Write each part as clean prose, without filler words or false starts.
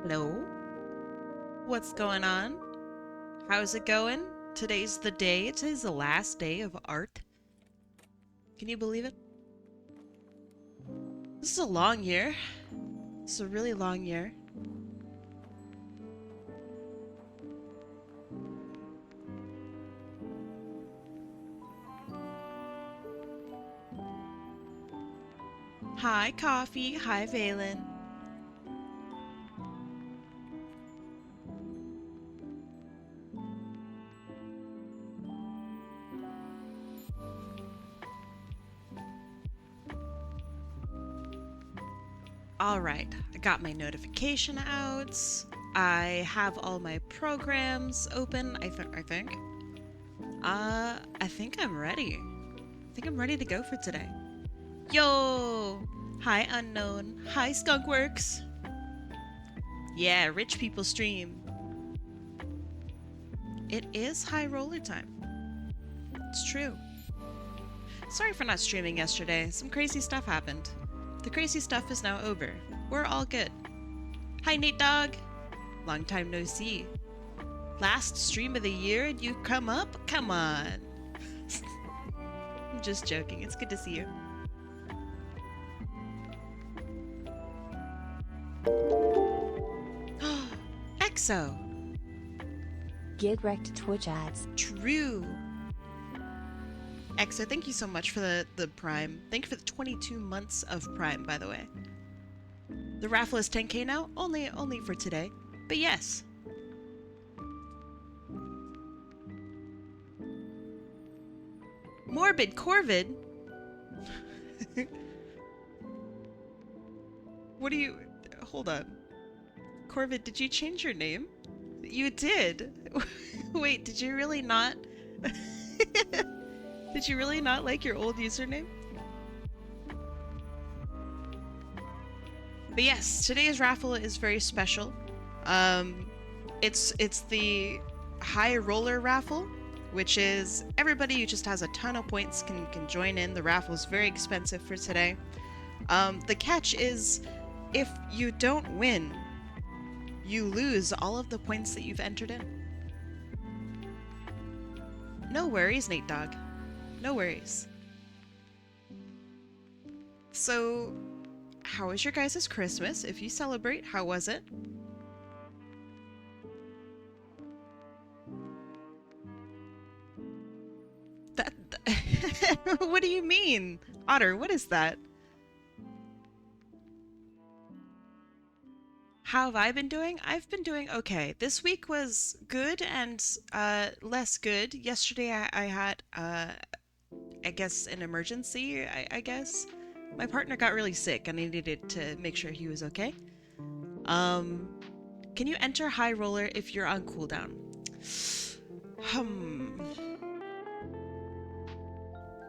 Hello. What's going on? How's it going? Today's the day. Today's the last day of art. Can you believe it? This is a long year. This is a really long year. Hi, Coffee. Hi, Valen. All right, I got my notification outs. I have all my programs open. I think I'm ready. I think I'm ready to go for today. Yo! Hi, Unknown. Hi, Skunkworks. Yeah, rich people stream. It is high roller time. It's true. Sorry for not streaming yesterday. Some crazy stuff happened. The crazy stuff is now over. We're all good. Hi, Nate Dog. Long time no see. Last stream of the year and you come up? Come on. I'm just joking. It's good to see you. EXO. Get wrecked Twitch ads. True. EXO, thank you so much for the Prime. Thank you for the 22 months of Prime, by the way. The raffle is 10k now? Only for today. But yes. Morbid Corvid? What do you... Hold on. Corvid, did you change your name? You did. Wait, did you really not... Did you really not like your old username? But yes, today's raffle is very special. It's the high roller raffle, which is everybody who just has a ton of points can join in. The raffle is very expensive for today. The catch is, if you don't win, you lose all of the points that you've entered in. No worries, Nate Dog. No worries. So, how was your guys' Christmas? If you celebrate, how was it? What do you mean? Otter, what is that? How have I been doing? I've been doing okay. This week was good and less good. Yesterday I had, I guess, an emergency, I guess. My partner got really sick and I needed to make sure he was okay. Can you enter high roller if you're on cooldown?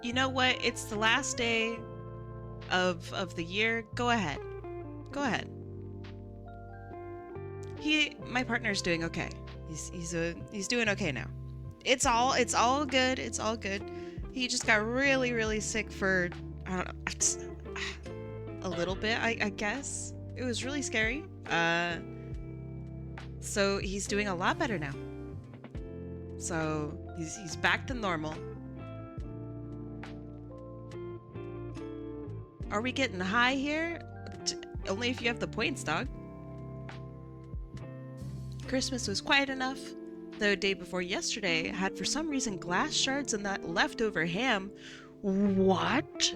You know what? It's the last day of the year. Go ahead. Go ahead. My partner's doing okay. He's doing okay now. It's all good. It's all good. He just got really sick for, I don't know, a little bit, I guess. It was really scary. So he's doing a lot better now. So he's back to normal. Are we getting high here? Only if you have the points, dog. Christmas was quiet enough. The day before yesterday had for some reason glass shards and that leftover ham. What?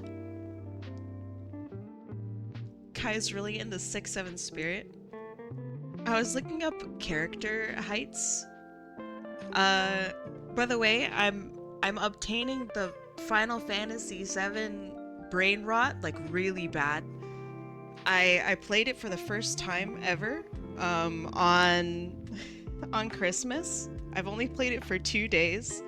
Kai's really in the 6-7 spirit. I was looking up character heights. By the way, I'm obtaining the Final Fantasy VII brain rot like really bad. I played it for the first time ever on Christmas. I've only played it for 2 days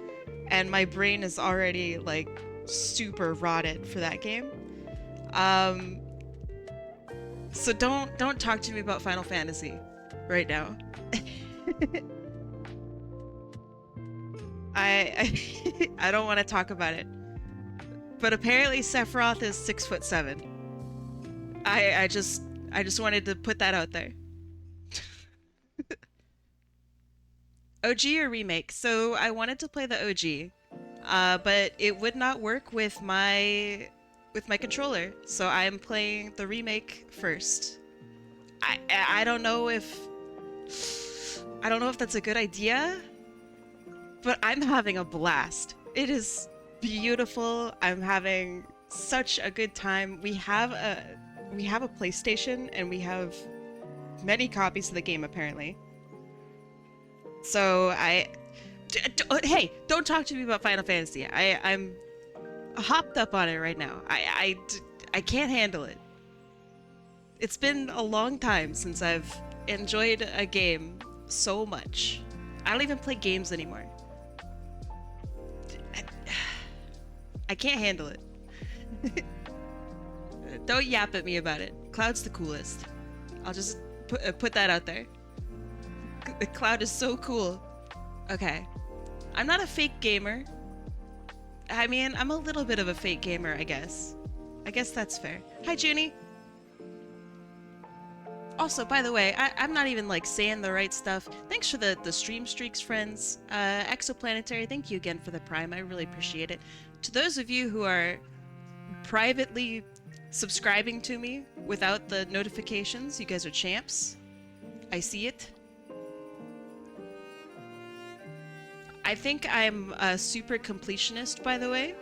and my brain is already like super rotted for that game. So don't talk to me about Final Fantasy right now. I don't want to talk about it. But apparently Sephiroth is 6'7". I just wanted to put that out there. OG or remake? So I wanted to play the OG, but it would not work with my controller. So I'm playing the remake first. I don't know if that's a good idea, but I'm having a blast. It is beautiful. I'm having such a good time. We have a PlayStation and we have many copies of the game apparently. So hey, don't talk to me about Final Fantasy. I'm hopped up on it right now. I can't handle it. It's been a long time since I've enjoyed a game so much. I don't even play games anymore. I can't handle it. Don't yap at me about it. Cloud's the coolest. I'll just put that out there. The Cloud is so cool. Okay. I'm not a fake gamer. I mean, I'm a little bit of a fake gamer, I guess. I guess that's fair. Hi, Junie. Also, by the way, I'm not even like saying the right stuff. Thanks for the stream streaks, friends. Exoplanetary, thank you again for the Prime. I really appreciate it. To those of you who are privately subscribing to me without the notifications, you guys are champs. I see it. I think I'm a super completionist, by the way.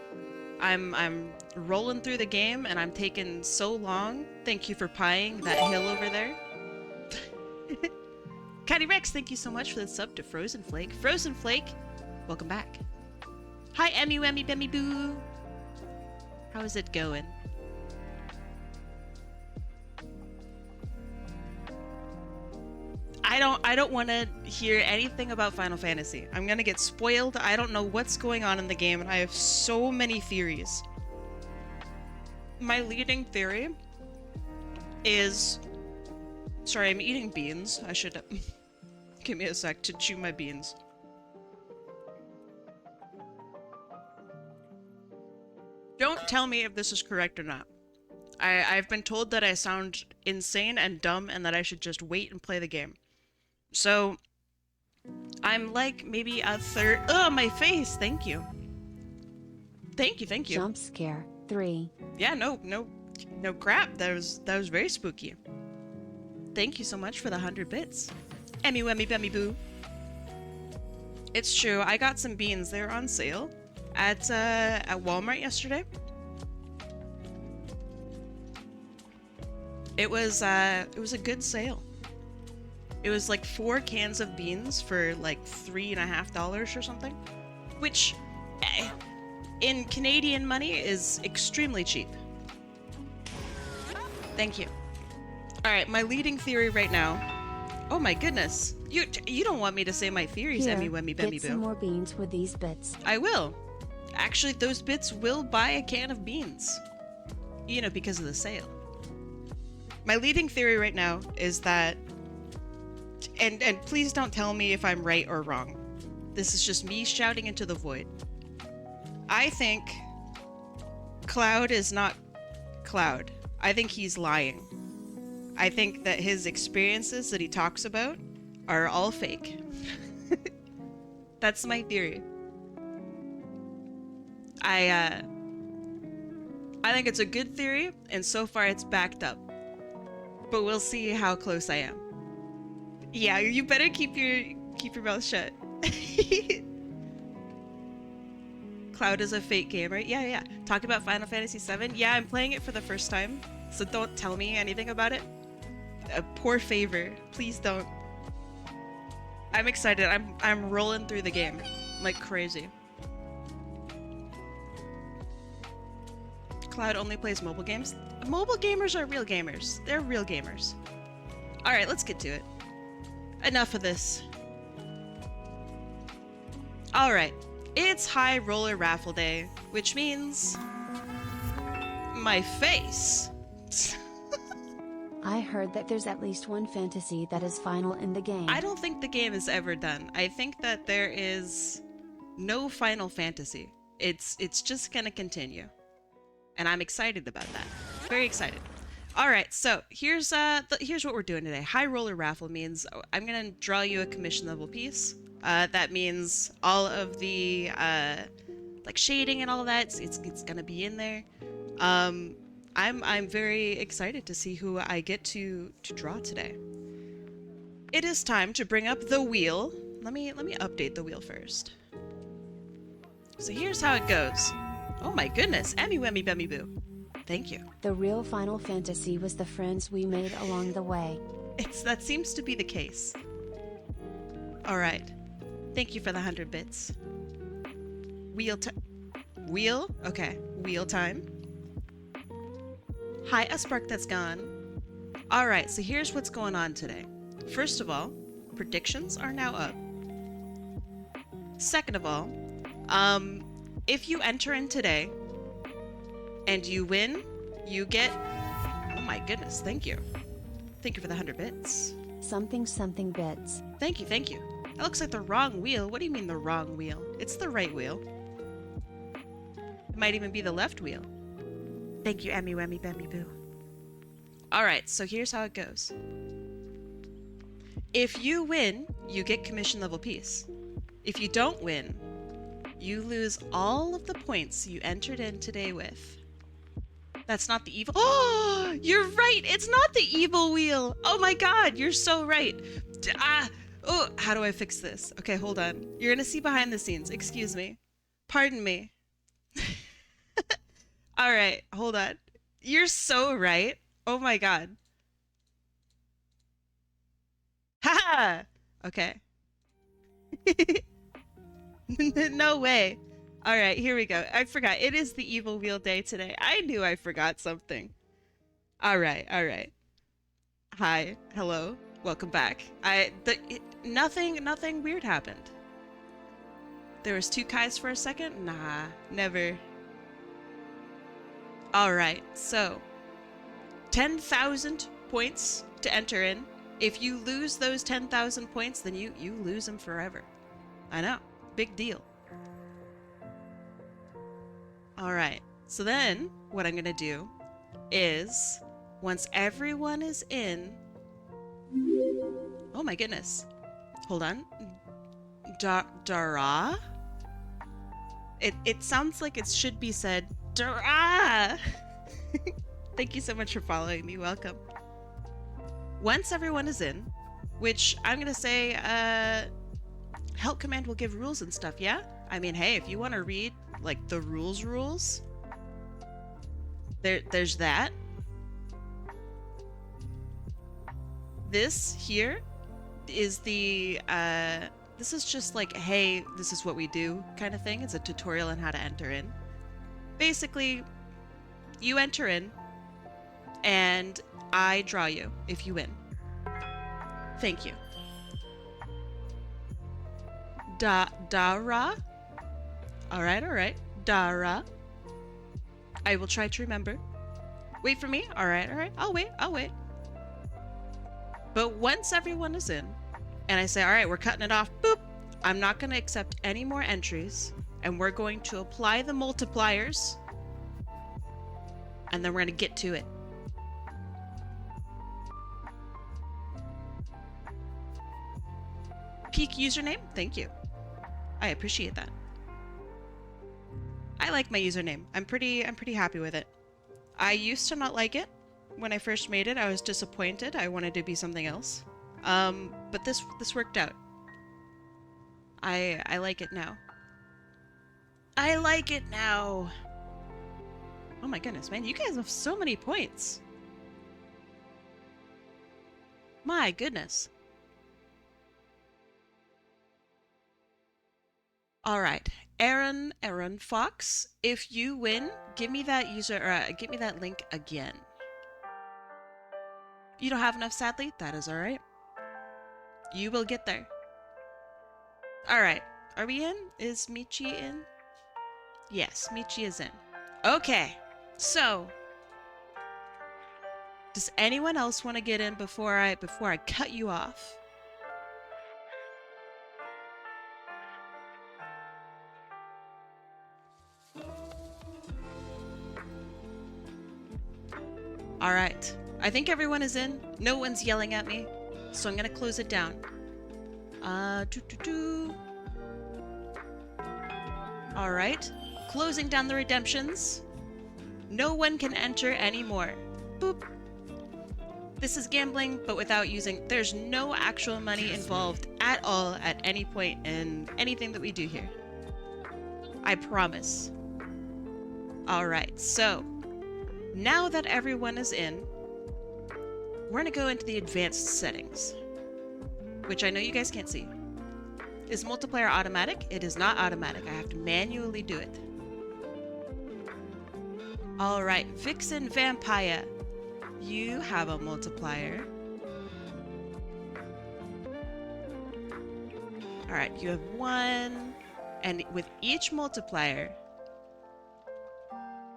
I'm rolling through the game and I'm taking so long. Thank you for pieing that hill over there. Catty Rex, thank you so much for the sub to Frozen Flake. Frozen Flake, welcome back. Hi, Emmy Wemmy Bemmy Boo. How is it going? I don't want to hear anything about Final Fantasy. I'm gonna get spoiled. I don't know what's going on in the game, and I have so many theories. My leading theory is... Sorry, I'm eating beans. I should... Give me a sec to chew my beans. Don't tell me if this is correct or not. I've been told that I sound insane and dumb and that I should just wait and play the game. So, I'm like maybe a third... Oh, my face! Thank you. Thank you, thank you. Jump scare 3. Yeah, no crap. That was very spooky. Thank you so much for the 100 bits. Emmy Wemmy Bemmy Boo. It's true, I got some beans. They were on sale at Walmart yesterday. It was a good sale. It was like 4 cans of beans for like $3.50 or something, which in Canadian money is extremely cheap. Thank you. All right, my leading theory right now. Oh my goodness, you don't want me to say my theories, Here, Emmy Wemmy Bemmy get Boo. some more beans with these bits. I will. Actually, those bits will buy a can of beans. You know, because of the sale. My leading theory right now is that, and please don't tell me if I'm right or wrong. This is just me shouting into the void. I think Cloud is not Cloud. I think he's lying. I think that his experiences that he talks about are all fake. That's my theory. I think it's a good theory, and so far it's backed up. But we'll see how close I am. Yeah, you better keep your mouth shut. Cloud is a fake gamer. Yeah. Talk about Final Fantasy VII. Yeah, I'm playing it for the first time, so don't tell me anything about it. A poor favor. Please don't. I'm excited. I'm rolling through the game like crazy. Cloud only plays mobile games. Mobile gamers are real gamers. They're real gamers. All right, let's get to it. Enough of this. All right, it's High Roller Raffle Day, which means my face. I heard that there's at least one fantasy that is final in the game. I don't think the game is ever done. I think that there is no Final Fantasy. It's just gonna continue. And I'm excited about that. Very excited. All right, so here's what we're doing today. High Roller Raffle means I'm gonna draw you a commission level piece. That means all of the like shading and all that. It's gonna be in there. Um, I'm very excited to see who I get to draw today. It is time to bring up the wheel. Let me update the wheel first. So here's how it goes. Oh my goodness, Emmy Wemmy Bemmy Boo. Thank you. The real Final Fantasy was the friends we made along the way. That seems to be the case. All right. Thank you for the 100 bits. Wheel? Okay. Wheel time. Hi, a spark that's gone. All right, so here's what's going on today. First of all, predictions are now up. Second of all, if you enter in today and you win, you get... Oh my goodness, thank you. Thank you for the 100 bits. Something something bits. Thank you, thank you. That looks like the wrong wheel. What do you mean the wrong wheel? It's the right wheel. It might even be the left wheel. Thank you, Emmy Wemmy Bemmy Boo. Alright, so here's how it goes. If you win, you get commission level piece. If you don't win, you lose all of the points you entered in today with. That's not the evil... Oh, you're right! It's not the evil wheel! Oh my god, you're so right! Oh, how do I fix this? Okay, hold on. You're gonna see behind the scenes. Excuse me. Pardon me. Alright, hold on. You're so right. Oh my god. Haha! Okay. No way. Alright, here we go. I forgot. It is the evil wheel day today. I knew I forgot something. Alright, alright. Hi. Hello. Welcome back. Nothing weird happened. There was 2 Kais for a second? Nah, never. Alright, so 10,000 points to enter in. If you lose those 10,000 points, then you lose them forever. I know. Big deal. Alright, so then what I'm gonna do is once everyone is in... Oh my goodness. Hold on. Dara? It sounds like it should be said Dara! Thank you so much for following me. Welcome. Once everyone is in, which I'm gonna say, help command will give rules and stuff, yeah? I mean, hey, if you want to read, like, the rules, there's that. This here is the, this is just like, hey, this is what we do kind of thing. It's a tutorial on how to enter in. Basically, you enter in, and I draw you if you win. Thank you. Dara? Alright. Dara. I will try to remember. Wait for me? Alright. I'll wait. But once everyone is in, and I say, alright, we're cutting it off, boop, I'm not going to accept any more entries, and we're going to apply the multipliers, and then we're going to get to it. Peak username? Thank you. I appreciate that. I like my username. I'm pretty happy with it. I used to not like it. When I first made it, I was disappointed. I wanted to be something else. But this worked out. I like it now. I like it now. Oh my goodness, man. You guys have so many points. My goodness. All right, Aaron Fox. If you win, give me that give me that link again. You don't have enough, sadly. That is all right. You will get there. All right, are we in? Is Michi in? Yes, Michi is in. Okay, so does anyone else want to get in before I cut you off? All right. I think everyone is in. No one's yelling at me, so I'm gonna close it down. Doo -doo -doo. All right. Closing down the redemptions. No one can enter anymore. Boop. This is gambling, but without using... There's no actual money involved at all at any point in anything that we do here. I promise. Alright, so... Now that everyone is in, we're gonna go into the advanced settings. Which I know you guys can't see. Is multiplayer automatic? It is not automatic. I have to manually do it. Alright, Vixen Vampire. You have a multiplier. Alright, you have 1. And with each multiplier,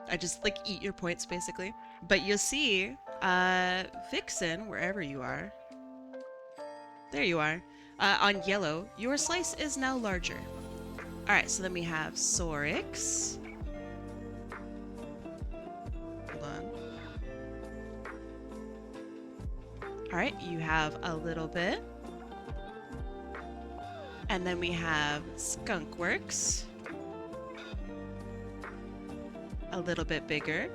I just like eat your points basically. But you'll see, Vixen, wherever you are. There you are. On yellow, your slice is now larger. Alright, so then we have Sorix. Hold on. Alright, you have a little bit. And then we have Skunkworks. A little bit bigger.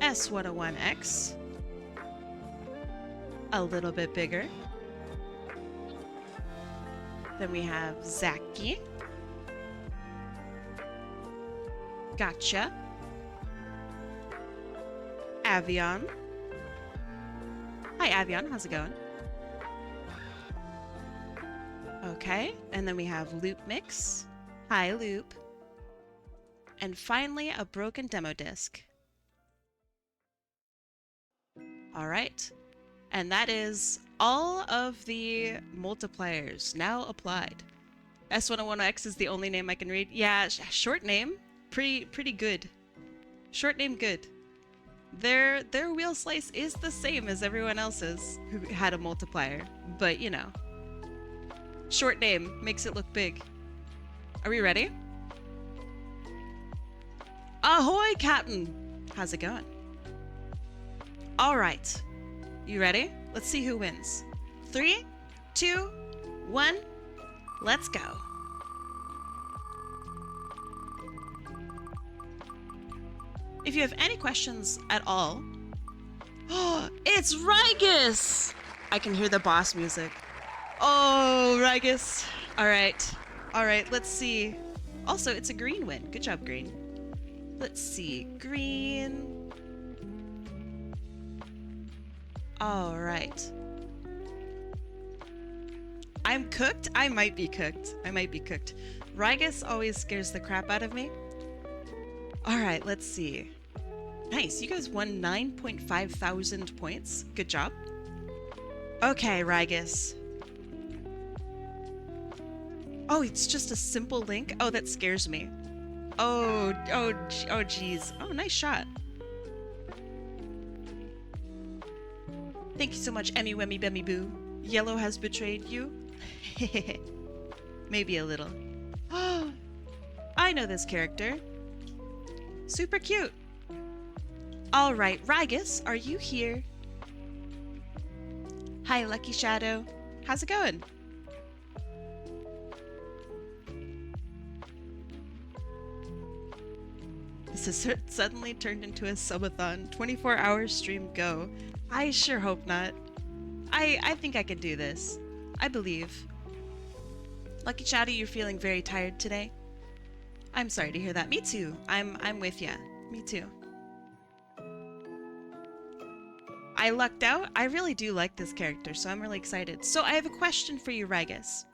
S101X. A little bit bigger. Then we have Zaki. Gotcha. Avion. Hi Avion, how's it going? Okay, and then we have Loop Mix. Hi Loop. And finally, a broken demo disc. Alright. And that is all of the multipliers now applied. S101X is the only name I can read. Yeah, short name. Pretty good. Short name good. Their wheel slice is the same as everyone else's who had a multiplier. But, you know. Short name makes it look big. Are we ready? Ahoy, Captain! How's it going? Alright. You ready? Let's see who wins. 3, 2, 1, let's go. If you have any questions at all... Oh, it's Rygus! I can hear the boss music. Oh, Rygus. Alright. Alright, let's see. Also, it's a green win. Good job, green. Let's see. Green. Alright. I'm cooked? I might be cooked. I might be cooked. Rygus always scares the crap out of me. Alright, let's see. Nice, you guys won 9.5 thousand points. Good job. Okay, Rygus. Oh, it's just a simple link? Oh, that scares me. Oh, geez. Oh, nice shot. Thank you so much, Emmy Wemmy Bemmy Boo. Yellow has betrayed you? Maybe a little. Oh, I know this character. Super cute. Alright, Rygus, are you here? Hi, Lucky Shadow. How's it going? This has suddenly turned into a subathon. 24-hour stream go. I sure hope not. I think I can do this. I believe. Lucky Shadow, you're feeling very tired today? I'm sorry to hear that. Me too. I'm with ya. Me too. I lucked out. I really do like this character, so I'm really excited. So I have a question for you, Rygus.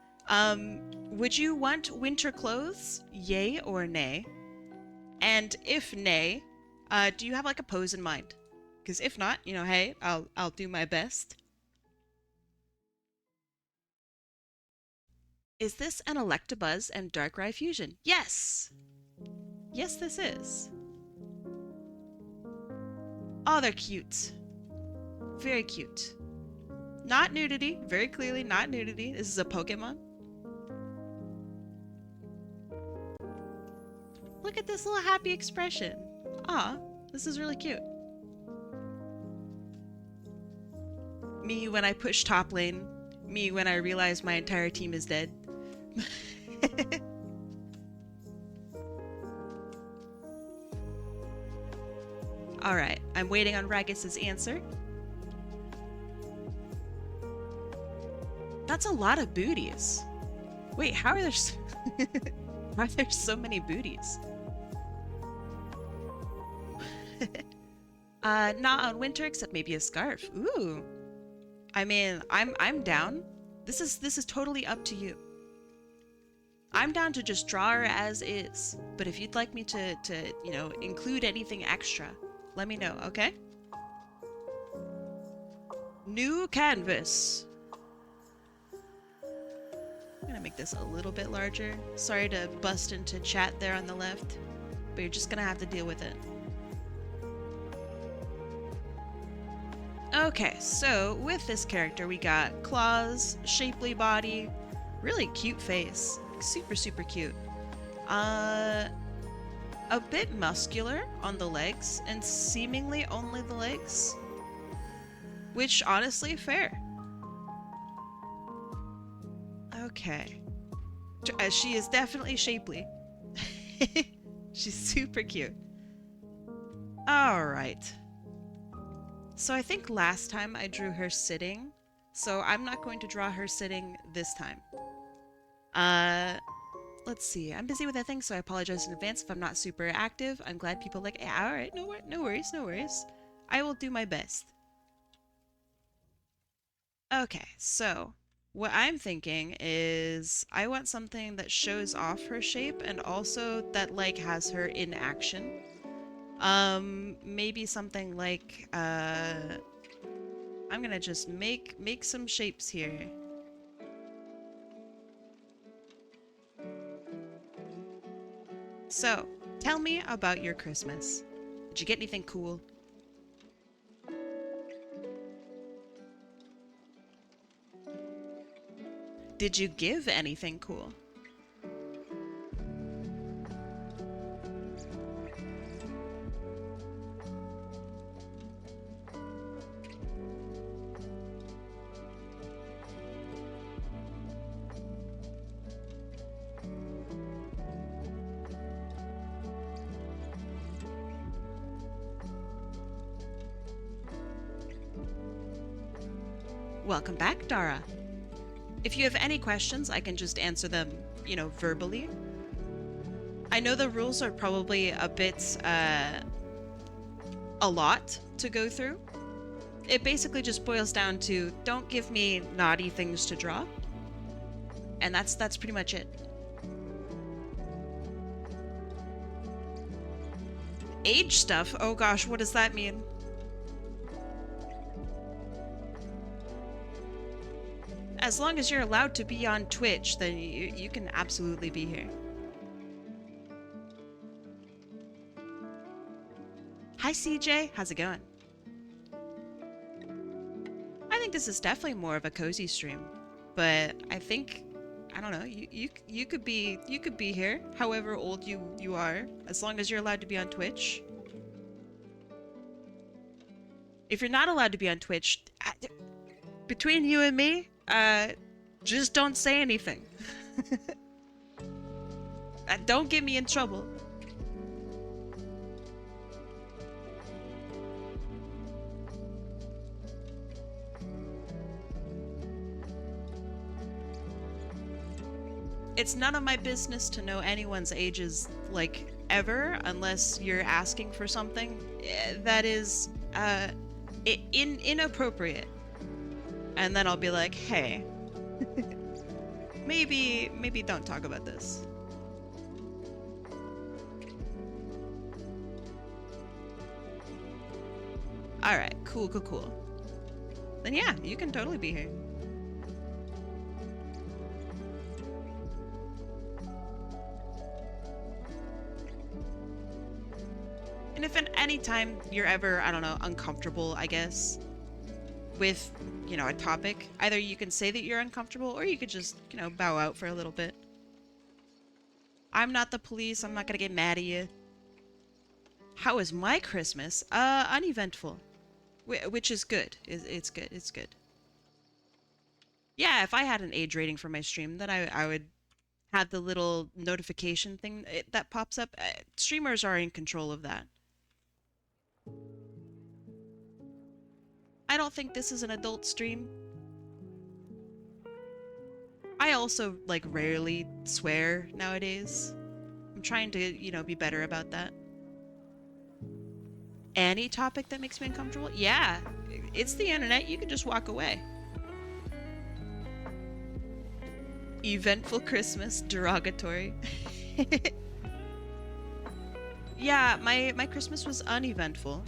Would you want winter clothes? Yay or nay? And if nay, do you have like a pose in mind? Because if not, you know, hey, I'll do my best. Is this an Electabuzz and Darkrai fusion? Yes! Yes, this is. Oh, they're cute. Very cute. Not nudity. Very clearly not nudity. This is a Pokemon. Look at this little happy expression. Aw, this is really cute. Me when I push top lane Me when I realize my entire team is dead. Alright, I'm waiting on Ragus's answer. That's a lot of booties. Wait, how are there why are there so many booties? Not on winter except maybe a scarf. Ooh. I mean, I'm down. This is totally up to you. I'm down to just draw her as is, but if you'd like me to you know, include anything extra, let me know, okay? New canvas. I'm gonna make this a little bit larger. Sorry to bust into chat there on the left, but you're just gonna have to deal with it. Okay, so with this character we got claws, shapely body, really cute face. Super, super cute. A bit muscular on the legs, and seemingly only the legs. Which, honestly, fair. Okay. She is definitely shapely. She's super cute. Alright. So I think last time I drew her sitting, so I'm not going to draw her sitting this time. Let's see. I'm busy with a thing, so I apologize in advance if I'm not super active. I'm glad people like it. Alright, no worries, no worries. I will do my best. Okay, so what I'm thinking is I want something that shows off her shape and also that like has her in action. Maybe something like I'm gonna just make some shapes here. So, tell me about your Christmas. Did you get anything cool? Did you give anything cool? Welcome back, Dara. If you have any questions, I can just answer them, you know, verbally. I know the rules are probably a bit, a lot to go through. It basically just boils down to don't give me naughty things to draw. And that's pretty much it. Age stuff? Oh gosh, what does that mean? As long as you're allowed to be on Twitch, then you can absolutely be here. Hi CJ, how's it going? I think this is definitely more of a cozy stream, but I think, I don't know, you could be here, however old you are, as long as you're allowed to be on Twitch. If you're not allowed to be on Twitch, between you and me, just don't say anything. Don't get me in trouble. It's none of my business to know anyone's ages, like, ever, unless you're asking for something that is, inappropriate. And then I'll be like, hey, maybe don't talk about this. Alright, cool. Then yeah, you can totally be here. And if at any time you're ever, I don't know, uncomfortable, I guess, with, you know, a topic, either you can say that you're uncomfortable or you could just, you know, bow out for a little bit. I'm not the police. I'm not gonna get mad at you. How was my Christmas? Uneventful. Which is good. It's good. It's good. Yeah, if I had an age rating for my stream, then I would have the little notification thing that pops up. Streamers are in control of that. I don't think this is an adult stream. I also, like, rarely swear nowadays. I'm trying to, be better about that. Any topic that makes me uncomfortable? Yeah, it's the internet. You can just walk away. Eventful Christmas, derogatory. Yeah, my Christmas was uneventful,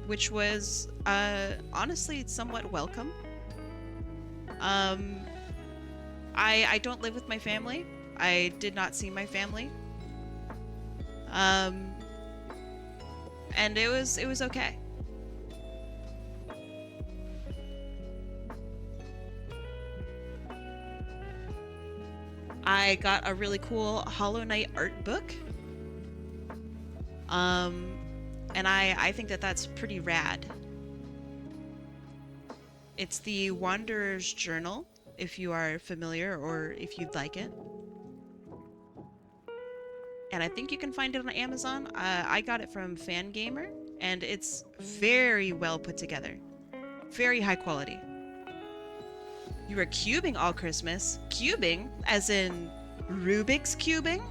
which was honestly somewhat welcome. Um, I don't live with my family. I did not see my family. Um, and it was okay. I got a really cool Hollow Knight art book. Um, and I think that that's pretty rad. It's the Wanderer's Journal, if you are familiar or if you'd like it. And I think you can find it on Amazon. I got it from Fangamer, and it's very well put together. Very high quality. You are cubing all Christmas. Cubing, as in Rubik's cubing?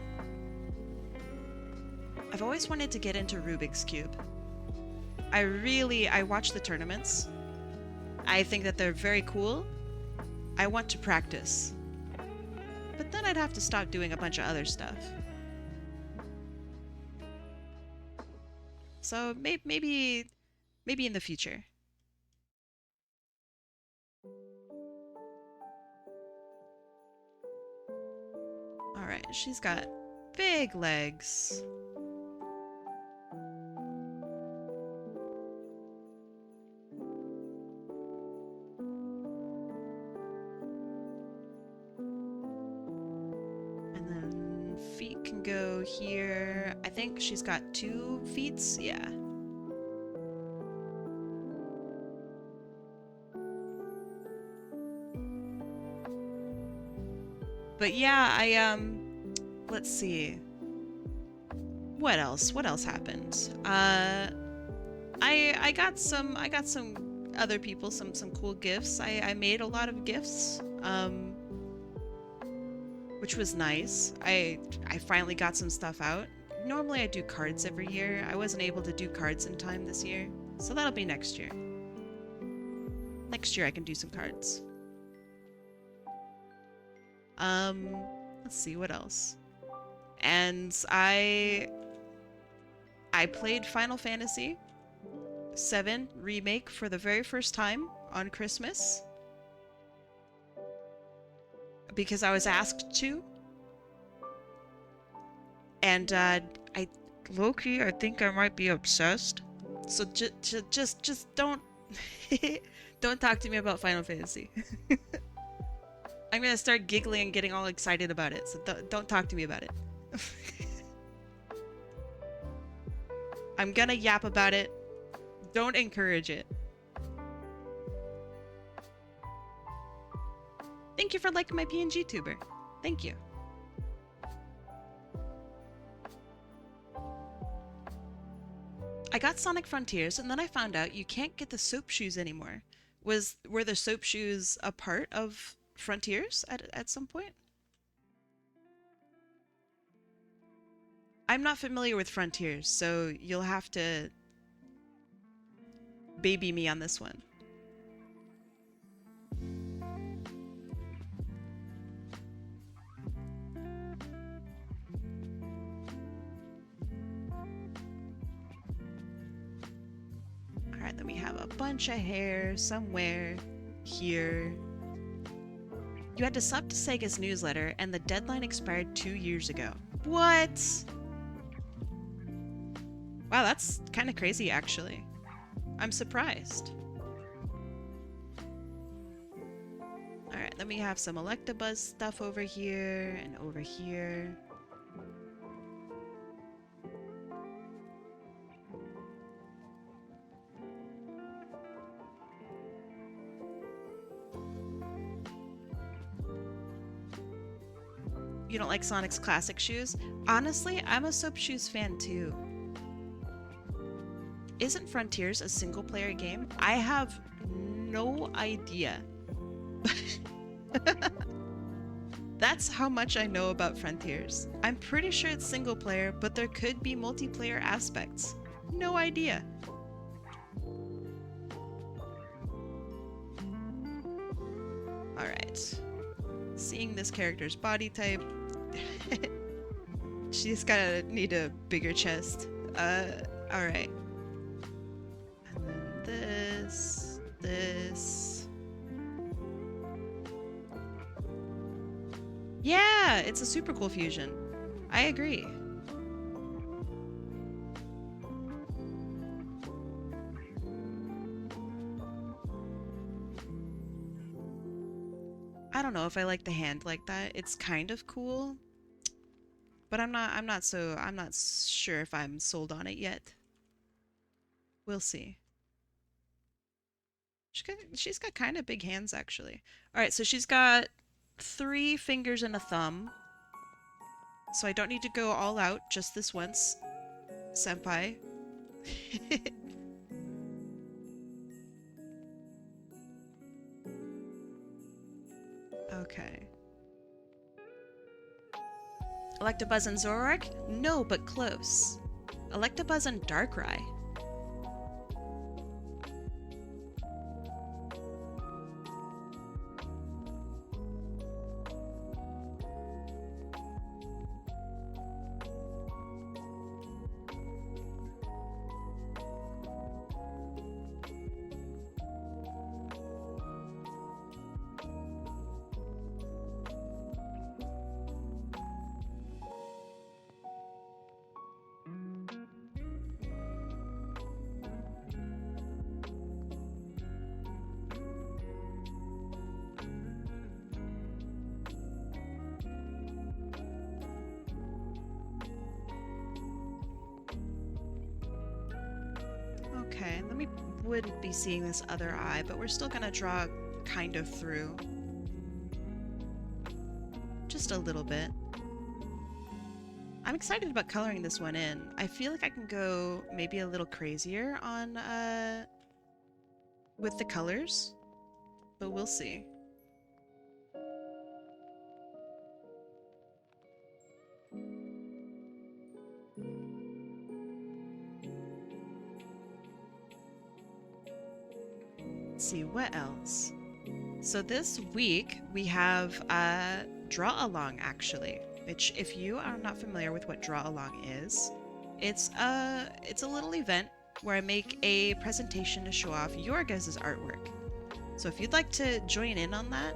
I've always wanted to get into Rubik's Cube. I watch the tournaments. I think that they're very cool. I want to practice. But then I'd have to stop doing a bunch of other stuff. So maybe in the future. All right, she's got big legs. And then feet can go here. I think she's got 2 feet. Yeah. But yeah, let's see. What else? What else happened? I got some other people some cool gifts. I made a lot of gifts. Which was nice. I finally got some stuff out. Normally I do cards every year. I wasn't able to do cards in time this year. So that'll be next year. Next year I can do some cards. Let's see what else. And I played Final Fantasy VII Remake for the very first time on Christmas. Because I was asked to. And low-key, I think I might be obsessed. So just don't don't talk to me about Final Fantasy. I'm gonna start giggling and getting all excited about it. So don't talk to me about it. I'm gonna yap about it. Don't encourage it. Thank you for liking my PNG tuber. Thank you. I got Sonic Frontiers, and then I found out you can't get the soap shoes anymore. Were the soap shoes a part of Frontiers at some point? I'm not familiar with Frontiers, so you'll have to baby me on this one. Alright, then we have a bunch of hair somewhere here. You had to sub to Sega's newsletter, and the deadline expired 2 years ago. What? Wow, that's kind of crazy, actually. I'm surprised. Alright, then we have some Electabuzz stuff over here and over here. You don't like Sonic's classic shoes? Honestly, I'm a Soap Shoes fan too. Isn't Frontiers a single player game? I have no idea. That's how much I know about Frontiers. I'm pretty sure it's single player, but there could be multiplayer aspects. No idea. Alright. Seeing this character's body type, she's gonna need a bigger chest. Alright. And then this. Yeah, it's a super cool fusion. I agree. I don't know if I like the hand like that. It's kind of cool, but I'm not sure if I'm sold on it yet. We'll see. She's got kind of big hands actually. All right, so she's got 3 fingers and a thumb. So I don't need to go all out just this once, senpai. Okay. Electabuzz and Zoroark? No, but close. Electabuzz and Darkrai. Okay, then we wouldn't be seeing this other eye, but we're still gonna draw kind of through. Just a little bit. I'm excited about coloring this one in. I feel like I can go maybe a little crazier on, with the colors, but we'll see. Let's see, what else? So this week we have Draw Along actually, which if you are not familiar with what Draw Along is, it's a little event where I make a presentation to show off your guys' artwork. So if you'd like to join in on that,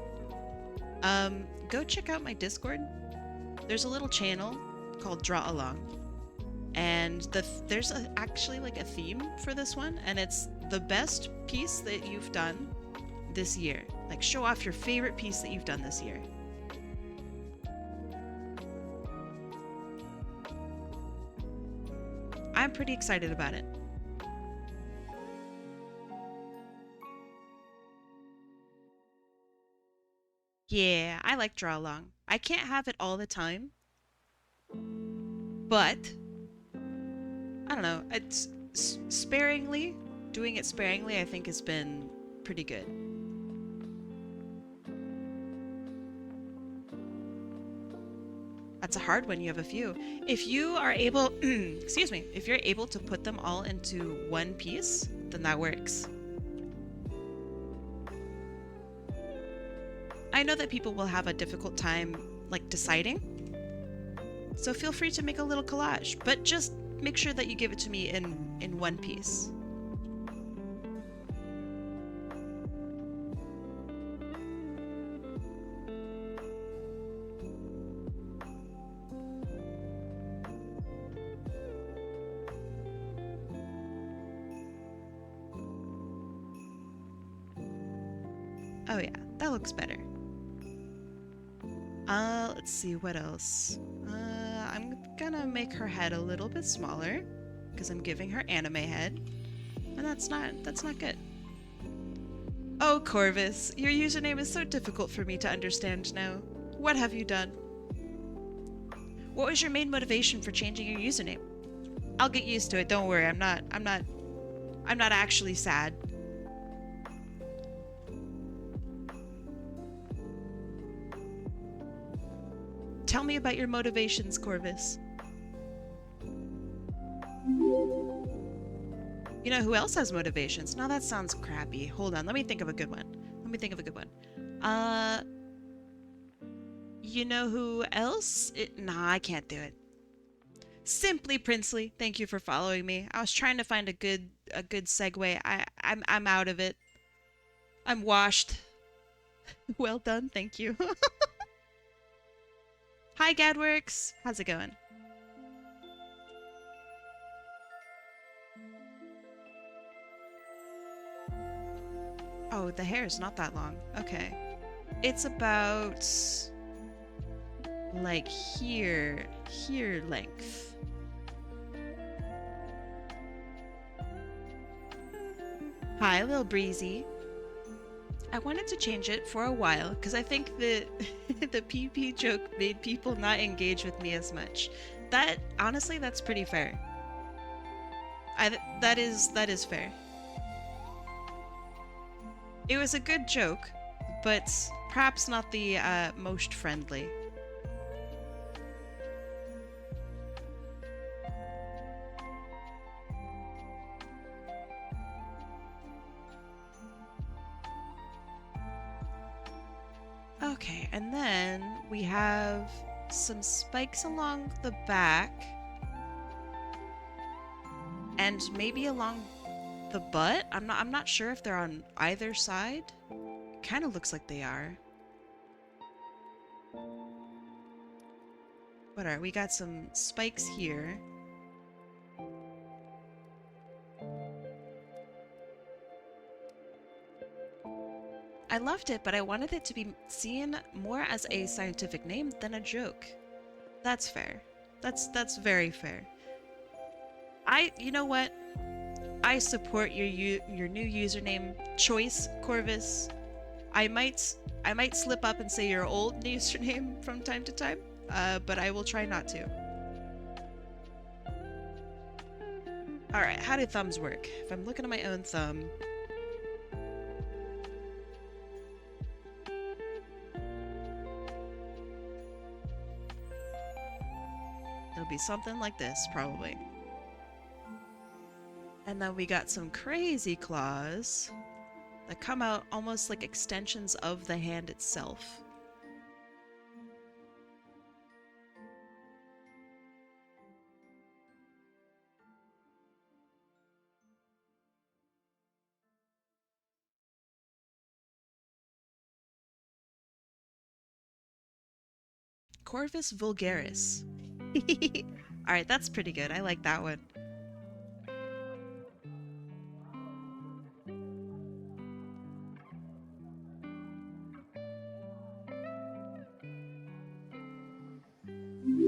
go check out my Discord. There's a little channel called Draw Along, and there's actually like a theme for this one, and it's the best piece that you've done this year. Like, show off your favorite piece that you've done this year. I'm pretty excited about it. Yeah, I like Draw Along. I can't have it all the time, but I don't know. It's sparingly, doing it sparingly, I think has been pretty good. That's a hard one. You have a few. If you are able, excuse me, if you're able to put them all into one piece, then that works. I know that people will have a difficult time, like, deciding, so feel free to make a little collage, but just make sure that you give it to me in one piece. Oh yeah, that looks better. Let's see, what else? I'm gonna make her head a little bit smaller, because I'm giving her anime head, and that's not good. Oh, Corvus, your username is so difficult for me to understand now. What have you done? What was your main motivation for changing your username? I'll get used to it. Don't worry. I'm not actually sad. Tell me about your motivations, Corvus. You know who else has motivations? No, that sounds crappy. Hold on, let me think of a good one. You know who else? Nah, I can't do it. Simply Princely, thank you for following me. I was trying to find a good segue. I'm out of it. I'm washed. Well done, thank you. Hi Gadworks, how's it going? Oh, the hair is not that long. Okay. It's about like here length. Hi, Lil Breezy. I wanted to change it for a while because I think the the PP joke made people not engage with me as much. That honestly, that's pretty fair. That is fair. It was a good joke, but perhaps not the most friendly. Okay, and then we have some spikes along the back and maybe along the butt. I'm not sure if they're on either side. Kind of looks like they are. Whatever, we got some spikes here. I loved it, but I wanted it to be seen more as a scientific name than a joke. That's fair. That's very fair. You know what? I support your new username choice, Corvus. I might slip up and say your old username from time to time, but I will try not to. All right, how do thumbs work? If I'm looking at my own thumb, it'll be something like this, probably. And then we got some crazy claws that come out almost like extensions of the hand itself. Corvus vulgaris. Alright, that's pretty good. I like that one.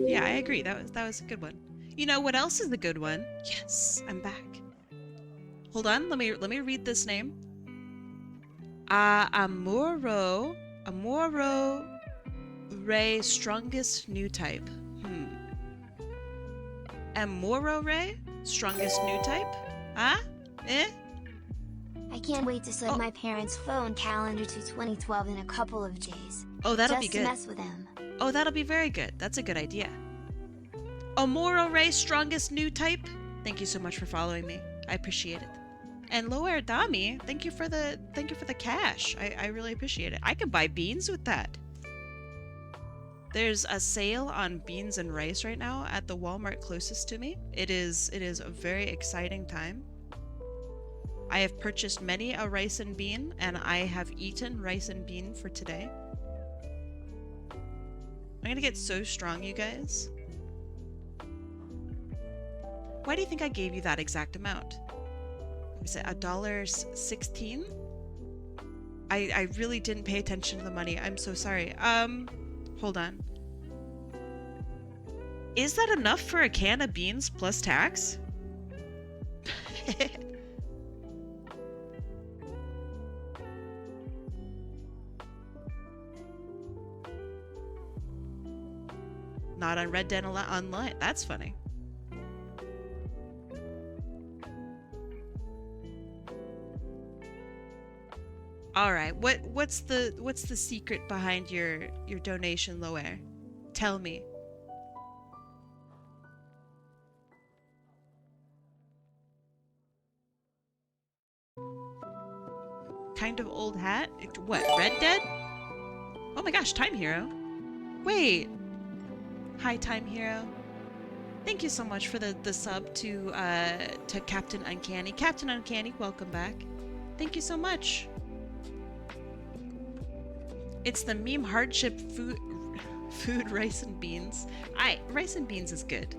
Yeah, I agree. That was a good one. You know what else is a good one? Yes, I'm back. Hold on, let me read this name. Amuro Ray strongest new type. Amuro Ray strongest new type? Huh? Eh? I can't wait to set my parents' phone calendar to 2012 in a couple of days. Oh, that'll be good. Just to mess with them. Oh, that'll be very good. That's a good idea. Amuro Ray strongest new type. Thank you so much for following me. I appreciate it. And Lower Dami, thank you for the cash. I really appreciate it. I can buy beans with that. There's a sale on beans and rice right now at the Walmart closest to me. It is a very exciting time. I have purchased many a rice and bean, and I have eaten rice and bean for today. I'm gonna get so strong, you guys. Why do you think I gave you that exact amount? Was it $1.16? I really didn't pay attention to the money. I'm so sorry. Hold on. Is that enough for a can of beans plus tax? Not on Red Dead Online. That's funny. All right. What's the secret behind your donation, Loer? Tell me. Kind of old hat? What? Red Dead? Oh my gosh, Time Hero. Wait. Hi, Time Hero. Thank you so much for the sub to Captain Uncanny. Captain Uncanny, welcome back. Thank you so much. It's the meme hardship food rice and beans. Rice and beans is good.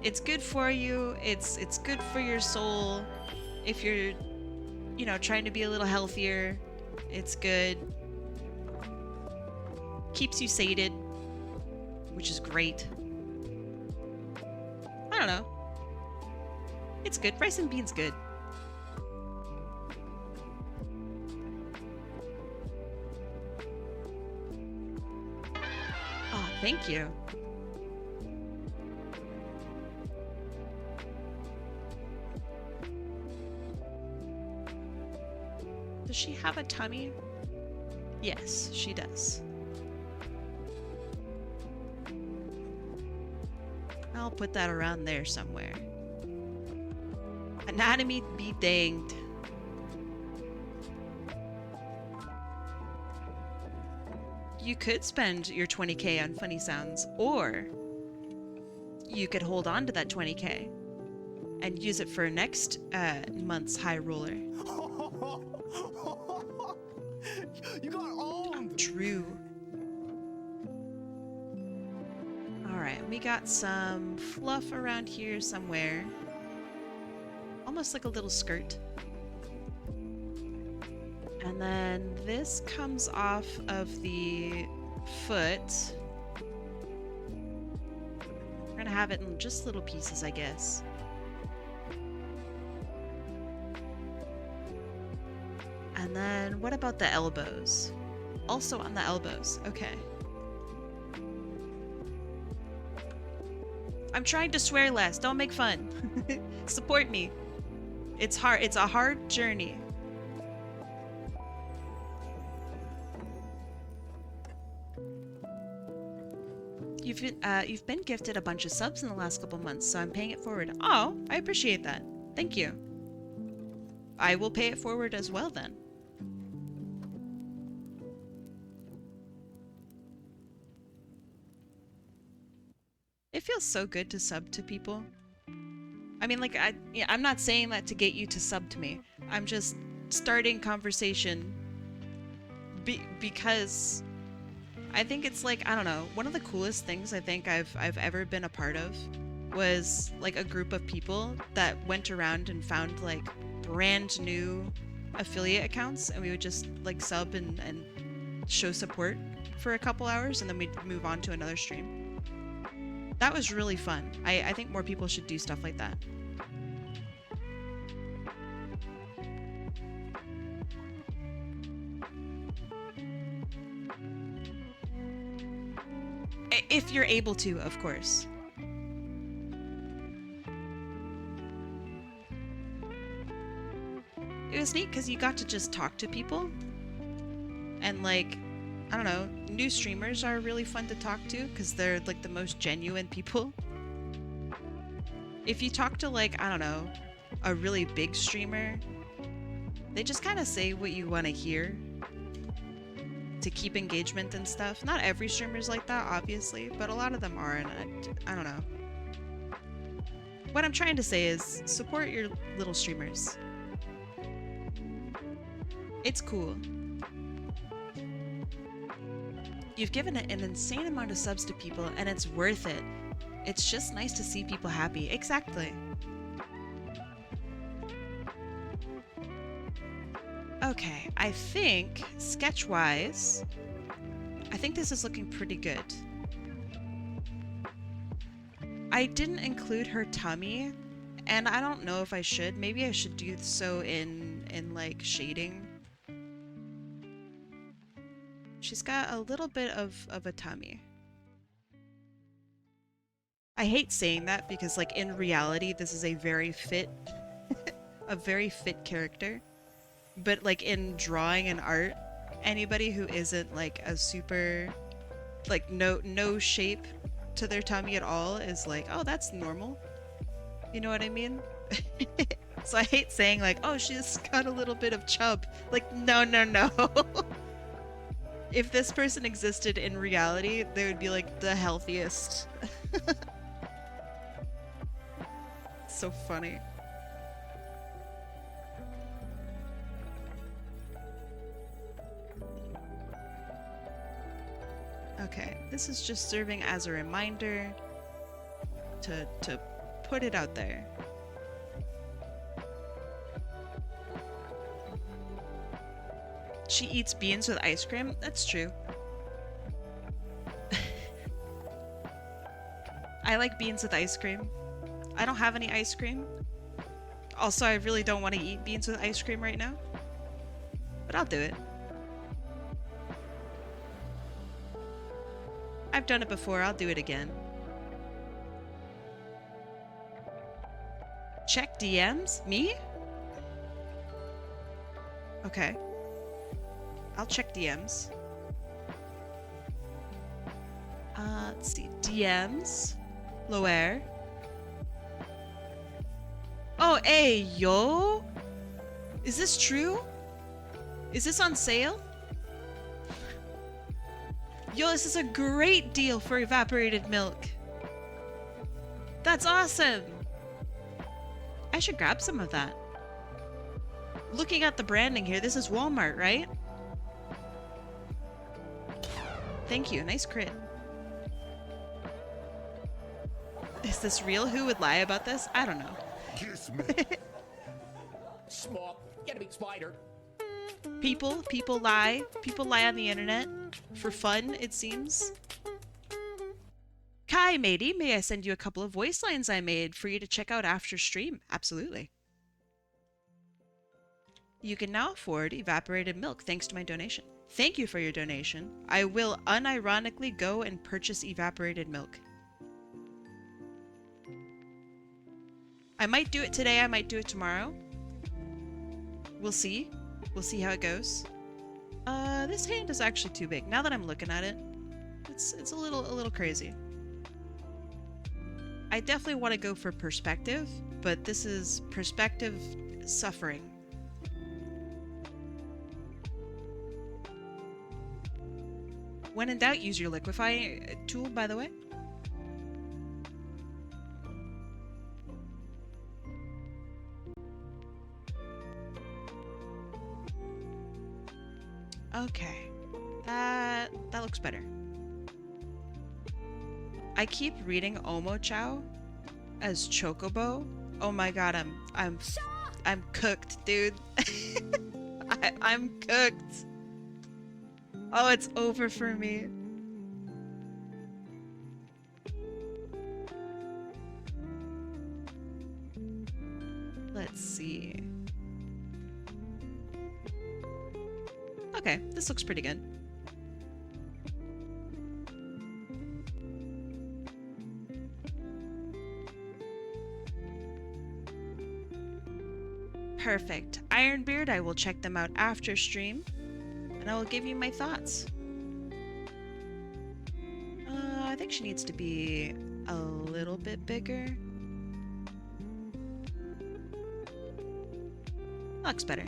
It's good for you. It's good for your soul. If you're, you know, trying to be a little healthier, it's good. Keeps you sated, which is great. I don't know. It's good. Rice and beans good. Oh, thank you. Does she have a tummy? Yes, she does. I'll put that around there somewhere. Anatomy be danged. You could spend your 20k on funny sounds, or you could hold on to that 20k and use it for next month's high roller. You got owned. True. Alright, we got some fluff around here somewhere. Almost like a little skirt. And then this comes off of the foot. We're gonna have it in just little pieces, I guess. And then what about the elbows? Also on the elbows. Okay. I'm trying to swear less. Don't make fun. Support me. It's hard. It's a hard journey. You've been gifted a bunch of subs in the last couple months, so I'm paying it forward. Oh, I appreciate that. Thank you. I will pay it forward as well then. It feels so good to sub to people. I mean, like, I'm not saying that to get you to sub to me. I'm just starting conversation because I think it's like, I don't know, one of the coolest things I think I've ever been a part of was like a group of people that went around and found like brand new affiliate accounts, and we would just like sub and show support for a couple hours, and then we'd move on to another stream. That was really fun. I think more people should do stuff like that. If you're able to, of course. It was neat because you got to just talk to people. And like, I don't know, new streamers are really fun to talk to because they're like the most genuine people. If you talk to like, I don't know, a really big streamer, they just kind of say what you want to hear to keep engagement and stuff. Not every streamer's like that, obviously, but a lot of them are, and I don't know. What I'm trying to say is support your little streamers. It's cool. You've given an insane amount of subs to people, and it's worth it. It's just nice to see people happy. Exactly. Okay, I think, sketch-wise, I think this is looking pretty good. I didn't include her tummy, and I don't know if I should. Maybe I should do so in like shading. She's got a little bit of a tummy. I hate saying that because like in reality this is a very fit a very fit character. But like in drawing and art, anybody who isn't like a super like no shape to their tummy at all is like, oh, that's normal. You know what I mean? So I hate saying like, oh, she's got a little bit of chub. Like, no, no, no. If this person existed in reality, they would be like the healthiest. So funny. Okay, this is just serving as a reminder to put it out there. She eats beans with ice cream? That's true. I like beans with ice cream. I don't have any ice cream. Also, I really don't want to eat beans with ice cream right now. But I'll do it. I've done it before, I'll do it again. Check DMs? Me? Okay. I'll check DMs. Let's see. DMs. Loer. Oh, hey, yo! Is this true? Is this on sale? Yo, this is a great deal for evaporated milk. That's awesome! I should grab some of that. Looking at the branding here, this is Walmart, right? Thank you, nice crit. Is this real? Who would lie about this? I don't know. Kiss me. Small. Get a big spider. People lie. People lie on the internet. For fun, it seems. Kai, matey, may I send you a couple of voice lines I made for you to check out after stream? Absolutely. You can now afford evaporated milk thanks to my donation. Thank you for your donation. I will unironically go and purchase evaporated milk. I might do it today, I might do it tomorrow. We'll see. We'll see how it goes. This hand is actually too big. Now that I'm looking at it, it's a little crazy. I definitely want to go for perspective, but this is perspective suffering. When in doubt, use your liquefy tool, by the way. Okay, that looks better. I keep reading Omo Chow as Chocobo. Oh my god, I'm cooked, dude. I'm cooked. Oh, it's over for me. Let's see. Okay, this looks pretty good. Perfect. Ironbeard, I will check them out after stream, and I will give you my thoughts. I think she needs to be a little bit bigger. Looks better.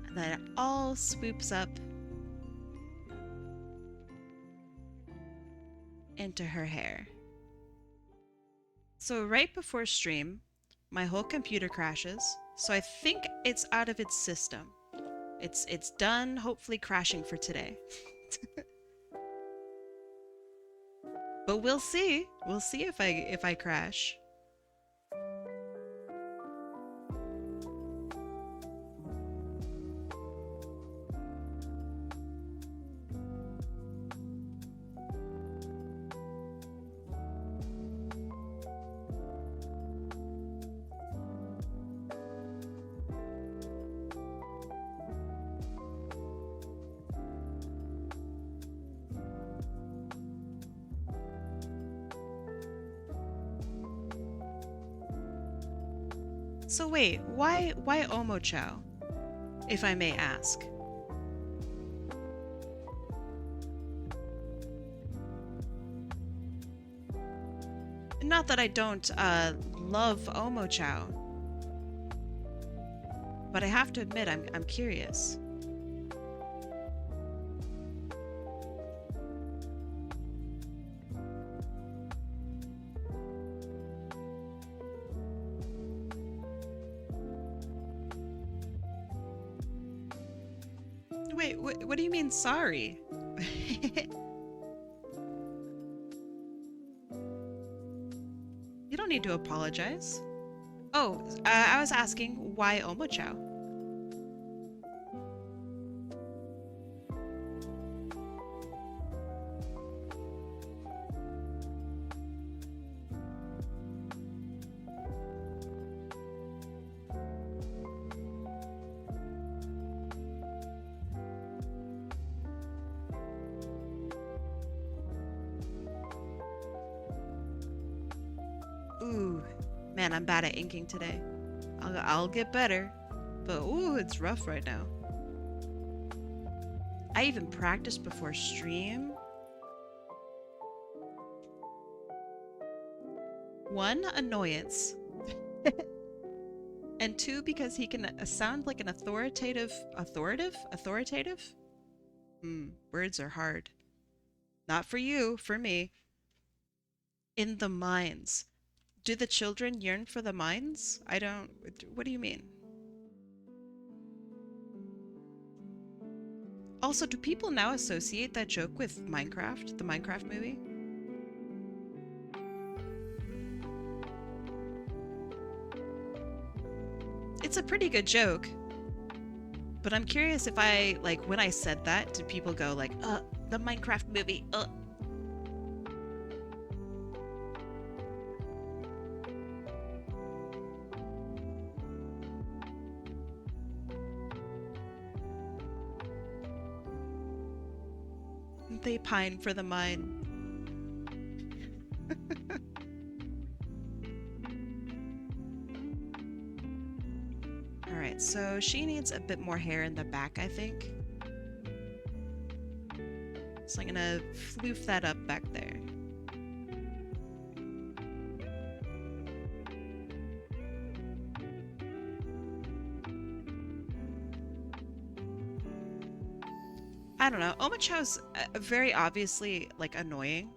And then it all swoops up into her hair. So right before stream, my whole computer crashes, so I think it's out of its system. It's done, hopefully crashing for today. But we'll see. We'll see if I crash. So wait, why Omochao, if I may ask? Not that I don't love Omochao, but I have to admit I'm curious. Wait, what do you mean sorry? You don't need to apologize. Oh, I was asking why Omochao? Ooh, man, I'm bad at inking today. I'll get better, but ooh, it's rough right now. I even practiced before stream. One, annoyance. And two, because he can sound like an authoritative? Words are hard. Not for you, for me. In the mines. Do the children yearn for the mines? I don't... What do you mean? Also, do people now associate that joke with Minecraft, the Minecraft movie? It's a pretty good joke. But I'm curious if I, like, when I said that, did people go like, the Minecraft movie, They pine for the mine. Alright, so she needs a bit more hair in the back, I think. So I'm gonna floof that up back there. I don't know. Omochao's very obviously, like, annoying,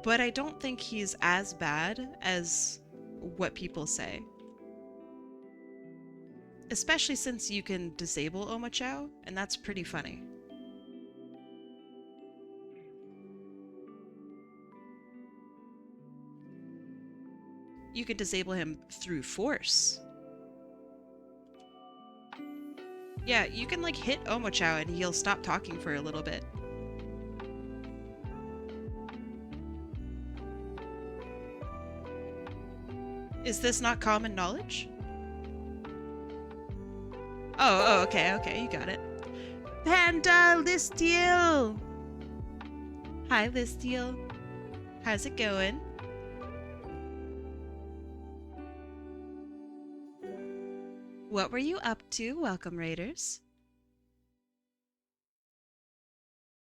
but I don't think he's as bad as what people say. Especially since you can disable Omochao, and that's pretty funny. You can disable him through force. Yeah, you can, like, hit Omochao and he'll stop talking for a little bit. Is this not common knowledge? Oh, okay, you got it. Panda Listiel! Hi, Listiel. How's it going? What were you up to? Welcome, Raiders.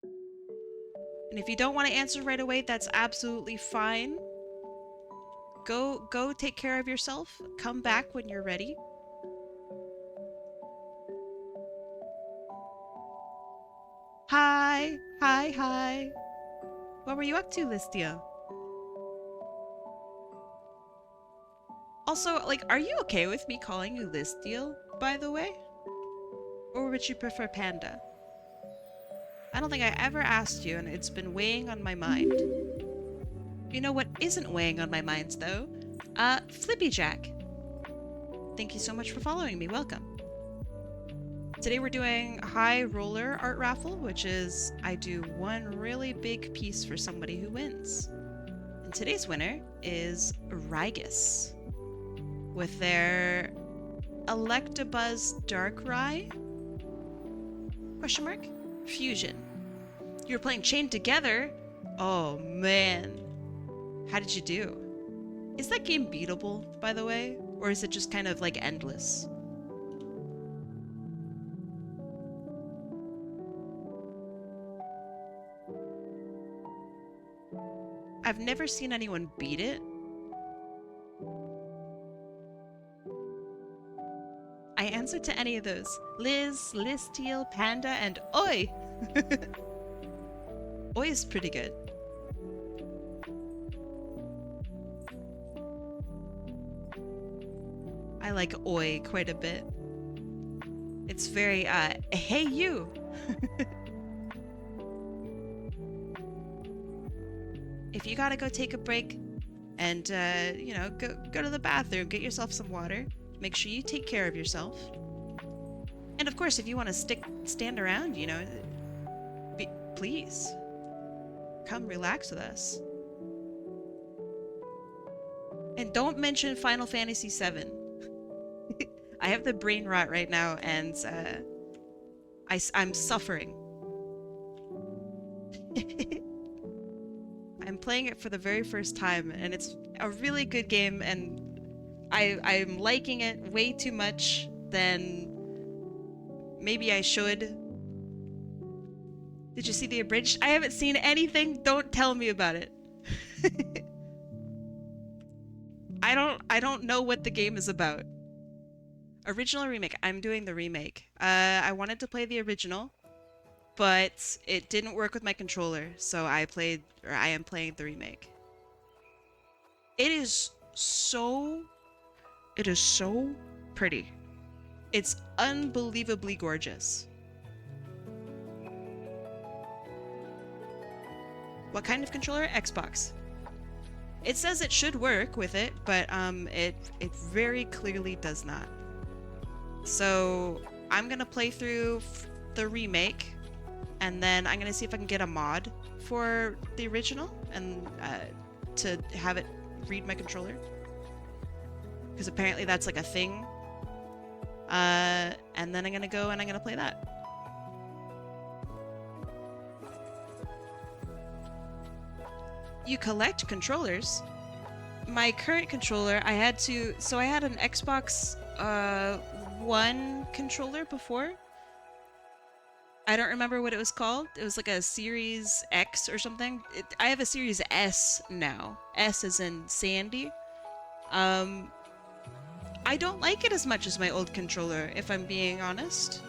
And if you don't want to answer right away, that's absolutely fine. Go take care of yourself. Come back when you're ready. Hi. What were you up to, Listia? Also, like, are you okay with me calling you Listiel, by the way? Or would you prefer Panda? I don't think I ever asked you, and it's been weighing on my mind. You know what isn't weighing on my mind, though? Flippy Jack. Thank you so much for following me. Welcome. Today we're doing High Roller Art Raffle, which is I do one really big piece for somebody who wins. And today's winner is Rygus with their Electabuzz Darkrai? Question mark? Fusion. You're playing Chained Together? Oh man. How did you do? Is that game beatable, by the way? Or is it just kind of like endless? I've never seen anyone beat it. I answered to any of those. Liz, Listiel, Panda, and Oi! Oi is pretty good. I like Oi quite a bit. It's very, hey you! If you gotta go take a break and, you know, go to the bathroom, get yourself some water, make sure you take care of yourself. And of course, if you want to stand around, you know, please, come relax with us. And don't mention Final Fantasy VII. I have the brain rot right now, and I'm suffering. I'm playing it for the very first time, and it's a really good game, and I'm liking it way too much than maybe I should. Did you see the abridged? I haven't seen anything. Don't tell me about it. I don't know what the game is about. Original or remake? I'm doing the remake. I wanted to play the original, but it didn't work with my controller, so I am playing the remake. It is so pretty. It's unbelievably gorgeous. What kind of controller? Xbox. It says it should work with it, but it very clearly does not. So I'm gonna play through the remake, and then I'm gonna see if I can get a mod for the original and to have it read my controller, because apparently that's like a thing. And then I'm gonna go and I'm gonna play that. You collect controllers. My current controller, I had an Xbox One controller before. I don't remember what it was called. It was like a Series X or something. I have a Series S now. S as in Sandy. I don't like it as much as my old controller, if I'm being honest.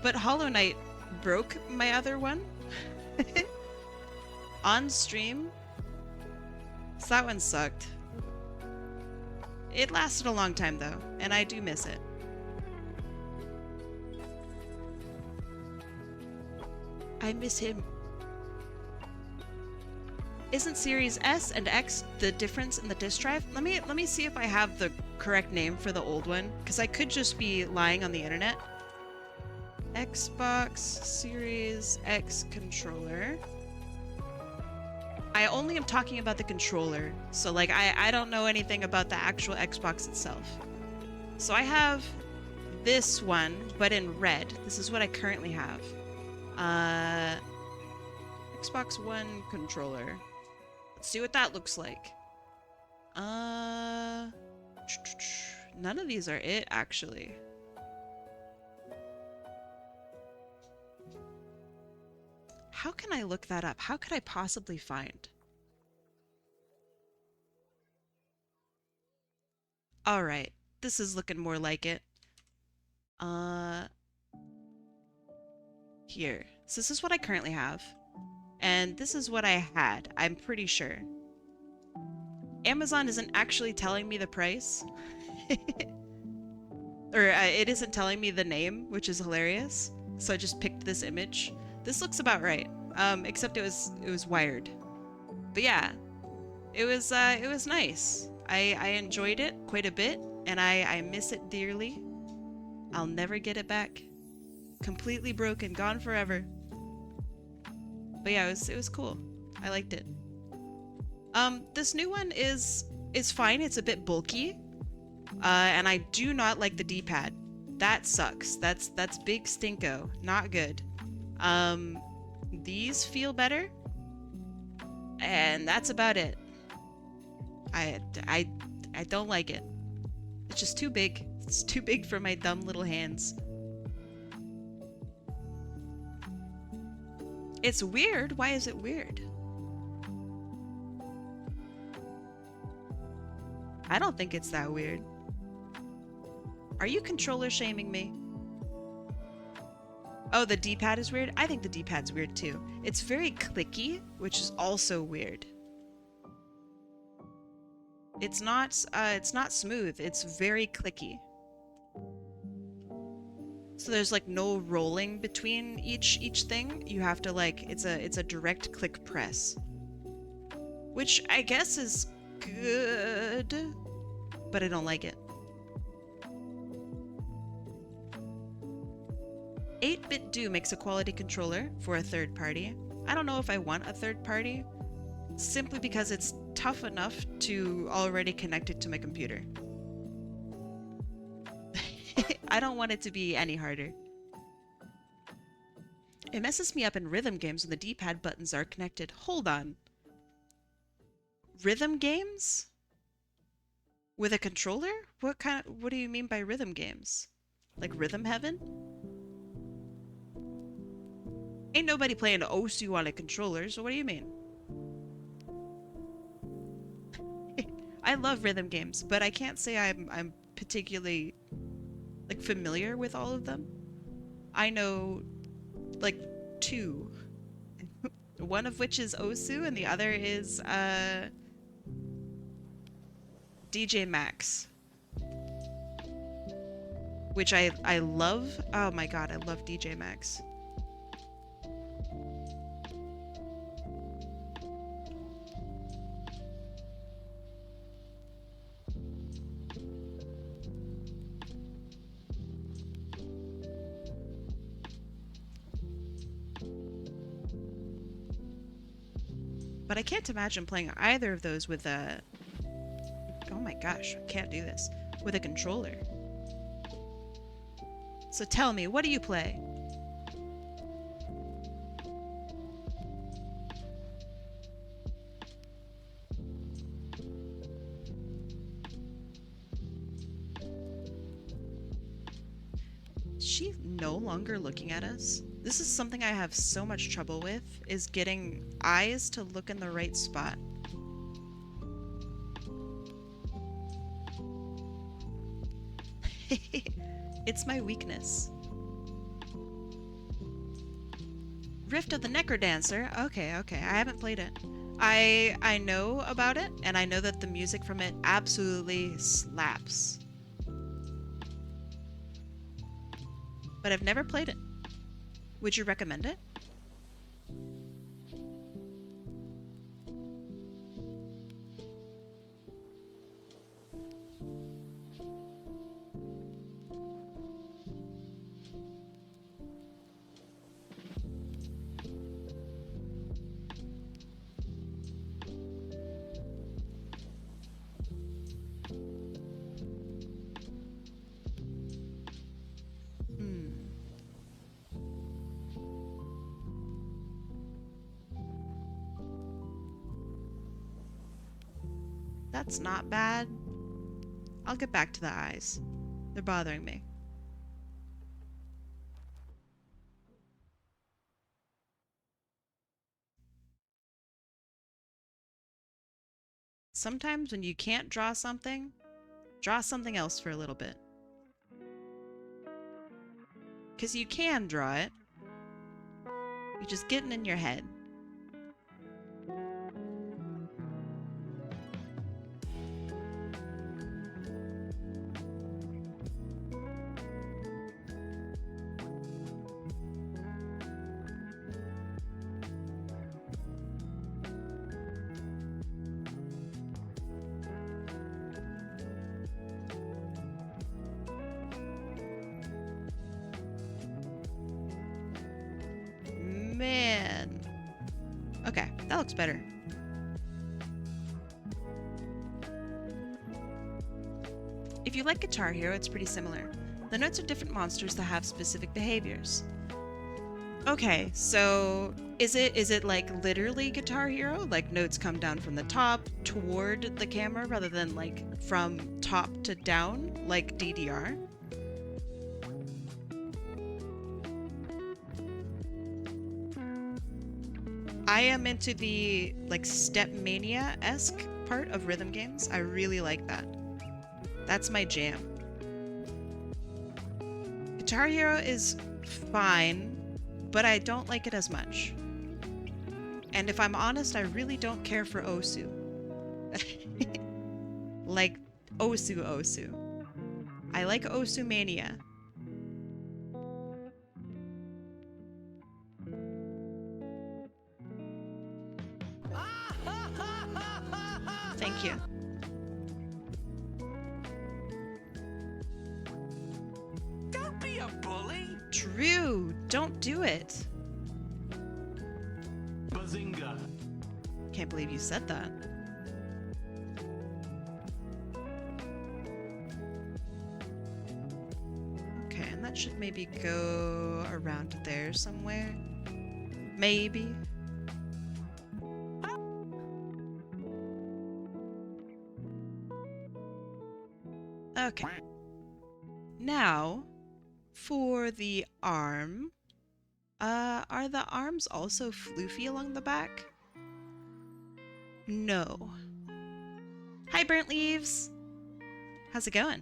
But Hollow Knight broke my other one. On stream. So that one sucked. It lasted a long time though, and I do miss it. I miss him. Isn't Series S and X the difference in the disk drive? Let me see if I have the correct name for the old one, because I could just be lying on the internet. Xbox Series X controller. I only am talking about the controller, so like I don't know anything about the actual Xbox itself. So I have this one, but in red. This is what I currently have. Xbox One controller. Let's see what that looks like. None of these are it, actually. How can I look that up? How could I possibly find? Alright, this is looking more like it. Here. So this is what I currently have. And this is what I had, I'm pretty sure. Amazon isn't actually telling me the price. Or it isn't telling me the name, which is hilarious. So I just picked this image. This looks about right. Except it was wired. But yeah, it was nice. I enjoyed it quite a bit, and I miss it dearly. I'll never get it back. Completely broken, gone forever. But yeah, it was cool. I liked it. This new one is fine. It's a bit bulky. And I do not like the D-pad. That sucks. That's big stinko. Not good. These feel better. And that's about it. I don't like it. It's just too big. It's too big for my dumb little hands. It's weird. Why is it weird? I don't think it's that weird. Are you controller shaming me? Oh, the D-pad is weird? I think the D-pad's weird too. It's very clicky, which is also weird. It's not smooth. It's very clicky. So there's like no rolling between each thing. You have to like it's a direct click press. Which I guess is good, but I don't like it. 8-bit Do makes a quality controller for a third party. I don't know if I want a third party, simply because it's tough enough to already connect it to my computer. I don't want it to be any harder. It messes me up in rhythm games when the D-pad buttons are connected. Hold on. Rhythm games? With a controller? What do you mean by rhythm games? Like Rhythm Heaven? Ain't nobody playing Osu on a controller, so what do you mean? I love rhythm games, but I can't say I'm particularly like familiar with all of them. I know like 2. One of which is Osu and the other is DJ Max. Which I love. Oh my god, I love DJ Max. But I can't imagine playing either of those with a... Oh my gosh, I can't do this. With a controller. So tell me, what do you play? Is she no longer looking at us? This is something I have so much trouble with, is getting eyes to look in the right spot. It's my weakness. Rift of the Necrodancer. Okay. I haven't played it. I know about it, and I know that the music from it absolutely slaps. But I've never played it. Would you recommend it? That's not bad. I'll get back to the eyes. They're bothering me. Sometimes when you can't draw something else for a little bit. Because you can draw it. You're just getting in your head. Man. Okay, that looks better. If you like Guitar Hero, it's pretty similar. The notes are different monsters that have specific behaviors. Okay, so is it like literally Guitar Hero? Like notes come down from the top toward the camera rather than like from top to down like DDR? I am into the like Step Mania-esque part of rhythm games. I really like that. That's my jam. Guitar Hero is fine, but I don't like it as much. And if I'm honest, I really don't care for Osu. Like Osu. I like Osu Mania. Thank you. Don't be a bully. Drew, don't do it. Bazinga. Can't believe you said that. Okay, and that should maybe go around there somewhere. Maybe. Okay. Now, for the arm. Are the arms also floofy along the back? No. Hi, Burnt Leaves! How's it going?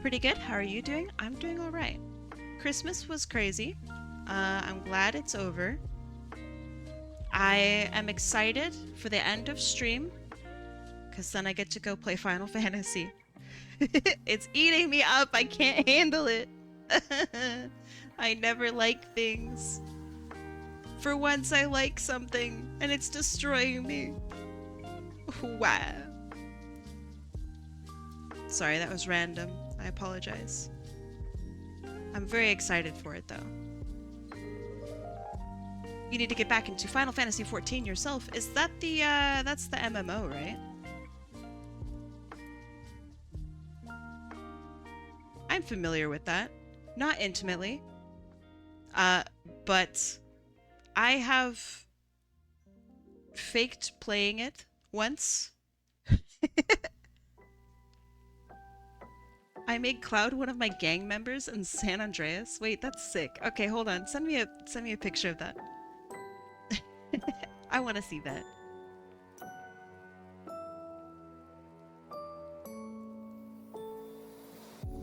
Pretty good. How are you doing? I'm doing all right. Christmas was crazy. I'm glad it's over. I am excited for the end of stream, because then I get to go play Final Fantasy. It's eating me up. I can't handle it. I never like things. For once I like something, and it's destroying me. Wow. Sorry, that was random. I apologize. I'm very excited for it, though. You need to get back into Final Fantasy XIV yourself. Is that the, that's the MMO, right? I'm familiar with that. Not intimately. But I have faked playing it once. I made Cloud one of my gang members in San Andreas. Wait, that's sick. Okay, hold on. Send me a picture of that. I want to see that.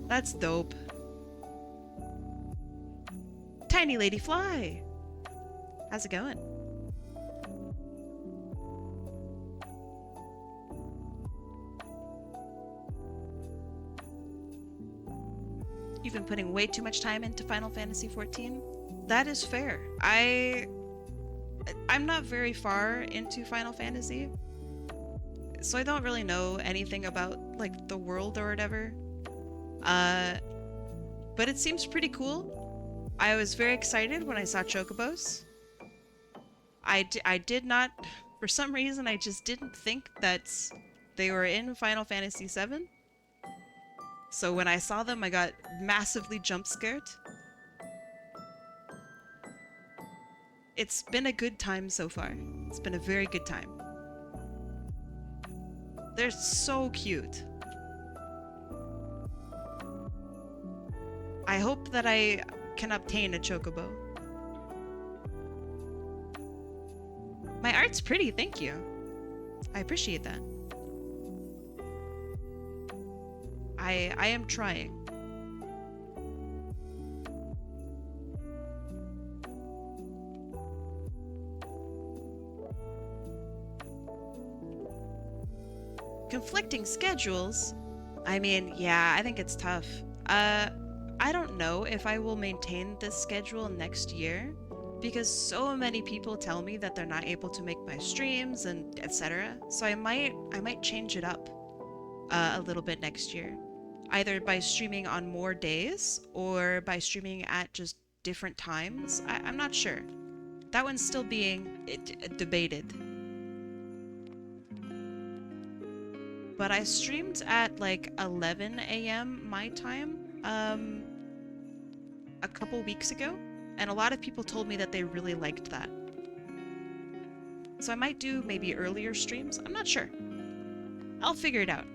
That's dope. Tiny Lady Fly! How's it going? You've been putting way too much time into Final Fantasy XIV? That is fair. I'm not very far into Final Fantasy, so I don't really know anything about, like, the world or whatever. But it seems pretty cool. I was very excited when I saw Chocobos. I did not, for some reason, I just didn't think that they were in Final Fantasy VII. So when I saw them, I got massively jump scared. It's been a good time so far. It's been a very good time. They're so cute. I hope that I can obtain a chocobo. My art's pretty, thank you. I appreciate that. I am trying. Conflicting schedules? I mean, yeah, I think it's tough. I don't know if I will maintain this schedule next year. because so many people tell me that they're not able to make my streams and etc. So I might change it up a little bit next year, either by streaming on more days or by streaming at just different times. I'm not sure. That one's still being debated. But I streamed at like 11 a.m. my time a couple weeks ago, and a lot of people told me that they really liked that. So I might do maybe earlier streams. I'm not sure. I'll figure it out.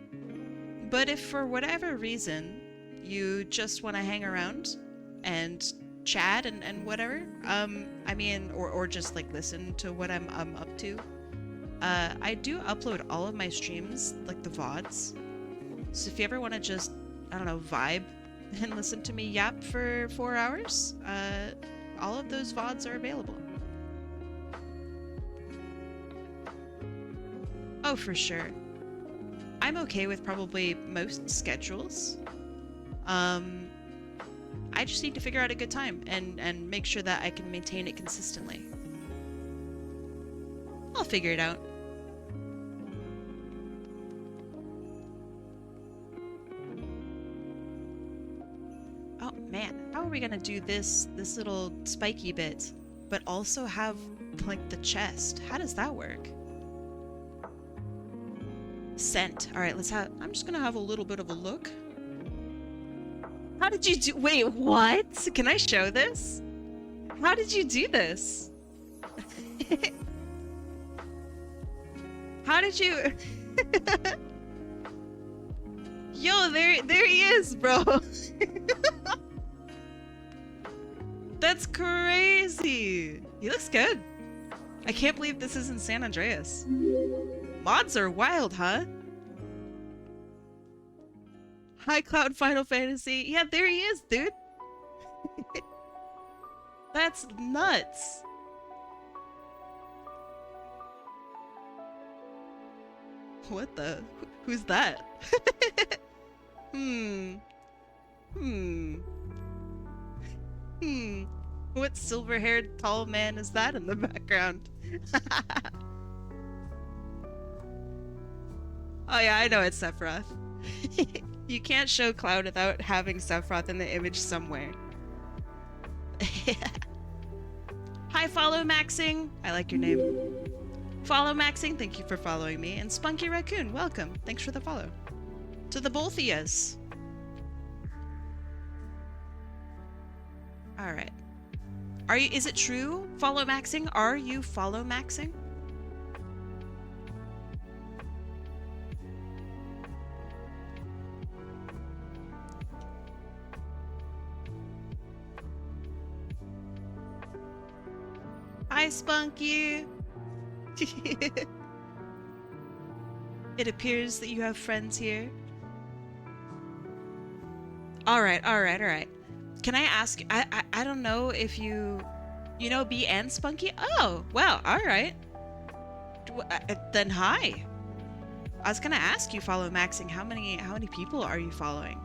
But if for whatever reason you just want to hang around and chat and whatever, I mean, or just like listen to what I'm up to, I do upload all of my streams, like the VODs. So if you ever want to just, I don't know, vibe and listen to me yap for 4 hours, all of those VODs are available. Oh, for sure. I'm okay with probably most schedules. I just need to figure out a good time and make sure that I can maintain it consistently. I'll figure it out. Oh man, how are we gonna do this little spiky bit, but also have like the chest? How does that work? Scent. All right, I'm just gonna have a little bit of a look. How did you do? Wait, what? Can I show this? How did you do this? How did you? Yo, there he is, bro. That's crazy. He looks good. I can't believe this is in San Andreas. Mods are wild, huh? High Cloud Final Fantasy. Yeah, there he is, dude. That's nuts. What the? Who's that? What silver-haired tall man is that in the background? Oh yeah, I know it's Sephiroth. You can't show Cloud without having Sephiroth in the image somewhere. Hi, Follow Maxing. I like your name. Follow Maxing, thank you for following me. And Spunky Raccoon, welcome. Thanks for the follow. To the both of yous. Alright. Is it true, Follow Maxing? Are you Follow Maxing? Hi, Spunky. It appears that you have friends here. Alright. Can I ask, I don't know if you know B and Spunky? Oh, well, alright. Then hi. I was gonna ask you, Follow Maxing, how many people are you following?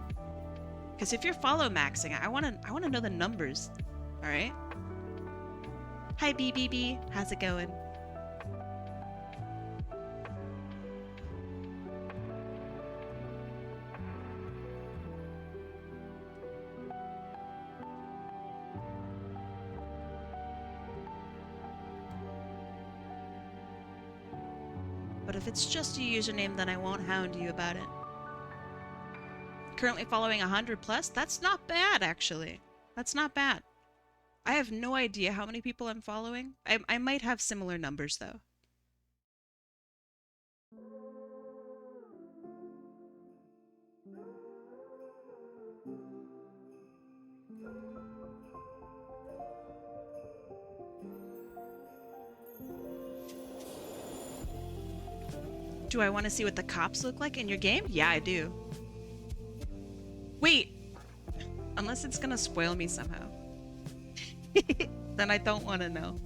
Because if you're Follow Maxing, I wanna know the numbers. Alright? Hi, BBB. How's it going? But if it's just a username, then I won't hound you about it. Currently following 100 plus? That's not bad, actually. That's not bad. I have no idea how many people I'm following. I might have similar numbers, though. Do I want to see what the cops look like in your game? Yeah, I do. Wait! Unless it's gonna spoil me somehow. Then I don't want to know.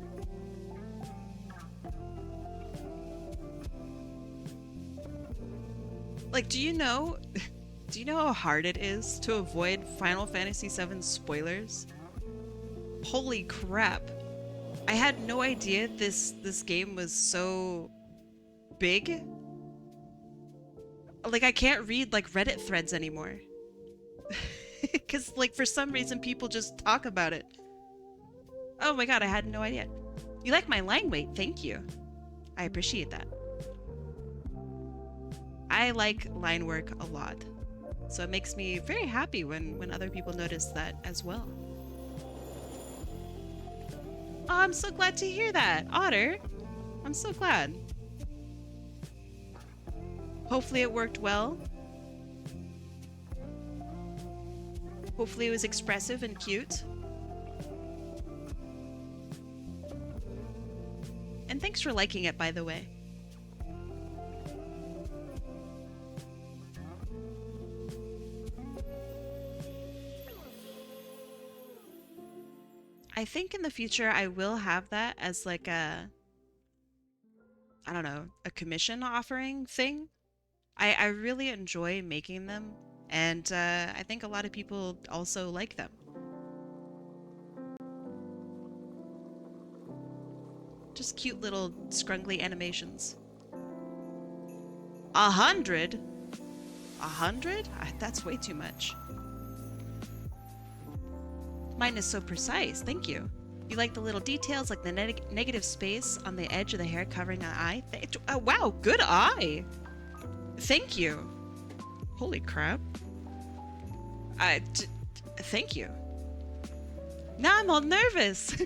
Like, do you know how hard it is to avoid Final Fantasy VII spoilers? Holy crap. I had no idea this game was so big. Like I can't read like Reddit threads anymore. Cause like for some reason people just talk about it. Oh my god, I had no idea. You like my line weight, thank you. I appreciate that. I like line work a lot. So it makes me very happy when other people notice that as well. Oh, I'm so glad to hear that, Otter. I'm so glad. Hopefully it worked well. Hopefully it was expressive and cute. And thanks for liking it, by the way. I think in the future I will have that as like a, I don't know, a commission offering thing. I really enjoy making them, and I think a lot of people also like them. Just cute little scrungly animations. 100? 100? That's way too much. Mine is so precise, thank you. You like the little details, like the negative space on the edge of the hair covering an eye? Wow, good eye! Thank you. Holy crap. Thank you. Now I'm all nervous.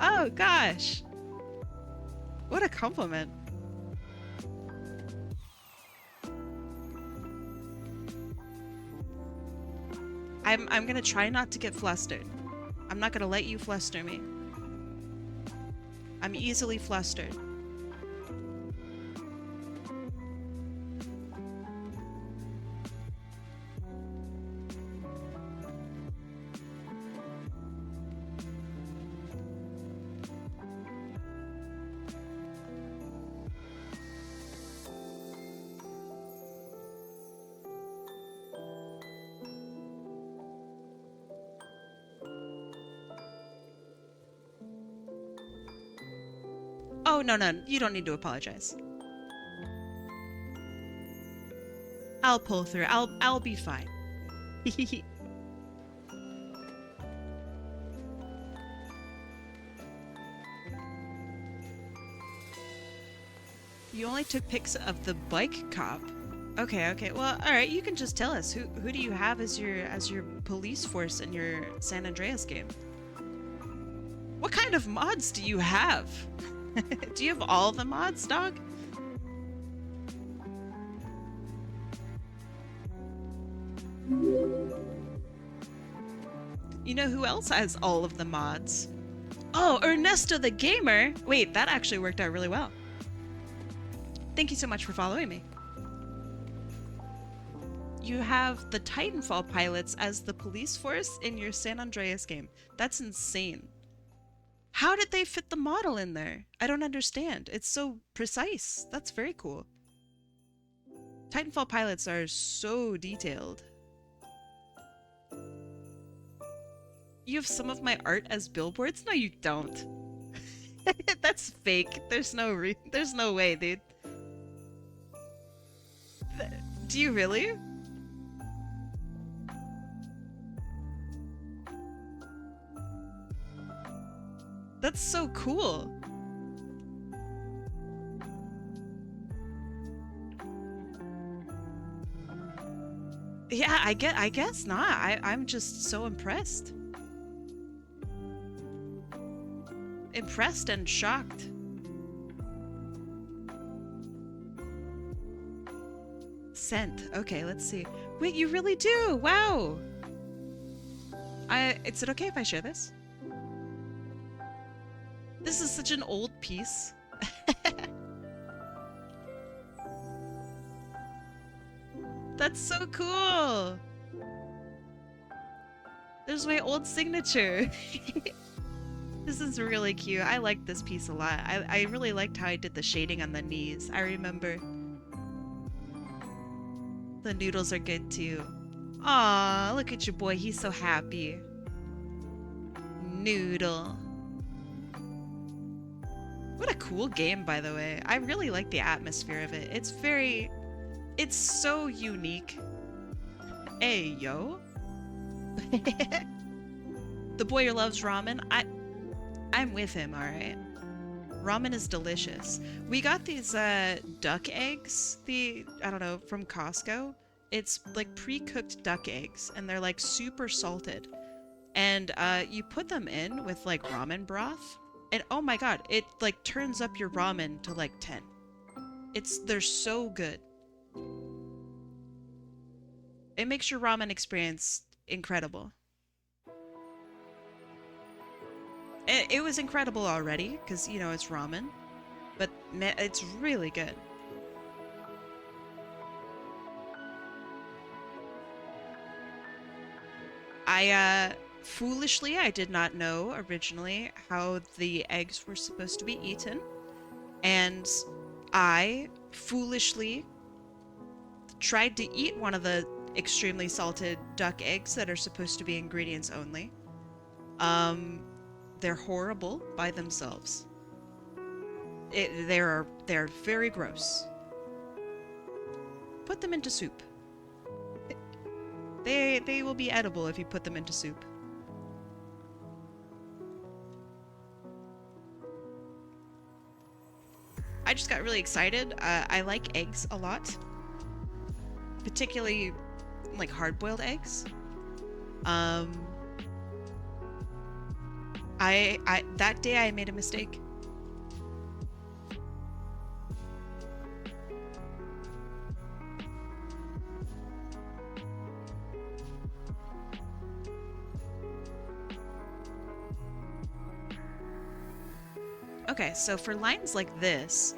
Oh gosh. What a compliment. I'm gonna try not to get flustered. I'm not gonna let you fluster me. I'm easily flustered. Oh, no, you don't need to apologize. I'll pull through. I'll be fine. You only took pics of the bike cop. Okay. Well, all right. You can just tell us who do you have as your police force in your San Andreas game? What kind of mods do you have? Do you have all the mods, dog? You know who else has all of the mods? Oh, Ernesto the Gamer! Wait, that actually worked out really well. Thank you so much for following me. You have the Titanfall pilots as the police force in your San Andreas game. That's insane. How did they fit the model in there? I don't understand. It's so precise. That's very cool. Titanfall pilots are so detailed. You have some of my art as billboards? No, you don't. That's fake. There's no way, dude. Do you really? That's so cool. Yeah, I guess not. I'm just so impressed. Impressed and shocked. Scent. Okay, let's see. Wait, you really do? Wow. Is it okay if I share this? This is such an old piece. That's so cool. There's my old signature. This is really cute. I like this piece a lot. I really liked how I did the shading on the knees. I remember. The noodles are good too. Aw, look at your boy. He's so happy. Noodle. What a cool game, by the way. I really like the atmosphere of it. It's so unique. Hey, yo. The boy who loves ramen, I'm with him, alright? Ramen is delicious. We got these duck eggs, I don't know, from Costco. It's like pre-cooked duck eggs, and they're like super salted. And you put them in with like ramen broth, and oh my god, it like turns up your ramen to like 10. They're so good. It makes your ramen experience incredible. It was incredible already, because, you know, it's ramen. But it's really good. Foolishly, I did not know originally how the eggs were supposed to be eaten. And I foolishly tried to eat one of the extremely salted duck eggs that are supposed to be ingredients only. They're horrible by themselves. They're very gross. Put them into soup. They will be edible if you put them into soup. I just got really excited. I like eggs a lot. Particularly like hard-boiled eggs. That day I made a mistake. Okay, so for lines like this,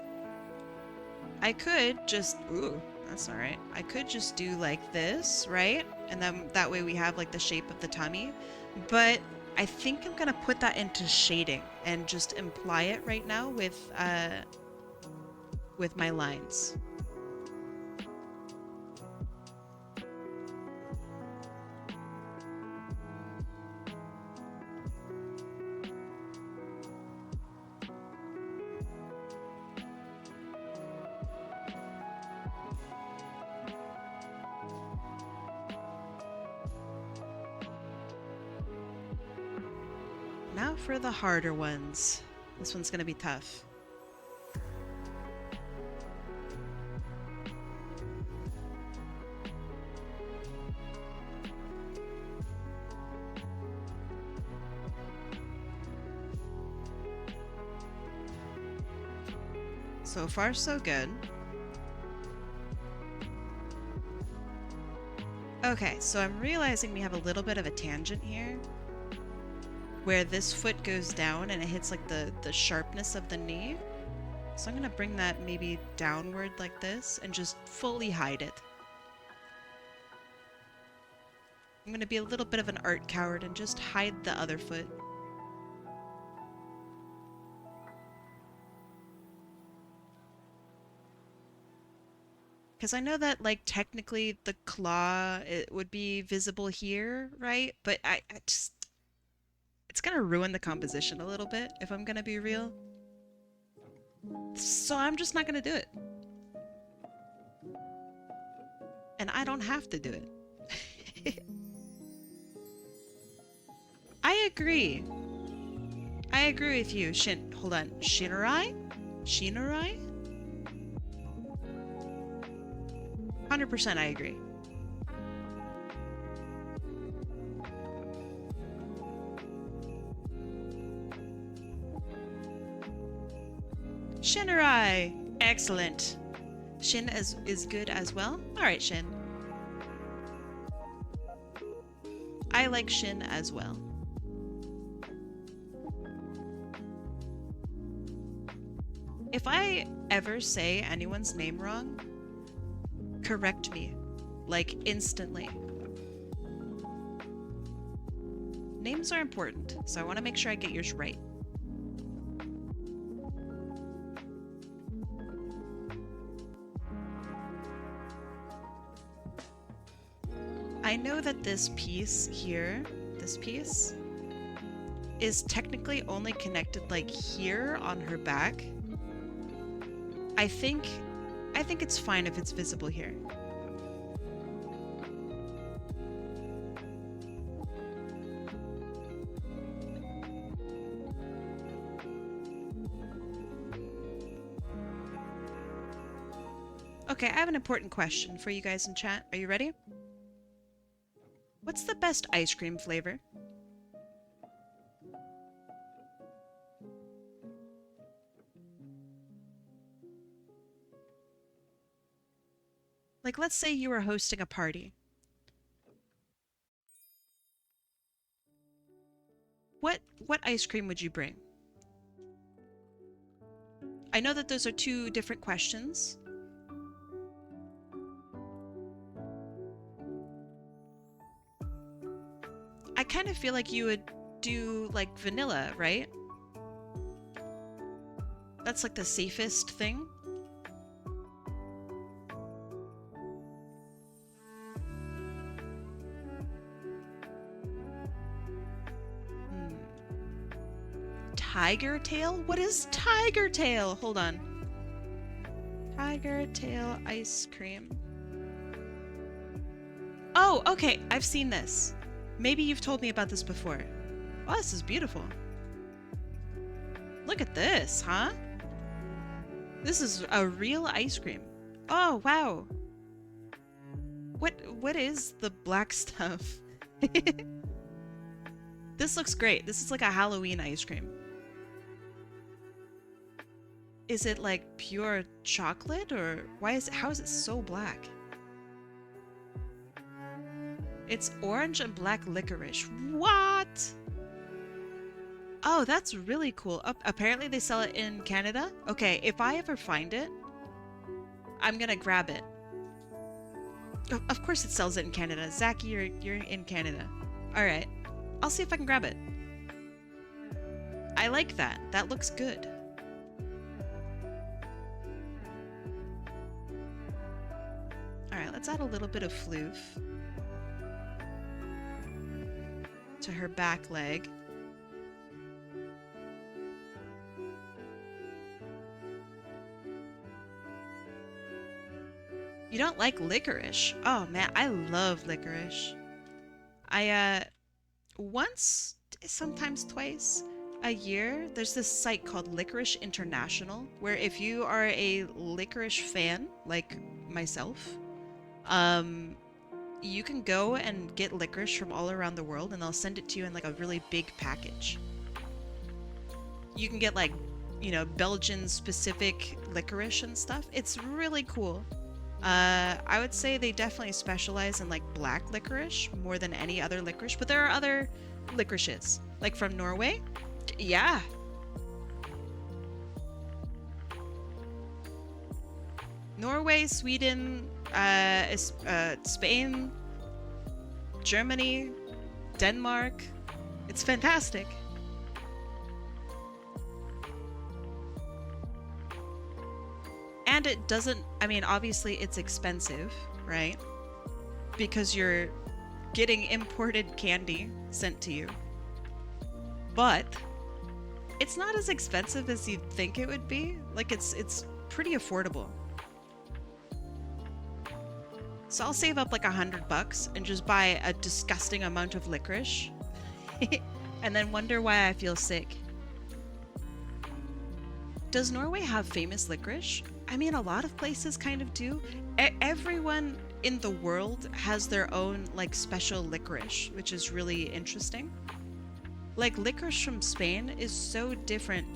I could just, ooh, that's alright. I could just do like this, right? And then that way we have like the shape of the tummy. But I think I'm gonna put that into shading and just imply it right now with my lines. Now for the harder ones. This one's gonna be tough. So far, so good. Okay, so I'm realizing we have a little bit of a tangent here, where this foot goes down and it hits like the sharpness of the knee. So I'm gonna bring that maybe downward like this and just fully hide it. I'm gonna be a little bit of an art coward and just hide the other foot. Because I know that, like, technically the claw, it would be visible here, right? But I just... It's gonna ruin the composition a little bit, if I'm gonna be real. So I'm just not gonna do it. And I don't have to do it. I agree. I agree with you, hold on. Shinrai? Shinrai? 100% I agree. Shinrai! Excellent. Shin is good as well? Alright, Shin. I like Shin as well. If I ever say anyone's name wrong, correct me, like, instantly. Names are important, so I want to make sure I get yours right. I know that this piece here, this piece, is technically only connected like here on her back. I think it's fine if it's visible here. Okay, I have an important question for you guys in chat. Are you ready? What's the best ice cream flavor? Like, let's say you were hosting a party. What ice cream would you bring? I know that those are two different questions. I kind of feel like you would do like vanilla, right? That's like the safest thing. Tiger tail? What is tiger tail? Hold on. Tiger tail ice cream. Oh, okay. I've seen this. Maybe you've told me about this before. Wow, this is beautiful. Look at this, huh? This is a real ice cream. Oh, wow. What is the black stuff? This looks great. This is like a Halloween ice cream. Is it like pure chocolate or how is it so black? It's orange and black licorice. What? Oh, that's really cool. Apparently they sell it in Canada. Okay, if I ever find it, I'm gonna grab it. Of course it sells it in Canada. Zach, you're in Canada. Alright. I'll see if I can grab it. I like that. That looks good. Alright, let's add a little bit of floof to her back leg. You don't like licorice? Oh man, I love licorice. I once, sometimes twice a year, there's this site called Licorice International, where if you are a licorice fan, like myself, you can go and get licorice from all around the world and they'll send it to you in like a really big package. You can get like, you know, Belgian specific licorice and stuff. It's really cool. I would say they definitely specialize in like black licorice more than any other licorice, but there are other licorices, like from Norway. Yeah. Norway, Sweden, Spain, Germany, Denmark. It's fantastic. And it doesn't, I mean, obviously it's expensive, right? Because you're getting imported candy sent to you. But it's not as expensive as you'd think it would be. Like it's pretty affordable. So I'll save up like $100 and just buy a disgusting amount of licorice and then wonder why I feel sick. Does Norway have famous licorice? I mean, a lot of places kind of do. Everyone in the world has their own like special licorice, which is really interesting. Like licorice from Spain is so different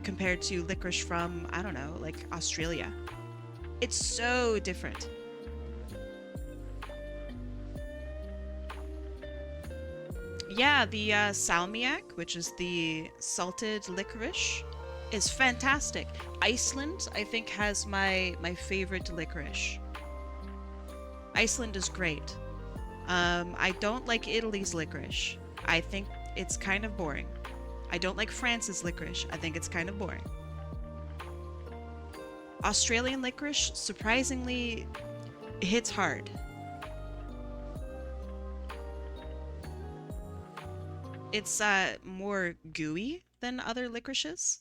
compared to licorice from, I don't know, like Australia. It's so different. Yeah, the salmiak, which is the salted licorice, is fantastic. Iceland, I think, has my favorite licorice. Iceland is great. I don't like Italy's licorice. I think it's kind of boring. I don't like France's licorice. I think it's kind of boring. Australian licorice, surprisingly, hits hard. It's more gooey than other licorices.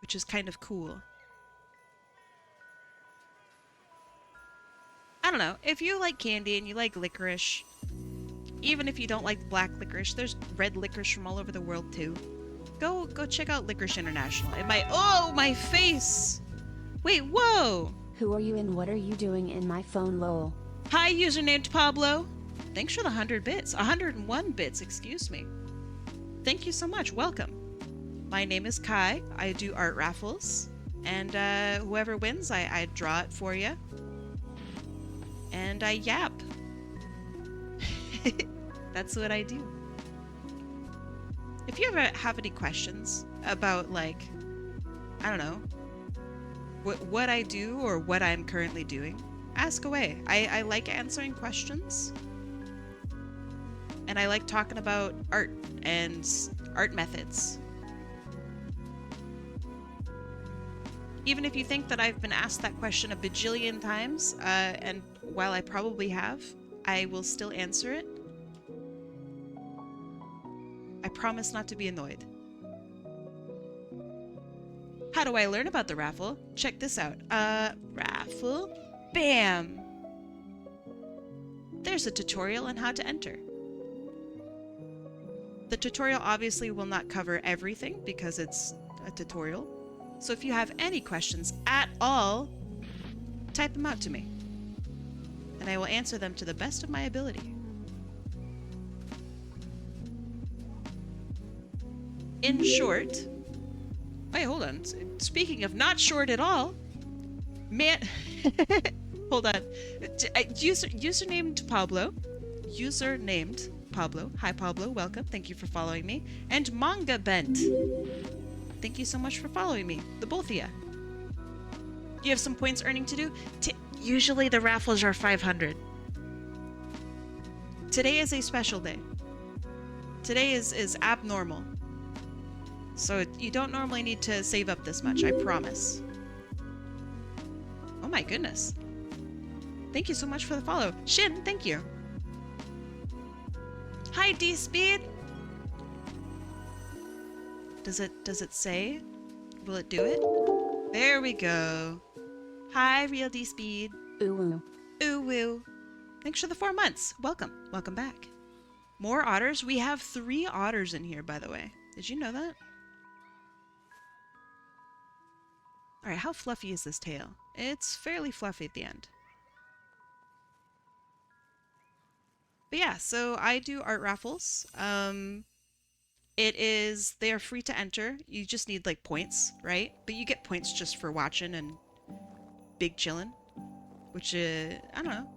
Which is kind of cool. I don't know. If you like candy and you like licorice, even if you don't like black licorice, there's red licorice from all over the world too. Go check out Licorice International. It might. Oh, my face! Wait, whoa! Who are you and what are you doing in my phone, lol? Hi, user named Pablo. Thanks for the 100 bits. 101 bits, excuse me. Thank you so much. Welcome. My name is Kai. I do art raffles. And whoever wins, I draw it for you. And I yap. That's what I do. If you ever have any questions about, like, I don't know, what I do or what I'm currently doing, ask away. I like answering questions. And I like talking about art and art methods. Even if you think that I've been asked that question a bajillion times, and while I probably have, I will still answer it. I promise not to be annoyed. How do I learn about the raffle? Check this out. Raffle. Bam! There's a tutorial on how to enter. The tutorial obviously will not cover everything because it's a tutorial. So if you have any questions at all, type them out to me. And I will answer them to the best of my ability. In short... Wait, hold on. Speaking of not short at all... Man... Hold on. User named Pablo. User named Pablo. Hi, Pablo. Welcome. Thank you for following me. And Manga Bent. Thank you so much for following me. The both of you. You have some points earning to do? Usually the raffles are 500. Today is a special day. Today is abnormal. So you don't normally need to save up this much, I promise. Oh my goodness. Thank you so much for the follow. Shin, thank you. Hi, D-Speed. Does it say? Will it do it? There we go. Hi, Real D-Speed. Ooh woo. Ooh woo. Thanks for the 4 months. Welcome. Welcome back. More otters? We have 3 otters in here, by the way. Did you know that? Alright, how fluffy is this tail? It's fairly fluffy at the end. But yeah, so I do art raffles. They are free to enter. You just need like points, right? But you get points just for watching and big chillin', which I don't know.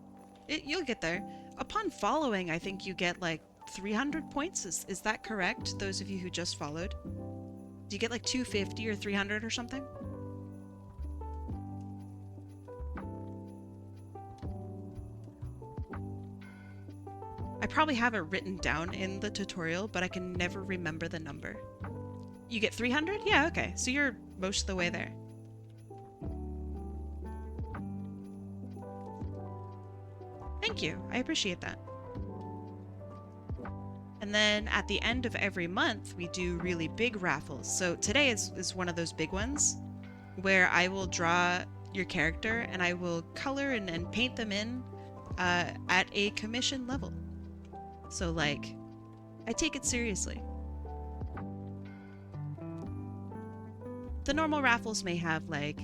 You'll get there. Upon following, I think you get like 300 points. Is that correct? Those of you who just followed. Do you get like 250 or 300 or something? I probably have it written down in the tutorial, but I can never remember the number. You get 300? Yeah, okay. So you're most of the way there. Thank you. I appreciate that. And then at the end of every month, we do really big raffles. So today is one of those big ones where I will draw your character and I will color and paint them in at a commission level. So, like, I take it seriously. The normal raffles may have, like,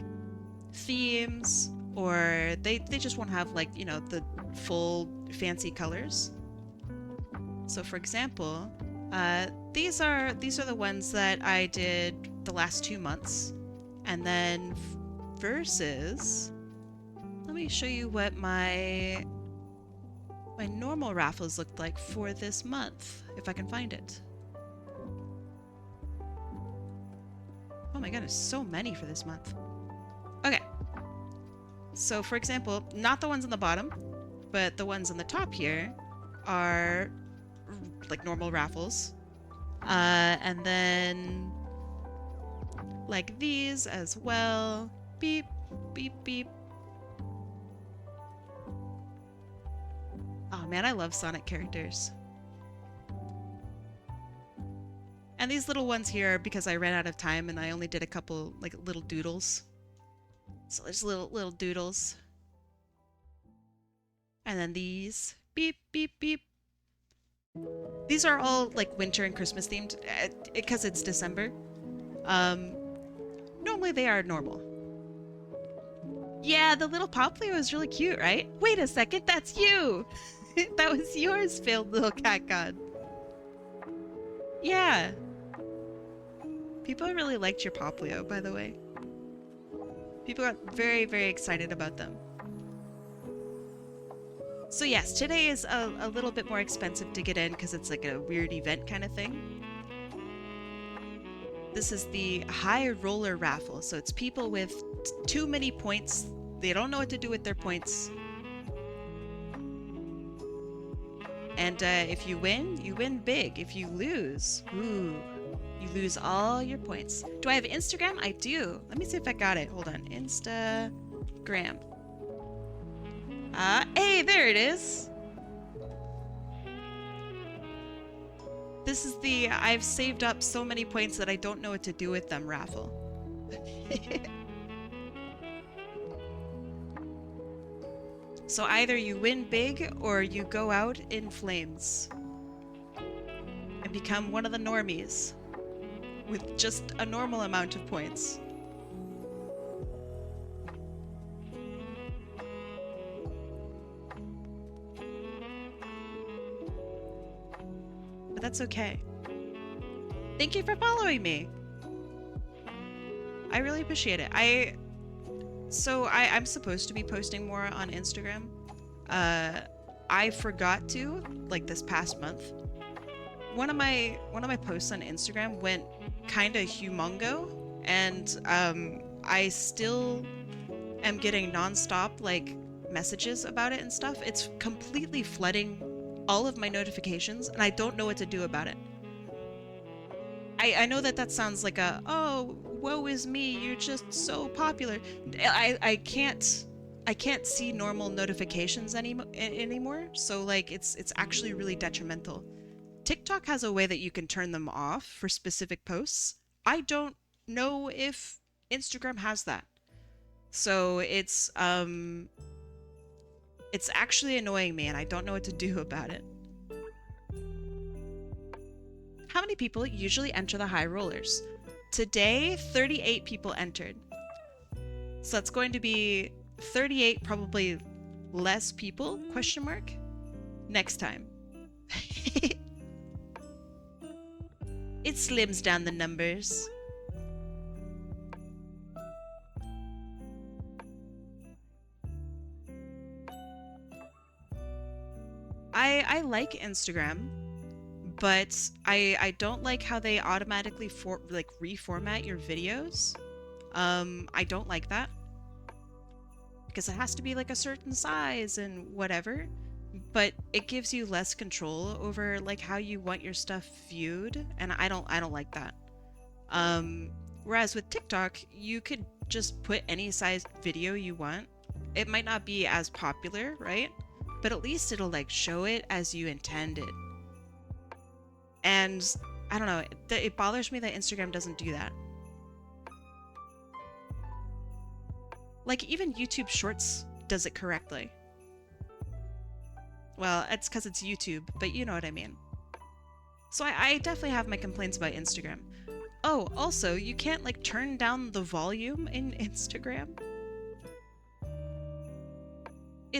themes, or they just won't have, like, you know, the full fancy colors. So, for example, these are the ones that I did the last 2 months. And then versus... Let me show you what my normal raffles looked like for this month, if I can find it. Oh my goodness, so many for this month. Okay. So for example, not the ones on the bottom, but the ones on the top here are like normal raffles. And then like these as well. Beep, beep, beep. Oh man, I love Sonic characters. And these little ones here are because I ran out of time and I only did a couple like little doodles. So there's little doodles. And then these. Beep, beep, beep. These are all like winter and Christmas themed because it's December. Normally they are normal. Yeah, the little Poplio is really cute, right? Wait a second, that's you! That was yours, failed little cat god. Yeah. People really liked your Poplio, by the way. People got very, very excited about them. So yes, today is a little bit more expensive to get in because it's like a weird event kind of thing. This is the high roller raffle. So it's people with too many points. They don't know what to do with their points. And if you win big. If you lose, ooh, you lose all your points. Do I have Instagram? I do. Let me see if I got it. Hold on. Instagram. Hey, there it is. This is the I've saved up so many points that I don't know what to do with them raffle. So either you win big or you go out in flames and become one of the normies with just a normal amount of points. But that's okay. Thank you for following me. I really appreciate it. I'm supposed to be posting more on Instagram. I forgot to, like this past month. One of my posts on Instagram went kind of humongo, and I still am getting nonstop like messages about it and stuff. It's completely flooding all of my notifications, and I don't know what to do about it. I know that sounds like a, oh, woe is me, you're just so popular. I can't see normal notifications anymore, so like it's actually really detrimental. TikTok has a way that you can turn them off for specific posts. I don't know if Instagram has that. So it's actually annoying me and I don't know what to do about it. How many people usually enter the high rollers? Today, 38 people entered. So that's going to be 38 probably less people, question mark, next time. It slims down the numbers. I like Instagram, but I don't like how they automatically reformat your videos. I don't like that because it has to be like a certain size and whatever, but it gives you less control over like how you want your stuff viewed, and I don't like that. Whereas with TikTok, you could just put any size video you want. It might not be as popular, right? But at least it'll like show it as you intended. And I don't know, it bothers me that Instagram doesn't do that. Like even YouTube Shorts does it correctly. Well, it's because it's YouTube, but you know what I mean. So I definitely have my complaints about Instagram. Oh, also, you can't like turn down the volume in Instagram.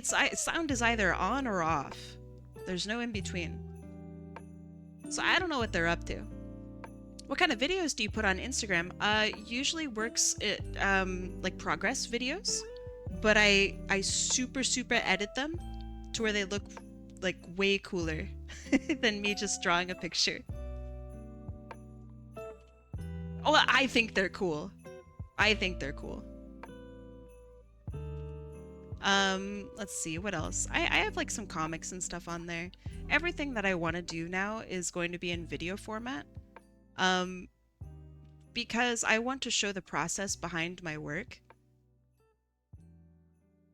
Sound is either on or off. There's no in between. So I don't know what they're up to. What kind of videos do you put on Instagram? Usually works like progress videos, but I super edit them to where they look like way cooler than me just drawing a picture. Oh, I think they're cool. I think they're cool. Let's see, what else? I have like some comics and stuff on there. Everything that I want to do now is going to be in video format. Because I want to show the process behind my work.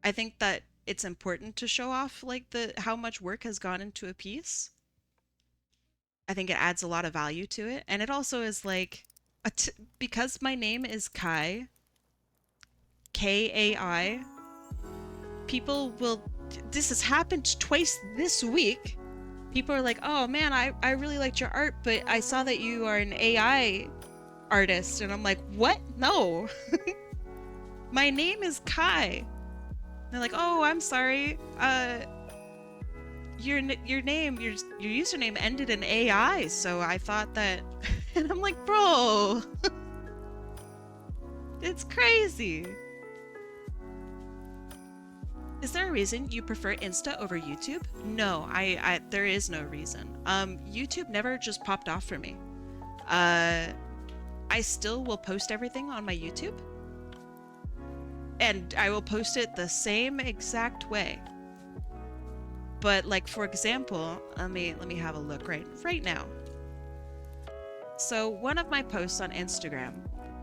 I think that it's important to show off like the how much work has gone into a piece. I think it adds a lot of value to it, and it also is like because my name is Kai, Kai, people will. This has happened twice this week. People are like, "Oh man, I really liked your art, but I saw that you are an AI artist," and I'm like, "What? No, my name is Kai." They're like, "Oh, I'm sorry. Your name, your username ended in AI, so I thought that," and I'm like, "Bro, it's crazy." Is there a reason you prefer Insta over YouTube? No, I there is no reason. YouTube never just popped off for me. I still will post everything on my YouTube, and I will post it the same exact way. But like, for example, let me have a look right now. So one of my posts on Instagram,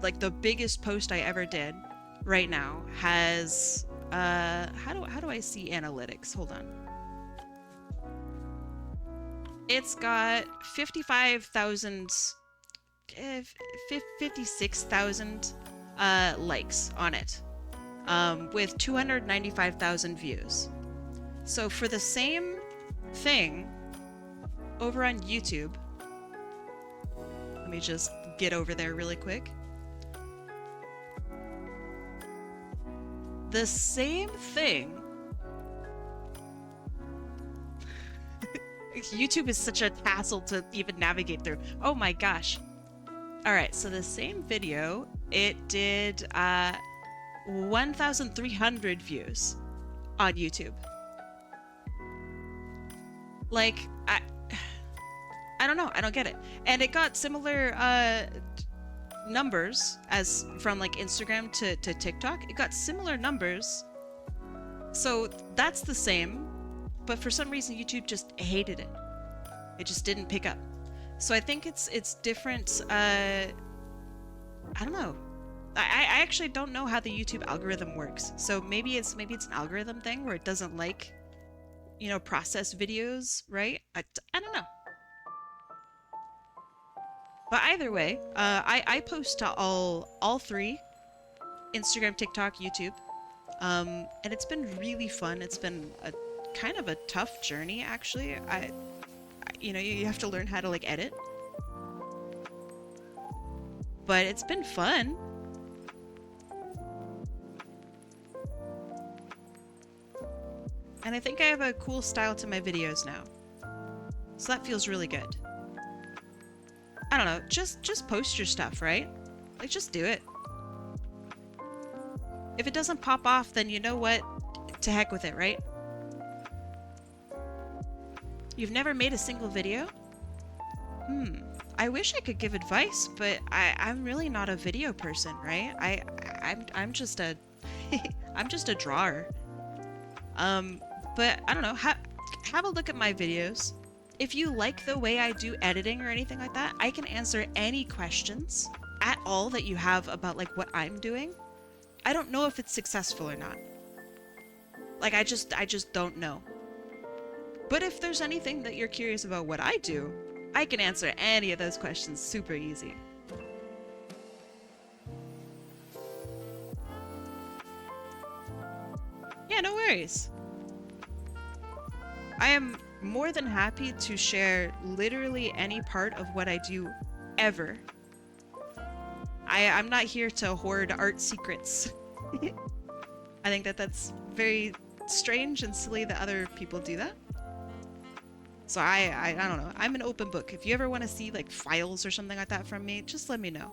like the biggest post I ever did right now, has how do I see analytics? Hold on. It's got 55,000 56,000 likes on it, with 295,000 views. So for the same thing over on YouTube, let me just get over there really quick. The same thing. YouTube is such a hassle to even navigate through. Oh my gosh. All right, so the same video, it did 1,300 views on YouTube. Like, I don't know. I don't get it. And it got similar numbers as from like Instagram to TikTok. It got similar numbers. So that's the same. But for some reason, YouTube just hated it. It just didn't pick up. So I think it's different. I don't know. I actually don't know how the YouTube algorithm works. So maybe it's an algorithm thing where it doesn't like, you know, process videos, right? I don't know. But either way, I post to all three, Instagram, TikTok, YouTube, and it's been really fun. It's been a kind of a tough journey, actually. You know, you have to learn how to like edit, but it's been fun. And I think I have a cool style to my videos now, so that feels really good. I don't know, just post your stuff, right? Like, just do it. If it doesn't pop off, then you know what? To heck with it, right? You've never made a single video? I wish I could give advice, but I'm really not a video person, right? I'm just a I'm just a drawer. But I don't know, have a look at my videos. If you like the way I do editing or anything like that, I can answer any questions at all that you have about like what I'm doing. I don't know if it's successful or not. Like, I just don't know. But if there's anything that you're curious about what I do, I can answer any of those questions super easy. Yeah, no worries. I am more than happy to share literally any part of what I do ever. I'm not here to hoard art secrets. I think that's very strange and silly that other people do that. So I don't know. I'm an open book. If you ever want to see like files or something like that from me, just let me know.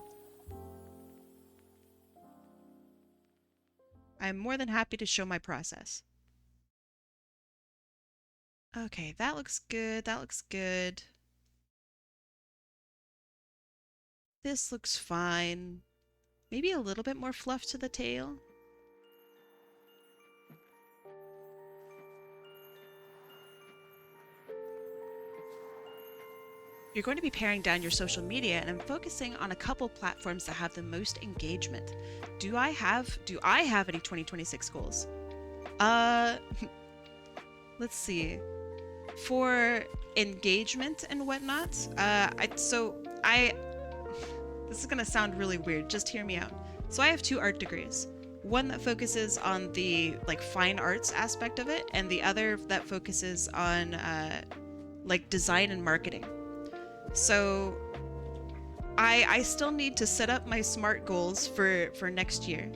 I'm more than happy to show my process. Okay, that looks good. That looks good. This looks fine. Maybe a little bit more fluff to the tail. You're going to be paring down your social media, and I'm focusing on a couple platforms that have the most engagement. Do I have any 2026 goals? Uh, let's see. For engagement and whatnot, I this is gonna sound really weird. Just hear me out. So I have 2 art degrees. One that focuses on the like fine arts aspect of it, and the other that focuses on like design and marketing. So I still need to set up my SMART goals for next year.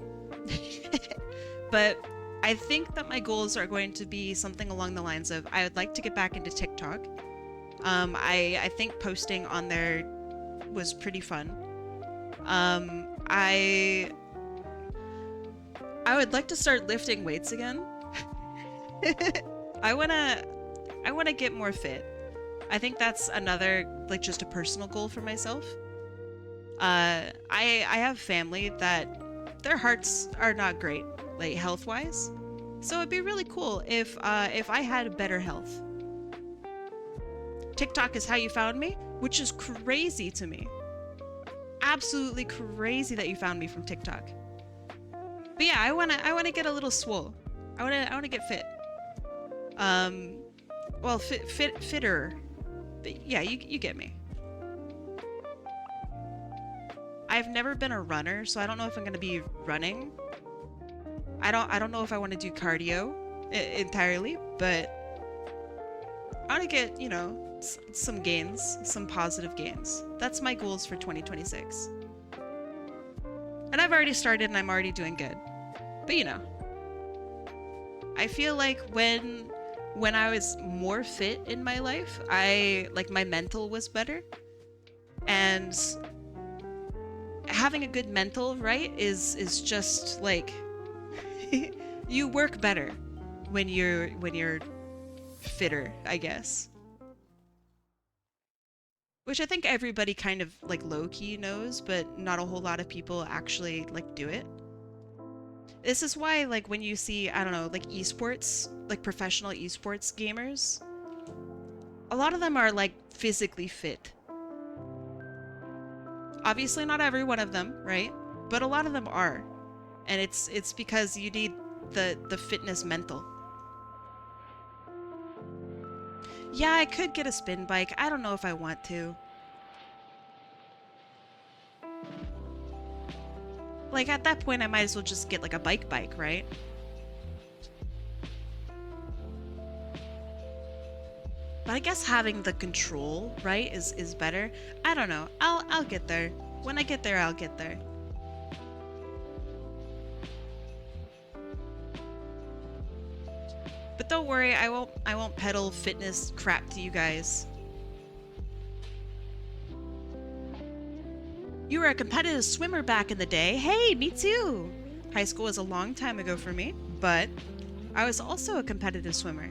But I think that my goals are going to be something along the lines of I would like to get back into TikTok. I think posting on there was pretty fun. I would like to start lifting weights again. I wanna get more fit. I think that's another like just a personal goal for myself. I have family that their hearts are not great, like health wise. So it'd be really cool if I had better health. TikTok is how you found me, which is crazy to me. Absolutely crazy that you found me from TikTok. But yeah, I wanna get a little swole. I wanna get fit. Well, fitter. But yeah, you get me. I've never been a runner, so I don't know if I'm gonna be running. I don't know if I want to do cardio entirely, but I want to get, you know, some gains, some positive gains. That's my goals for 2026. And I've already started and I'm already doing good. But you know, I feel like when I was more fit in my life, my mental was better. And having a good mental, right, is just like you work better when you're fitter, I guess. Which I think everybody kind of like low-key knows, but not a whole lot of people actually like do it. This is why like when you see, I don't know, like esports, like professional esports gamers, a lot of them are like physically fit. Obviously not every one of them, right? But a lot of them are. And it's because you need the fitness mental. Yeah, I could get a spin bike. I don't know if I want to. Like at that point I might as well just get like a bike, right? But I guess having the control, right, is better. I don't know. I'll get there. When I get there, I'll get there. But don't worry, I won't peddle fitness crap to you guys. You were a competitive swimmer back in the day. Hey, me too. High school was a long time ago for me, but I was also a competitive swimmer.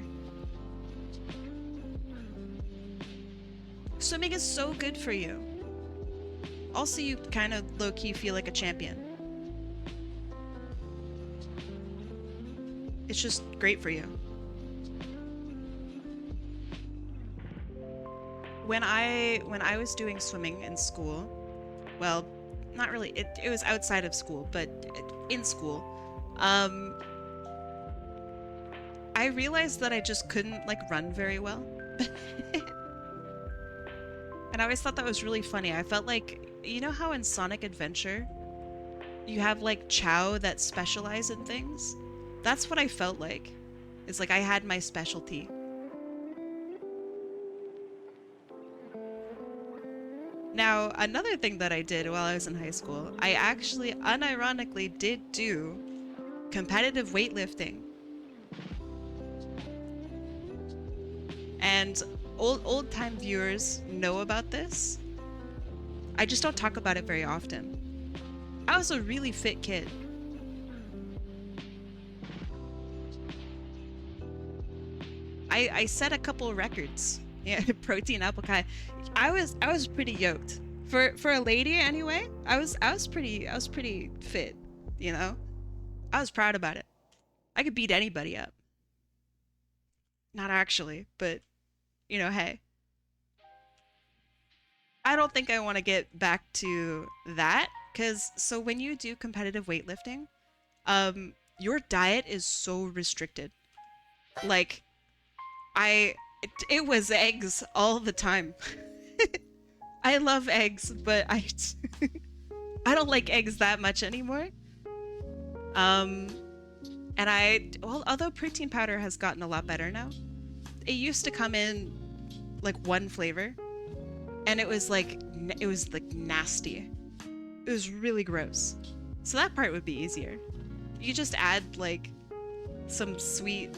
Swimming is so good for you. Also, you kind of low-key feel like a champion. It's just great for you. When I was doing swimming in school, well, not really, it was outside of school, but in school, I realized that I just couldn't like run very well. And I always thought that was really funny. I felt like, you know how in Sonic Adventure, you have like Chow that specialize in things? That's what I felt like. It's like I had my specialty. Now, another thing that I did while I was in high school, I actually unironically did do competitive weightlifting. And old time viewers know about this. I just don't talk about it very often. I was a really fit kid. I set a couple records. Yeah, protein apple pie. I was pretty yoked. For a lady anyway, I was pretty fit, you know? I was proud about it. I could beat anybody up. Not actually, but you know, hey. I don't think I want to get back to that, cuz so when you do competitive weightlifting, your diet is so restricted. Like, it was eggs all the time. I love eggs, but I don't like eggs that much anymore. And well, although protein powder has gotten a lot better now, it used to come in like one flavor, and it was like nasty. It was really gross. So that part would be easier. You just add like some sweet,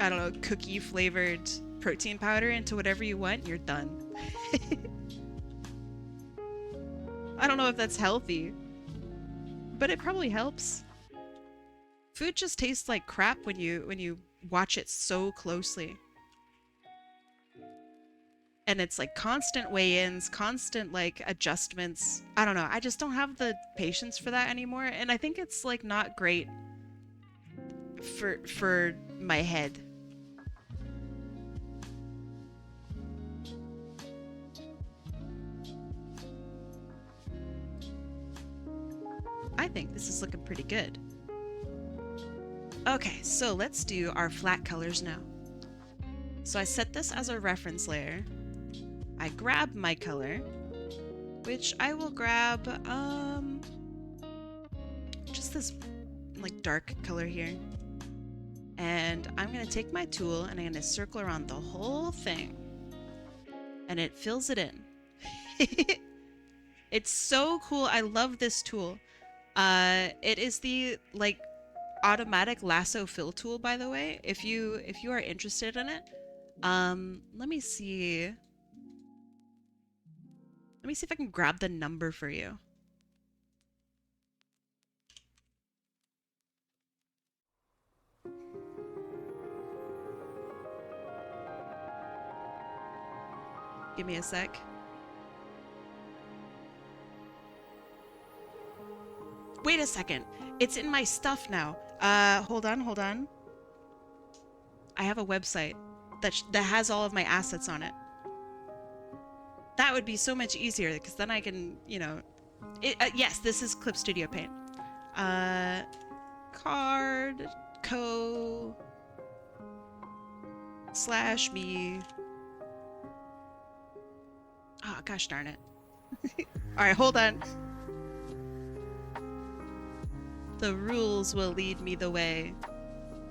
I don't know, cookie flavored protein powder into whatever you want, you're done. I don't know if that's healthy, but it probably helps. Food just tastes like crap when you watch it so closely. And it's like constant weigh-ins, constant like adjustments. I don't know. I just don't have the patience for that anymore, and I think it's like not great for my head. I think this is looking pretty good. Okay, so let's do our flat colors now. So I set this as a reference layer. I grab my color, which I will grab just this like dark color here. And I'm gonna take my tool and I'm gonna circle around the whole thing. And it fills it in. It's so cool. I love this tool. It is the like automatic lasso fill tool, by the way. If you are interested in it, let me see. Let me see if I can grab the number for you. Give me a sec. Wait a second. It's in my stuff now. Hold on. I have a website that has all of my assets on it. That would be so much easier because then I can, you know, yes, this is Clip Studio Paint. Card co /me. Oh, gosh darn it. All right, hold on. The rules will lead me the way.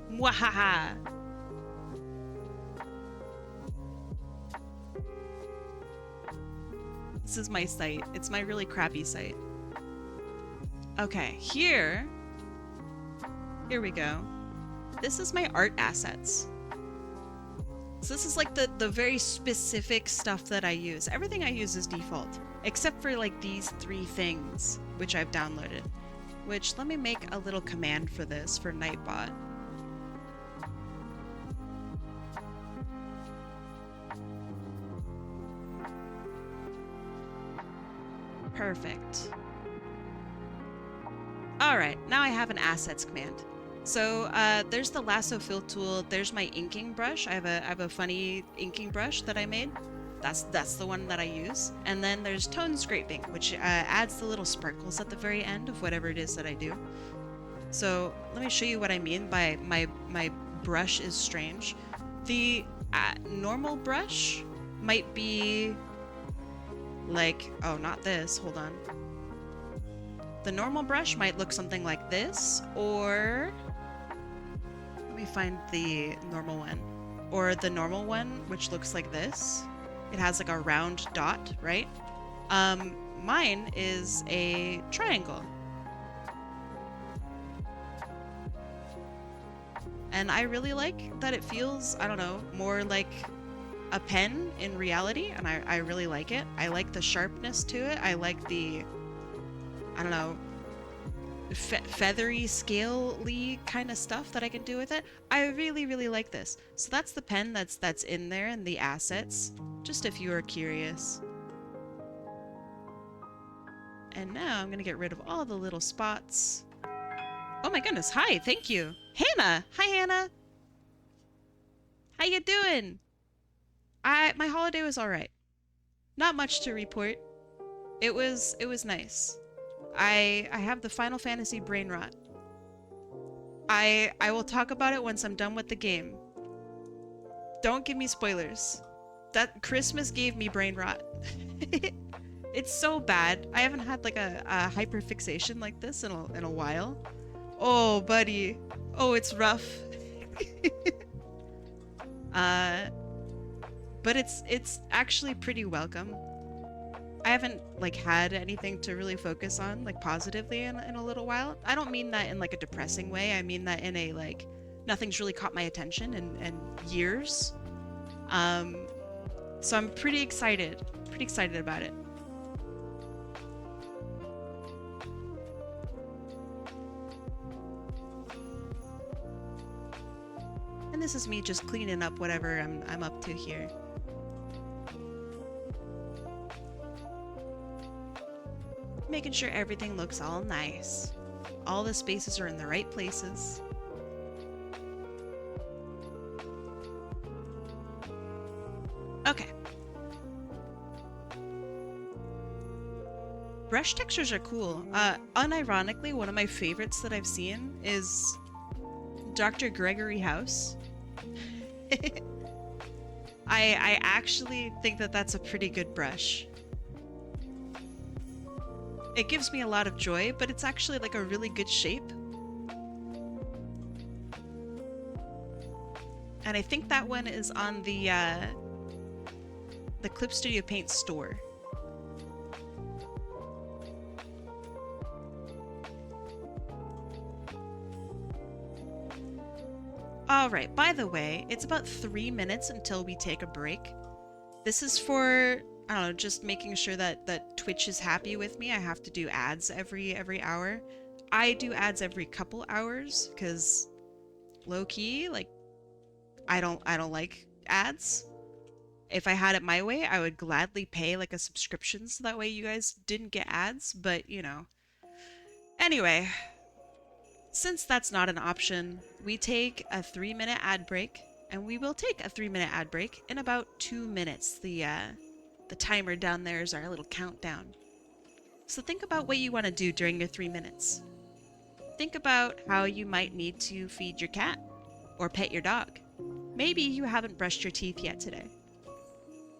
Mwahaha. This is my site. It's my really crappy site. Okay, here we go. This is my art assets. So this is like the very specific stuff that I use. Everything I use is default, except for like these 3 things, which I've downloaded. Which, let me make a little command for this, for Nightbot. Perfect. Alright, now I have an assets command. So there's the lasso fill tool, there's my inking brush. I have a funny inking brush that I made. That's the one that I use. And then there's tone scraping, which adds the little sparkles at the very end of whatever it is that I do. So let me show you what I mean by my brush is strange. The normal brush might be like, oh, not this, hold on. The normal brush might look something like this, or let me find the normal one. Or the normal one, which looks like this. It has like a round dot, right? Mine is a triangle. And I really like that it feels, I don't know, more like a pen in reality, and I really like it. I like the sharpness to it. I like the, I don't know, feathery, scaly kind of stuff that I can do with it. I really, really like this. So that's the pen that's in there in the assets, just if you are curious. And now I'm gonna get rid of all the little spots. Oh my goodness, hi, thank you. Hannah! Hi, Hannah! How you doing? My holiday was alright. Not much to report. It was nice. I have the Final Fantasy brain rot. I will talk about it once I'm done with the game. Don't give me spoilers. That Christmas gave me brain rot. It's so bad. I haven't had like a hyperfixation like this in a while. Oh, buddy. Oh, it's rough. uh, but it's actually pretty welcome. I haven't like had anything to really focus on like positively in a little while. I don't mean that in like a depressing way. I mean that in a like nothing's really caught my attention in years. So I'm pretty excited about it. And this is me just cleaning up whatever I'm up to here. Making sure everything looks all nice. All the spaces are in the right places. Okay. Brush textures are cool. Unironically, one of my favorites that I've seen is Dr. Gregory House. I actually think that that's a pretty good brush. It gives me a lot of joy, but it's actually like a really good shape. And I think that one is on the Clip Studio Paint store. Alright, by the way, it's about 3 minutes until we take a break. This is for, I don't know, just making sure that Twitch is happy with me. I have to do ads every hour. I do ads every couple hours, because low-key, like, I don't like ads. If I had it my way, I would gladly pay like a subscription so that way you guys didn't get ads, but you know. Anyway, since that's not an option, we take a 3-minute ad break, and we will take a 3-minute ad break in about 2 minutes. The timer down there is our little countdown. So think about what you want to do during your 3 minutes. Think about how you might need to feed your cat or pet your dog. Maybe you haven't brushed your teeth yet today.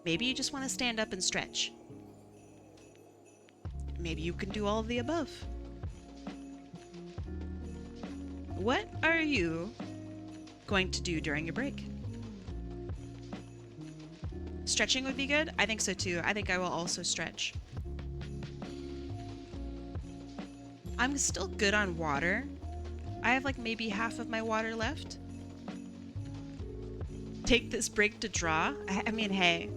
Maybe you just want to stand up and stretch. Maybe you can do all of the above. What are you going to do during your break? Stretching would be good? I think so too. I think I will also stretch. I'm still good on water. I have like maybe half of my water left. Take this break to draw? I mean, hey.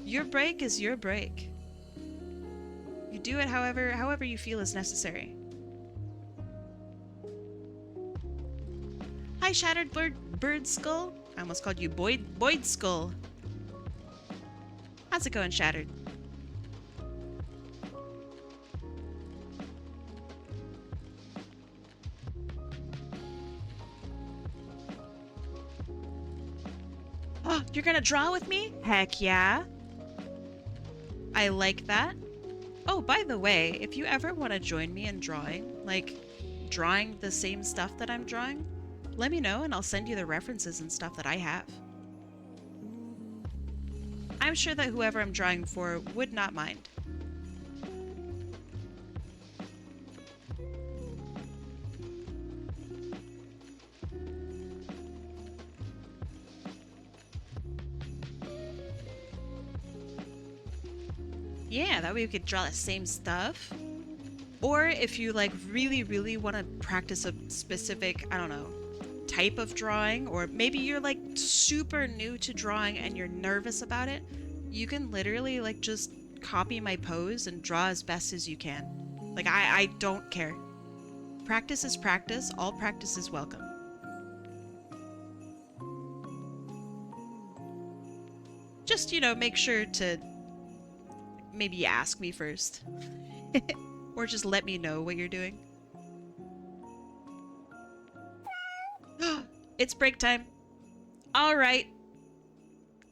Your break is your break. You do it however you feel is necessary. Hi, Shattered Bird Skull. I almost called you Boyd Skull. How's it going, Shattered? Oh, you're gonna draw with me? Heck yeah. I like that. Oh, by the way, if you ever want to join me in drawing, like drawing the same stuff that I'm drawing, let me know and I'll send you the references and stuff that I have. I'm sure that whoever I'm drawing for would not mind. Yeah, that way we could draw the same stuff. Or if you like really want to practice a specific, I don't know, type of drawing, or maybe you're like super new to drawing and you're nervous about it, you can literally like just copy my pose and draw as best as you can. Like I don't care. Practice is practice. All practice is welcome. Just, you know, make sure to maybe ask me first. Or just let me know what you're doing. It's break time. Alright.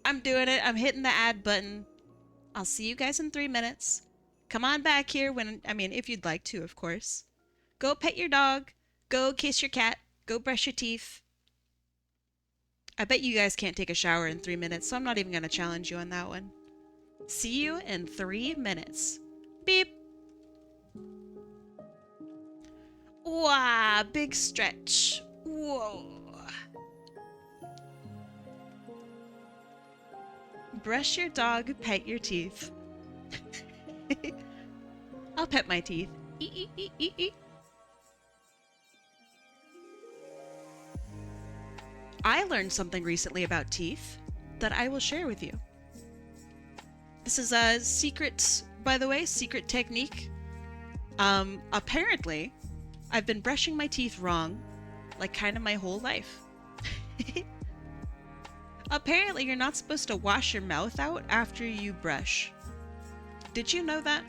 I'm doing it. I'm hitting the add button. I'll see you guys in 3 minutes. Come on back here when, I mean, if you'd like to, of course. Go pet your dog. Go kiss your cat. Go brush your teeth. I bet you guys can't take a shower in 3 minutes, so I'm not even going to challenge you on that one. See you in 3 minutes. Beep. Wow, big stretch. Whoa. Brush your dog, pet your teeth. I'll pet my teeth. I learned something recently about teeth that I will share with you. This is a secret, by the way, secret technique. Apparently, I've been brushing my teeth wrong, like kind of my whole life. Apparently, you're not supposed to wash your mouth out after you brush. Did you know that?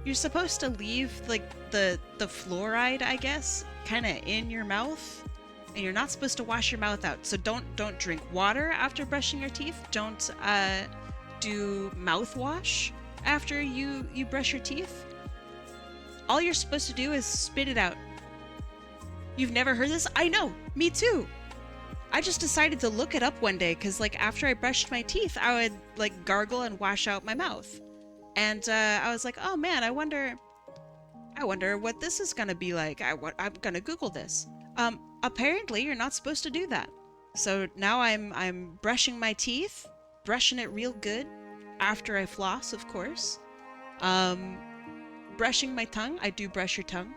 You're supposed to leave, like, the fluoride, I guess, kind of in your mouth, and you're not supposed to wash your mouth out. So don't drink water after brushing your teeth. Don't do mouthwash after you brush your teeth. All you're supposed to do is spit it out. You've never heard this? I know, me too. I just decided to look it up one day because, like, after I brushed my teeth, I would, like, gargle and wash out my mouth. And I was like, oh man, I wonder what this is gonna be like. I'm gonna Google this. Apparently you're not supposed to do that. So now I'm brushing my teeth, brushing it real good after I floss, of course. Brushing my tongue. I do brush your tongue.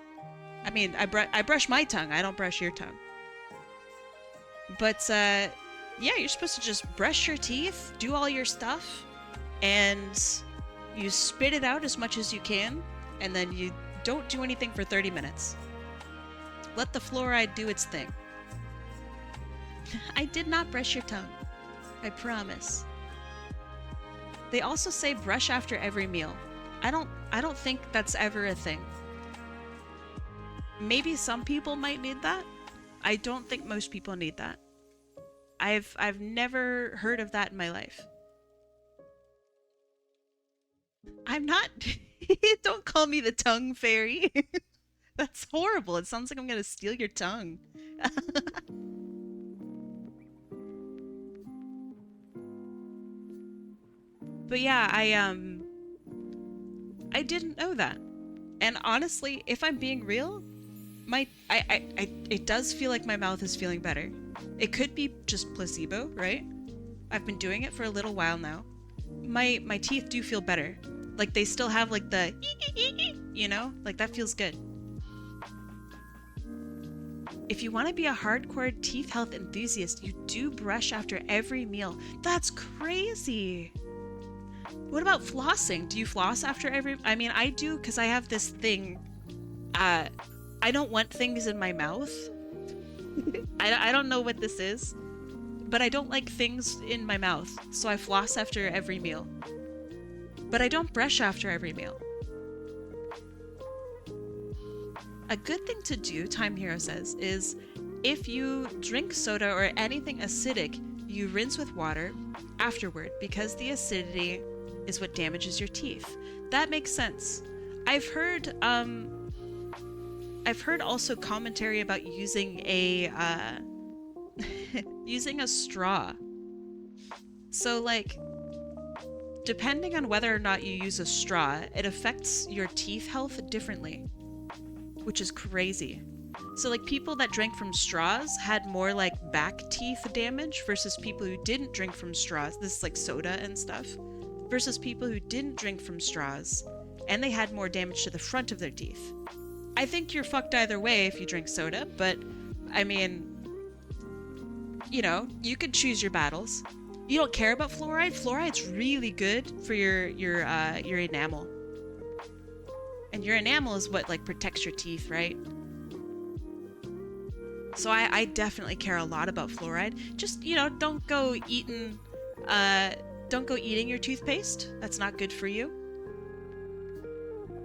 I mean, I brush my tongue. I don't brush your tongue. But yeah, you're supposed to just brush your teeth, do all your stuff, and you spit it out as much as you can, and then you don't do anything for 30 minutes. Let the fluoride do its thing. I did not brush your tongue. I promise. They also say brush after every meal. I don't think that's ever a thing. Maybe some people might need that. I don't think most people need that. I've never heard of that in my life. I'm not... Don't call me the tongue fairy. That's horrible. It sounds like I'm gonna steal your tongue. But yeah, I didn't know that. And honestly, if I'm being real, it does feel like my mouth is feeling better. It could be just placebo, right? I've been doing it for a little while now. My teeth do feel better. Like, they still have, like, the, you know? Like, that feels good. If you want to be a hardcore teeth health enthusiast, you do brush after every meal. That's crazy! What about flossing? Do you floss after every... I mean, I do, because I have this thing. I don't want things in my mouth. I don't know what this is, but I don't like things in my mouth, so I floss after every meal. But I don't brush after every meal. A good thing to do, Time Hero says, is if you drink soda or anything acidic, you rinse with water afterward, because the acidity is what damages your teeth. That makes sense. I've heard also commentary about using a using a straw. So, like, depending on whether or not you use a straw, it affects your teeth health differently, which is crazy. So, like, people that drank from straws had more, like, back teeth damage versus people who didn't drink from straws. This is like soda and stuff. Versus people who didn't drink from straws, and they had more damage to the front of their teeth. I think you're fucked either way if you drink soda, but, I mean, you know, you could choose your battles. You don't care about fluoride? Fluoride's really good for your enamel. And your enamel is what, like, protects your teeth, right? So I definitely care a lot about fluoride. Just, you know, don't go eating your toothpaste. That's not good for you.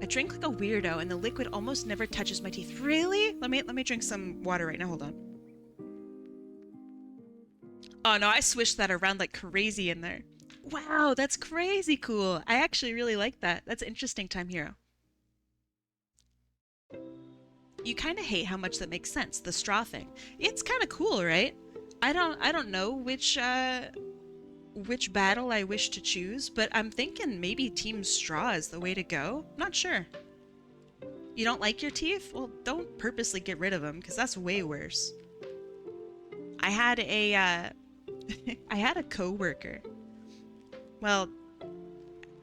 I drink like a weirdo, and the liquid almost never touches my teeth. Really? Let me drink some water right now. Hold on. Oh no, I swished that around like crazy in there. Wow, that's crazy cool. I actually really like that. That's interesting, Time Hero. you kind of hate how much that makes sense. The straw thing. It's kind of cool, right? I don't know which battle I wish to choose, but I'm thinking maybe Team Straw is the way to go. Not sure. You don't like your teeth? Well, don't purposely get rid of them, because that's way worse. I had a I had a coworker. Well,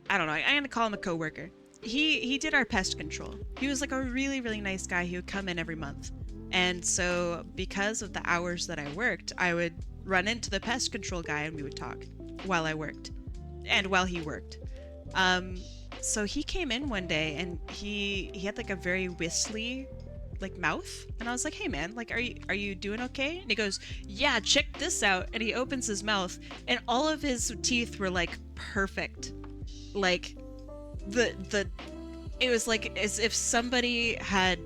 I don't know. I'm gonna call him a coworker. He did our pest control. He was like a really, really nice guy. He would come in every month. And so because of the hours that I worked, I would run into the pest control guy and we would talk while I worked and while he worked. So he came in one day and he had like a very whistly like mouth, and I was like, hey man, like are you doing okay? And he goes, yeah, check this out. And he opens his mouth and all of his teeth were like perfect. Like the it was like as if somebody had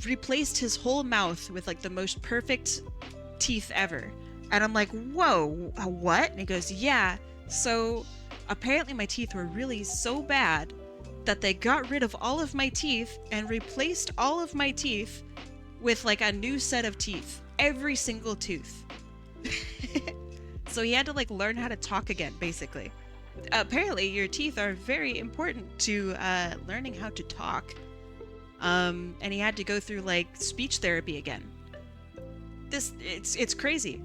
replaced his whole mouth with like the most perfect teeth ever. And I'm like, whoa, what? And he goes, yeah, so apparently my teeth were really so bad that they got rid of all of my teeth and replaced all of my teeth with like a new set of teeth. Every single tooth. So he had to like learn how to talk again, basically. Apparently your teeth are very important to learning how to talk. And he had to go through like speech therapy again. It's crazy.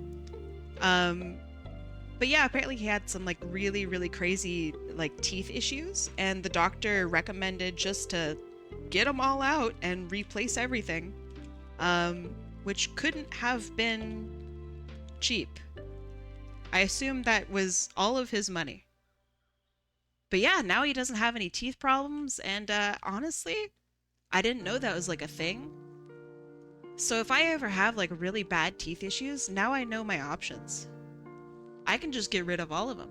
But yeah, apparently he had some like really, really crazy like teeth issues, and the doctor recommended just to get them all out and replace everything, which couldn't have been cheap. I assume that was all of his money. But yeah, now he doesn't have any teeth problems, and honestly, I didn't know that was like a thing. So if I ever have like really bad teeth issues, now I know my options. I can just get rid of all of them.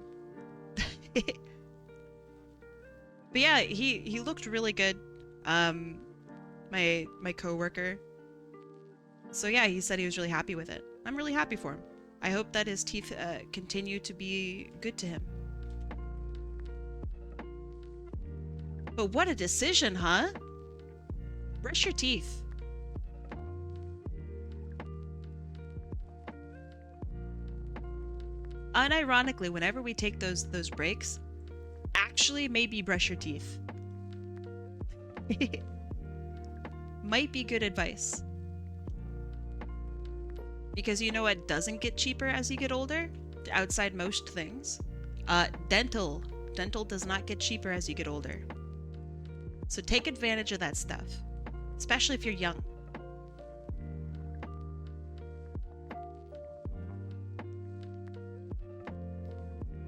But yeah, he looked really good. My coworker. So yeah, he said he was really happy with it. I'm really happy for him. I hope that his teeth continue to be good to him. But what a decision, huh? Brush your teeth. Unironically, whenever we take those breaks, actually maybe brush your teeth. Might be good advice. Because you know what doesn't get cheaper as you get older? Outside most things. Dental. Dental does not get cheaper as you get older. So take advantage of that stuff. Especially if you're young.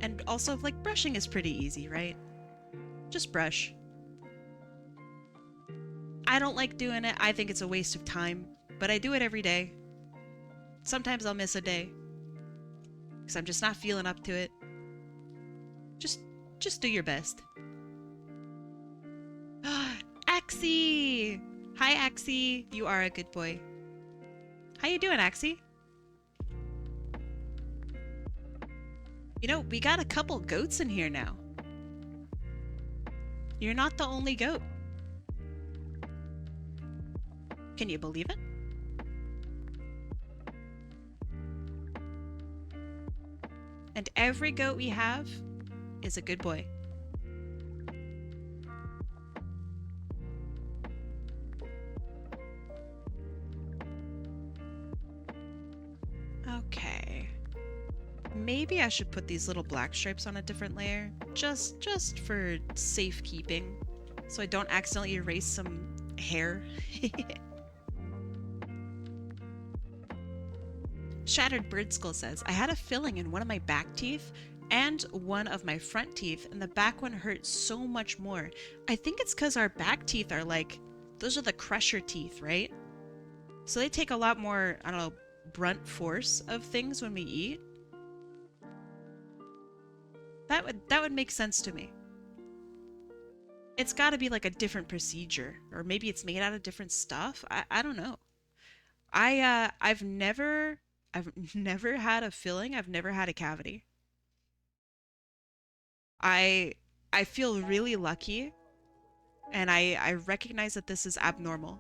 And also, like, brushing is pretty easy, right? Just brush. I don't like doing it. I think it's a waste of time. But I do it every day. Sometimes I'll miss a day. Because I'm just not feeling up to it. Just do your best. Axie! Hi, Axie. You are a good boy. How you doing, Axie? You know, we got a couple goats in here now. You're not the only goat. Can you believe it? And every goat we have is a good boy. Okay. Maybe I should put these little black stripes on a different layer, just for safekeeping, so I don't accidentally erase some hair. Shattered Bird Skull says, I had a filling in one of my back teeth and one of my front teeth, and the back one hurt so much more. I think it's because our back teeth are like, those are the crusher teeth, right? So they take a lot more, I don't know, brunt force of things when we eat. That would make sense to me. It's got to be like a different procedure, or maybe it's made out of different stuff. I don't know. I've never had a filling. I've never had a cavity. I feel really lucky, and I recognize that this is abnormal.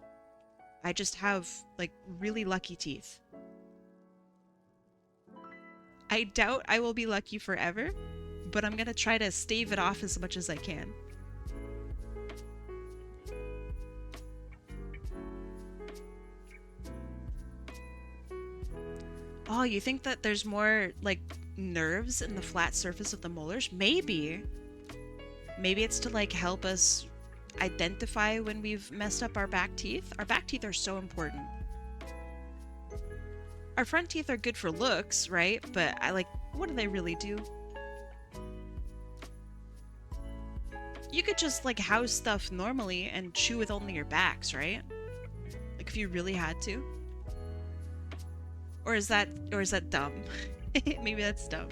I just have, like, really lucky teeth. I doubt I will be lucky forever, but I'm gonna try to stave it off as much as I can. Oh, you think that there's more, like, nerves in the flat surface of the molars? Maybe. Maybe it's to, like, help us identify when we've messed up our back teeth. Our back teeth are so important. Our front teeth are good for looks, right? But what do they really do? You could just, like, house stuff normally and chew with only your backs, right? Like, if you really had to. Or is that dumb? Maybe that's dumb.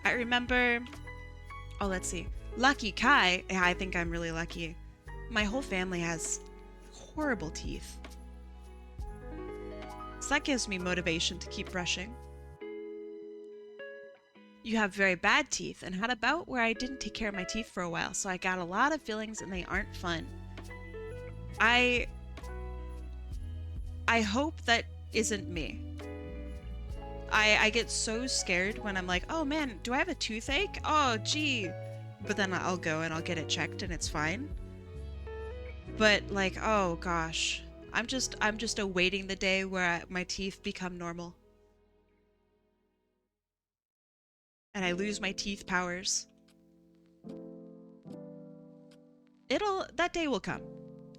I remember, oh, let's see. Lucky Kai. Yeah, I think I'm really lucky. My whole family has horrible teeth. So that gives me motivation to keep brushing. You have very bad teeth and had a bout where I didn't take care of my teeth for a while, so I got a lot of fillings and they aren't fun. I hope that isn't me. I get so scared when I'm like, oh man, do I have a toothache? Oh gee. But then I'll go and I'll get it checked and it's fine. But like, oh gosh. I'm just awaiting the day where my teeth become normal. And I lose my teeth powers. That day will come.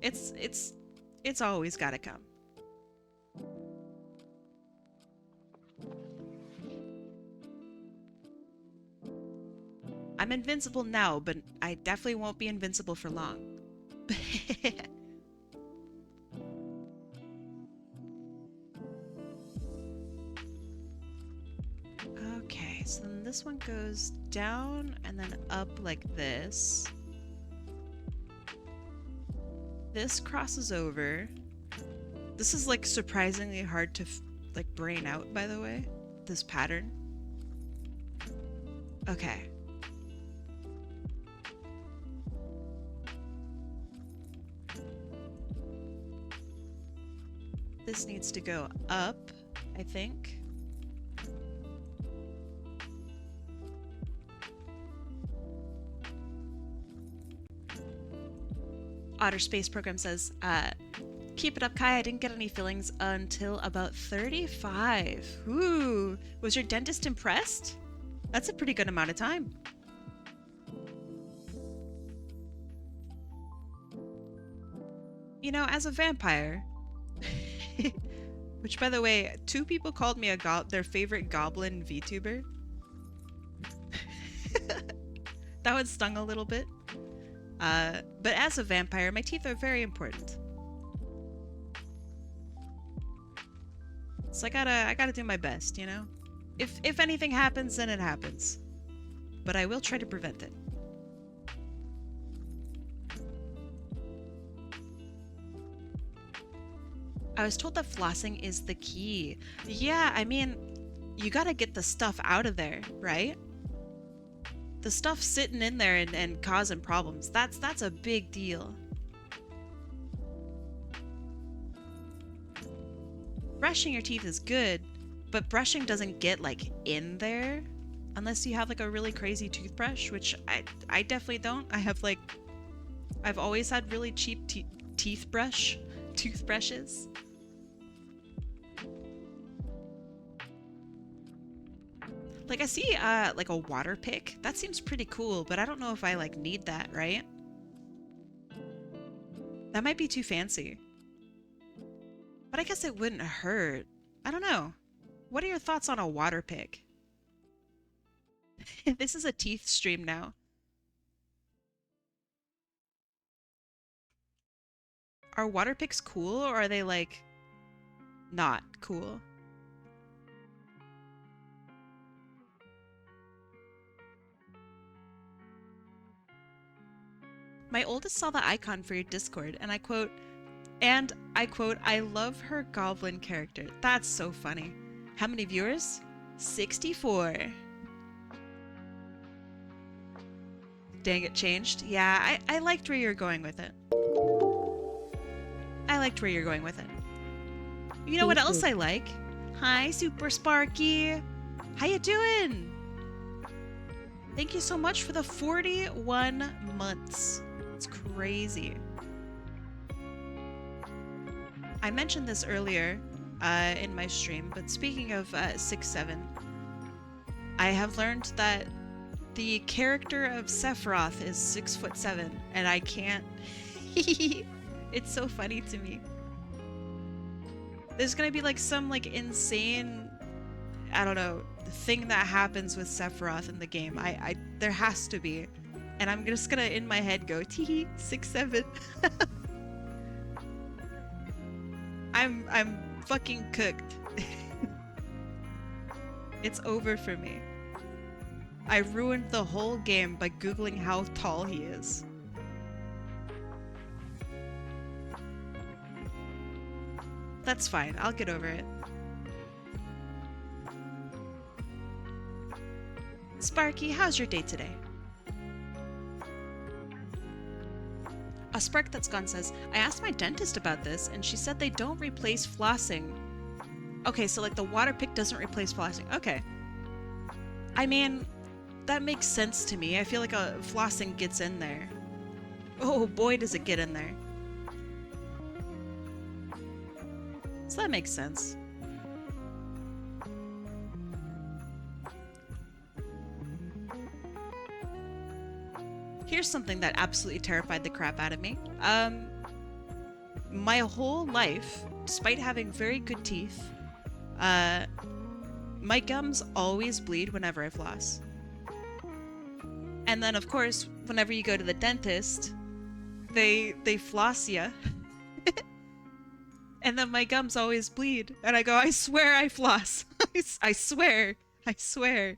It's always gotta come. I'm invincible now, but I definitely won't be invincible for long. Okay, so then this one goes down and then up like this. This crosses over. This is like surprisingly hard to like brain out, by the way, this pattern. Okay. This needs to go up, I think. Otter Space Program says, keep it up, Kai. I didn't get any fillings until about 35. Ooh, was your dentist impressed? That's a pretty good amount of time. You know, as a vampire, which by the way, 2 people called me their favorite goblin VTuber. That one stung a little bit. But as a vampire, my teeth are very important. So I gotta do my best, you know? If anything happens, then it happens. But I will try to prevent it. I was told that flossing is the key. Yeah, I mean, you gotta get the stuff out of there, right? The stuff sitting in there and causing problems. That's a big deal. Brushing your teeth is good, but brushing doesn't get like in there unless you have like a really crazy toothbrush, which I definitely don't. I've always had really cheap toothbrushes. Like I see like a water pick. That seems pretty cool, but I don't know if I like need that, right? That might be too fancy. But I guess it wouldn't hurt. I don't know. What are your thoughts on a water pick? This is a teeth stream now. Are water picks cool or are they like not cool? My oldest saw the icon for your Discord and I quote, And I quote, I love her goblin character. That's so funny. How many viewers? 64. Dang, it changed. Yeah, I liked where you're going with it. I liked where you're going with it. You know what else I like? Hi, Super Sparky. How you doing? Thank you so much for the 41 months. It's crazy. I mentioned this earlier in my stream, but speaking of 6-7, I have learned that the character of Sephiroth is 6'7", and I can't. It's so funny to me. There's gonna be like some like insane, I don't know, thing that happens with Sephiroth in the game. There has to be, and I'm just gonna in my head go tee 6'7". I'm fucking cooked. It's over for me. I ruined the whole game by googling how tall he is. That's fine, I'll get over it. Sparky, how's your day today? A Spark That's Gone says, I asked my dentist about this and she said they don't replace flossing. Okay, so like the water pick doesn't replace flossing. Okay. I mean, that makes sense to me. I feel like a flossing gets in there. Oh boy, does it get in there. So that makes sense. Here's something that absolutely terrified the crap out of me. My whole life, despite having very good teeth, my gums always bleed whenever I floss. And then, of course, whenever you go to the dentist, they floss ya. And then my gums always bleed. And I go, I swear I floss. I swear. I swear.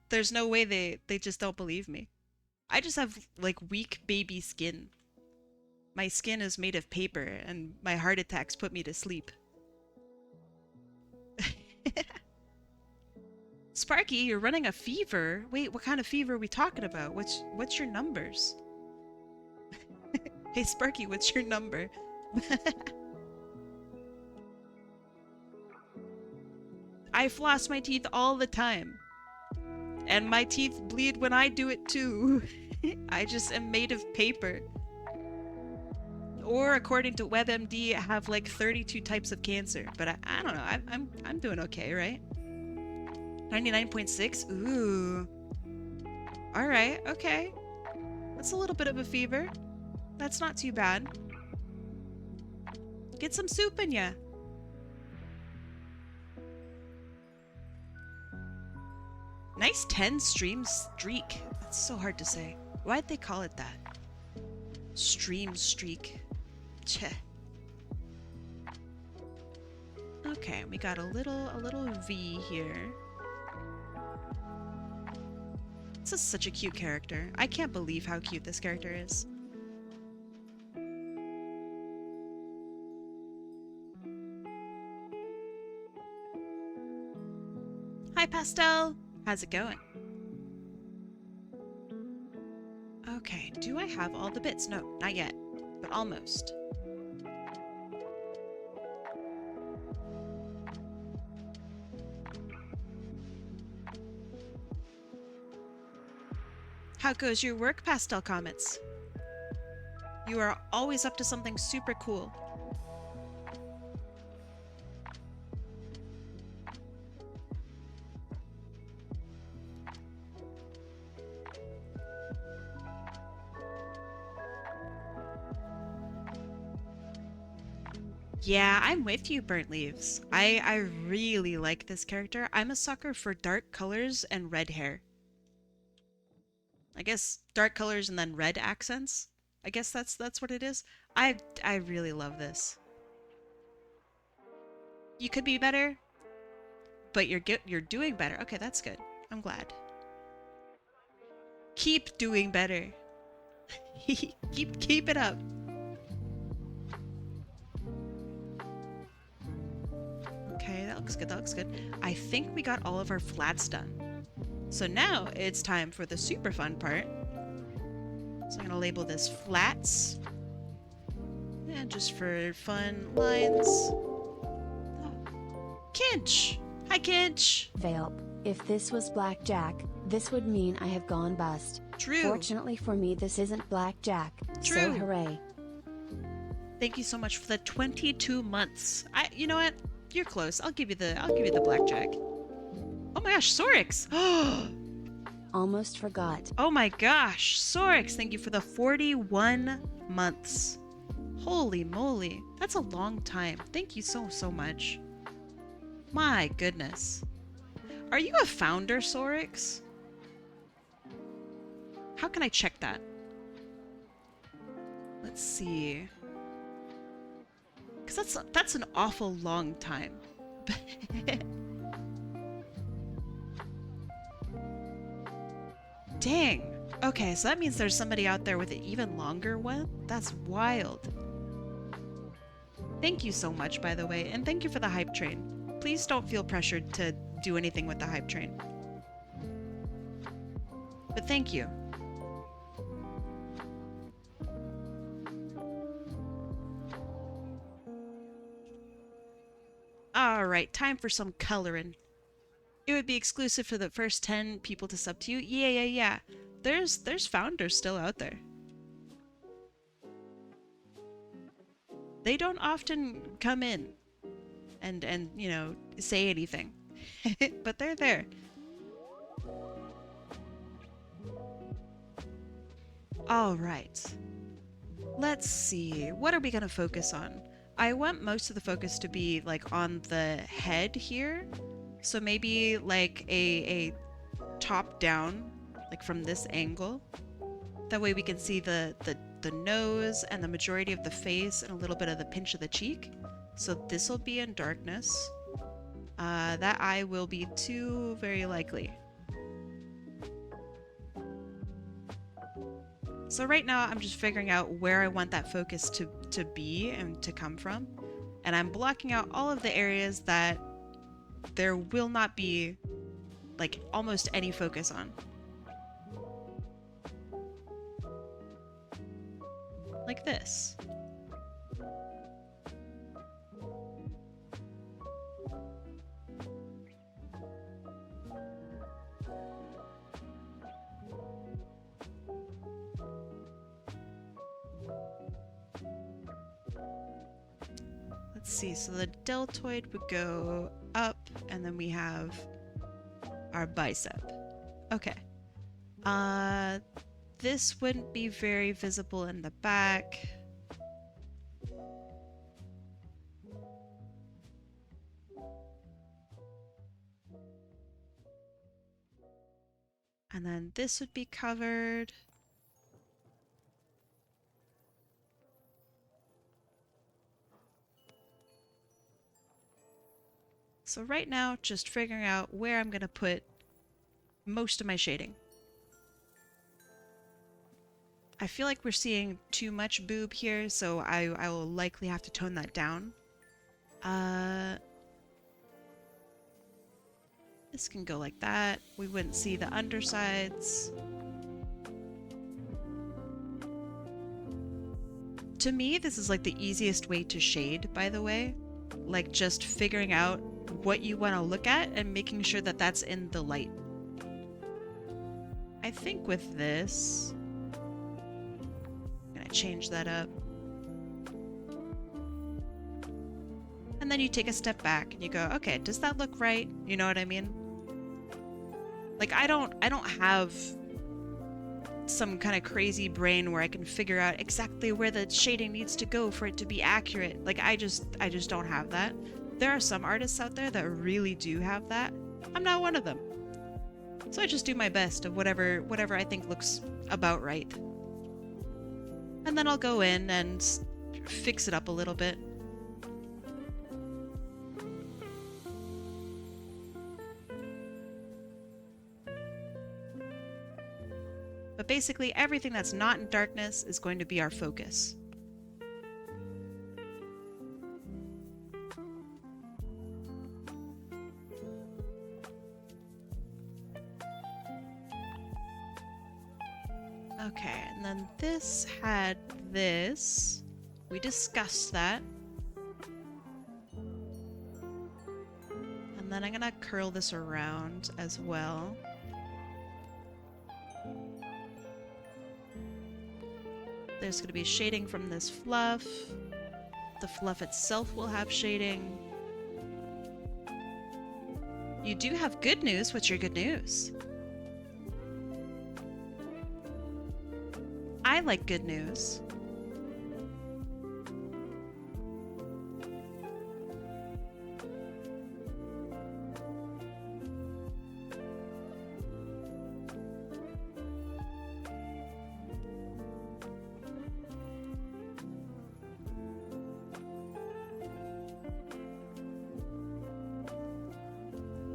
There's no way they just don't believe me. I just have, like, weak baby skin. My skin is made of paper, and my heart attacks put me to sleep. Sparky, you're running a fever? Wait, what kind of fever are we talking about? What's your numbers? Hey, Sparky, what's your number? I floss my teeth all the time. And my teeth bleed when I do it too. I just am made of paper. Or according to WebMD, I have like 32 types of cancer. But I don't know. I'm doing okay, right? 99.6? Ooh. Alright, okay. That's a little bit of a fever. That's not too bad. Get some soup in ya. Nice 10 stream streak. That's so hard to say. Why'd they call it that? Stream streak. Cheh. Okay, we got a little V here. This is such a cute character. I can't believe how cute this character is. Hi, Pastel! How's it going? Okay, do I have all the bits? No, not yet, but almost. How goes your work, Pastel Comets? You are always up to something super cool. Yeah, I'm with you, Burnt Leaves. I really like this character. I'm a sucker for dark colors and red hair. I guess dark colors and then red accents. I guess that's what it is. I really love this. You could be better, but you're doing better. Okay, that's good. I'm glad. Keep doing better. keep it up. that looks good, that looks good. I think we got all of our flats done. So now it's time for the super fun part. So I'm gonna label this flats. And just for fun lines. Oh. Kinch! Hi, Kinch! Velp, if this was blackjack, this would mean I have gone bust. True. Fortunately for me, this isn't blackjack. True. So hooray. Thank you so much for the 22 months. You know what? You're close. I'll give you the blackjack. Oh my gosh, Sorix! Almost forgot. Oh my gosh, Sorix, thank you for the 41 months. Holy moly, that's a long time. Thank you so much. My goodness. Are you a founder, Sorix? How can I check that? Let's see. Because that's an awful long time. Dang. Okay, so that means there's somebody out there with an even longer one? That's wild. Thank you so much, by the way, and thank you for the hype train. Please don't feel pressured to do anything with the hype train. But thank you. Alright, time for some coloring. It would be exclusive for the first 10 people to sub to you. Yeah. There's founders still out there. They don't often come in and you know, say anything. But they're there. Alright. Let's see. What are we gonna focus on? I want most of the focus to be like on the head here. So maybe like a top down, like from this angle. That way we can see the nose and the majority of the face and a little bit of the pinch of the cheek. So this will be in darkness. That eye will be too very likely. So right now I'm just figuring out where I want that focus to be and to come from. And I'm blocking out all of the areas that there will not be like almost any focus on. Like this. Let's see, so the deltoid would go up, and then we have our bicep. Okay. This wouldn't be very visible in the back. And then this would be covered. So right now, just figuring out where I'm gonna put most of my shading. I feel like we're seeing too much boob here, so I will likely have to tone that down. This can go like that. We wouldn't see the undersides. To me, this is like the easiest way to shade, by the way. Like just figuring out what you want to look at and making sure that that's in the light. I think with this, I'm gonna change that up. And then you take a step back and you go, okay, does that look right? You know what I mean? Like I don't have some kind of crazy brain where I can figure out exactly where the shading needs to go for it to be accurate. Like I just don't have that. There are some artists out there that really do have that. I'm not one of them. So I just do my best of whatever I think looks about right. And then I'll go in and fix it up a little bit. But basically, everything that's not in darkness is going to be our focus. Okay, and then this had this. We discussed that. And then I'm gonna curl this around as well. There's gonna be shading from this fluff. The fluff itself will have shading. You do have good news. What's your good news? I like good news.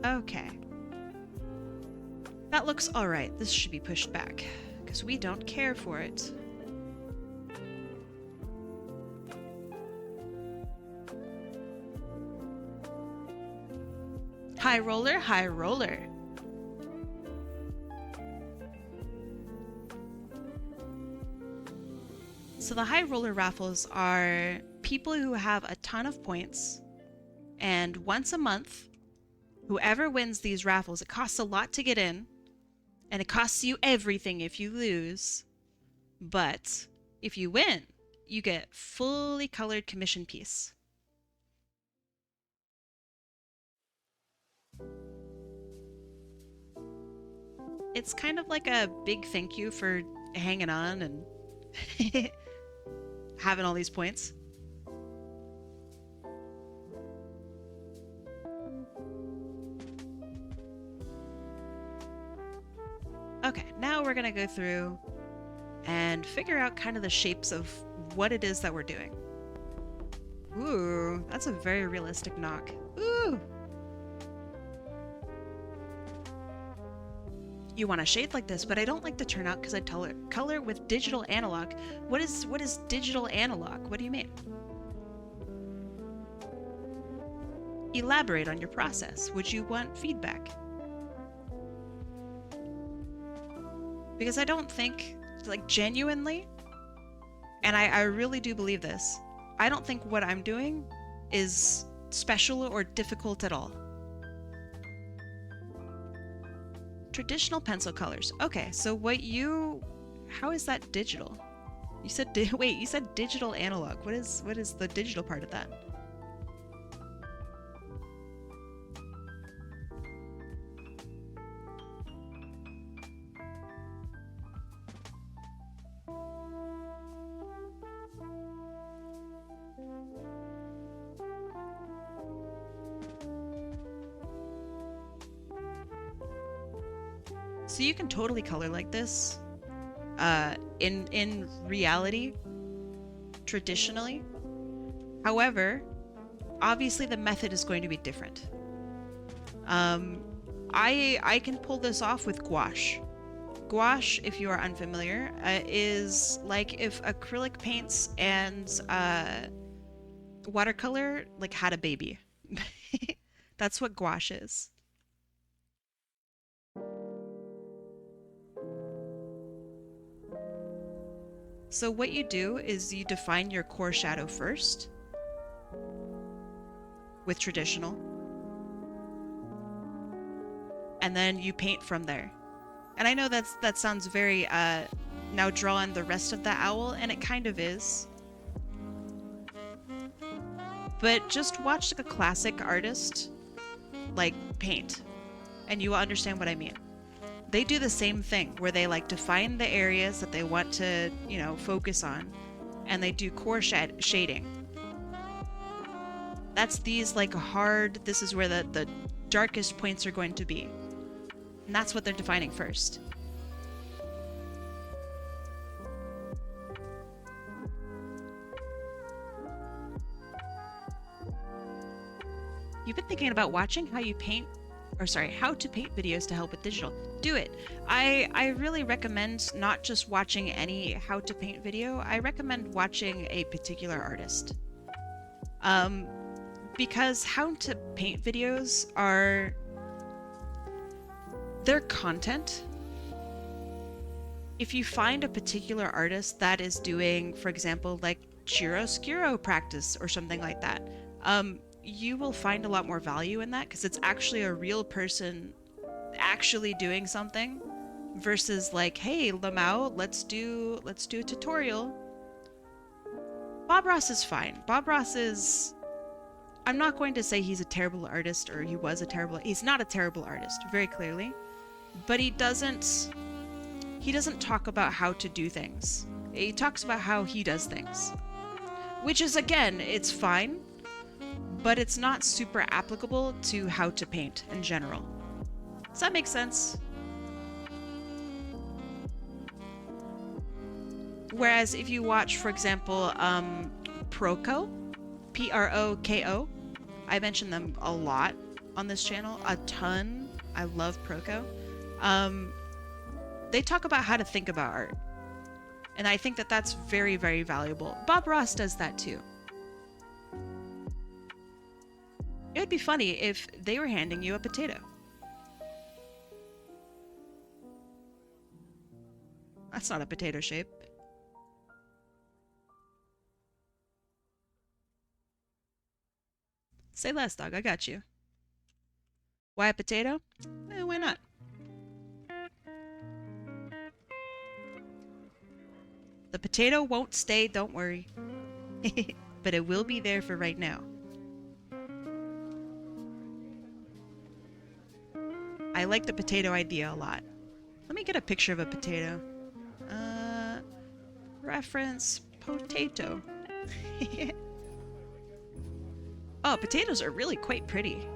Okay. That looks alright. This should be pushed back, because we don't care for it. High roller, high roller. So the high roller raffles are people who have a ton of points, and once a month, whoever wins these raffles, it costs a lot to get in, and it costs you everything if you lose. But if you win, you get fully colored commission piece. It's kind of like a big thank you for hanging on and having all these points. Okay, now we're gonna go through and figure out kind of the shapes of what it is that we're doing. Ooh, that's a very realistic knock. Ooh! You want a shade like this, but I don't like the turnout because I color with digital analog. What is digital analog? What do you mean? Elaborate on your process. Would you want feedback? Because I don't think, like, genuinely, and I really do believe this, I don't think what I'm doing is special or difficult at all. Traditional pencil colors. Okay, so how is that digital? You said, wait, you said digital analog. What is the digital part of that? So you can totally color like this, in reality, traditionally. However, obviously the method is going to be different. I can pull this off with gouache. Gouache, if you are unfamiliar, is like if acrylic paints and watercolor like had a baby. That's what gouache is. So what you do is you define your core shadow first with traditional, and then you paint from there. And I know that sounds very now draw on the rest of the owl, and it kind of is. But just watch like a classic artist like paint, and you will understand what I mean. They do the same thing where they like define the areas that they want to, you know, focus on, and they do core shading. That's these like hard, this is where the darkest points are going to be. And that's what they're defining first. You've been thinking about watching how to paint videos to help with digital. Do it. I really recommend not just watching any how to paint video. I recommend watching a particular artist. Because how to paint videos are, their content if you find a particular artist that is doing, for example, like chiaroscuro practice or something like that, you will find a lot more value in that because it's actually a real person actually doing something versus like, hey, Lamau, let's do a tutorial. Bob Ross is fine. Bob Ross is, I'm not going to say he's a terrible artist or he was a terrible, he's not a terrible artist, very clearly, but he doesn't talk about how to do things. He talks about how he does things, which is, again, it's fine, but it's not super applicable to how to paint in general. Does that make sense? Whereas if you watch, for example, Proko, Proko, I mention them a lot on this channel, a ton. I love Proko. They talk about how to think about art. And I think that that's very, very valuable. Bob Ross does that too. It would be funny if they were handing you a potato. That's not a potato shape. Say less, dog. I got you. Why a potato? Why not? The potato won't stay, don't worry. But it will be there for right now. I like the potato idea a lot. Let me get a picture of a potato. Reference potato. Oh, potatoes are really quite pretty.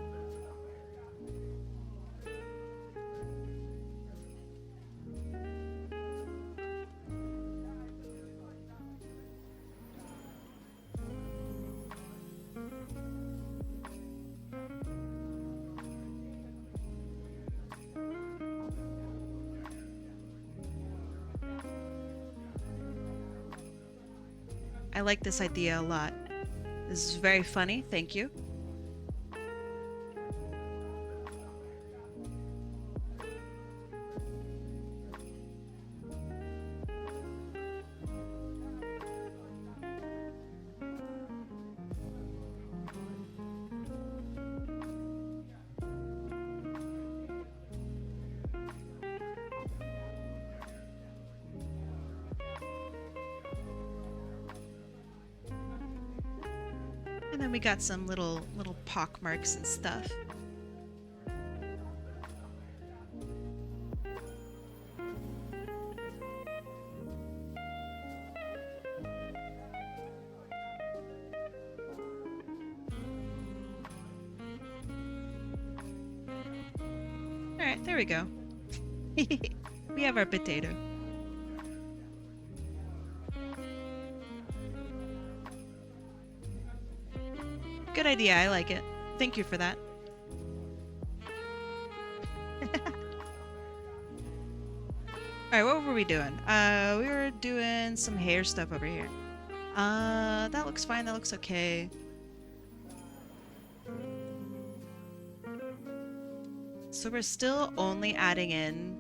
I like this idea a lot. This is very funny, thank you. And then we got some little pock marks and stuff. Alright, there we go. We have our potato. Good idea, I like it. Thank you for that. Alright, what were we doing? We were doing some hair stuff over here. That looks fine, that looks okay. So we're still only adding in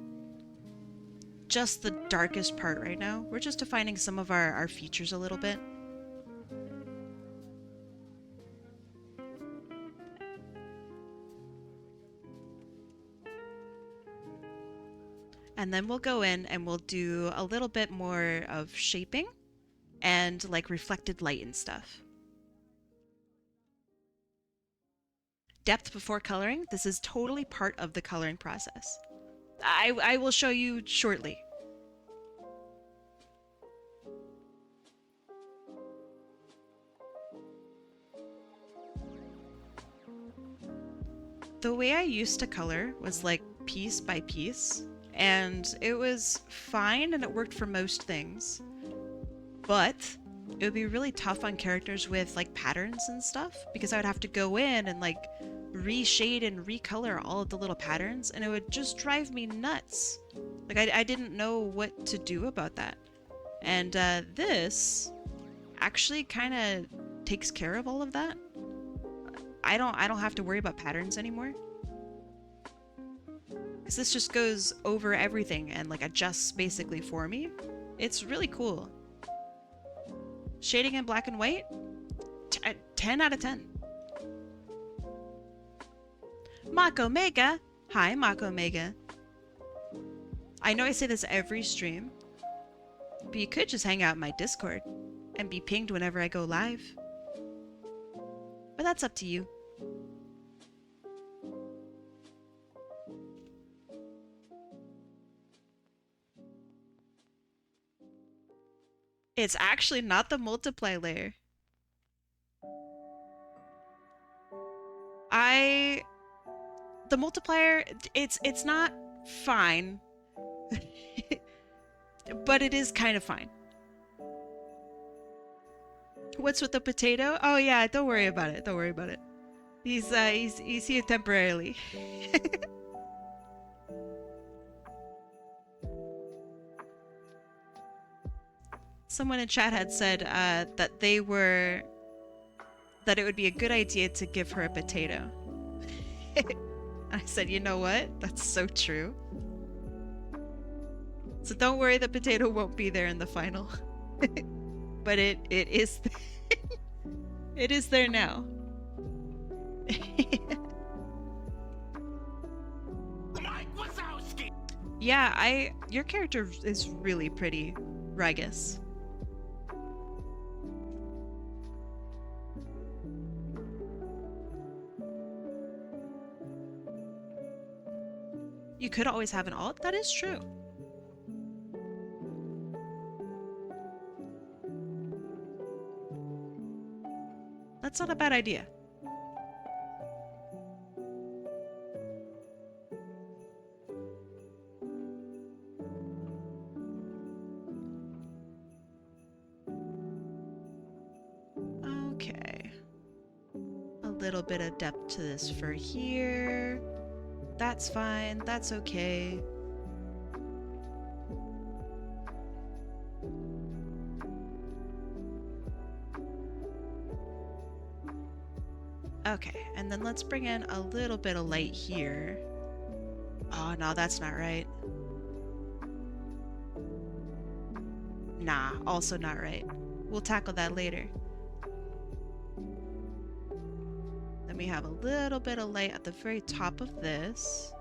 just the darkest part right now. We're just defining some of our features a little bit. And then we'll go in and we'll do a little bit more of shaping and like reflected light and stuff. Depth before coloring. This is totally part of the coloring process. I will show you shortly. The way I used to color was like piece by piece, and it was fine and it worked for most things, but it would be really tough on characters with like patterns and stuff because I would have to go in and like reshade and recolor all of the little patterns, and it would just drive me nuts. Like I didn't know what to do about that. And this actually kind of takes care of all of that. I don't have to worry about patterns anymore. Because this just goes over everything and like adjusts basically for me. It's really cool. Shading in black and white, 10 out of 10. Mako Mega. Hi, Mako Mega. I know I say this every stream, but you could just hang out in my Discord and be pinged whenever I go live. But that's up to you. It's actually not the multiply layer. The multiplier, it's not fine, but it is kind of fine. What's with the potato? Oh yeah, don't worry about it. Don't worry about it. He's here temporarily. Someone in chat had said that it would be a good idea to give her a potato. I said, you know what? That's so true. So don't worry, the potato won't be there in the final. But it is it is there now. Mike Wazowski. Yeah, your character is really pretty, Ragus. You could always have an alt. That is true. That's not a bad idea. Okay. A little bit of depth to this for here. That's fine. That's okay. Okay, and then let's bring in a little bit of light here. Oh, no, that's not right. Nah, also not right. We'll tackle that later. Then we have a little bit of light at the very top of this.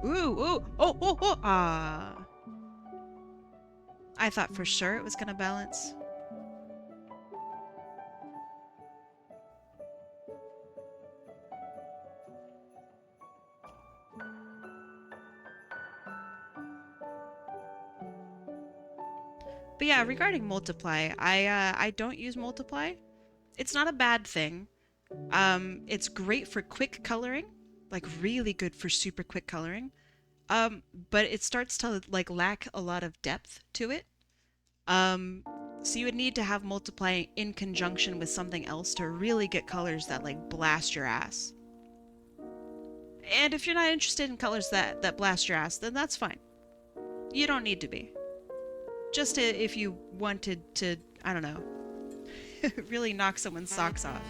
Ooh, ooh, oh, ah. I thought for sure it was gonna balance. But yeah, regarding multiply, I don't use multiply. It's not a bad thing. It's great for quick coloring, like really good for super quick coloring. But it starts to like lack a lot of depth to it. So you would need to have multiply in conjunction with something else to really get colors that like blast your ass. And if you're not interested in colors that blast your ass, then that's fine. You don't need to be. Just if you wanted to, I don't know, really knock someone's socks off.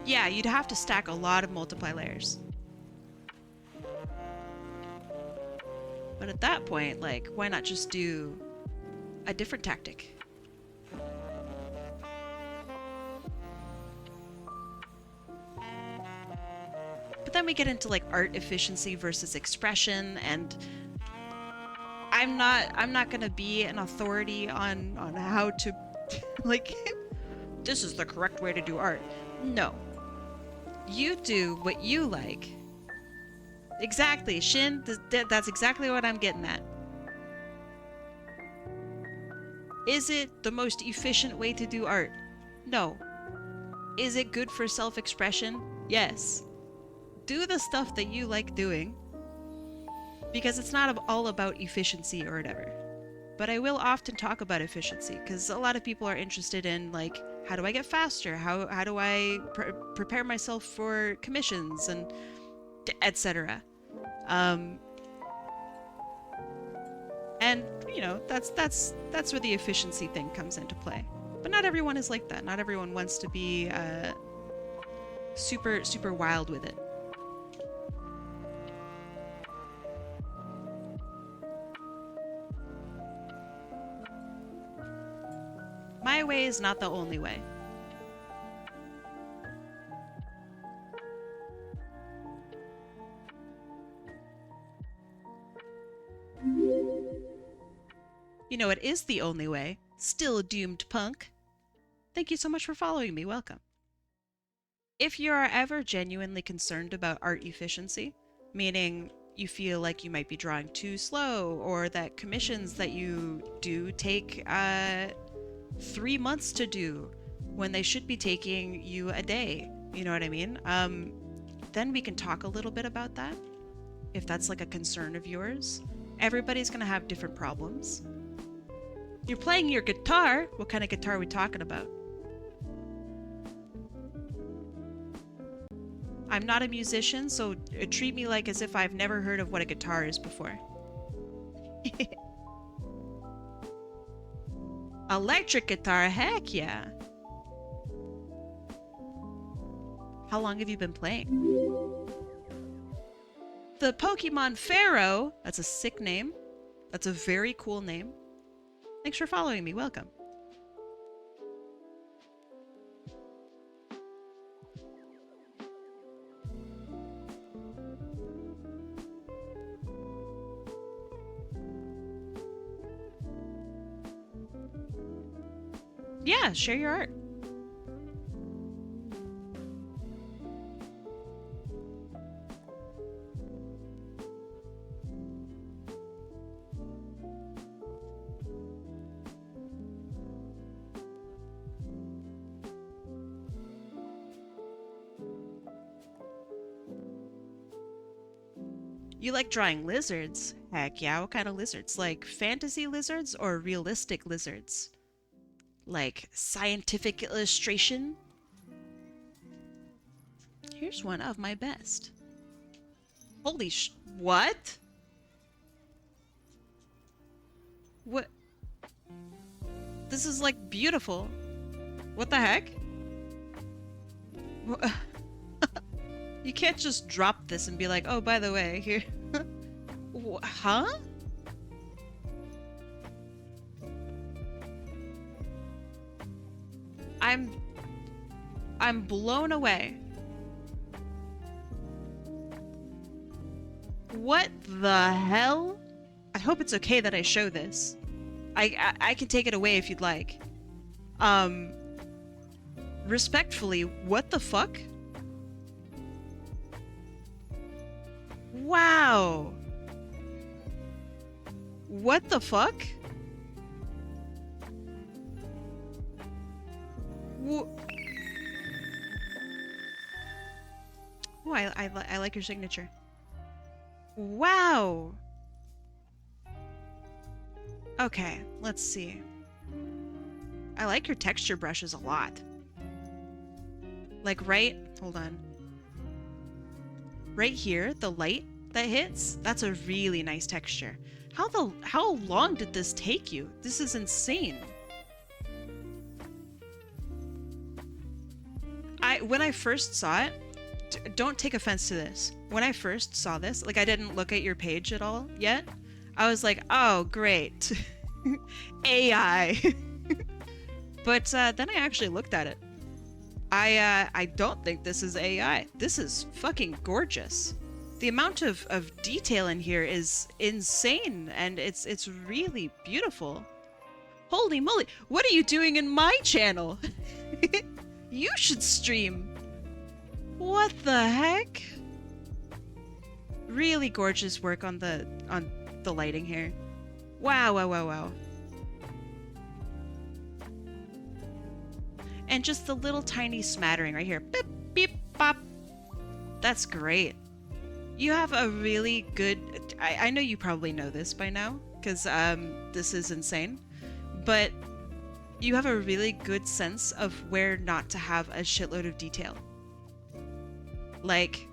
Yeah, you'd have to stack a lot of multiply layers. But at that point, like, why not just do a different tactic? But then we get into like art efficiency versus expression, and I'm not gonna be an authority on how to like this is the correct way to do art. No. You do what you like. Exactly, Shin, that's exactly what I'm getting at. Is it the most efficient way to do art? No. Is it good for self-expression? Yes. Do the stuff that you like doing, because it's not all about efficiency or whatever. But I will often talk about efficiency, because a lot of people are interested in, like, how do I get faster? How do I prepare myself for commissions and etc. And you know, that's where the efficiency thing comes into play. But not everyone is like that. Not everyone wants to be super, super wild with it. My way is not the only way. You know, it is the only way. Still doomed, punk. Thank you so much for following me. Welcome. If you are ever genuinely concerned about art efficiency, meaning you feel like you might be drawing too slow, or that commissions that you do take 3 months to do when they should be taking you a day, you know what I mean? Then we can talk a little bit about that, if that's like a concern of yours. Everybody's gonna have different problems. You're playing your guitar. What kind of guitar are we talking about? I'm not a musician, so treat me like as if I've never heard of what a guitar is before. Electric guitar, heck yeah. How long have you been playing? The Pokemon Pharaoh. That's a sick name. That's a very cool name. Thanks for following me. Welcome. Yeah, share your art. You like drawing lizards? Heck yeah, what kind of lizards? Like fantasy lizards or realistic lizards? Like scientific illustration? Here's one of my best. Holy what? What? This is like beautiful. What the heck? You can't just drop this and be like, oh, by the way, here. Huh? I'm blown away. What the hell? I hope it's okay that I show this. I can take it away if you'd like. Respectfully, what the fuck? Wow. What the fuck? Oh, I like your signature. Wow. Okay, let's see. I like your texture brushes a lot. Like hold on. Right here, the light that hits, that's a really nice texture. How long did this take you? This is insane. When I first saw it, don't take offense to this. When I first saw this, like I didn't look at your page at all yet. I was like, oh, great. AI. But then I actually looked at it. I don't think this is AI. This is fucking gorgeous. The amount of detail in here is insane, and it's really beautiful. Holy moly, what are you doing in my channel? You should stream. What the heck? Really gorgeous work on the lighting here. Wow, wow, wow, wow. And just the little tiny smattering right here. Beep, beep, pop. That's great. You have a really good... I know you probably know this by now, because this is insane. But you have a really good sense of where not to have a shitload of detail. Like,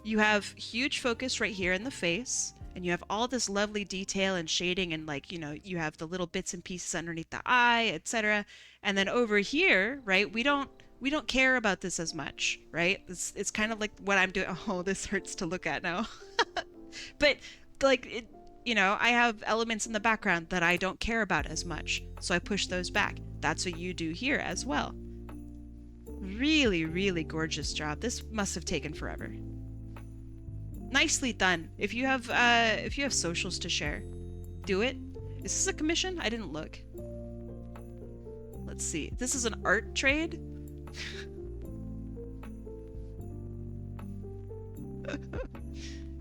you have huge focus right here in the face, and you have all this lovely detail and shading, and like, you know, you have the little bits and pieces underneath the eye, etc. And then over here, right, we don't we don't care about this as much, right? It's kind of like what I'm doing. Oh, this hurts to look at now. But like it, you know, I have elements in the background that I don't care about as much, so I push those back. That's what you do here as well. Really, really gorgeous job. This must have taken forever. Nicely done. If you have socials to share, do it. Is this a commission? I didn't look. Let's see. This is an art trade?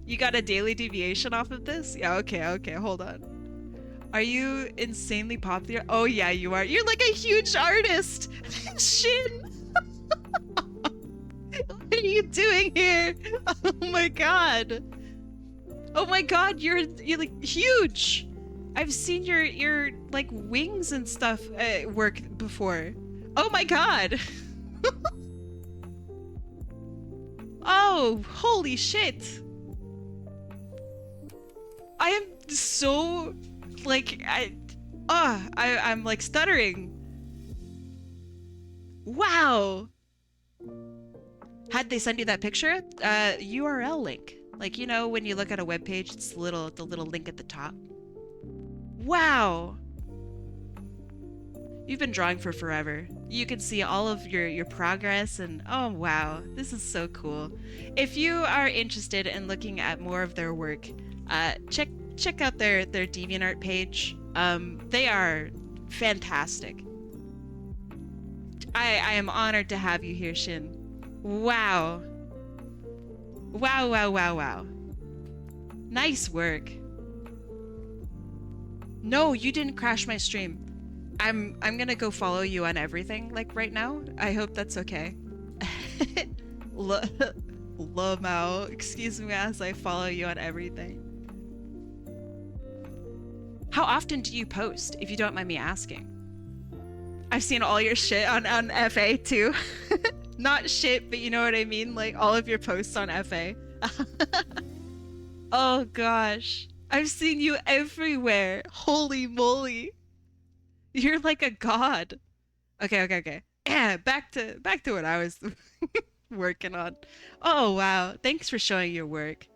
You got a daily deviation off of this? Yeah, okay, hold on. Are you insanely popular? Oh yeah, you are. You're like a huge artist! Shin! What are you doing here? Oh my god! Oh my god, you're like huge! I've seen your like wings and stuff work before. Oh my god! Oh, holy shit! I am so like I'm like stuttering. Wow. How'd they send you that picture? URL link. Like, you know, when you look at a web page, it's the little link at the top. Wow. You've been drawing for forever. You can see all of your progress and oh wow, this is so cool. If you are interested in looking at more of their work, check out their DeviantArt page. They are fantastic. I am honored to have you here, Shin. Wow. Wow. Nice work. No, you didn't crash my stream. I'm gonna go follow you on everything, like right now. I hope that's okay. Lomao, excuse me as I follow you on everything. How often do you post, if you don't mind me asking? I've seen all your shit on FA too. Not shit, but you know what I mean? Like all of your posts on FA. Oh gosh. I've seen you everywhere. Holy moly. You're like a god. Okay. Yeah, back to what I was working on. Oh wow. Thanks for showing your work.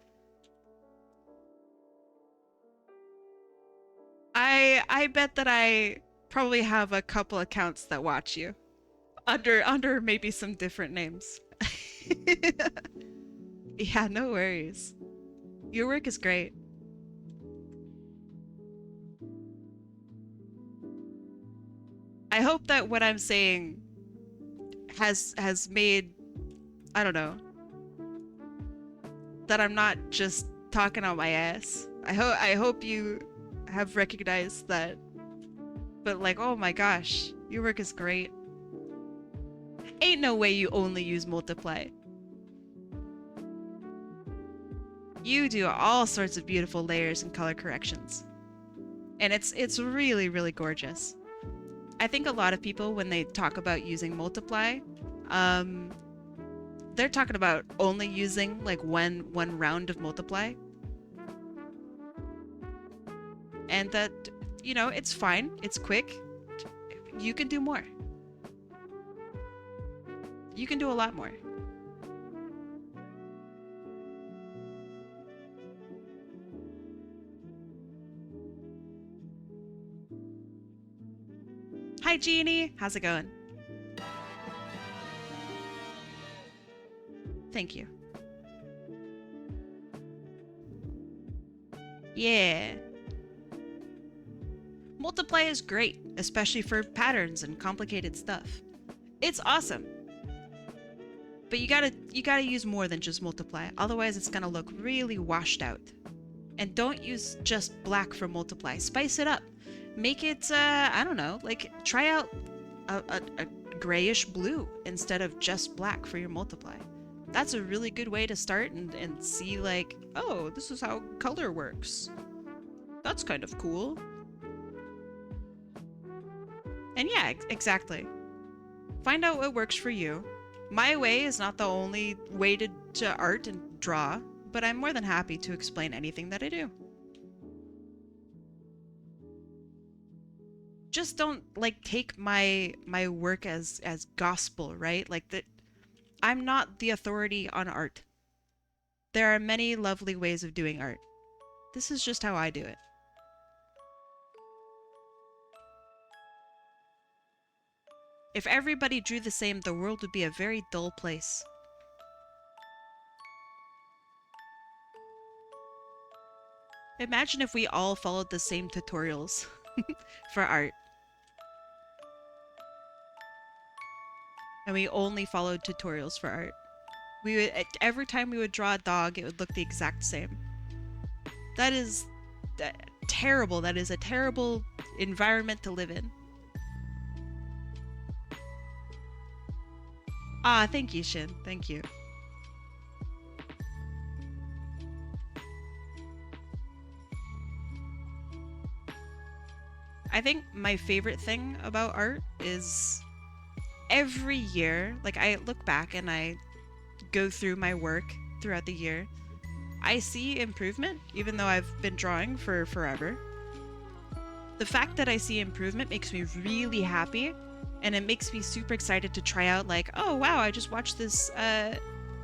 I bet that I probably have a couple accounts that watch you. Under maybe some different names. Yeah, no worries. Your work is great. I hope that what I'm saying has made, I don't know, that I'm not just talking on my ass. I hope you have recognized that. But like, oh my gosh, your work is great. Ain't no way you only use multiply. You do all sorts of beautiful layers and color corrections. And it's really, really gorgeous. I think a lot of people, when they talk about using multiply, they're talking about only using like one round of multiply. And that, you know, it's fine. It's quick. You can do more. You can do a lot more. Hi, Jeannie. How's it going? Thank you. Yeah. Multiply is great, especially for patterns and complicated stuff. It's awesome. But you gotta use more than just multiply, otherwise it's gonna look really washed out. And don't use just black for multiply. Spice it up. Make it, I don't know, like try out a grayish blue instead of just black for your multiply. That's a really good way to start and see like, oh, this is how color works. That's kind of cool. And yeah, exactly. Find out what works for you. My way is not the only way to art and draw, but I'm more than happy to explain anything that I do. just don't like take my work as gospel, right? Like that I'm not the authority on art. There are many lovely ways of doing art. This is just how I do it. If everybody drew the same, the world would be a very dull place. Imagine if we all followed the same tutorials for art. And we only followed tutorials for art. We would, every time we would draw a dog, it would look the exact same. That is terrible. That is a terrible environment to live in. Ah, thank you, Shin. Thank you. I think my favorite thing about art is every year, like I look back and I go through my work throughout the year, I see improvement, even though I've been drawing for forever. The fact that I see improvement makes me really happy, and it makes me super excited to try out, like, oh wow, I just watched this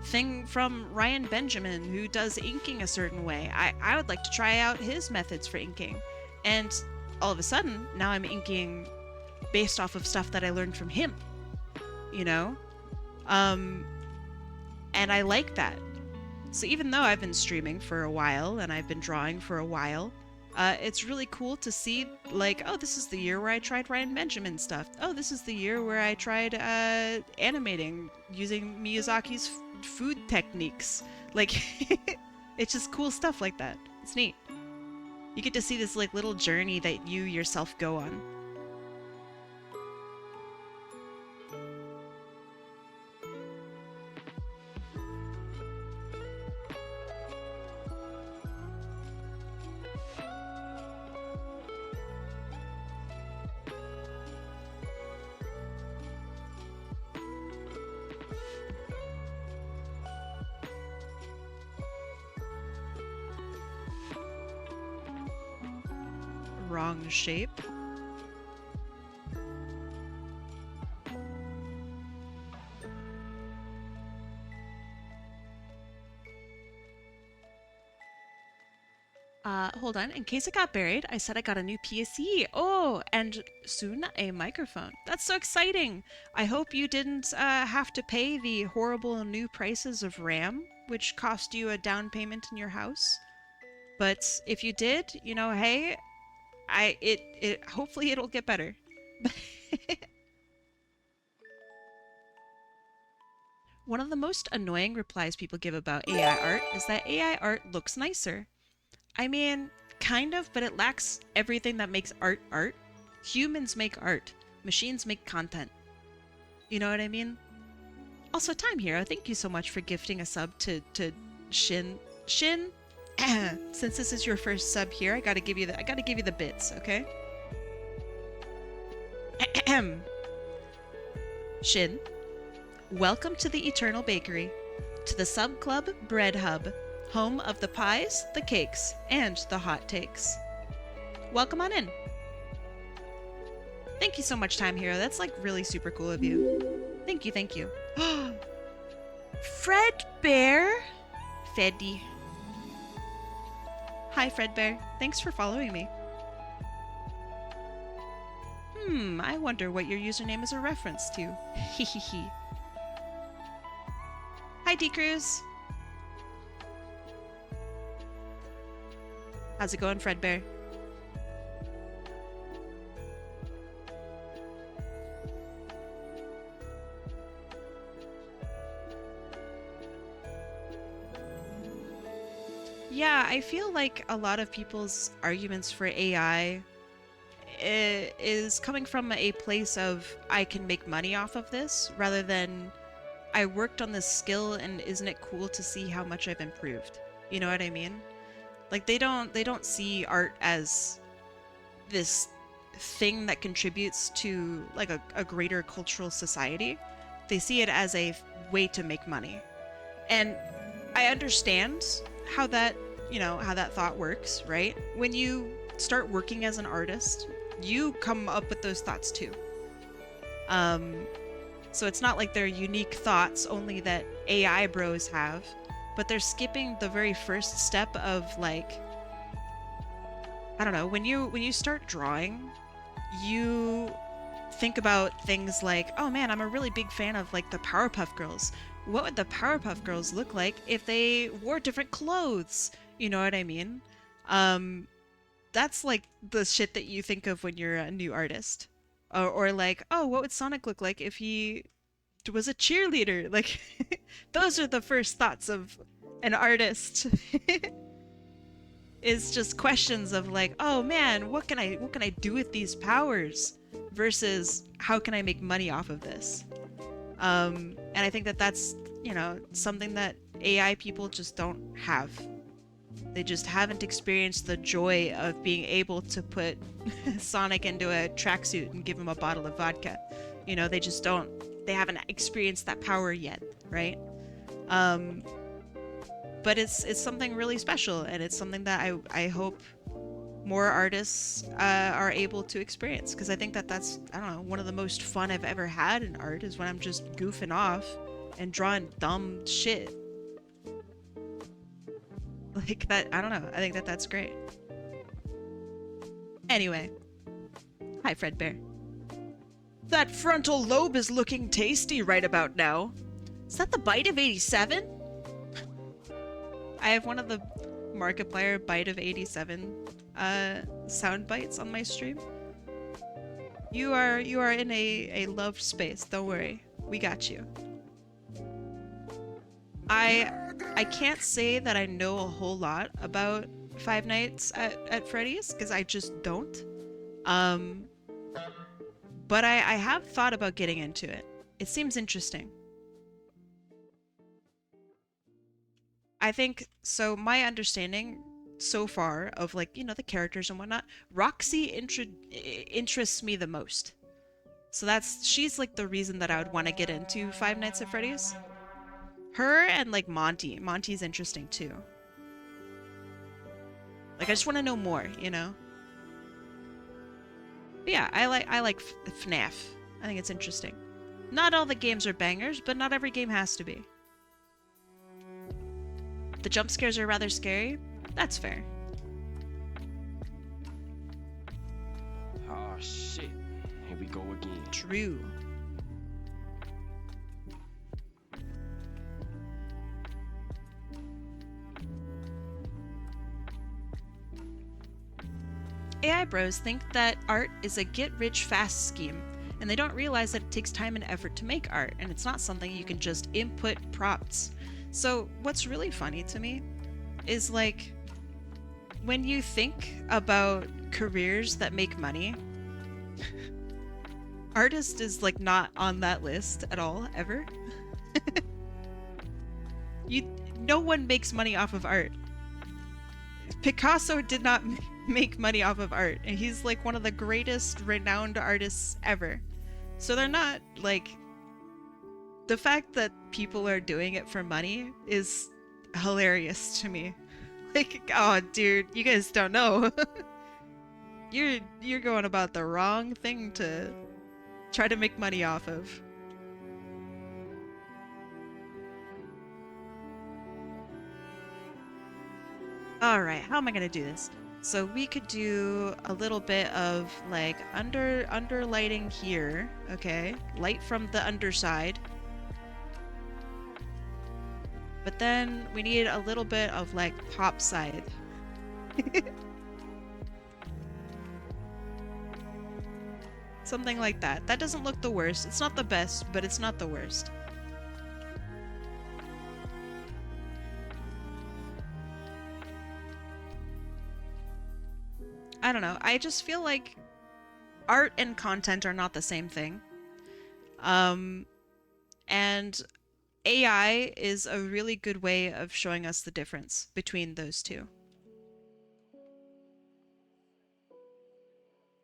thing from Ryan Benjamin who does inking a certain way. I would like to try out his methods for inking. And all of a sudden, now I'm inking based off of stuff that I learned from him, you know? And I like that. So even though I've been streaming for a while and I've been drawing for a while, it's really cool to see, like, oh, this is the year where I tried Ryan Benjamin stuff. Oh, this is the year where I tried animating using Miyazaki's food techniques. Like, it's just cool stuff like that. It's neat. You get to see this, like, little journey that you yourself go on. Wrong shape. Hold on. In case it got buried, I said I got a new PSE. Oh, and soon a microphone. That's so exciting. I hope you didn't have to pay the horrible new prices of RAM, which cost you a down payment in your house. But if you did, you know, hey, hopefully it'll get better. One of the most annoying replies people give about AI art is that AI art looks nicer. I mean, kind of, but it lacks everything that makes art art. Humans make art. Machines make content. You know what I mean? Also, Time Hero, thank you so much for gifting a sub to Shin. Shin, since this is your first sub here, I gotta give you the bits, okay? Shin, welcome to the Eternal Bakery, to the Sub Club Bread Hub, home of the pies, the cakes, and the hot takes. Welcome on in. Thank you so much, Time Hero. That's like really super cool of you. Thank you, thank you. Fred Bear? Freddy. Hi, Fred Bear. Thanks for following me. I wonder what your username is a reference to. Hehehe. Hi, D-Cruz. How's it going, Fred Bear? Yeah, I feel like a lot of people's arguments for AI is coming from a place of I can make money off of this rather than I worked on this skill and isn't it cool to see how much I've improved? You know what I mean? Like they don't see art as this thing that contributes to like a greater cultural society. They see it as a way to make money. And I understand how that, how that thought works, right? When you start working as an artist, you come up with those thoughts too. So it's not like they're unique thoughts only that AI bros have, but they're skipping the very first step of like, I don't know, when you start drawing, you think about things like, oh man, I'm a really big fan of like the Powerpuff Girls. What would the Powerpuff Girls look like if they wore different clothes? You know what I mean? That's like the shit that you think of when you're a new artist. Or like, oh, what would Sonic look like if he was a cheerleader? Like, those are the first thoughts of an artist. Is just questions of like, oh man, what can I do with these powers? Versus how can I make money off of this? And I think that that's, you know, something that AI people just don't have. They just haven't experienced the joy of being able to put Sonic into a tracksuit and give him a bottle of vodka. You know, they just don't, they haven't experienced that power yet, right? But it's something really special, and it's something that I hope more artists are able to experience, because I think that that's, I don't know, one of the most fun I've ever had in art is when I'm just goofing off and drawing dumb shit. Like that, I don't know, I think that that's great. Anyway, hi Fredbear. That frontal lobe is looking tasty right about now. Is that the bite of 87? I have one of the Markiplier Bite of 87 sound bites on my stream. You are in a loved space. Don't worry, we got you. I can't say that I know a whole lot about Five Nights at Freddy's because I just don't. But I have thought about getting into it. It seems interesting. I think, so my understanding so far of like, you know, the characters and whatnot, Roxy interests me the most. So she's like the reason that I would want to get into Five Nights at Freddy's. Her and like Monty. Monty's interesting too. Like I just want to know more, you know? But yeah, I like FNAF. I think it's interesting. Not all the games are bangers, but not every game has to be. The jump scares are rather scary. That's fair. Oh shit. Here we go again. True. AI bros think that art is a get-rich-fast scheme, and they don't realize that it takes time and effort to make art, and it's not something you can just input prompts. So what's really funny to me is like when you think about careers that make money, artist is like not on that list at all, ever. No one makes money off of art. Picasso did not make money off of art, and he's like one of the greatest renowned artists ever. So they're not like, the fact that people are doing it for money is hilarious to me. Like, oh dude, you guys don't know. You're going about the wrong thing to try to make money off of. Alright, how am I gonna do this? So we could do a little bit of like under lighting here, okay? Light from the underside. But then we need a little bit of like top side. Something like that. That doesn't look the worst. It's not the best, but it's not the worst. I don't know. I just feel like art and content are not the same thing. And AI is a really good way of showing us the difference between those two.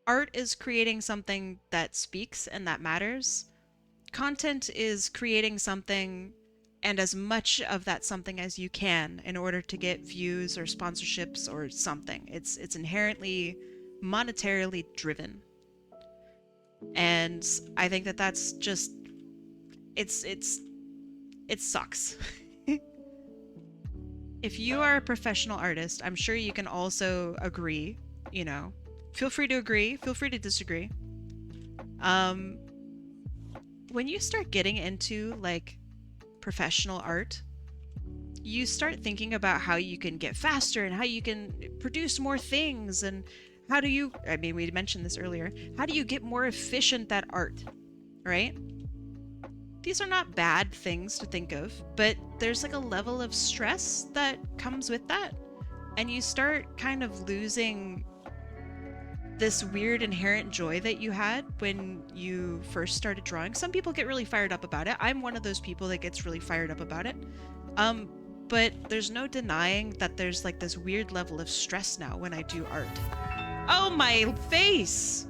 Art is creating something that speaks and that matters. Content is creating something and as much of that something as you can in order to get views or sponsorships or something. It's inherently monetarily driven. And I think that that's just it sucks. If you are a professional artist, I'm sure you can also agree, you know. Feel free to agree, feel free to disagree. When you start getting into like professional art, you start thinking about how you can get faster and how you can produce more things, and how do you, I mean, we mentioned this earlier, how do you get more efficient at art, right? These are not bad things to think of, but there's like a level of stress that comes with that. And you start kind of losing this weird inherent joy that you had when you first started drawing. Some people get really fired up about it. I'm one of those people that gets really fired up about it. But there's no denying that there's like this weird level of stress now when I do art. Oh, my face!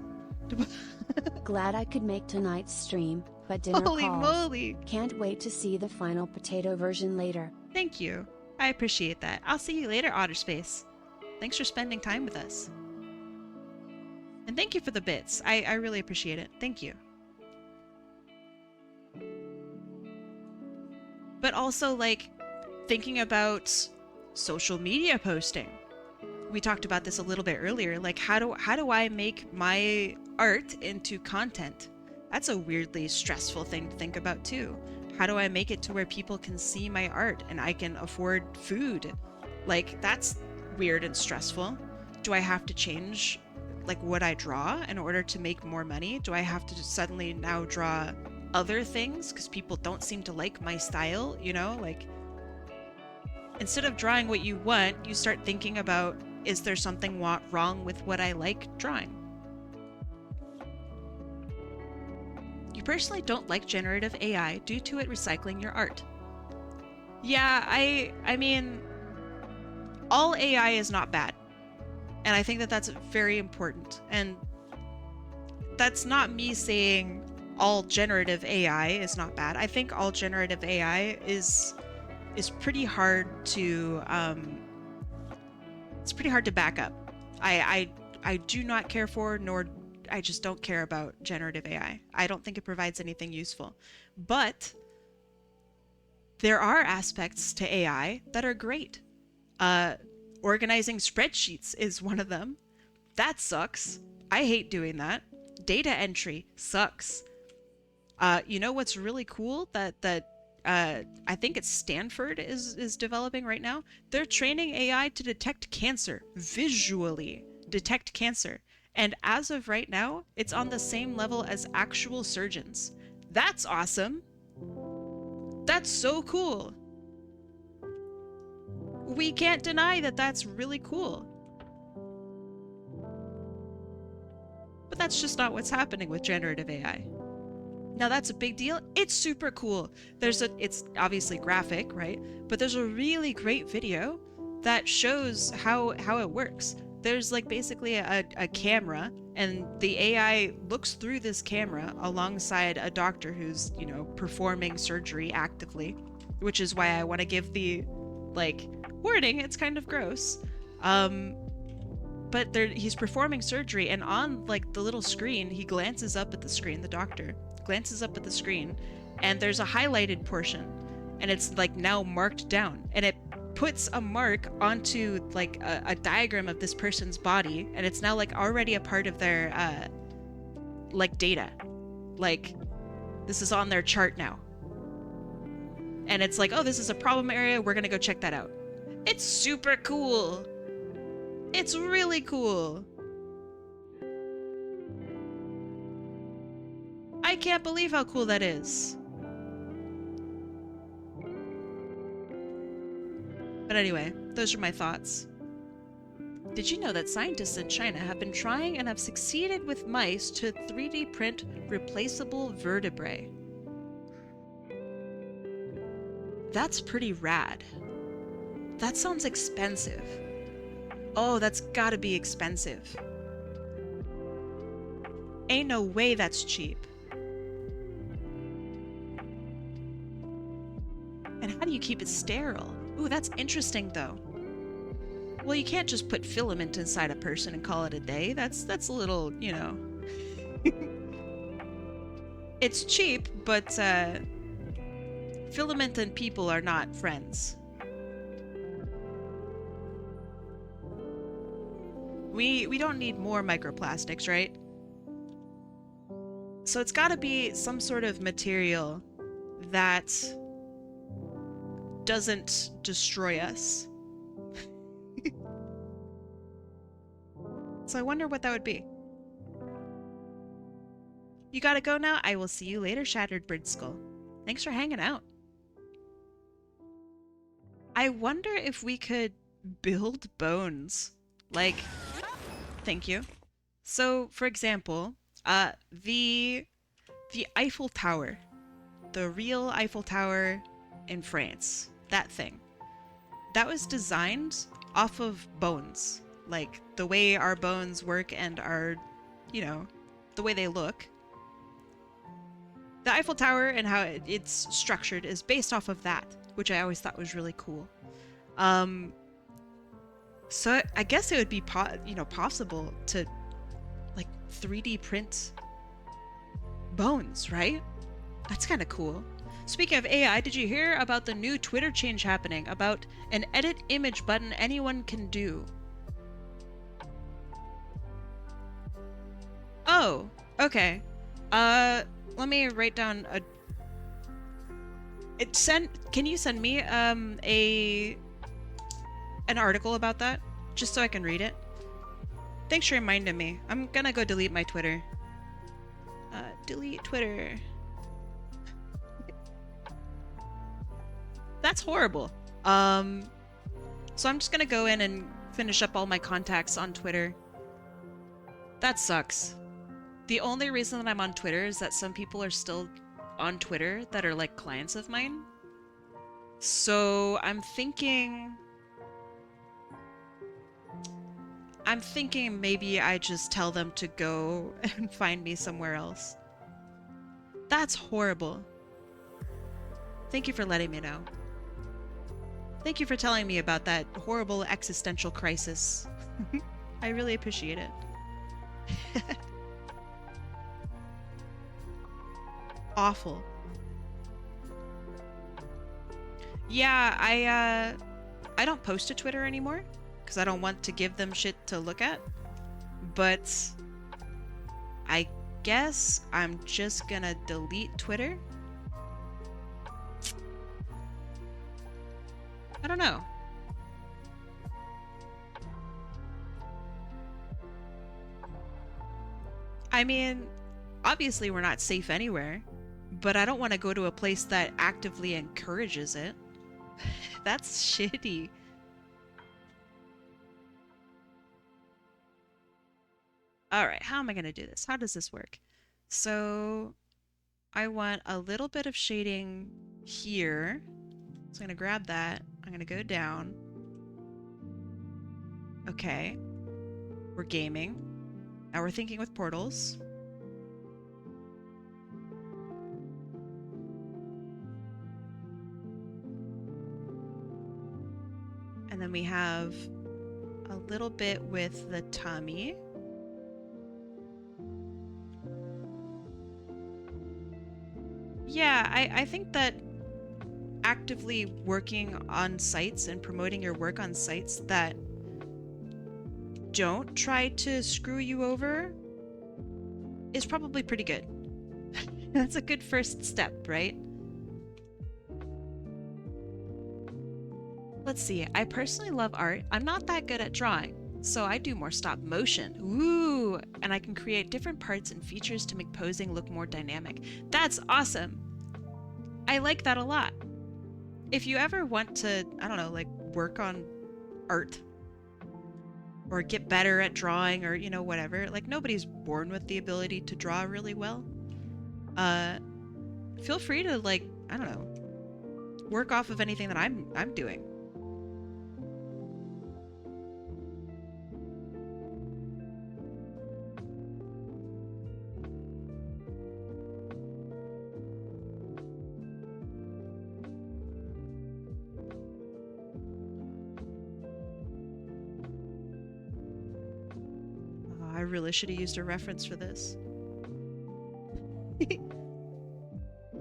Glad I could make tonight's stream, but dinner Holy calls. moly! Can't wait to see the final potato version later. Thank you. I appreciate that. I'll see you later, Otterspace. Thanks for spending time with us. And thank you for the bits. I really appreciate it. Thank you. But also, like, thinking about social media posting. We talked about this a little bit earlier. Like, how do I make my art into content? That's a weirdly stressful thing to think about too. How do I make it to where people can see my art and I can afford food? Like, that's weird and stressful. Do I have to change like what I draw in order to make more money? Do I have to suddenly now draw other things because people don't seem to like my style, you know? Like, instead of drawing what you want, you start thinking about, is there something wrong with what I like drawing? You personally don't like generative AI due to it recycling your art. Yeah, I mean, all AI is not bad. And I think that that's very important. And that's not me saying all generative AI is not bad. I think all generative AI is pretty hard to it's pretty hard to back up. I do not care for, nor I just don't care about generative AI. I don't think it provides anything useful. But there are aspects to AI that are great. Organizing spreadsheets is one of them. That sucks. I hate doing that. Data entry sucks. You know what's really cool that I think it's Stanford is developing right now? They're training AI to detect cancer, visually detect cancer. And as of right now, it's on the same level as actual surgeons. That's awesome. That's so cool. We can't deny that that's really cool. But that's just not what's happening with generative AI. Now that's a big deal. It's super cool. It's obviously graphic, right? But there's a really great video that shows how it works. There's like basically a camera, and the AI looks through this camera alongside a doctor who's, you know, performing surgery actively, which is why I want to give the like wording. It's kind of gross. But he's performing surgery, and on like the little screen, he glances up at the screen, the doctor glances up at the screen, and there's a highlighted portion, and it's like now marked down, and it puts a mark onto like a diagram of this person's body, and it's now like already a part of their like data. Like, this is on their chart now. And it's like, oh, this is a problem area, we're gonna go check that out. It's super cool. It's really cool. I can't believe how cool that is. But anyway, those are my thoughts. Did you know that scientists in China have been trying and have succeeded with mice to 3D print replaceable vertebrae? That's pretty rad. That sounds expensive. Oh, that's gotta be expensive. Ain't no way that's cheap. And how do you keep it sterile? Ooh, that's interesting though. Well, you can't just put filament inside a person and call it a day. That's a little, you know. It's cheap, but filament and people are not friends. We don't need more microplastics, right? So it's got to be some sort of material that doesn't destroy us. So I wonder what that would be. You gotta go now? I will see you later, Shattered Bird Skull. Thanks for hanging out. I wonder if we could build bones. Like, thank you. So, for example, the Eiffel Tower. The real Eiffel Tower in France. That thing. That was designed off of bones. Like, the way our bones work and our, you know, the way they look. The Eiffel Tower and how it's structured is based off of that, which I always thought was really cool. So I guess it would be possible to like 3D print bones, right? That's kind of cool. Speaking of AI, did you hear about the new Twitter change happening about an edit image button anyone can do? Oh, okay. Let me write down a... Can you send me an article about that? Just so I can read it? Thanks for reminding me. I'm gonna go delete my Twitter. Delete Twitter. That's horrible. So I'm just gonna go in and finish up all my contacts on Twitter. That sucks. The only reason that I'm on Twitter is that some people are still on Twitter that are like clients of mine. So I'm thinking maybe I just tell them to go and find me somewhere else. That's horrible. Thank you for letting me know. Thank you for telling me about that horrible existential crisis. I really appreciate it. Awful. Yeah, I don't post to Twitter anymore because I don't want to give them shit to look at. But I guess I'm just gonna delete Twitter. I don't know. I mean, obviously we're not safe anywhere, but I don't want to go to a place that actively encourages it. That's shitty. Alright, how am I going to do this? How does this work? So, I want a little bit of shading here. So I'm going to grab that. I'm going to go down. Okay. We're gaming. Now we're thinking with portals. And then we have a little bit with the tummy. Yeah, I think that actively working on sites and promoting your work on sites that don't try to screw you over is probably pretty good. That's a good first step, right? Let's see, I personally love art. I'm not that good at drawing, so I do more stop motion. Ooh, and I can create different parts and features to make posing look more dynamic. That's awesome. I like that a lot. If you ever want to, I don't know, like work on art or get better at drawing or, you know, whatever, like nobody's born with the ability to draw really well. Feel free to, like, I don't know, work off of anything that I'm doing. I really should have used a reference for this.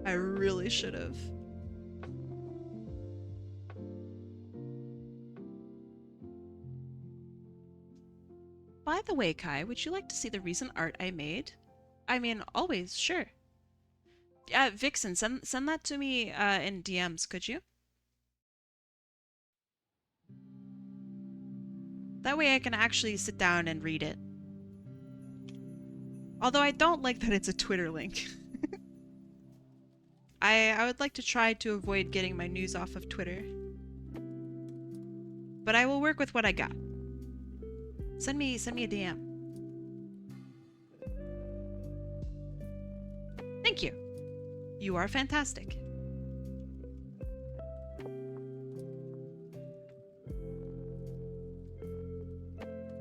I really should have. By the way, Kai, would you like to see the recent art I made? I mean, always, sure. Vixen, send that to me in DMs, could you? That way I can actually sit down and read it. Although I don't like that it's a Twitter link. I would like to try to avoid getting my news off of Twitter. But I will work with what I got. Send me a DM. Thank you. You are fantastic.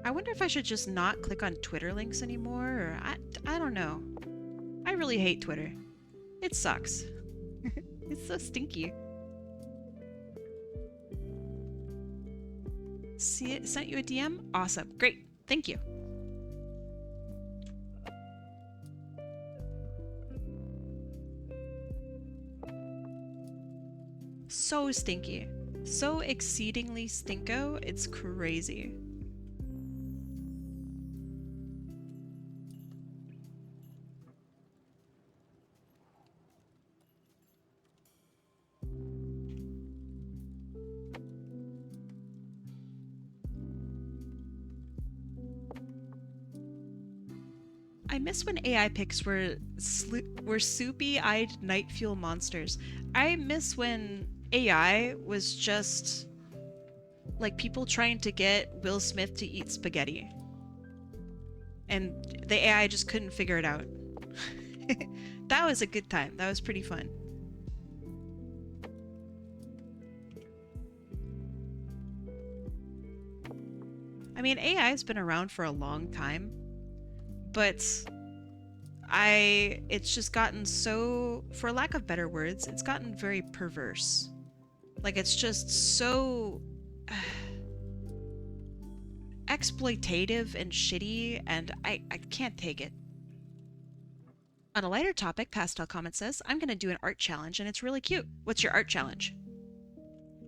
I wonder if I should just not click on Twitter links anymore, or I don't know. I really hate Twitter. It sucks. It's so stinky. See it? Sent you a DM? Awesome. Great. Thank you. So stinky. So exceedingly stinko, it's crazy. I miss when AI pics were soupy-eyed night fuel monsters. I miss when AI was just like people trying to get Will Smith to eat spaghetti. And the AI just couldn't figure it out. That was a good time. That was pretty fun. I mean, AI's been around for a long time, but it's just gotten so, for lack of better words, it's gotten very perverse. Like, it's just so exploitative and shitty, and I can't take it. On a lighter topic, Pastel Comment says, I'm gonna do an art challenge and it's really cute. What's your art challenge?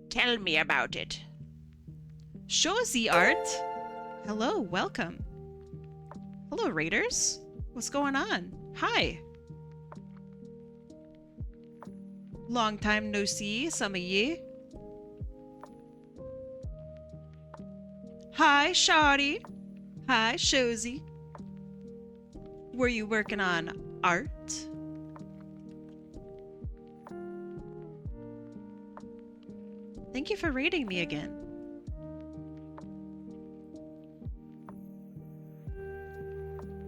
Tell me about it. Show the art. Hello, welcome. Hello, Raiders. What's going on? Hi. Long time no see, some of ye. Hi, Shawty. Hi, Shozy. Were you working on art? Thank you for rating me again.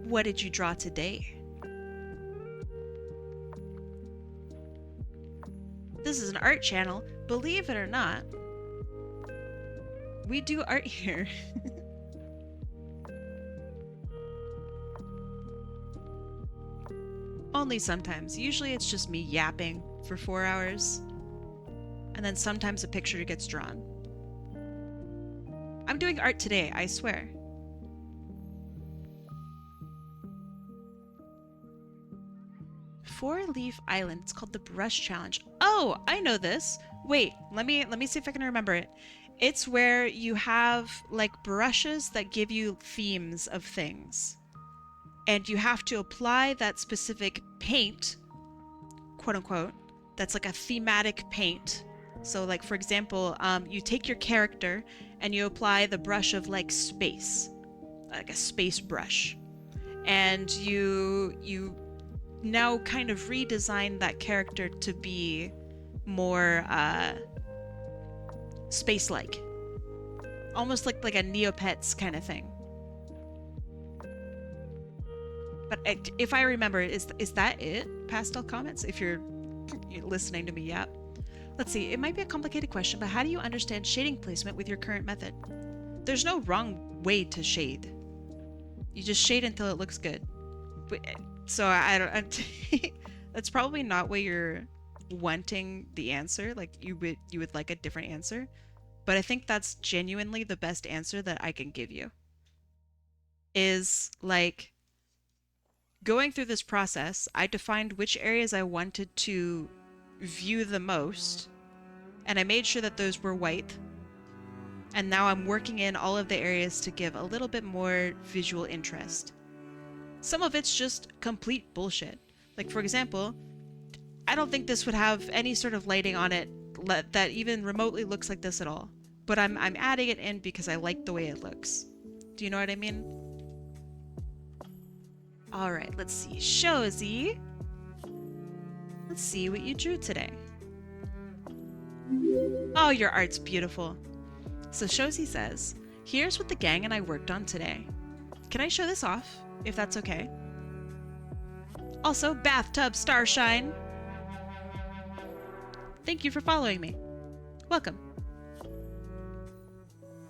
What did you draw today? This is an art channel, believe it or not. We do art here. Only sometimes. Usually it's just me yapping for 4 hours. And then sometimes a picture gets drawn. I'm doing art today, I swear. Four-leaf island. It's called the brush challenge. Oh, I know this. Wait, let me see if I can remember it. It's where you have like brushes that give you themes of things. And you have to apply that specific paint, quote unquote, that's like a thematic paint. So like, for example, you take your character and you apply the brush of like space, like a space brush. And you now kind of redesign that character to be more space-like. Almost like a Neopets kind of thing. But if I remember, is that it? Pastel Comments? If you're listening to me, yeah. Let's see, it might be a complicated question, but how do you understand shading placement with your current method? There's no wrong way to shade. You just shade until it looks good. So I don't. That's probably not what you're wanting the answer. Like you would like a different answer, but I think that's genuinely the best answer that I can give you. Is like going through this process, I defined which areas I wanted to view the most, and I made sure that those were white. And now I'm working in all of the areas to give a little bit more visual interest. Some of it's just complete bullshit. Like, for example, I don't think this would have any sort of lighting on it that even remotely looks like this at all. But I'm adding it in because I like the way it looks. Do you know what I mean? All right, let's see. Shozy. Let's see what you drew today. Oh, your art's beautiful. So Shozy says, here's what the gang and I worked on today. Can I show this off, if that's okay? Also, bathtub starshine. Thank you for following me. Welcome.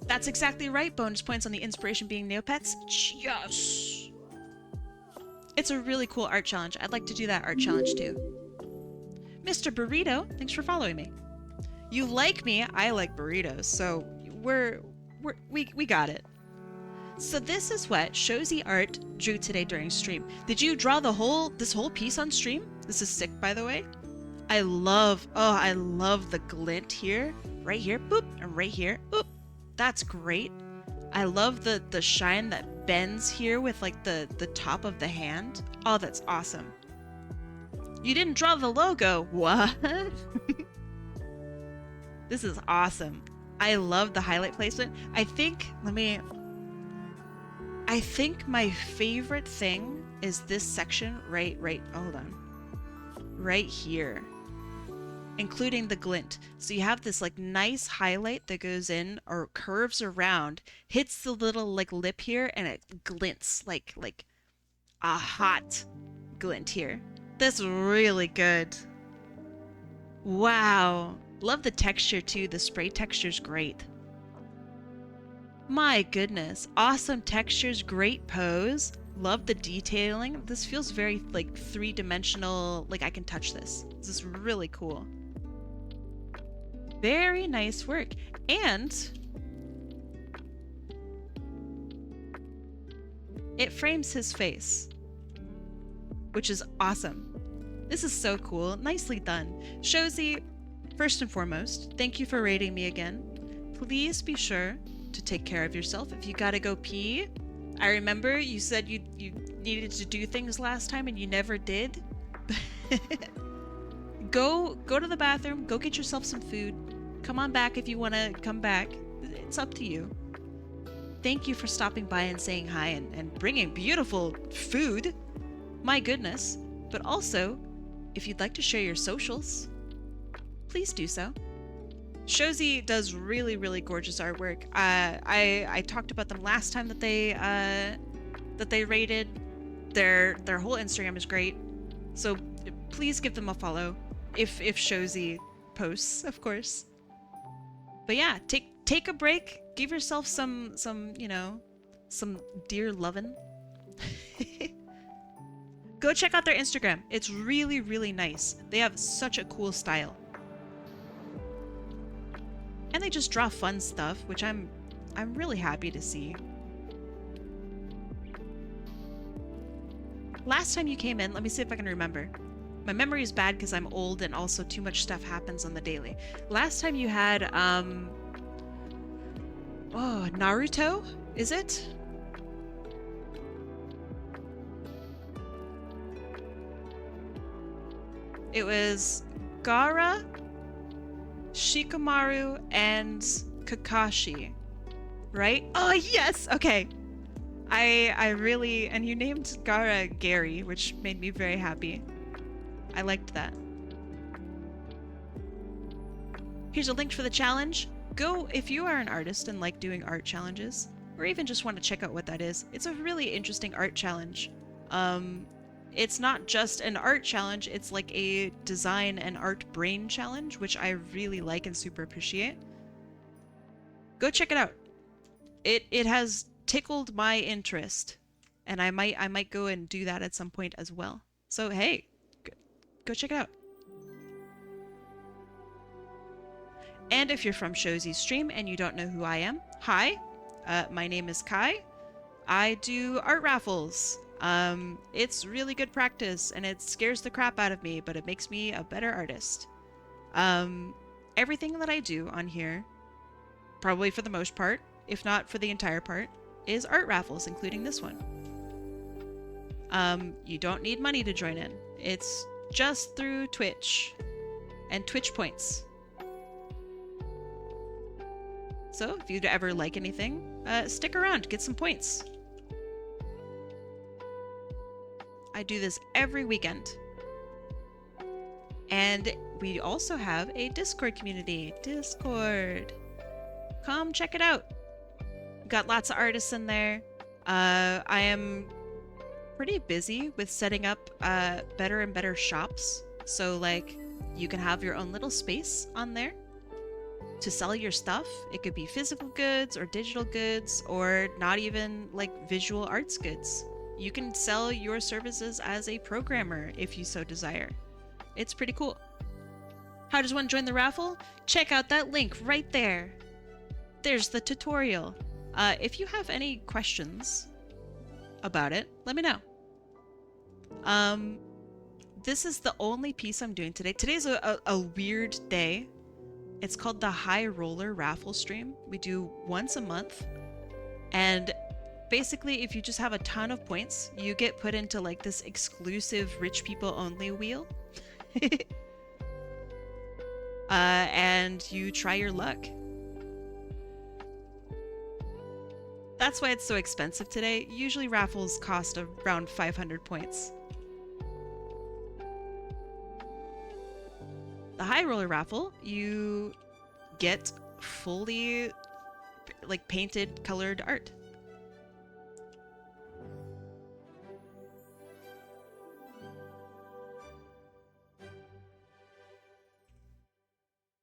That's exactly right. Bonus points on the inspiration being Neopets. Yes. It's a really cool art challenge. I'd like to do that art challenge too. Mr. Burrito, thanks for following me. You like me, I like burritos, so we got it. So this is what Shozy Art drew today during stream. Did you draw this whole piece on stream? This is sick, by the way. I love the glint here, right here, boop, and right here, boop. That's great. I love the shine that bends here with like the top of the hand. Oh, that's awesome. You didn't draw the logo. What? This is awesome. I love the highlight placement. I think my favorite thing is this section right, hold on. Right here. Including the glint. So you have this like nice highlight that goes in or curves around, hits the little like lip here, and it glints like a hot glint here. That's really good. Wow. Love the texture too. The spray texture's great. My goodness. Awesome textures, great pose. Love the detailing. This feels very like three-dimensional, like I can touch this. This is really cool. Very nice work. And it frames his face, which is awesome. This is so cool. Nicely done. Shozy, first and foremost, thank you for rating me again. Please be sure to take care of yourself. If you gotta go pee, I remember you said you needed to do things last time and you never did. Go to the bathroom, go get yourself some food. Come on back if you want to come back. It's up to you. Thank you for stopping by and saying hi and bringing beautiful food. My goodness. But also, if you'd like to share your socials, please do so. Shozy does really, really gorgeous artwork. I talked about them last time that they rated. Their whole Instagram is great. So please give them a follow if Shozy posts, of course. But yeah, take a break, give yourself some dear lovin'. Go check out their Instagram. It's really, really nice. They have such a cool style. And they just draw fun stuff, which I'm really happy to see. Last time you came in, let me see if I can remember. My memory is bad because I'm old and also too much stuff happens on the daily. Last time you had, Naruto, is it? It was Gaara, Shikamaru, and Kakashi, right? Oh, yes! Okay. I really... And you named Gaara Gary, which made me very happy. I liked that. Here's a link for the challenge. Go, if you are an artist and like doing art challenges, or even just want to check out what that is. It's a really interesting art challenge. It's not just an art challenge, it's like a design and art brain challenge, which I really like and super appreciate. Go check it out. It has tickled my interest, and I might go and do that at some point as well. So hey, go check it out. And if you're from Shozy's stream and you don't know who I am, hi, my name is Kai. I do art raffles. It's really good practice, and it scares the crap out of me, but it makes me a better artist. Everything that I do on here, probably for the most part, if not for the entire part, is art raffles, including this one. You don't need money to join in. It's just through Twitch and Twitch points. So if you'd ever like anything, stick around, get some points. I do this every weekend. And we also have a Discord community. Discord. Come check it out. We've got lots of artists in there. I am pretty busy with setting up better and better shops. So like you can have your own little space on there to sell your stuff. It could be physical goods or digital goods or not even like visual arts goods. You can sell your services as a programmer if you so desire. It's pretty cool. How does one join the raffle? Check out that link right there. There's the tutorial. If you have any questions about it, let me know. This is the only piece I'm doing today. Today's a weird day. It's called the High Roller Raffle Stream. We do once a month. And basically, if you just have a ton of points, you get put into like this exclusive rich people only wheel. And you try your luck. That's why it's so expensive today. Usually raffles cost around 500 points. The High Roller Raffle, you get fully like painted, colored art.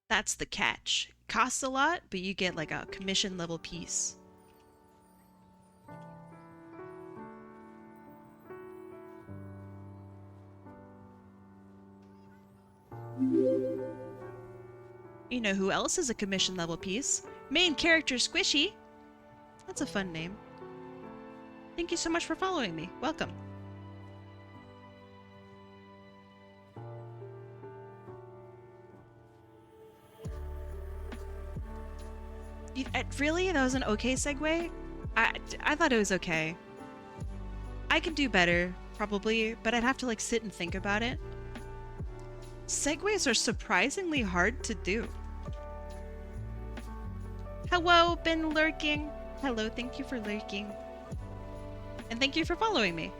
That's the catch. Costs a lot, but you get like a commission level piece. You know who else is a commission level piece? Main character Squishy. That's a fun name. Thank you so much for following me. Welcome. Really? That was an okay segue? I thought it was okay. I can do better, probably, but I'd have to like sit and think about it. Segues are surprisingly hard to do. Hello, been lurking. Hello, thank you for lurking. And thank you for following me.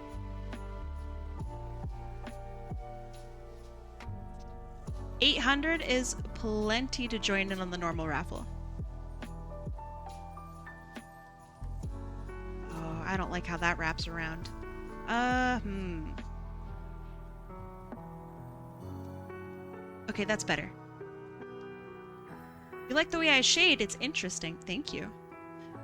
$800 is plenty to join in on the normal raffle. Oh, I don't like how that wraps around. Okay, that's better. You like the way I shade? It's interesting. Thank you.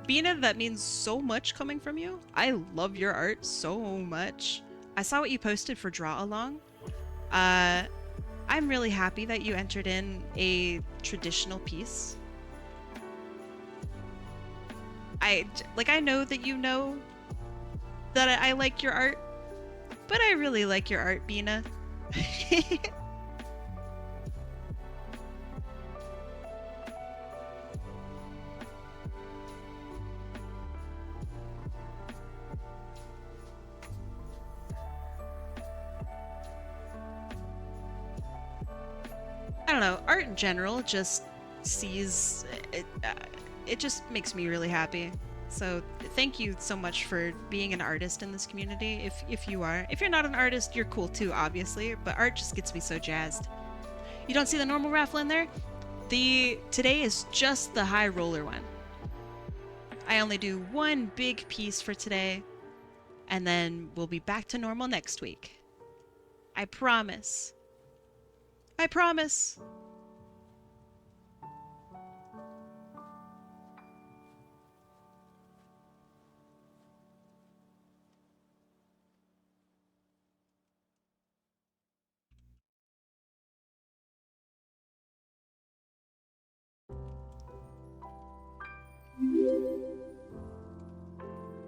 Bina, that means so much coming from you. I love your art so much. I saw what you posted for Draw Along. I'm really happy that you entered in a traditional piece. I know that you know that I like your art, but I really like your art, Bina. I don't know, art in general just sees it, it just makes me really happy. So thank you so much for being an artist in this community. If you are. If you're not an artist, you're cool too, obviously, but art just gets me so jazzed. You don't see the normal raffle in there? Today is just the high roller one. I only do one big piece for today, and then we'll be back to normal next week. I promise. I promise.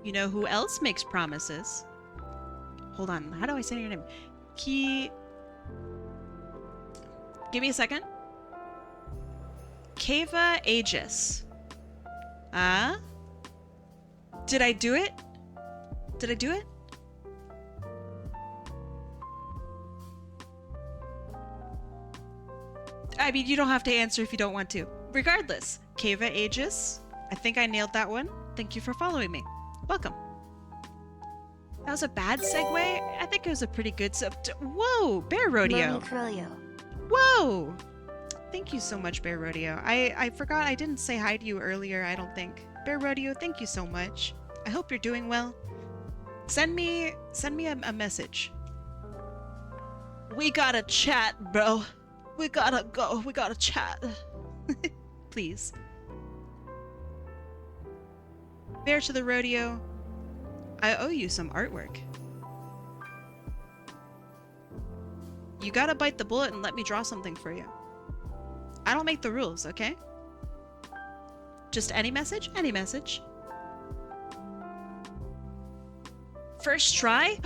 You know who else makes promises? hold on. How do I say your name? Give me a second. Keva Aegis. Did I do it? Did I do it? I mean, you don't have to answer if you don't want to. Regardless, Keva Aegis. I think I nailed that one. Thank you for following me. Welcome. That was a bad segue? I think it was a pretty good Whoa! Bear Rodeo! Whoa! Thank you so much, Bear Rodeo. I forgot I didn't say hi to you earlier, I don't think. Bear Rodeo, thank you so much. I hope you're doing well. Send me a message. We gotta chat, bro. We gotta go. We gotta chat. Please. Bear to the rodeo. I owe you some artwork. You gotta bite the bullet and let me draw something for you. I don't make the rules, okay? Just any message? Any message. First try?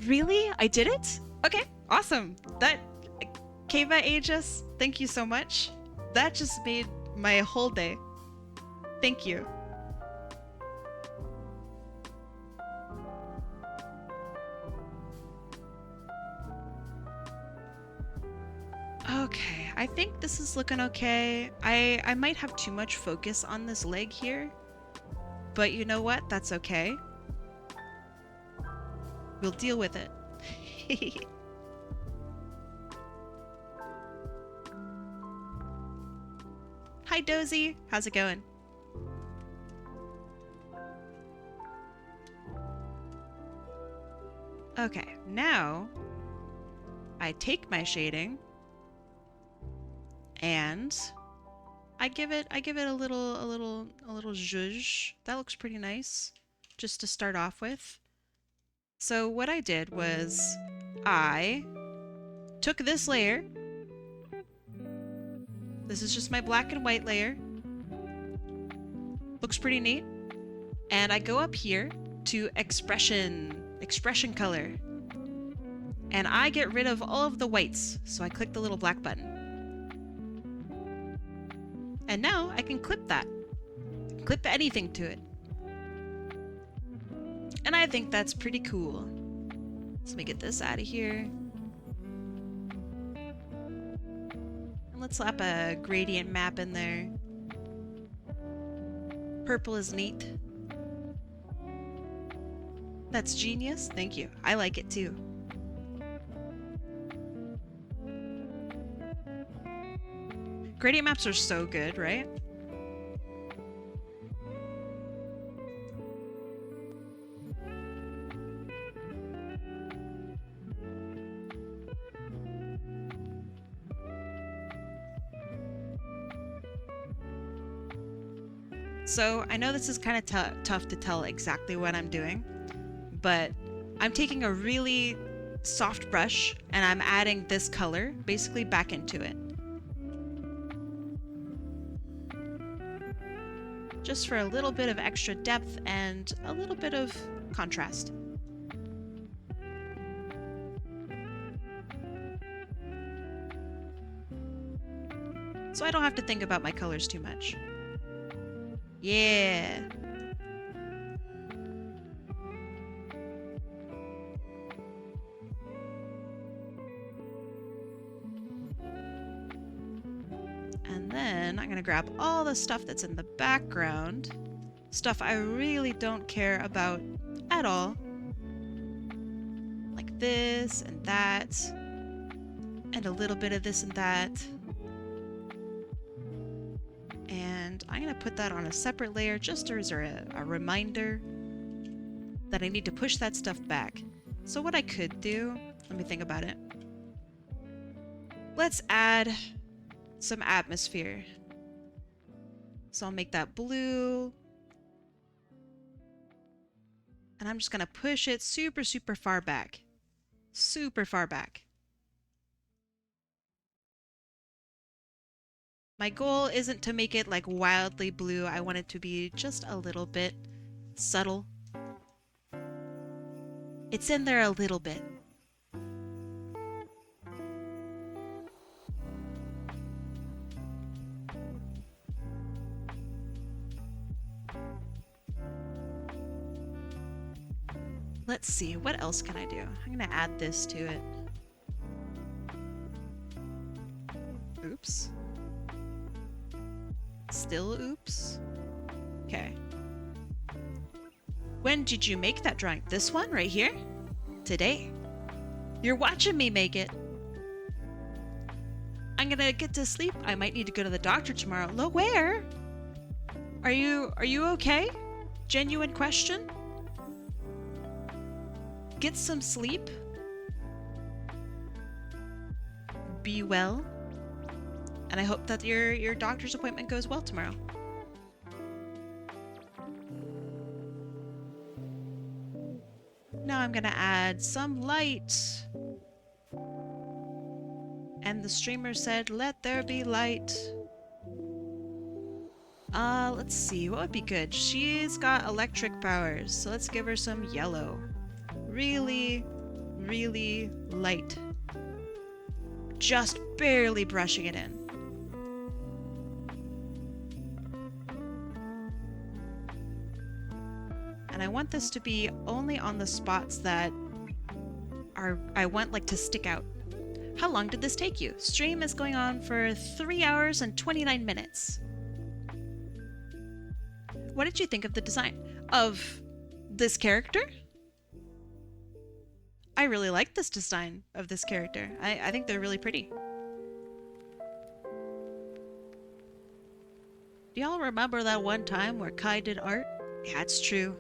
Really? I did it? Okay, awesome. That... Keva Aegis, thank you so much. That just made my whole day. Thank you. Okay, I think this is looking okay. I might have too much focus on this leg here, but you know what? That's okay. We'll deal with it. Hi Dozy, how's it going? Okay, now I take my shading and I give it a little zhuzh. That looks pretty nice, just to start off with. So what I did was I took this layer. This is just my black and white layer. Looks pretty neat. And I go up here to expression color. And I get rid of all of the whites. So I click the little black button. And now I can clip that. Clip anything to it. And I think that's pretty cool. So let me get this out of here. And let's slap a gradient map in there. Purple is neat. That's genius. Thank you. I like it too. Gradient maps are so good, right? So I know this is kind of tough to tell exactly what I'm doing, but I'm taking a really soft brush and I'm adding this color basically back into it. Just for a little bit of extra depth and a little bit of contrast. So I don't have to think about my colors too much. Yeah. And then I'm gonna grab all the stuff that's in the background, stuff I really don't care about at all, like this and that, and a little bit of this and that. And I'm gonna put that on a separate layer just as a reminder that I need to push that stuff back. So what I could do, let me think about it. Let's add some atmosphere. So I'll make that blue. And I'm just gonna push it super, super far back. Super far back. My goal isn't to make it like wildly blue. I want it to be just a little bit subtle. It's in there a little bit. Let's see, what else can I do? I'm gonna add this to it. Oops. Still oops. Okay. When did you make that drawing? This one right here? Today. You're watching me make it. I'm gonna get to sleep. I might need to go to the doctor tomorrow. No, where? Are you okay? Genuine question? Get some sleep. Be well. And I hope that your doctor's appointment goes well tomorrow. Now I'm gonna add some light. And the streamer said, let there be light. Let's see, what would be good? She's got electric powers, so let's give her some yellow. Really, really light. Just barely brushing it in. And I want this to be only on the spots that I want like to stick out. How long did this take you? Stream is going on for 3 hours and 29 minutes. What did you think of the design of this character? I really like this design of this character. I think they're really pretty. Do y'all remember that one time where Kai did art? Yeah, it's true.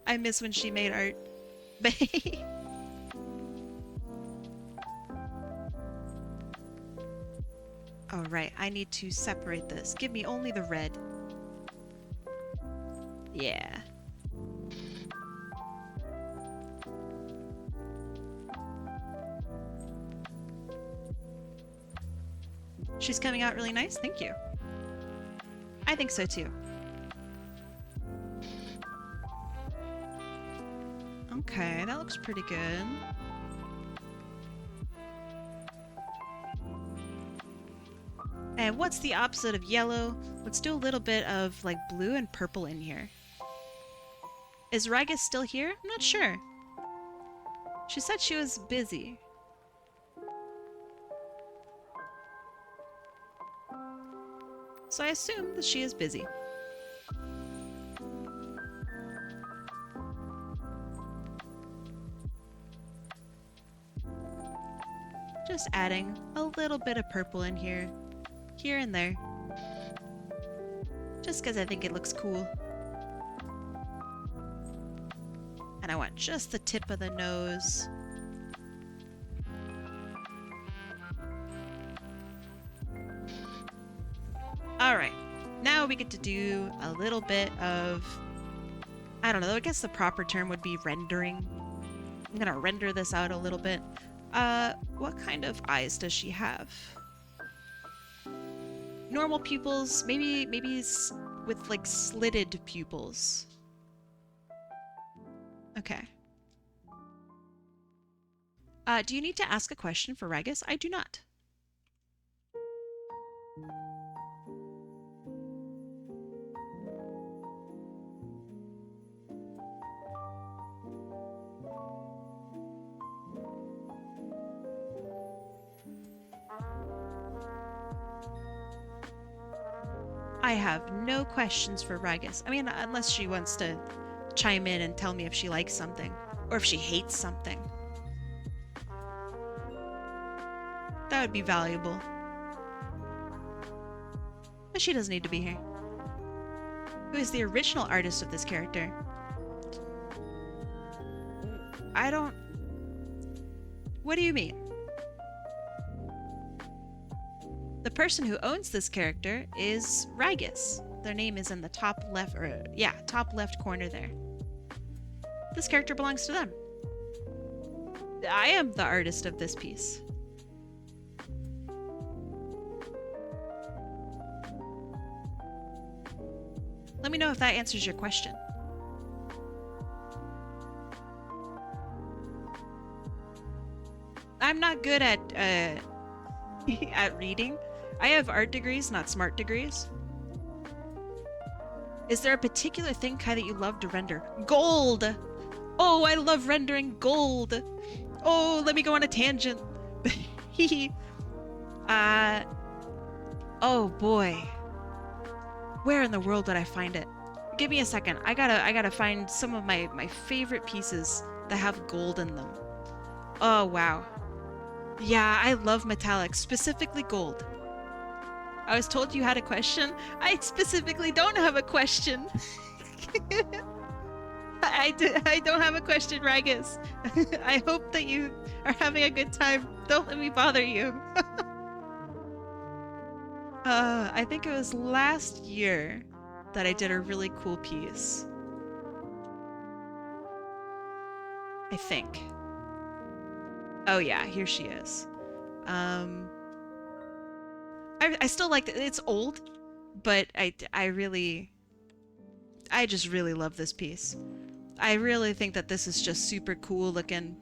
I miss when she made art. Alright, I need to separate this. Give me only the red. Yeah. She's coming out really nice? Thank you. I think so too. Okay, that looks pretty good. And what's the opposite of yellow? Let's do a little bit of like blue and purple in here. Is Ragus still here? I'm not sure. She said she was busy. So I assume that she is busy. Just adding a little bit of purple in here and there. Just because I think it looks cool. And I want just the tip of the nose. Alright, now we get to do a little bit of, I don't know, I guess the proper term would be rendering. I'm gonna render this out a little bit. What kind of eyes does she have? Normal pupils, maybe with like slitted pupils. Okay. Do you need to ask a question for Ragus? I do not. I have no questions for Ragus. I mean, unless she wants to chime in and tell me if she likes something, or if she hates something. That would be valuable. But she doesn't need to be here. Who is the original artist of this character? I don't... What do you mean? The person who owns this character is Ragus. Their name is in the top left, or yeah, top left corner there. This character belongs to them. I am the artist of this piece. Let me know if that answers your question. I'm not good at at reading. I have art degrees, not smart degrees. Is there a particular thing, Kai, that you love to render? Gold! Oh, I love rendering gold! Oh, let me go on a tangent. Oh boy. Where in the world would I find it? Give me a second. I gotta find some of my favorite pieces that have gold in them. Oh, wow. Yeah, I love metallics, specifically gold. I was told you had a question. I specifically don't have a question. I don't have a question, Ragus. I hope that you are having a good time. Don't let me bother you. I think it was last year that I did a really cool piece. I think. Oh yeah, here she is. I still like it. It's old, but I just really love this piece. I really think that this is just super cool looking.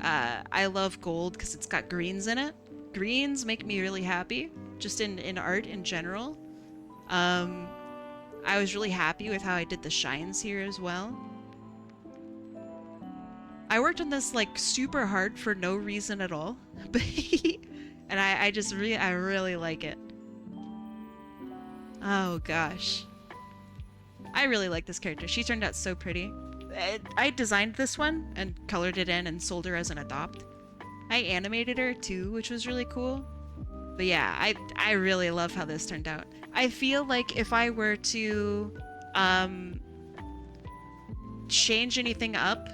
I love gold because it's got greens in it. Greens make me really happy, just in art in general. I was really happy with how I did the shines here as well. I worked on this like super hard for no reason at all, and I really like it. Oh gosh. I really like this character. She turned out so pretty. I designed this one and colored it in and sold her as an adopt. I animated her too, which was really cool. But yeah, I really love how this turned out. I feel like if I were to change anything up,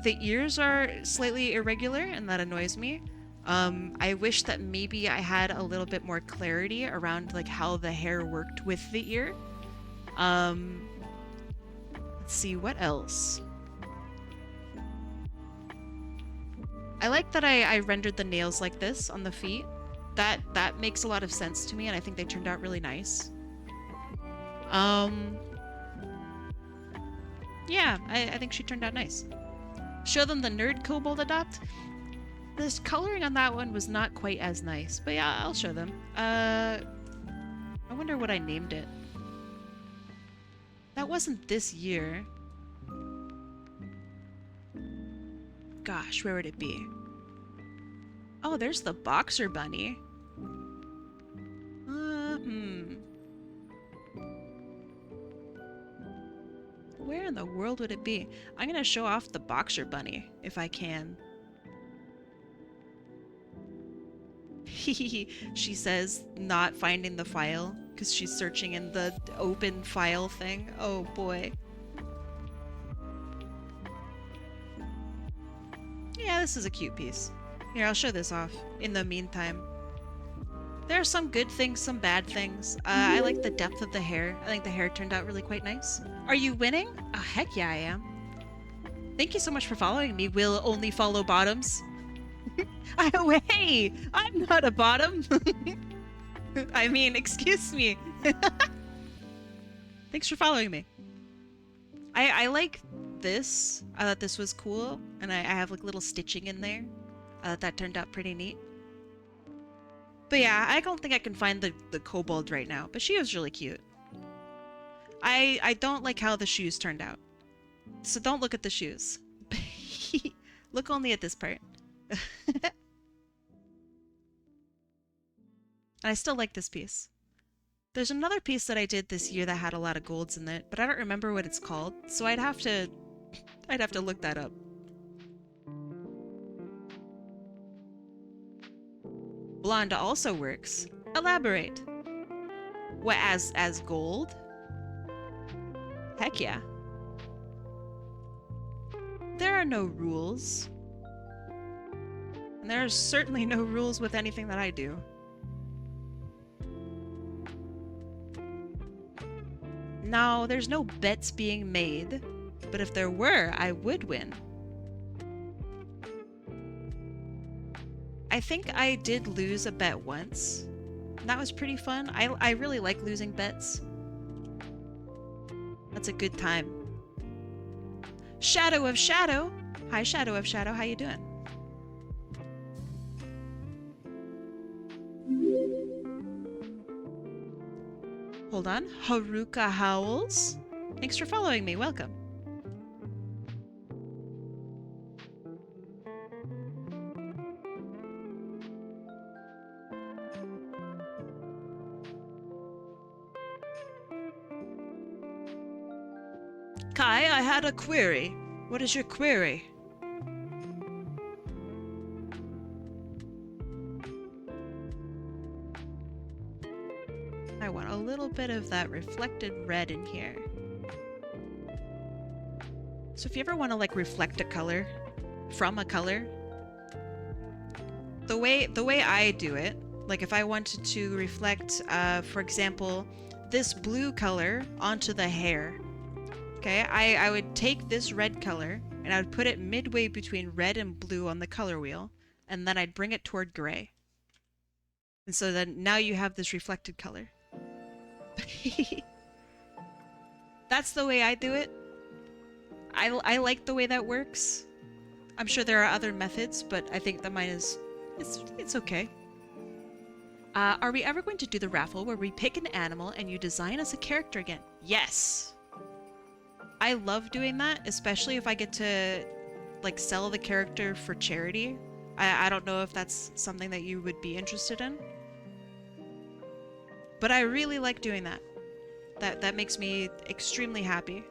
the ears are slightly irregular and that annoys me. I wish that maybe I had a little bit more clarity around like how the hair worked with the ear. Let's see, what else? I like that I rendered the nails like this on the feet. That makes a lot of sense to me, and I think they turned out really nice. Yeah, I think she turned out nice. Show them the nerd kobold adopt. This coloring on that one was not quite as nice, but yeah, I'll show them. I wonder what I named it. That wasn't this year. Gosh, where would it be? Oh, there's the boxer bunny. Where in the world would it be? I'm gonna show off the boxer bunny, if I can. She says not finding the file because she's searching in the open file thing. Oh boy. Yeah, this is a cute piece. Here, I'll show this off in the meantime. There are some good things, some bad things. I like the depth of the hair. I think the hair turned out really quite nice. Are you winning? Oh, heck yeah, I am. Thank you so much for following me. Will only follow bottoms. Hey, I'm not a bottom. I mean, excuse me. Thanks for following me. I like this. I thought this was cool, and I have like little stitching in there. I thought that turned out pretty neat. But yeah, I don't think I can find the kobold right now, but she was really cute. I don't like how the shoes turned out. So don't look at the shoes. Look only at this part. And I still like this piece. There's another piece that I did this year that had a lot of golds in it, but I don't remember what it's called, so I'd have to look that up. Blonde also works. Elaborate. What, as gold? Heck yeah. There are no rules. And there are certainly no rules with anything that I do. No, there's no bets being made, but if there were, I would win. I think I did lose a bet once. That was pretty fun. I really like losing bets. That's a good time. Shadow of Shadow! Hi, Shadow of Shadow, how you doing? Hold on. Haruka Howls. Thanks for following me. Welcome. Kai, I had a query. What is your query? I want a little bit of that reflected red in here. So if you ever want to like reflect a color from a color, the way I do it, like if I wanted to reflect, for example, this blue color onto the hair, okay, I would take this red color and I would put it midway between red and blue on the color wheel, and then I'd bring it toward gray. And so then now you have this reflected color. That's the way I do it. I like the way that works. I'm sure there are other methods, but I think that mine is it's okay. Are we ever going to do the raffle where we pick an animal and you design as a character again? Yes. I love doing that, especially if I get to like sell the character for charity. I don't know if that's something that you would be interested in. But I really like doing that. That makes me extremely happy.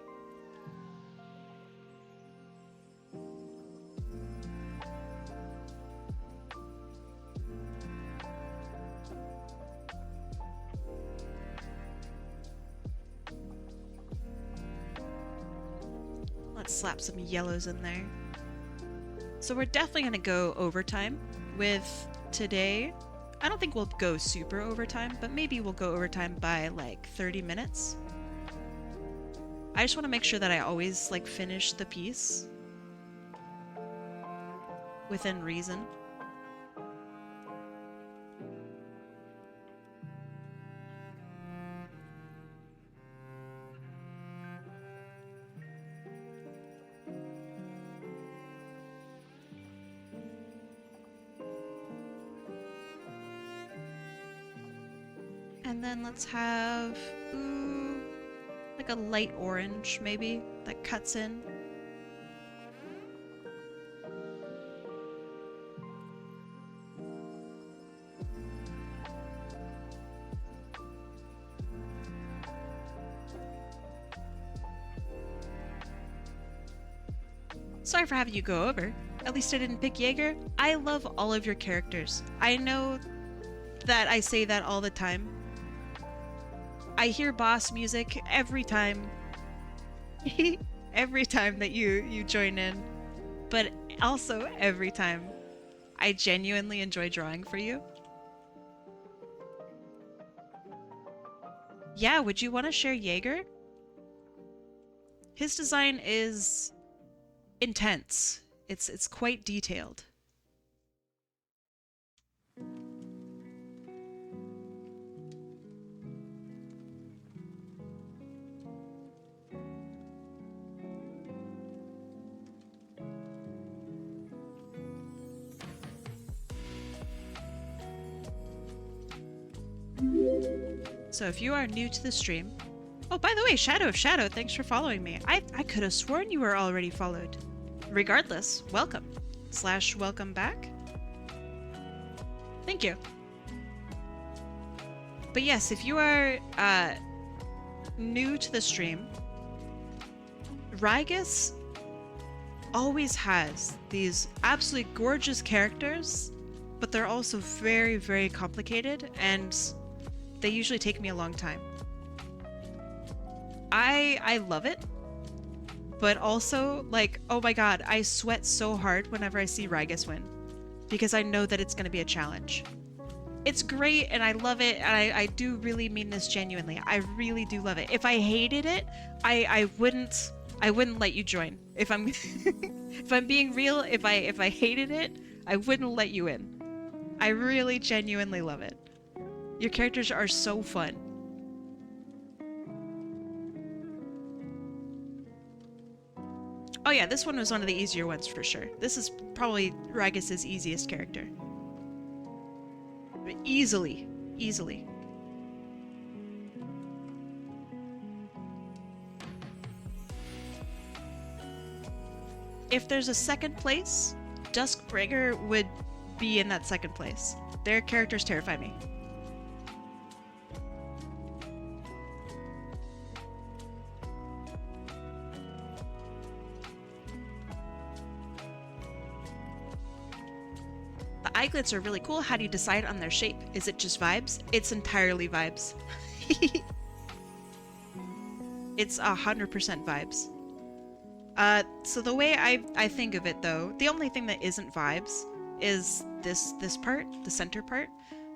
Let's slap some yellows in there. So we're definitely gonna go overtime with today. I don't think we'll go super overtime, but maybe we'll go overtime by like 30 minutes. I just want to make sure that I always like finish the piece within reason. And then let's have, ooh, like a light orange, maybe, that cuts in. Sorry for having you go over. At least I didn't pick Jaeger. I love all of your characters. I know that I say that all the time. I hear boss music every time. Every time that you join in. But also every time I genuinely enjoy drawing for you. Yeah, would you want to share Jaeger? His design is intense. It's quite detailed. So if you are new to the stream... Oh, by the way, Shadow of Shadow, thanks for following me. I could have sworn you were already followed. Regardless, welcome. / welcome back. Thank you. But yes, if you are new to the stream, Rygus always has these absolutely gorgeous characters, but they're also very, very complicated, and they usually take me a long time. I love it, but also, like, oh my god, I sweat so hard whenever I see Rygus win, because I know that it's going to be a challenge. It's great, and I love it, and I do really mean this genuinely. I really do love it. If I hated it, I wouldn't let you join. If I'm if I'm being real, if I hated it, I wouldn't let you in. I really genuinely love it. Your characters are so fun. Oh yeah, this one was one of the easier ones for sure. This is probably Rygus's easiest character. Easily. Easily. If there's a second place, Duskbringer would be in that second place. Their characters terrify me. The eyeglets are really cool. How do you decide on their shape? Is it just vibes? It's entirely vibes. It's 100% vibes. So the way I think of it though, the only thing that isn't vibes is this part, the center part.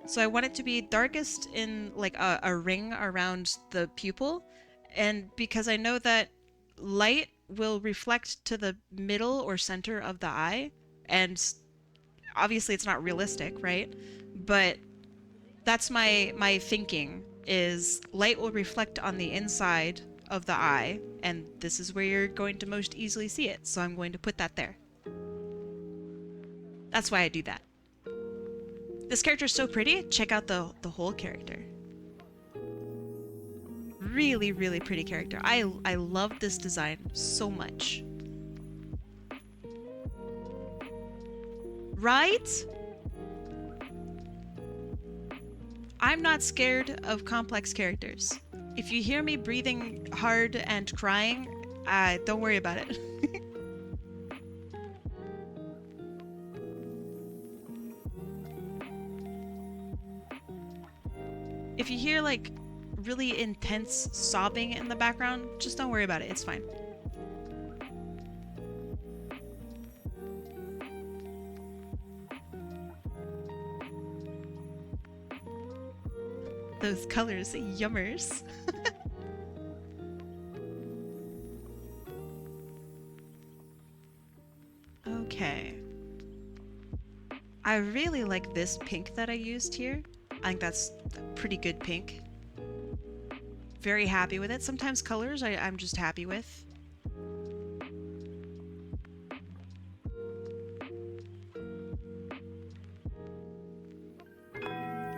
So I want it to be darkest in like a ring around the pupil, and because I know that light will reflect to the middle or center of the eye, and obviously it's not realistic, right? But that's my thinking, is light will reflect on the inside of the eye, and this is where you're going to most easily see it, so I'm going to put that there. That's why I do that. This character is so pretty. Check out the whole character. Really, really pretty character. I love this design so much. Right? I'm not scared of complex characters. If you hear me breathing hard and crying, don't worry about it. If you hear like really intense sobbing in the background, just don't worry about it. It's fine. Those colors, yummers. Okay. I really like this pink that I used here. I think that's a pretty good pink. Very happy with it. Sometimes colors I'm just happy with.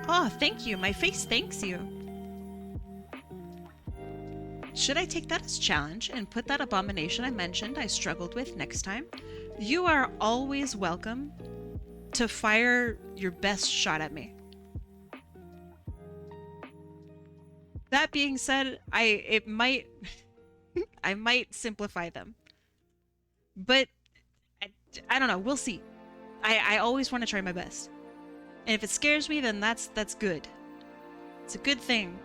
Oh, thank you. My face thanks you. Should I take that as challenge and put that abomination I mentioned I struggled with next time? You are always welcome to fire your best shot at me. That being said, I might simplify them. But I don't know, we'll see. I always want to try my best. And if it scares me, then that's good. It's a good thing.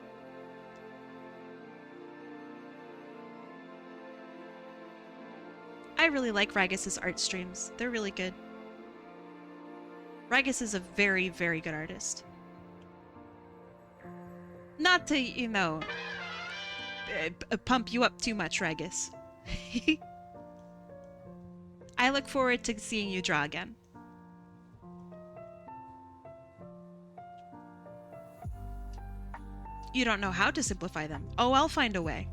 I really like Ragis's art streams. They're really good. Ragis is a very, very good artist. Not to, you know, pump you up too much, Ragis. I look forward to seeing you draw again. You don't know how to simplify them. Oh, I'll find a way.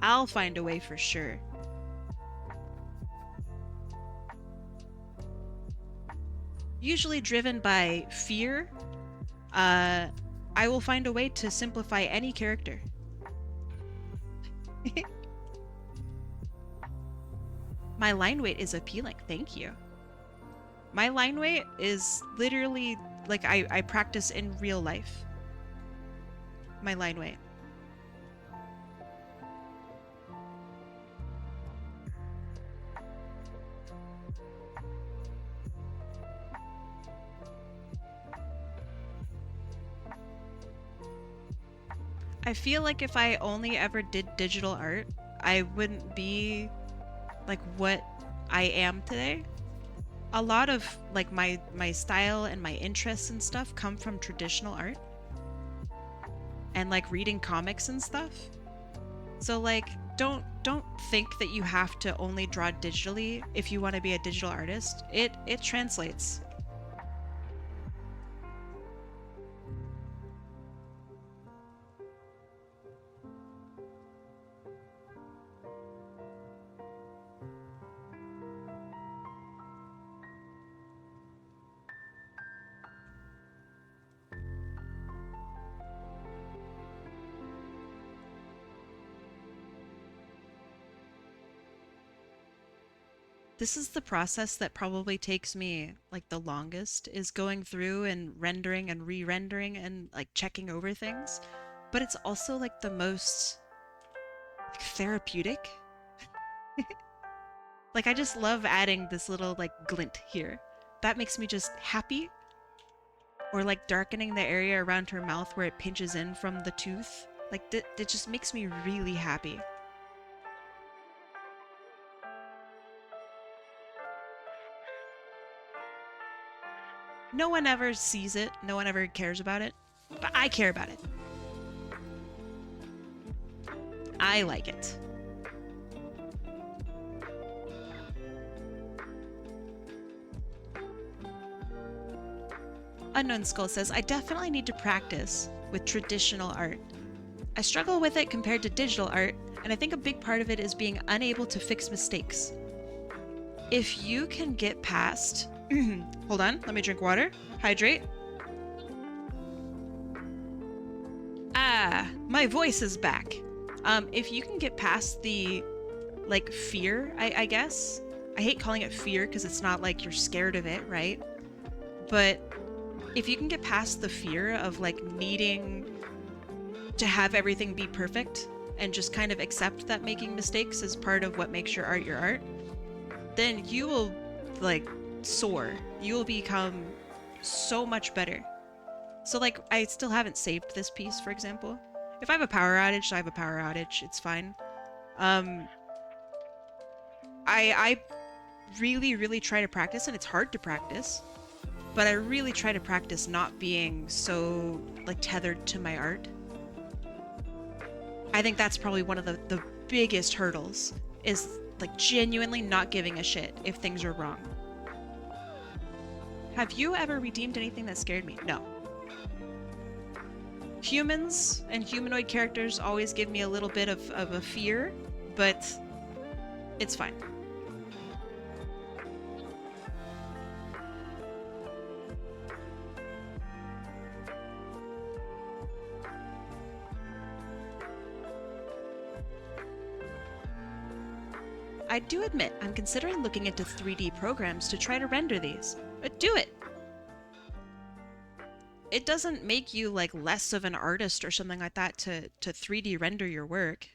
I'll find a way for sure. Usually driven by fear, I will find a way to simplify any character. My line weight is appealing, thank you. My line weight is literally like I practice in real life. My line weight. I feel like if I only ever did digital art, I wouldn't be like what I am today. A lot of like my style and my interests and stuff come from traditional art and like reading comics and stuff. So like don't think that you have to only draw digitally if you want to be a digital artist. It translates. This is the process that probably takes me like the longest, is going through and rendering and re-rendering and like checking over things. But it's also like the most like, therapeutic. Like I just love adding this little like glint here. That makes me just happy. Or like darkening the area around her mouth where it pinches in from the tooth. Like it just makes me really happy. No one ever sees it. No one ever cares about it. But I care about it. I like it. Unknown Skull says, I definitely need to practice with traditional art. I struggle with it compared to digital art, and I think a big part of it is being unable to fix mistakes. If you can get past... Hold on, let me drink water. Hydrate. Ah, my voice is back. If you can get past the, like, fear, I guess. I hate calling it fear because it's not like you're scared of it, right? But if you can get past the fear of, like, needing to have everything be perfect and just kind of accept that making mistakes is part of what makes your art, then you will, like, soar. You will become so much better. So, like, I still haven't saved this piece, for example. If I have a power outage, I have a power outage. It's fine. I really, really try to practice, and it's hard to practice, but I really try to practice not being so, like, tethered to my art. I think that's probably one of the biggest hurdles, is, like, genuinely not giving a shit if things are wrong. Have you ever redeemed anything that scared me? No. Humans and humanoid characters always give me a little bit of a fear, but it's fine. I do admit I'm considering looking into 3D programs to try to render these. Do it! It doesn't make you, like, less of an artist or something like that to 3D render your work.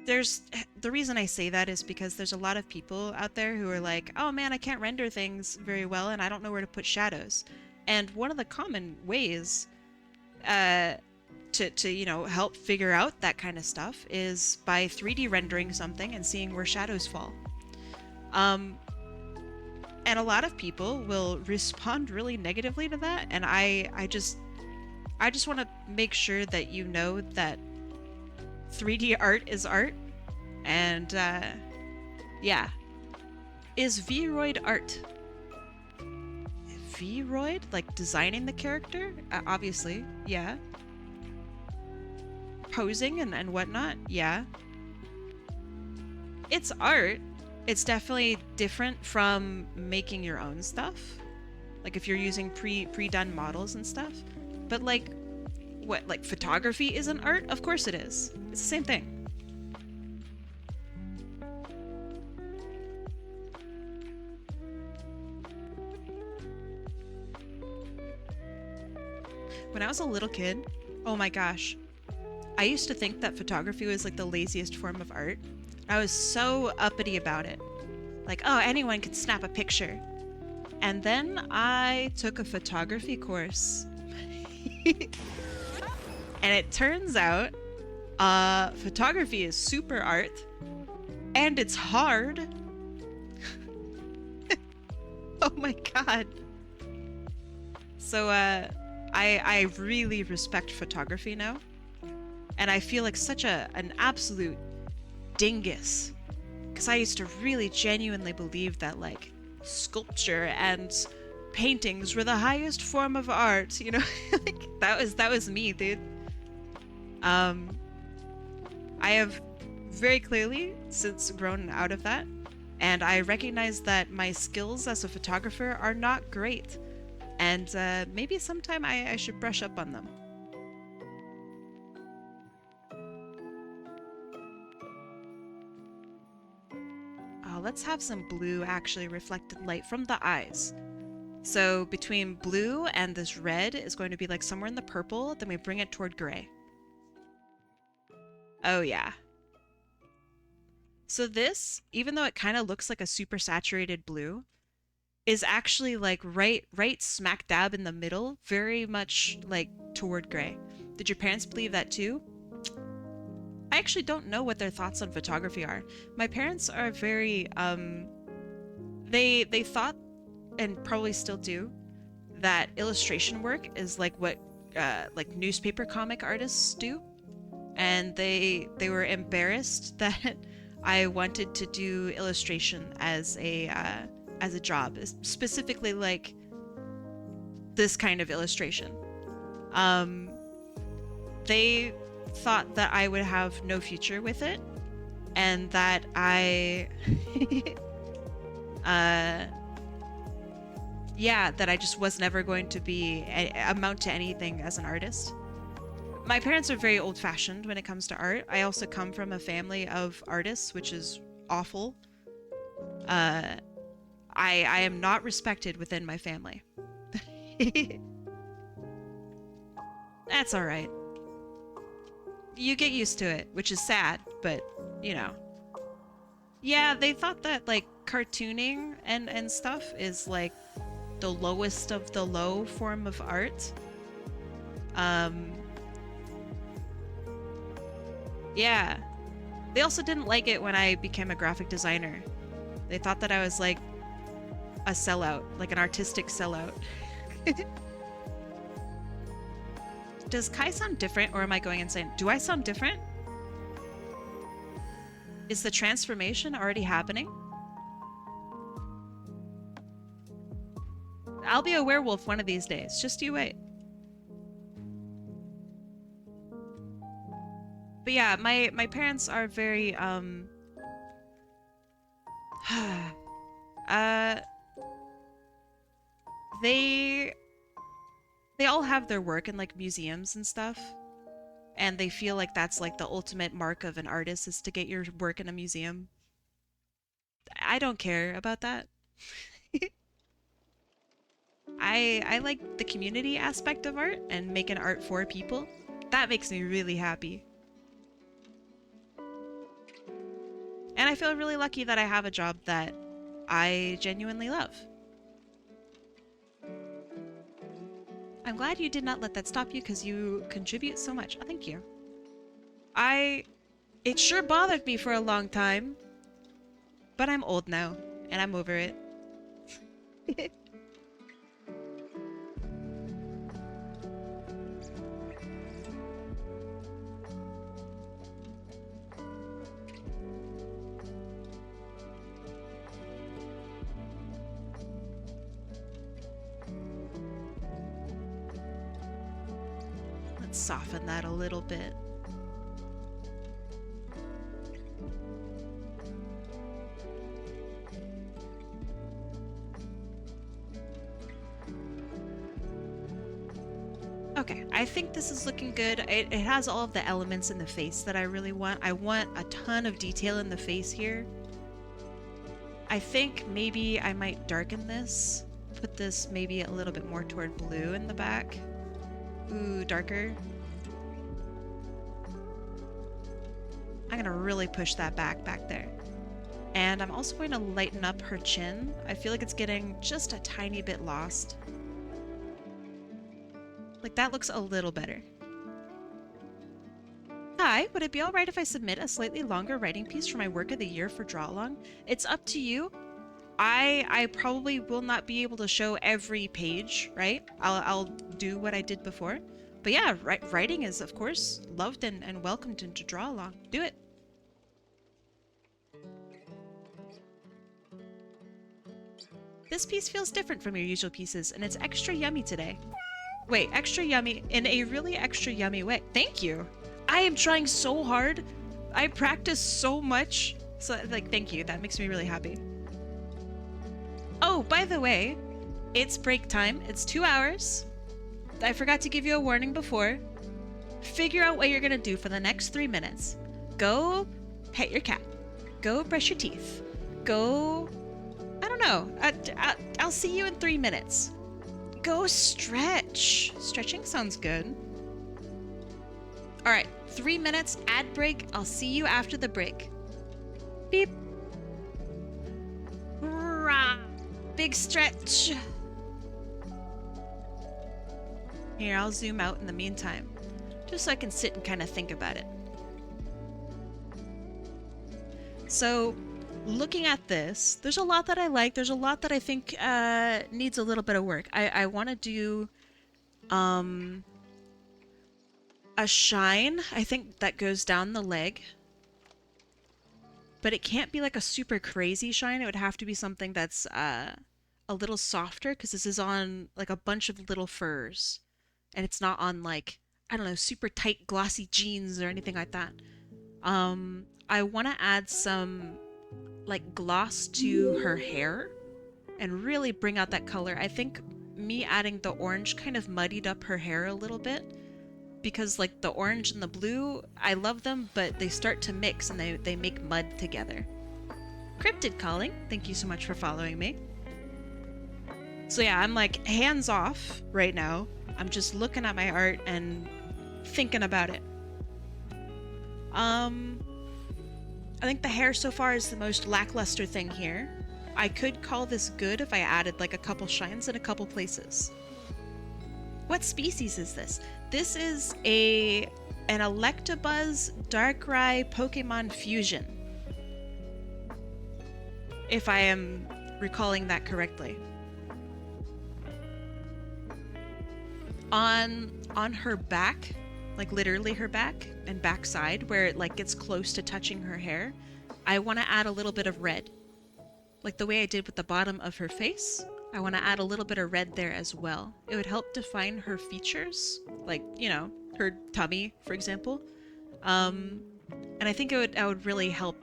The reason I say that is because there's a lot of people out there who are like, oh man, I can't render things very well and I don't know where to put shadows. And one of the common ways to you know, help figure out that kind of stuff is by 3D rendering something and seeing where shadows fall. And a lot of people will respond really negatively to that, and I just want to make sure that you know that 3D art is art, and yeah. Is Vroid art? Vroid? Like designing the character? Obviously, yeah. Posing and whatnot? Yeah. It's art. It's definitely different from making your own stuff. Like if you're using pre-done models and stuff. But like, what, like photography isn't art? Of course it is. It's the same thing. When I was a little kid, oh my gosh, I used to think that photography was like the laziest form of art. I was so uppity about it. Like, oh, anyone could snap a picture. And then I took a photography course. And it turns out, photography is super art. And it's hard. Oh my god. So, I really respect photography now. And I feel like such an absolute dingus, because I used to really genuinely believe that like sculpture and paintings were the highest form of art, you know. Like that was me, dude. I have very clearly since grown out of that, and I recognize that my skills as a photographer are not great, and maybe sometime I should brush up on them. let's have some blue actually reflected light from the eyes. So between blue and this red is going to be like somewhere in the purple, then we bring it toward gray. Oh yeah. So this, even though it kind of looks like a super saturated blue, is actually like right smack dab in the middle, very much like toward gray. Did your parents believe that too? I actually don't know what their thoughts on photography are. My parents are very they thought, and probably still do, that illustration work is like what like newspaper comic artists do, and they were embarrassed that I wanted to do illustration as a job, specifically like this kind of illustration. They thought that I would have no future with it, and that I yeah, that I just was never going to be amount to anything as an artist. My parents are very old-fashioned when it comes to art. I also come from a family of artists, which is awful. I am not respected within my family. That's all right. You get used to it, which is sad, but, you know. Yeah, they thought that, like, cartooning and stuff is, like, the lowest of the low form of art. Yeah. They also didn't like it when I became a graphic designer. They thought that I was, like, a sellout, like an artistic sellout. Does Kai sound different, or am I going insane? Do I sound different? Is the transformation already happening? I'll be a werewolf one of these days. Just you wait. But yeah, my parents are very they all have their work in like museums and stuff, and they feel like that's like the ultimate mark of an artist, is to get your work in a museum. I don't care about that. I like the community aspect of art and making art for people. That makes me really happy. And I feel really lucky that I have a job that I genuinely love. I'm glad you did not let that stop you, because you contribute so much. Oh, thank you. It sure bothered me for a long time. But I'm old now, and I'm over it. Let's soften that a little bit. Okay, I think this is looking good. It has all of the elements in the face that I really want. I want a ton of detail in the face here. I think maybe I might darken this. Put this maybe a little bit more toward blue in the back. Ooh, darker. I'm gonna really push that back there. And I'm also going to lighten up her chin. I feel like it's getting just a tiny bit lost. Like, that looks a little better. Hi, would it be alright if I submit a slightly longer writing piece for my work of the year for Draw Along? It's up to you. I probably will not be able to show every page, right? I'll do what I did before. But yeah, writing is, of course, loved and welcomed into Draw Along. Do it. This piece feels different from your usual pieces, and it's extra yummy today. Wait, extra yummy in a really extra yummy way. Thank you. I am trying so hard. I practice so much. So, like, thank you. That makes me really happy. Oh, by the way, it's break time. It's 2 hours. I forgot to give you a warning before. Figure out what you're gonna do for the next 3 minutes. Go pet your cat. Go brush your teeth. go, I don't know, I'll see you in 3 minutes. Go stretch. Stretching sounds good. All right, 3 minutes, ad break. I'll see you after the break. Beep. Rah. Big stretch. Here, I'll zoom out in the meantime, just so I can sit and kind of think about it. So, looking at this, there's a lot that I like. There's a lot that I think needs a little bit of work. I want to do a shine, I think, that goes down the leg. But it can't be like a super crazy shine. It would have to be something that's a little softer, because this is on like a bunch of little furs. And it's not on like, I don't know, super tight glossy jeans or anything like that. I want to add some like gloss to her hair and really bring out that color. I think me adding the orange kind of muddied up her hair a little bit, because like the orange and the blue, I love them, but they start to mix and they make mud together. Cryptid calling, thank you so much for following me. So yeah, I'm like hands off right now. I'm just looking at my art and thinking about it. I think the hair so far is the most lackluster thing here. I could call this good if I added like a couple shines in a couple places. What species is this? This is an Electabuzz Darkrai Pokemon fusion, if I am recalling that correctly. On her back, like literally her back and backside, where it like gets close to touching her hair, I want to add a little bit of red. Like the way I did with the bottom of her face, I want to add a little bit of red there as well. It would help define her features, like, you know, her tummy, for example. And I think it would really help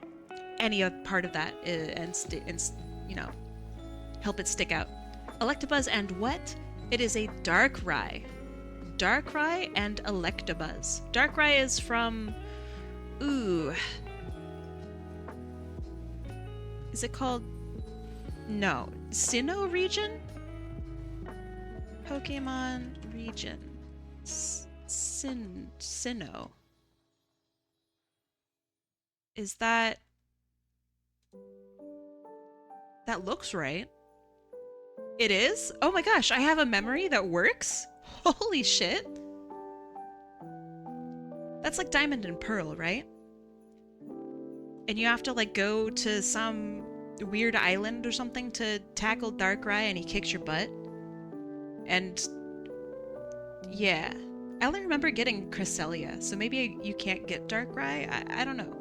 any part of that and you know, help it stick out. Electabuzz and what? It is a Darkrai. Darkrai and Electabuzz. Darkrai is from... Ooh. Is it called... No. Sinnoh region? Pokemon region. Sinnoh. Is that... That looks right. It is? Oh my gosh, I have a memory that works? Holy shit. That's like Diamond and Pearl, right? And you have to like go to some weird island or something to tackle Darkrai and he kicks your butt. And yeah. I only remember getting Cresselia, so maybe you can't get Darkrai? I don't know.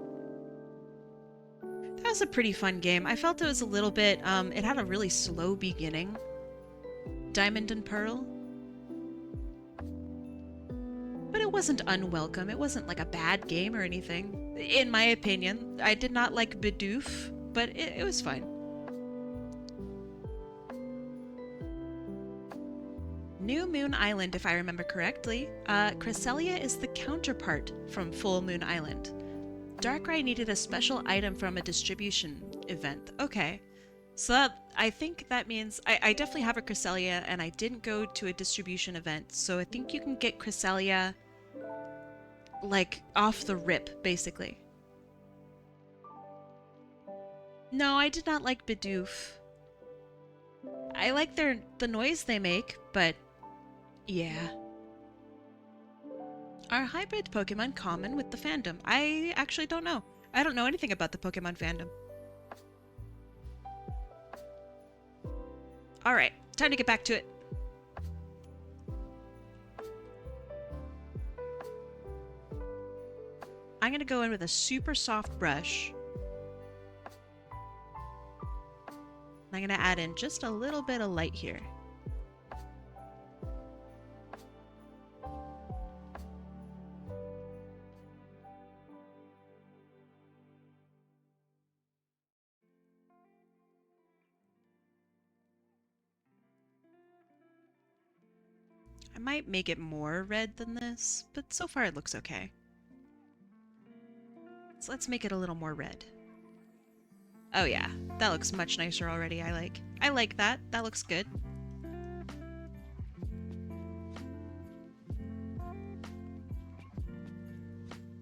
That was a pretty fun game. I felt it was a little bit, it had a really slow beginning. Diamond and Pearl. But it wasn't unwelcome. It wasn't like a bad game or anything. In my opinion, I did not like Bidoof, but it was fine. New Moon Island, if I remember correctly. Cresselia is the counterpart from Full Moon Island. Darkrai needed a special item from a distribution event. Okay. So I think that means I definitely have a Cresselia and I didn't go to a distribution event. So I think you can get Cresselia like off the rip, basically. No, I did not like Bidoof. I like the noise they make, but yeah. Are hybrid Pokemon common with the fandom? I actually don't know. I don't know anything about the Pokemon fandom. Alright, time to get back to it. I'm gonna go in with a super soft brush. I'm gonna add in just a little bit of light here. I might make it more red than this, but so far it looks okay. So let's make it a little more red. Oh yeah, that looks much nicer already. I like that. That looks good.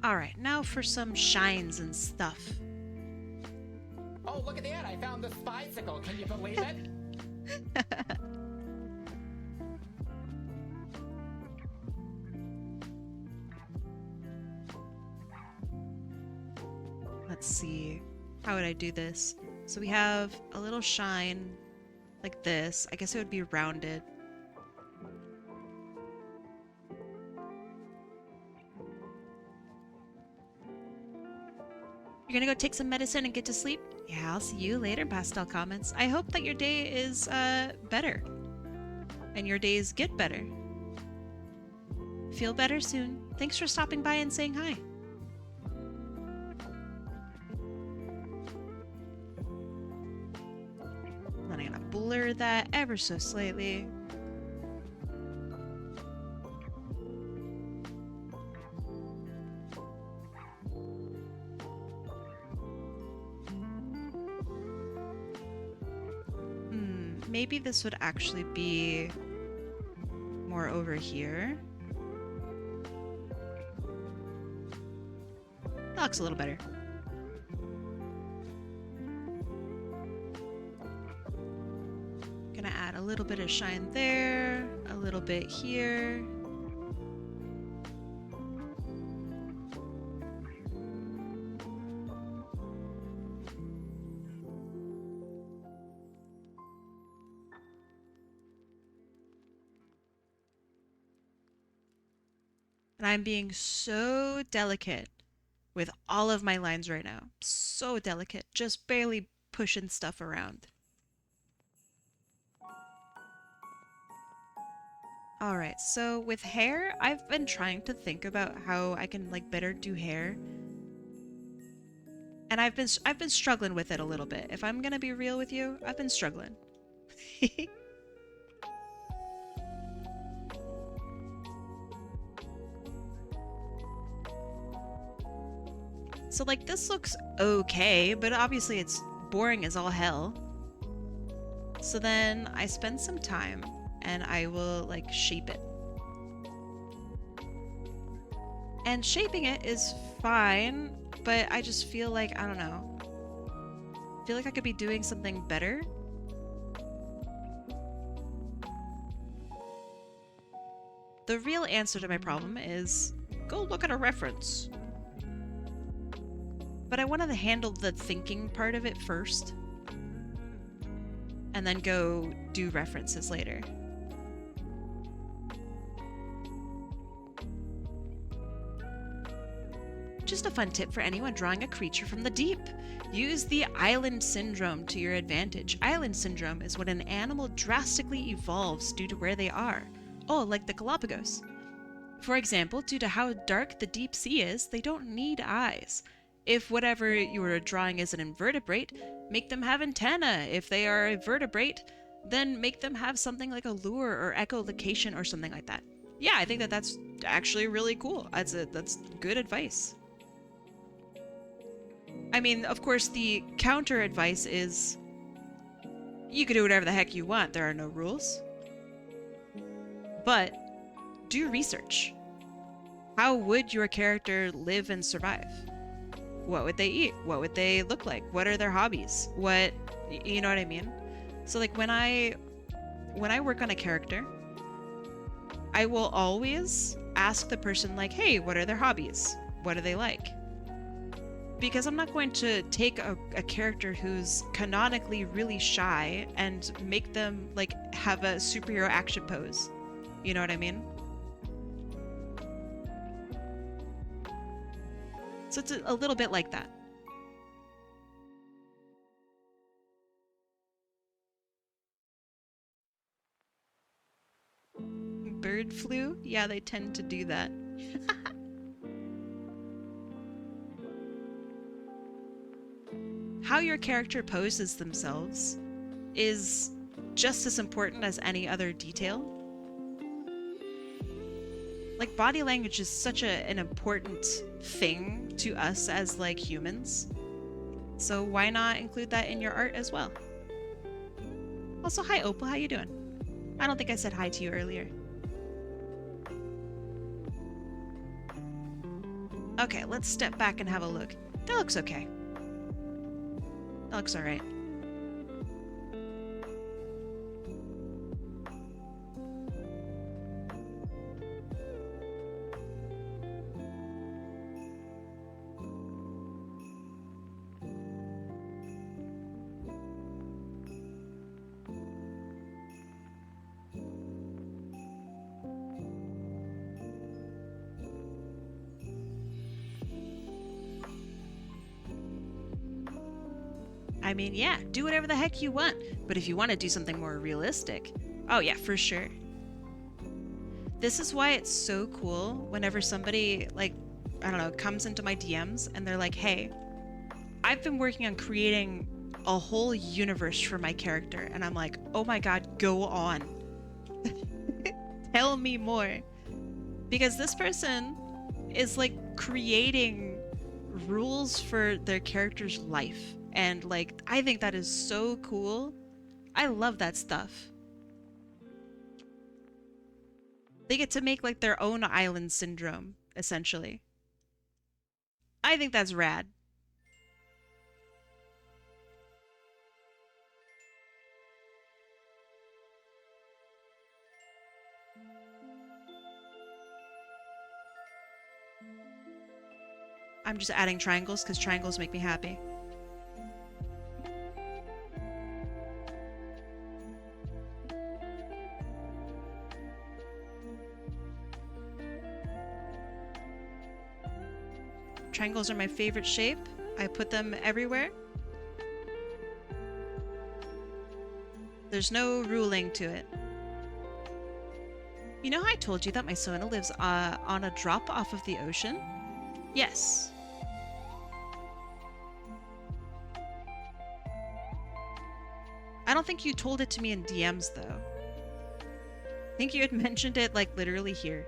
All right, now for some shines and stuff. Oh, look at that! I found this bicycle. Can you believe it? Let's see. How would I do this? So we have a little shine like this. I guess it would be rounded. You're gonna go take some medicine and get to sleep? Yeah, I'll see you later, Pastel Comments. I hope that your day is better. And your days get better. Feel better soon. Thanks for stopping by and saying hi. Then I'm gonna blur that ever so slightly. Maybe this would actually be more over here. That looks a little better. Gonna add a little bit of shine there, a little bit here. And I'm being so delicate with all of my lines right now. So delicate, just barely pushing stuff around. Alright, so with hair, I've been trying to think about how I can like better do hair. And I've been struggling with it a little bit. If I'm gonna be real with you, I've been struggling. So like this looks okay, but obviously it's boring as all hell. So then I spend some time and I will like shape it. And shaping it is fine, but I just feel like, I don't know. I feel like I could be doing something better. The real answer to my problem is go look at a reference. But I wanted to handle the thinking part of it first. And then go do references later. Just a fun tip for anyone drawing a creature from the deep. Use the island syndrome to your advantage. Island syndrome is when an animal drastically evolves due to where they are. Oh, like the Galapagos. For example, due to how dark the deep sea is, they don't need eyes. If whatever you are drawing is an invertebrate, make them have antenna. If they are a vertebrate, then make them have something like a lure or echolocation or something like that. Yeah, I think that that's actually really cool. That's good advice. I mean, of course, the counter advice is you can do whatever the heck you want. There are no rules. But do research. How would your character live and survive? What would they eat? What would they look like? What are their hobbies? What, you know what I mean? So like when I work on a character, I will always ask the person like, hey, what are their hobbies? What do they like? Because I'm not going to take a character who's canonically really shy and make them like have a superhero action pose. You know what I mean? So it's a little bit like that. Bird flu? Yeah, they tend to do that. How your character poses themselves is just as important as any other detail. Like, body language is such an important thing to us as, like, humans. So why not include that in your art as well? Also, hi Opal, how you doing? I don't think I said hi to you earlier. Okay, let's step back and have a look. That looks okay. That looks alright. I mean, yeah, do whatever the heck you want. But if you want to do something more realistic, oh yeah, for sure. This is why it's so cool whenever somebody, like, I don't know, comes into my DMs and they're like, hey, I've been working on creating a whole universe for my character. And I'm like, oh my god, go on. Tell me more. Because this person is like creating rules for their character's life. And like, I think that is so cool. I love that stuff. They get to make like their own island syndrome, essentially. I think that's rad. I'm just adding triangles because triangles make me happy. Triangles are my favorite shape. I put them everywhere. There's no ruling to it. You know how I told you that my Sona lives on a drop off of the ocean? Yes. I don't think you told it to me in DMs though. I think you had mentioned it like literally here.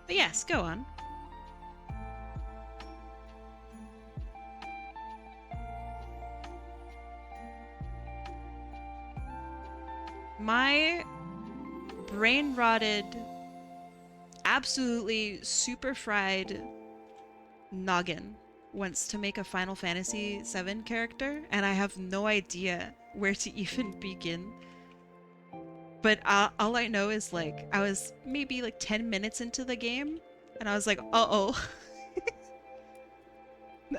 But yes, go on. My brain-rotted, absolutely super fried noggin wants to make a Final Fantasy VII character, and I have no idea where to even begin. But all I know is, like, I was maybe like 10 minutes into the game, and I was like, uh-oh.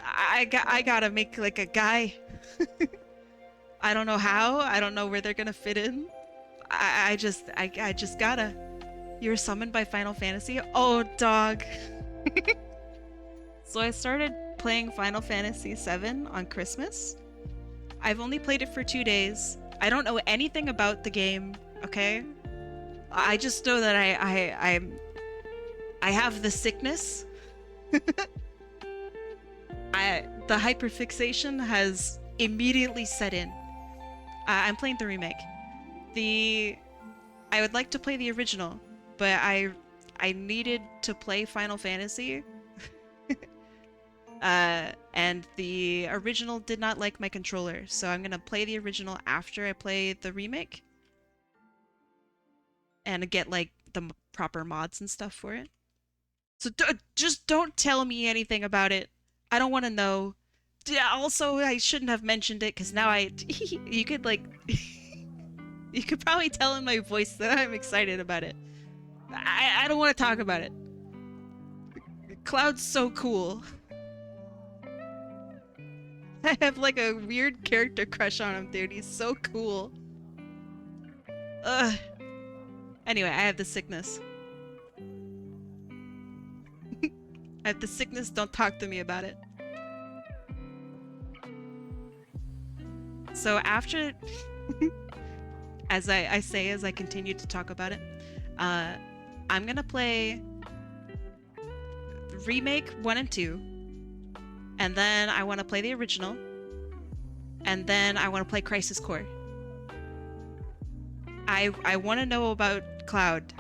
I gotta make like a guy. I don't know how. I don't know where they're gonna fit in. I just gotta. You were summoned by Final Fantasy? Oh, dog. So I started playing Final Fantasy VII on Christmas. I've only played it for 2 days. I don't know anything about the game, okay? I just know that I have the sickness. The hyperfixation has immediately set in. I'm playing the remake. I would like to play the original, but I needed to play Final Fantasy. And the original did not like my controller, so I'm gonna play the original after I play the remake. And get like the proper mods and stuff for it. So just don't tell me anything about it. I don't want to know. Also, I shouldn't have mentioned it because now you could like you could probably tell in my voice that I'm excited about it. I don't want to talk about it. Cloud's so cool. I have like a weird character crush on him, dude. He's so cool. Ugh. Anyway, I have the sickness. I have the sickness, don't talk to me about it. So after... as I say as I continue to talk about it, I'm gonna play Remake 1 and 2, and then I want to play the original, and then I want to play Crisis Core. I want to know about Cloud.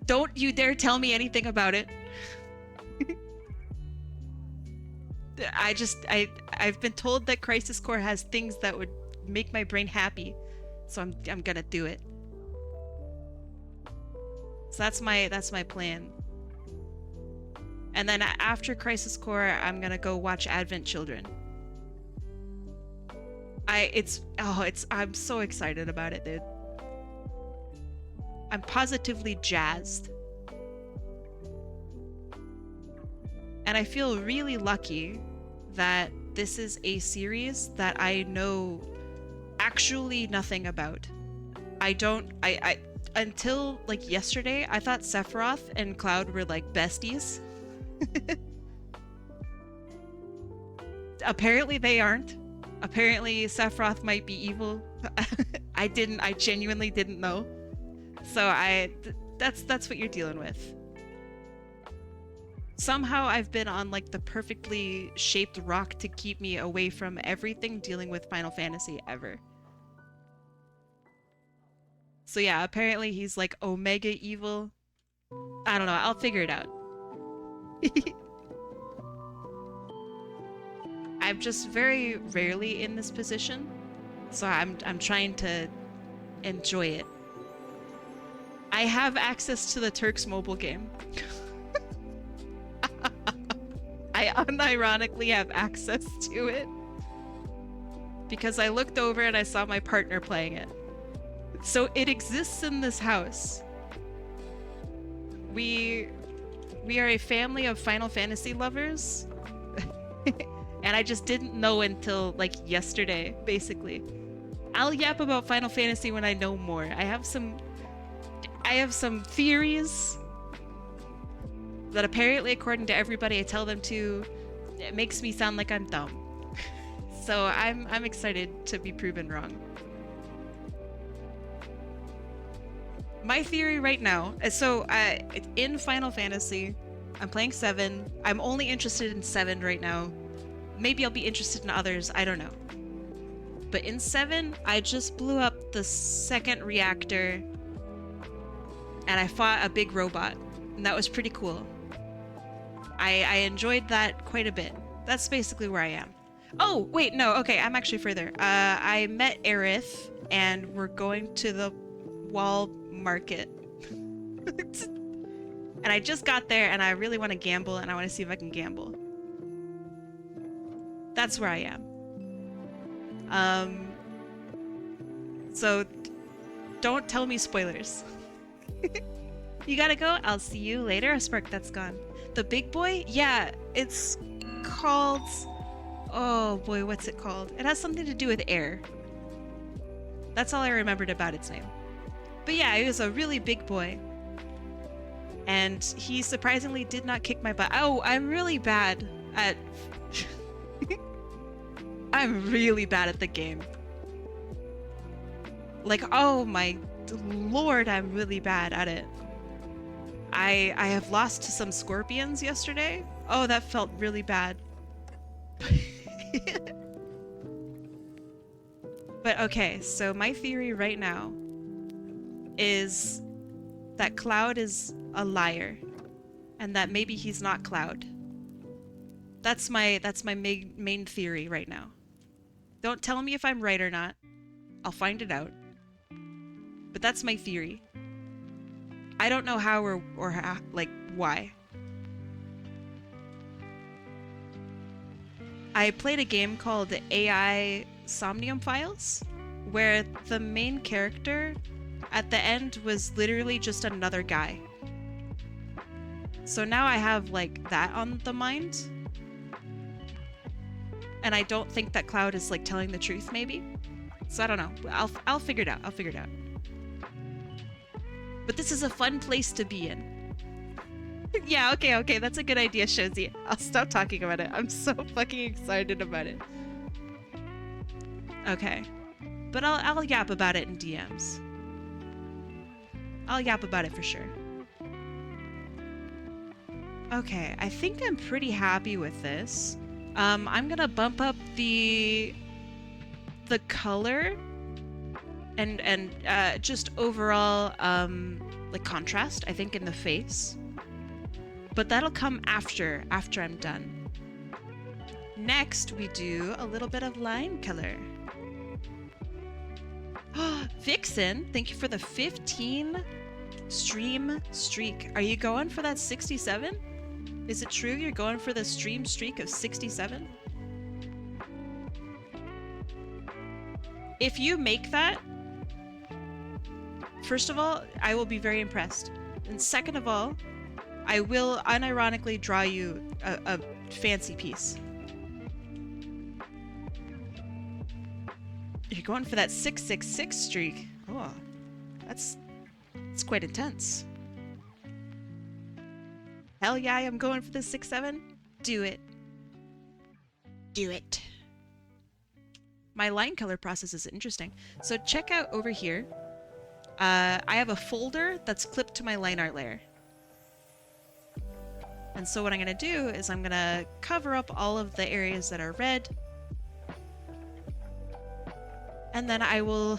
Don't you dare tell me anything about it. I've been told that Crisis Core has things that would make my brain happy, so I'm gonna do it. So that's my plan. And then after Crisis Core, I'm gonna go watch Advent Children. I'm so excited about it, dude. I'm positively jazzed. And I feel really lucky that this is a series that I know actually nothing about. I until like yesterday, I thought Sephiroth and Cloud were like besties. Apparently they aren't. Apparently Sephiroth might be evil. I genuinely didn't know. So that's what you're dealing with. Somehow I've been on like the perfectly shaped rock to keep me away from everything dealing with Final Fantasy ever. So yeah, apparently he's like Omega evil. I don't know, I'll figure it out. I'm just very rarely in this position, so I'm trying to enjoy it. I have access to the Turks mobile game. I unironically have access to it because I looked over and I saw my partner playing it. So it exists in this house. We are a family of Final Fantasy lovers. And I just didn't know until like yesterday, basically. I'll yap about Final Fantasy when I know more. I have some theories that apparently, according to everybody I tell them to, it makes me sound like I'm dumb. So I'm excited to be proven wrong. My theory right now is in Final Fantasy, I'm playing 7. I'm only interested in 7 right now. Maybe I'll be interested in others, I don't know. But in 7, I just blew up the second reactor and I fought a big robot, and that was pretty cool. I enjoyed that quite a bit. That's basically where I am. Oh, wait, no, okay, I'm actually further. I met Aerith, and we're going to the wall market. And I just got there, and I really want to gamble, and I want to see if I can gamble. That's where I am. So don't tell me spoilers. You gotta go? I'll see you later. A spark that's gone. The big boy? Yeah, it's called... Oh boy, what's it called? It has something to do with air. That's all I remembered about its name. But yeah, he was a really big boy. And he surprisingly did not kick my butt. Oh, I'm really bad at... I'm really bad at the game. Like, oh my lord, I'm really bad at it. I have lost to some scorpions yesterday. Oh, that felt really bad. But okay, so my theory right now is that Cloud is a liar and that maybe he's not Cloud. That's my main theory right now. Don't tell me if I'm right or not. I'll find it out. But that's my theory. I don't know how or how, like, why. I played a game called AI Somnium Files, where the main character at the end was literally just another guy. So now I have, like, that on the mind. And I don't think that Cloud is, like, telling the truth, maybe? So I don't know. I'll figure it out. I'll figure it out. But this is a fun place to be in. Yeah, okay. That's a good idea, Shozi. I'll stop talking about it. I'm so fucking excited about it. Okay. But I'll yap about it in DMs. I'll yap about it for sure. Okay, I think I'm pretty happy with this. I'm gonna bump up the color and just overall like contrast, I think, in the face. But that'll come after I'm done. Next, we do a little bit of line color. Vixen, thank you for the 15 stream streak. Are you going for that 67? Is it true you're going for the stream streak of 67? If you make that, first of all, I will be very impressed. And second of all, I will unironically draw you a fancy piece. You're going for that 666 streak. Oh, that's quite intense. Hell yeah, I'm going for the 6-7. Do it. Do it. My line color process is interesting. So check out over here. I have a folder that's clipped to my line art layer. And so what I'm going to do is I'm going to cover up all of the areas that are red. And then I will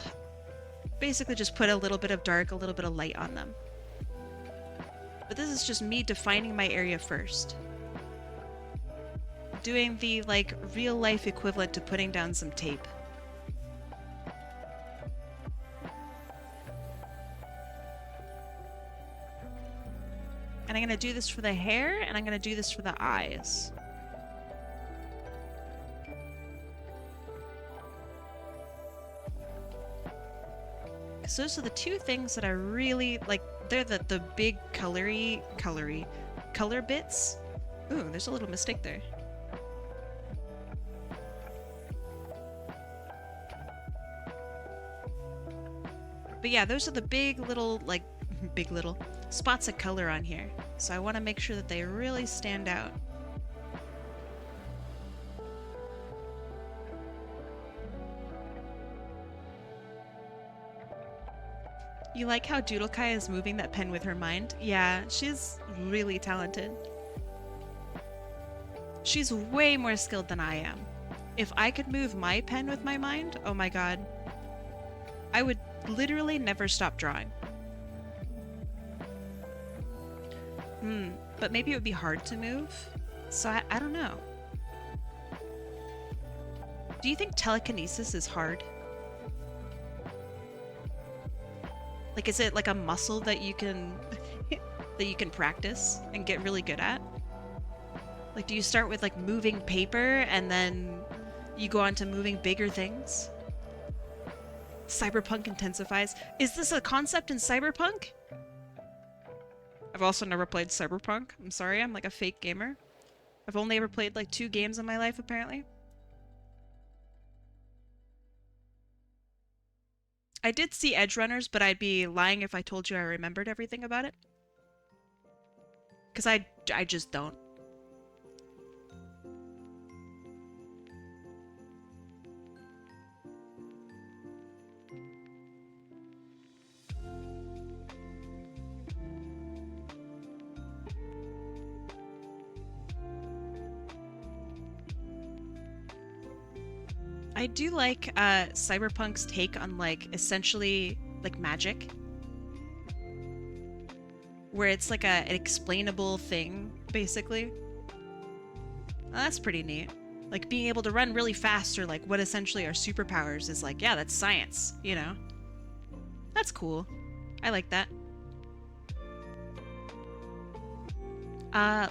basically just put a little bit of dark, a little bit of light on them. But this is just me defining my area first. Doing the, like, real life equivalent to putting down some tape. And I'm going to do this for the hair, and I'm going to do this for the eyes. So those are the two things that I really, like, they're the big color bits. Ooh, there's a little mistake there. But yeah, those are the big little spots of color on here. So I want to make sure that they really stand out. You like how Doodlekai is moving that pen with her mind? Yeah, she's really talented. She's way more skilled than I am. If I could move my pen with my mind, oh my god. I would literally never stop drawing. But maybe it would be hard to move. So I don't know. Do you think telekinesis is hard? Like, is it like a muscle that you can that you can practice and get really good at? Like, do you start with like moving paper and then you go on to moving bigger things? Cyberpunk intensifies. Is this a concept in Cyberpunk? I've also never played Cyberpunk. I'm sorry, I'm like a fake gamer. I've only ever played like 2 games in my life, apparently. I did see Edge Runners, but I'd be lying if I told you I remembered everything about it. Because I just don't. I do like Cyberpunk's take on, like, essentially, like, magic. Where it's like an explainable thing, basically. That's pretty neat. Like, being able to run really fast, or like what essentially are superpowers, is like, yeah, that's science, you know? That's cool. I like that.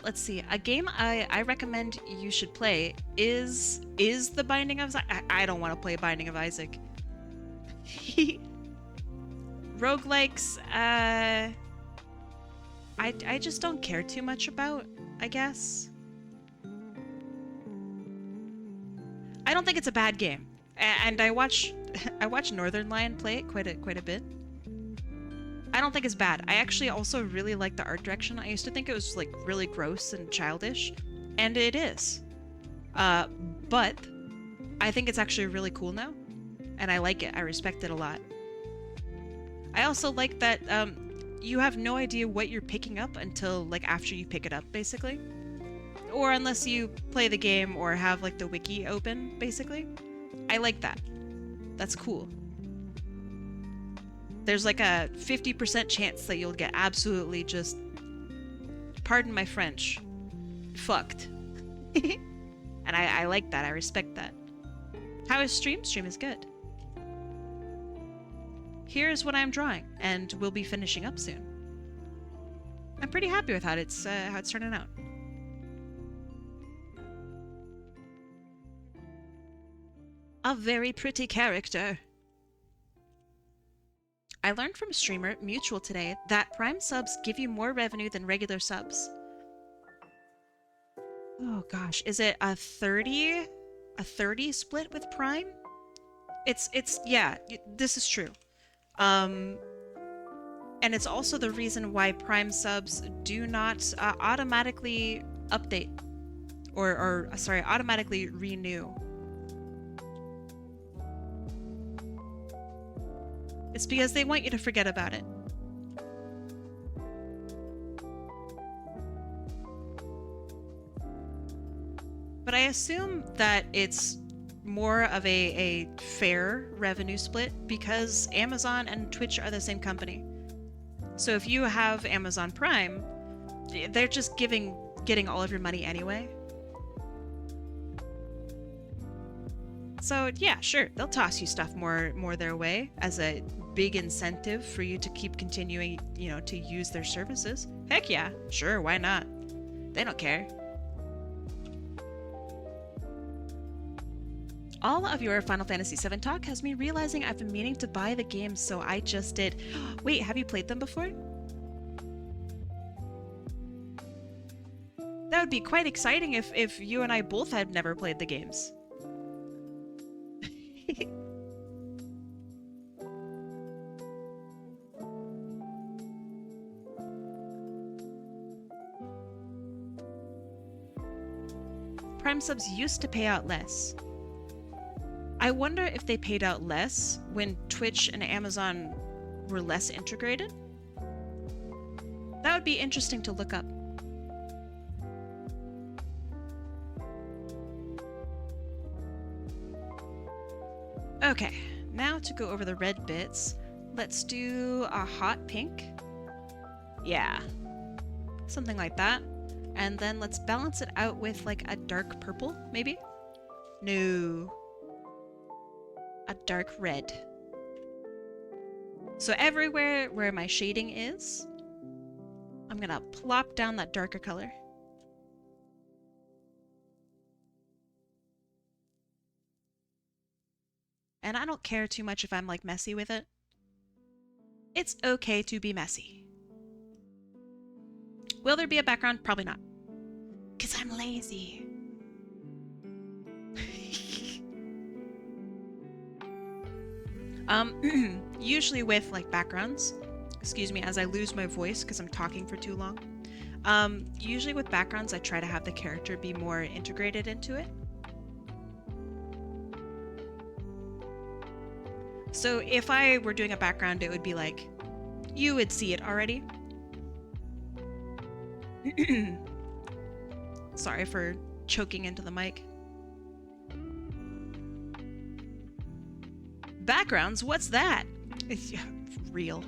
Let's see. A game I recommend you should play is The Binding of Isaac. I don't want to play Binding of Isaac. Roguelikes, I just don't care too much about, I guess. I don't think it's a bad game. And I watch Northern Lion play it quite a bit. I don't think it's bad. I actually also really like the art direction. I used to think it was like really gross and childish, and it is. But I think it's actually really cool now, and I like it. I respect it a lot. I also like that you have no idea what you're picking up until like after you pick it up, basically. Or unless you play the game or have like the wiki open, basically. I like that. That's cool. There's like a 50% chance that you'll get absolutely just, pardon my French, fucked. And I like that. I respect that. How is stream? Stream is good. Here's what I'm drawing, and we'll be finishing up soon. I'm pretty happy with how it's turning out. A very pretty character. I learned from streamer Mutual today that Prime subs give you more revenue than regular subs. Oh gosh, is it a 30 split with Prime? It's yeah, this is true. And it's also the reason why Prime subs do not automatically update or sorry, automatically renew. It's because they want you to forget about it. But I assume that it's more of a fair revenue split because Amazon and Twitch are the same company. So if you have Amazon Prime, they're just getting all of your money anyway. So yeah, sure, they'll toss you stuff more their way as a big incentive for you to keep continuing, you know, to use their services. Heck yeah, sure, why not? They don't care. All of your Final Fantasy VII talk has me realizing I've been meaning to buy the games, so I just did. Wait, have you played them before? That would be quite exciting if you and I both had never played the games. Prime subs used to pay out less. I wonder if they paid out less when Twitch and Amazon were less integrated. That would be interesting to look up. Okay, now to go over the red bits, let's do a hot pink. Yeah, something like that. And then let's balance it out with like a dark purple, maybe? No. A dark red. So everywhere where my shading is, I'm gonna plop down that darker color. And I don't care too much if I'm like messy with it. It's okay to be messy. Will there be a background? Probably not. 'Cause I'm lazy. Usually with like backgrounds, excuse me as I lose my voice because I'm talking for too long. Usually with backgrounds I try to have the character be more integrated into it. So if I were doing a background, it would be like, you would see it already. Sorry for choking into the mic. Backgrounds? What's that? It's real.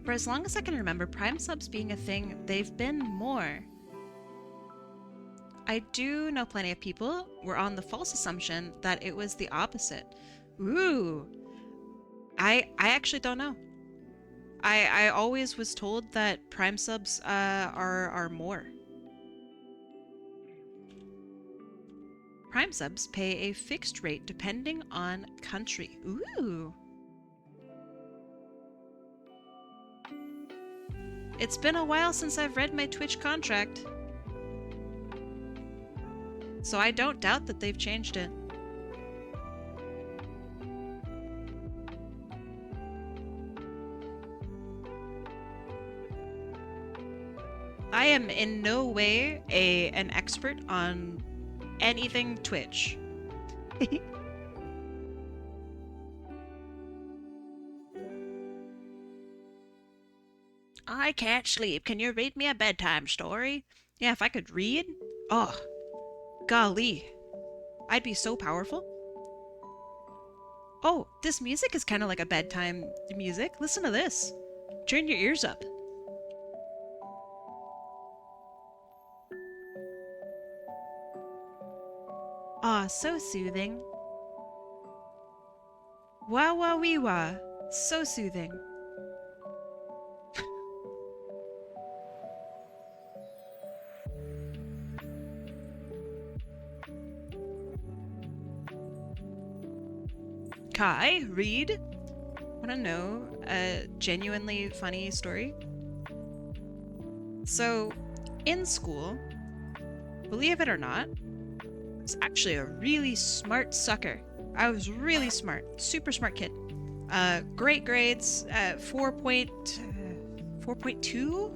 For as long as I can remember Prime subs being a thing, they've been more. I do know plenty of people were on the false assumption that it was the opposite. Ooh. I actually don't know. I always was told that Prime subs are more. Prime subs pay a fixed rate depending on country. Ooh. It's been a while since I've read my Twitch contract. So I don't doubt that they've changed it. I am in no way an expert on anything Twitch. I can't sleep. Can you read me a bedtime story? Yeah, if I could read. Oh, golly. I'd be so powerful. Oh, this music is kind of like a bedtime music. Listen to this. Turn your ears up. Ah, so soothing. Wah wah wee wah. So soothing. Kai, read. Wanna know a genuinely funny story? So, in school, believe it or not, I was actually a really smart sucker. I was really smart, super smart kid. Great grades, 4.2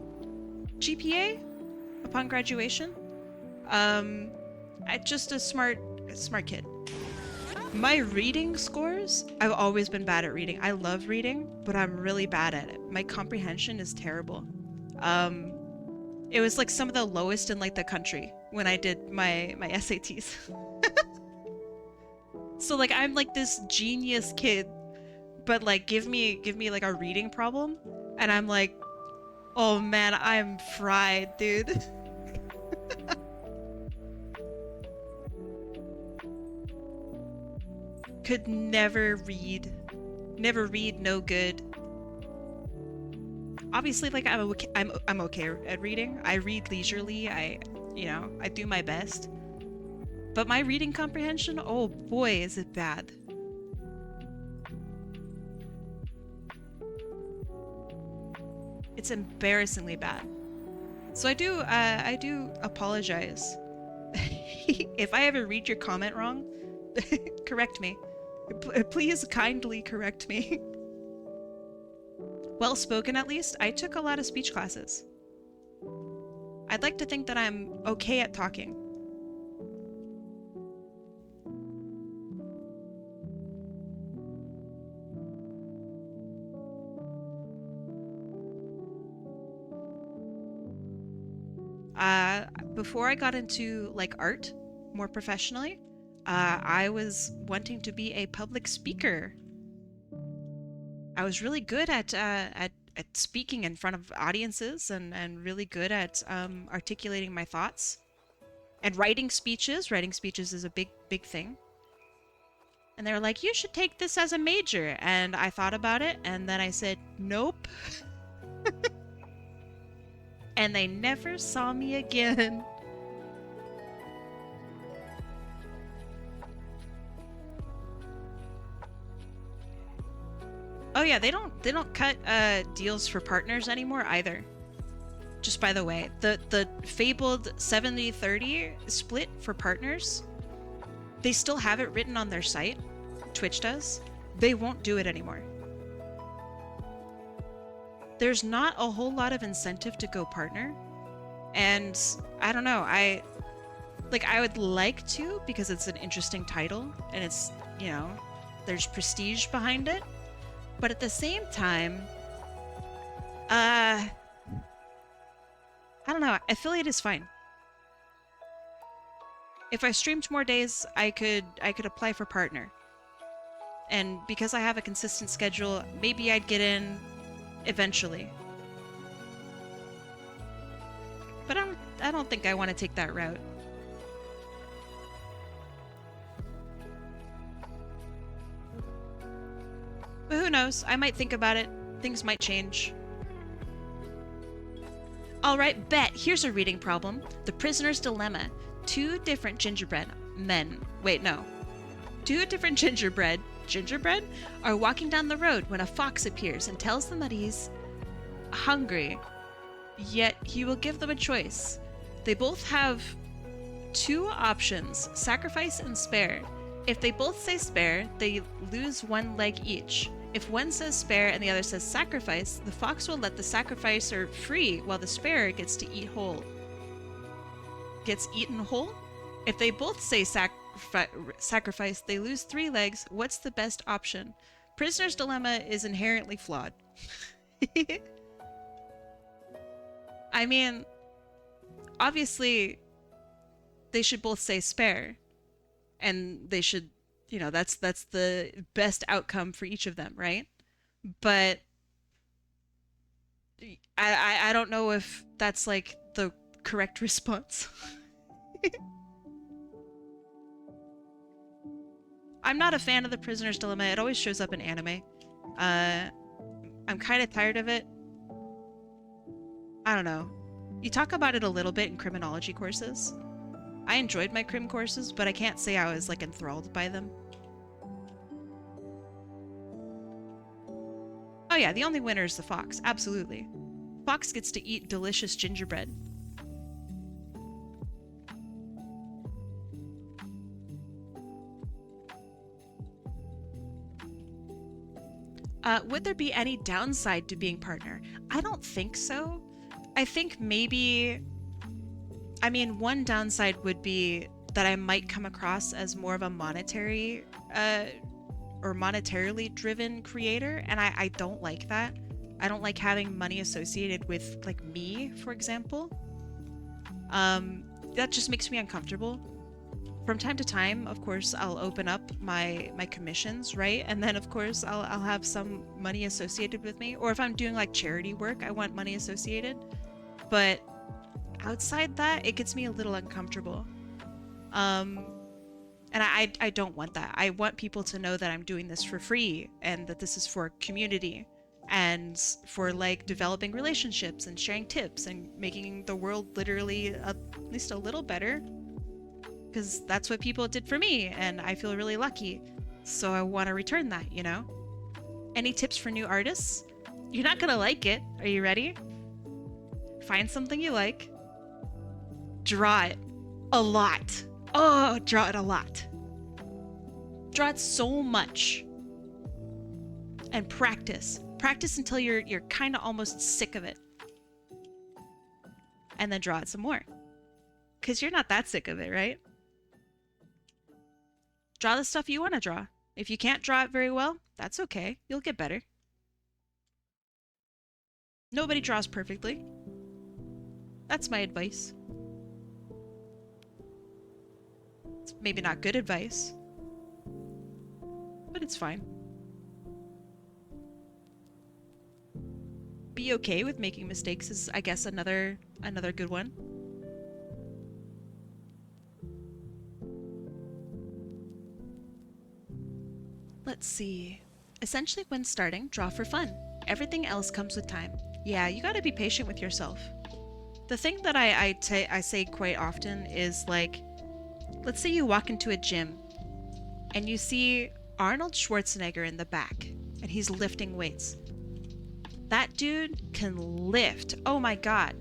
GPA upon graduation. I just a smart kid. My reading scores, I've always been bad at reading. I love reading, but I'm really bad at it. My comprehension is terrible. It was like some of the lowest in like the country when I did my SATs. So like I'm like this genius kid, but like give me like a reading problem and I'm like, oh man, I'm fried, dude. Could never read. Never read, no good. Obviously, like I'm okay at reading. I read leisurely. I do my best. But my reading comprehension, oh boy, is it bad. It's embarrassingly bad. So I do apologize. If I ever read your comment wrong, correct me. Please kindly correct me. Well spoken, at least. I took a lot of speech classes. I'd like to think that I'm okay at talking. Before I got into like art more professionally, I was wanting to be a public speaker. I was really good at speaking in front of audiences and really good at articulating my thoughts and writing speeches. Writing speeches is a big thing. And they were like, you should take this as a major. And I thought about it and then I said, nope. And they never saw me again. Oh yeah, they don't cut deals for partners anymore either. Just by the way, the fabled 70-30 split for partners, they still have it written on their site. Twitch does. They won't do it anymore. There's not a whole lot of incentive to go partner. And I don't know, I would like to because it's an interesting title and it's, there's prestige behind it. But at the same time, I don't know, affiliate is fine. If I streamed more days, I could apply for partner. And because I have a consistent schedule, maybe I'd get in eventually. But I don't think I want to take that route. But who knows? I might think about it. Things might change. Alright, bet. Here's a reading problem. The Prisoner's Dilemma. Two different gingerbread are walking down the road when a fox appears and tells them that he's hungry. Yet he will give them a choice. They both have two options, sacrifice and spare. If they both say spare, they lose one leg each. If one says spare and the other says sacrifice, the fox will let the sacrificer free while the spare gets to eat whole. Gets eaten whole? If they both say sacrifice, they lose 3 legs. What's the best option? Prisoner's Dilemma is inherently flawed. I mean, obviously, they should both say spare, and they should, you know, that's the best outcome for each of them, right? But I don't know if that's like the correct response. I'm not a fan of the prisoner's dilemma. It always shows up in anime. I'm kind of tired of it. I don't know. You talk about it a little bit in criminology courses. I enjoyed my crim courses, but I can't say I was like enthralled by them. Oh yeah, the only winner is the fox. Absolutely. Fox gets to eat delicious gingerbread. Would there be any downside to being partner? I don't think so. I think maybe... I mean, one downside would be that I might come across as more of a monetary or monetarily driven creator, and I don't like that. I don't like having money associated with, like, me, for example. That just makes me uncomfortable. From time to time, of course, I'll open up my commissions, right? And then, of course, I'll have some money associated with me. Or if I'm doing, like, charity work, I want money associated. But outside that, it gets me a little uncomfortable. And I don't want that. I want people to know that I'm doing this for free and that this is for community and for, like, developing relationships and sharing tips and making the world literally at least a little better. Because that's what people did for me, and I feel really lucky. So I want to return that, you know? Any tips for new artists? You're not gonna like it. Are you ready? Find something you like. Draw it. A lot. Oh, draw it a lot. Draw it so much. And practice. Practice until you're kind of almost sick of it. And then draw it some more. Because you're not that sick of it, right? Draw the stuff you want to draw. If you can't draw it very well, that's okay. You'll get better. Nobody draws perfectly. That's my advice. It's maybe not good advice, but it's fine. Be okay with making mistakes is, I guess, another good one. Let's see. Essentially, when starting, draw for fun. Everything else comes with time. Yeah, you gotta be patient with yourself. The thing that I say quite often is, like, let's say you walk into a gym and you see Arnold Schwarzenegger in the back and he's lifting weights. That dude can lift. Oh my god.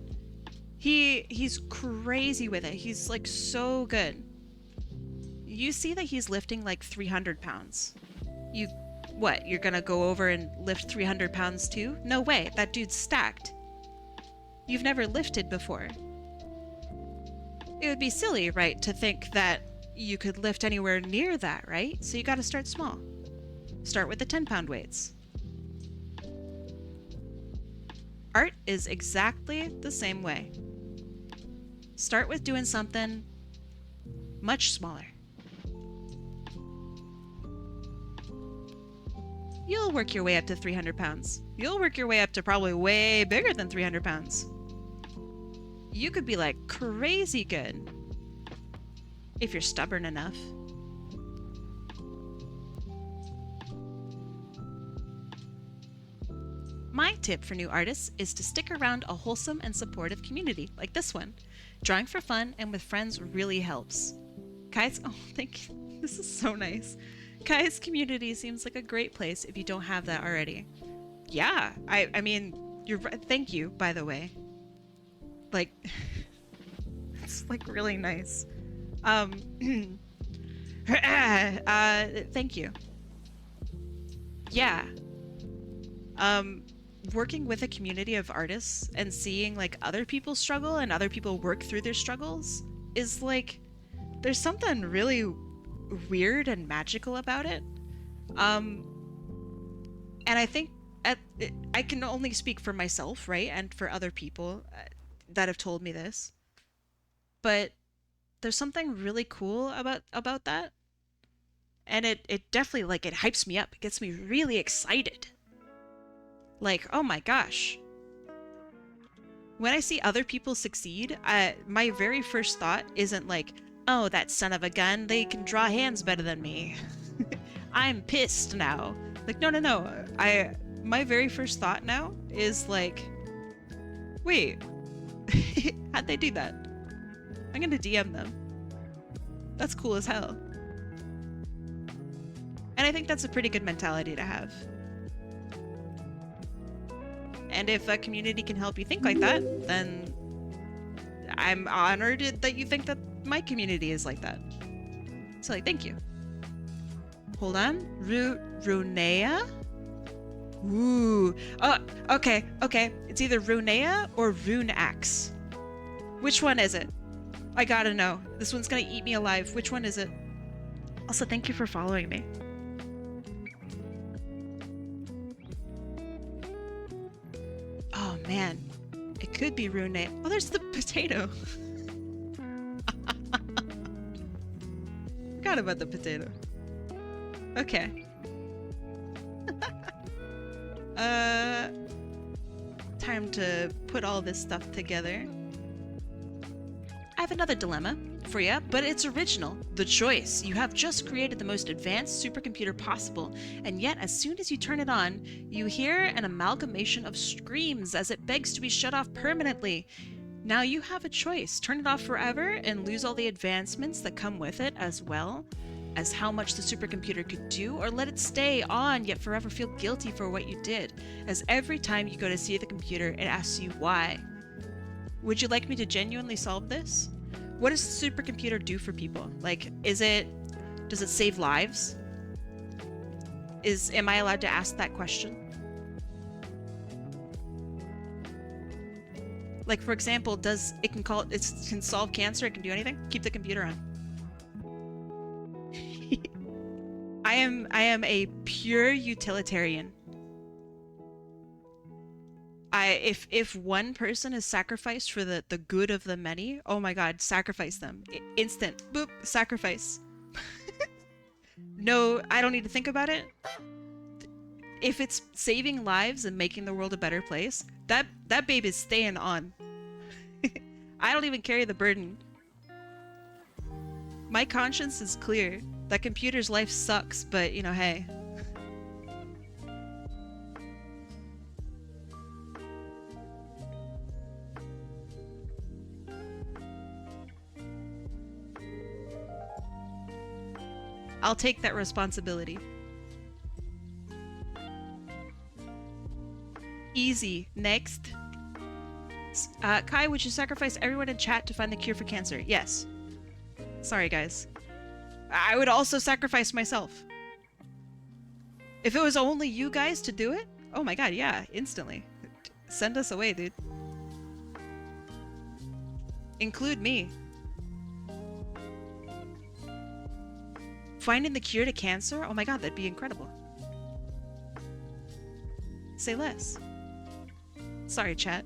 He's crazy with it. He's, like, so good. You see that he's lifting like 300 pounds. What, you're gonna go over and lift 300 pounds too? No way, that dude's stacked. You've never lifted before. It would be silly, right, to think that you could lift anywhere near that, right? So you gotta start small. Start with the 10-pound weights. Art is exactly the same way. Start with doing something much smaller. You'll work your way up to 300 pounds. You'll work your way up to probably way bigger than 300 pounds. You could be, like, crazy good if you're stubborn enough. My tip for new artists is to stick around a wholesome and supportive community like this one. Drawing for fun and with friends really helps. Kai's, oh, thank you. This is so nice. Kai's community seems like a great place if you don't have that already. Yeah, I mean, you're right. Thank you, by the way. Like, it's, like, really nice. Thank you. Yeah. Working with a community of artists and seeing, like, other people struggle and other people work through their struggles is, like, there's something really weird and magical about it. And I think I can only speak for myself, right? And for other people that have told me this. But there's something really cool about that. And it definitely, like, it hypes me up. It gets me really excited. Like, oh my gosh. When I see other people succeed, my very first thought isn't like, oh, that son of a gun, they can draw hands better than me. I'm pissed now. Like, no, no, no. My very first thought now is like, wait, how'd they do that? I'm gonna DM them. That's cool as hell. And I think that's a pretty good mentality to have. And if a community can help you think like that, then I'm honored that you think that my community is like that. So, like, thank you. Hold on. Runea? Ooh. Oh, okay, okay. It's either Runea or Runeaxe. Which one is it? I gotta know. This one's gonna eat me alive. Which one is it? Also, thank you for following me. Oh man, it could be Rune. Oh, there's the potato. Forgot about the potato. Okay. Time to put all this stuff together. I have another dilemma for you, but it's original. The choice. You have just created the most advanced supercomputer possible, and yet as soon as you turn it on, you hear an amalgamation of screams as it begs to be shut off permanently. Now you have a choice. Turn it off forever and lose all the advancements that come with it, as well as how much the supercomputer could do, or let it stay on yet forever feel guilty for what you did, as every time you go to see the computer, it asks you why. Would you like me to genuinely solve this? What does the supercomputer do for people? Like, does it save lives? Am I allowed to ask that question? Like, for example, it can solve cancer, it can do anything? Keep the computer on. I am a pure utilitarian. If one person is sacrificed for the good of the many, oh my god, sacrifice them. Instant. Boop, sacrifice. No, I don't need to think about it. If it's saving lives and making the world a better place, that babe is staying on. I don't even carry the burden. My conscience is clear. That computer's life sucks, but, you know, hey. I'll take that responsibility. Easy. Next. Kai, would you sacrifice everyone in chat to find the cure for cancer? Yes. Sorry, guys. I would also sacrifice myself. If it was only you guys to do it, oh my god, yeah, instantly. Send us away, dude. Include me. Finding the cure to cancer? Oh my god, that'd be incredible. Say less. Sorry, chat.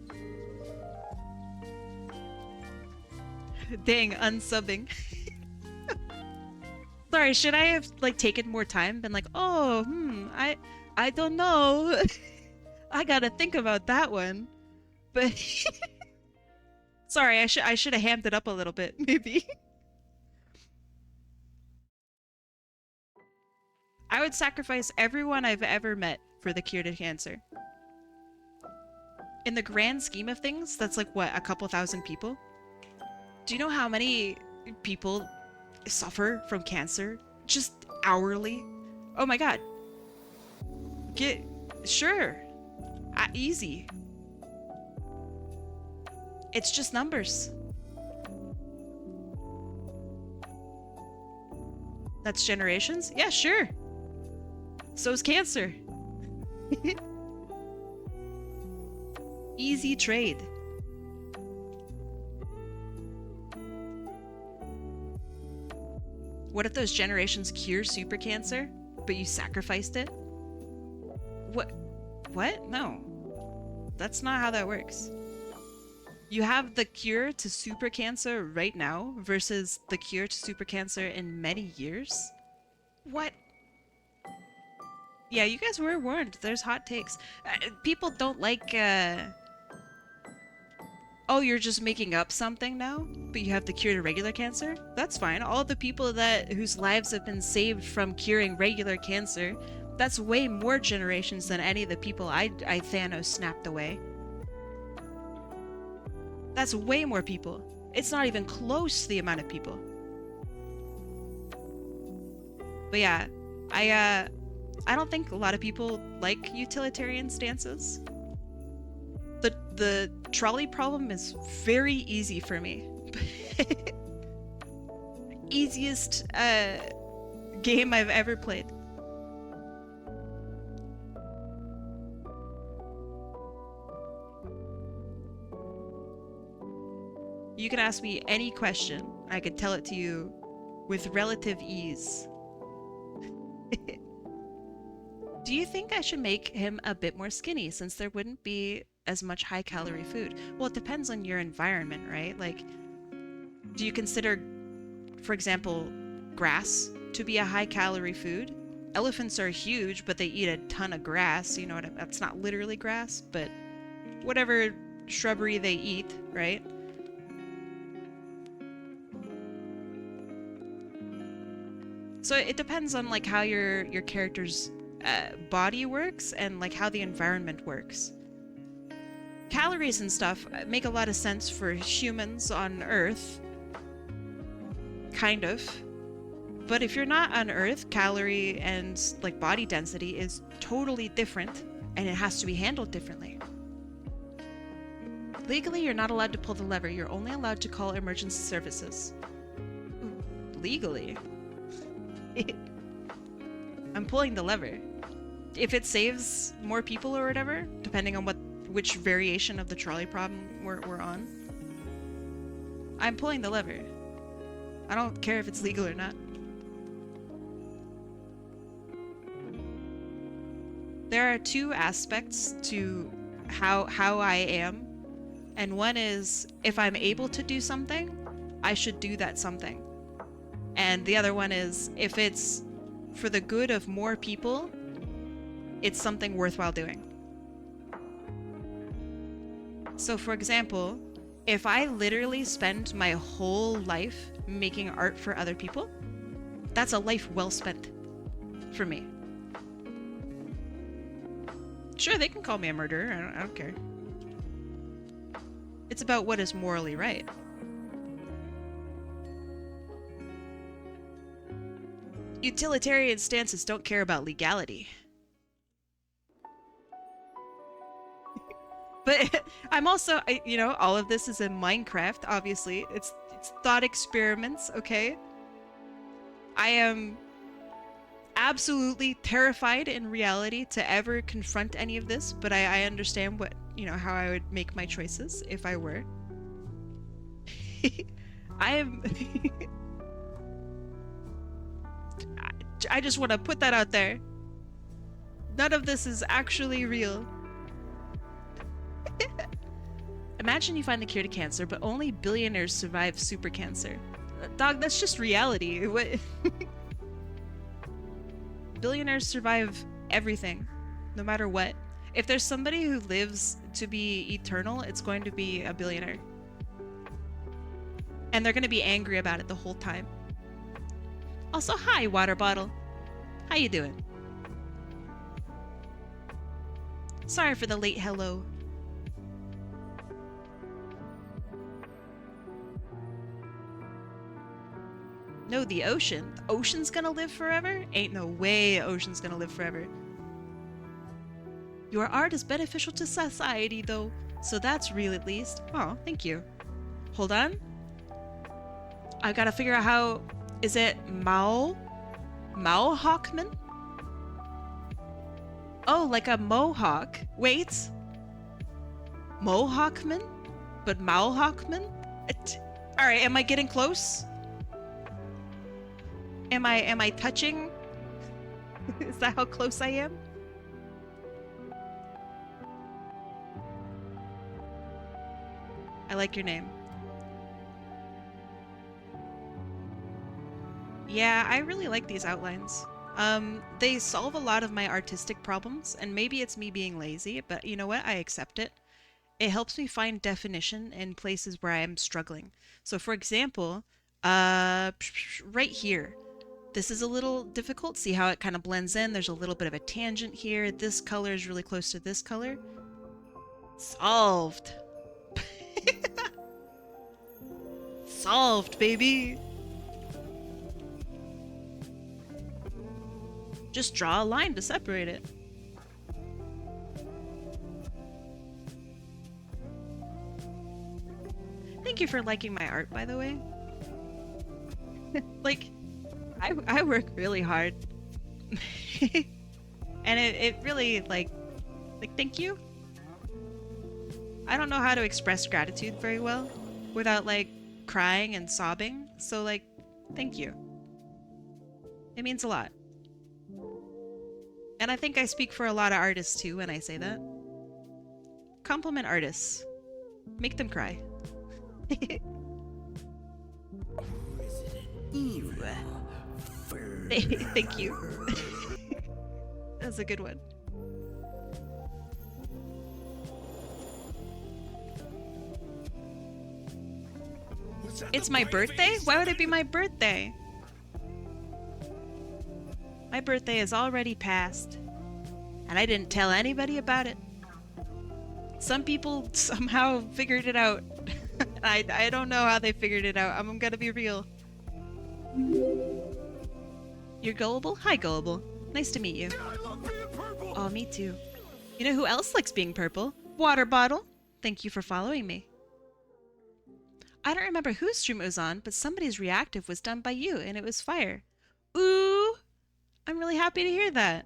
Dang, unsubbing. Sorry, should I have, like, taken more time? Been like, oh, I don't know. I gotta think about that one. But sorry, I should have hammed it up a little bit, maybe. I would sacrifice everyone I've ever met for the cure to cancer. In the grand scheme of things, that's like, what, a couple thousand people? Do you know how many people suffer from cancer just hourly? Oh my god. Sure. Easy. It's just numbers. That's generations? Yeah, sure. So's cancer. Easy trade. What if those generations cure super cancer, but you sacrificed it? What? No. That's not how that works. You have the cure to super cancer right now versus the cure to super cancer in many years? What? Yeah, you guys were warned. There's hot takes. People don't like, oh, you're just making up something now, but you have the cure to regular cancer? That's fine. All the people whose lives have been saved from curing regular cancer, that's way more generations than any of the people I Thanos snapped away. That's way more people. It's not even close to the amount of people. But yeah, I don't think a lot of people like utilitarian stances. The trolley problem is very easy for me. Easiest game I've ever played. You can ask me any question. I could tell it to you with relative ease. Do you think I should make him a bit more skinny since there wouldn't be as much high-calorie food? Well, it depends on your environment, right? Like, do you consider, for example, grass to be a high-calorie food? Elephants are huge, but they eat a ton of grass. You know what? That's not literally grass, but whatever shrubbery they eat, right? So it depends on like how your character's body works and like how the environment works. Calories and stuff make a lot of sense for humans on Earth, kind of. But if you're not on Earth, calorie and like body density is totally different, and it has to be handled differently. Legally, you're not allowed to pull the lever. You're only allowed to call emergency services. Ooh, legally? I'm pulling the lever. If it saves more people or whatever, depending on which variation of the trolley problem we're on, I'm pulling the lever. I don't care if it's legal or not. There are two aspects to how I am, and one is if I'm able to do something, I should do that something. And the other one is if it's for the good of more people, it's something worthwhile doing. So for example, if I literally spend my whole life making art for other people, that's a life well spent for me. Sure, they can call me a murderer. I don't care. It's about what is morally right. Utilitarian stances don't care about legality. But I'm also, you know, all of this is in Minecraft, obviously. It's thought experiments, okay? I am absolutely terrified in reality to ever confront any of this, but I understand what, you know, how I would make my choices if I were. I am... I just want to put that out there. None of this is actually real. Imagine you find the cure to cancer, but only billionaires survive super cancer. Dog, that's just reality. What? Billionaires survive everything, no matter what. If there's somebody who lives to be eternal, it's going to be a billionaire. And they're going to be angry about it the whole time. Also, hi, water bottle. How you doing? Sorry for the late hello. No, the ocean. The ocean's gonna live forever? Ain't no way the ocean's gonna live forever. Your art is beneficial to society, though, so that's real at least. Oh, thank you. Hold on. I gotta figure out how... Is it Mohawkman? Oh, like a mohawk. Wait. Mohawkman? But Mohawkman? Alright, am I getting close? Am I touching? Is that how close I am? I like your name. Yeah, I really like these outlines. They solve a lot of my artistic problems, and maybe it's me being lazy, but you know what? I accept it. It helps me find definition in places where I am struggling. So for example, right here, this is a little difficult. See how it kind of blends in? There's a little bit of a tangent here. This color is really close to this color. Solved. Solved, baby. Just draw a line to separate it. Thank you for liking my art, by the way. Like, I work really hard. And it really, like, thank you. I don't know how to express gratitude very well without, like, crying and sobbing. So, like, thank you. It means a lot. And I think I speak for a lot of artists, too, when I say that. Compliment artists. Make them cry. Ooh. Thank you. That's a good one. It's my birthday? Why would it be my birthday? My birthday is already past. And I didn't tell anybody about it. Some people somehow figured it out. I don't know how they figured it out. I'm gonna be real. You're gullible? Hi, gullible. Nice to meet you. Oh, me too. You know who else likes being purple? Water bottle. Thank you for following me. I don't remember whose stream it was on, but somebody's reactive was done by you, and it was fire. Ooh! I'm really happy to hear that.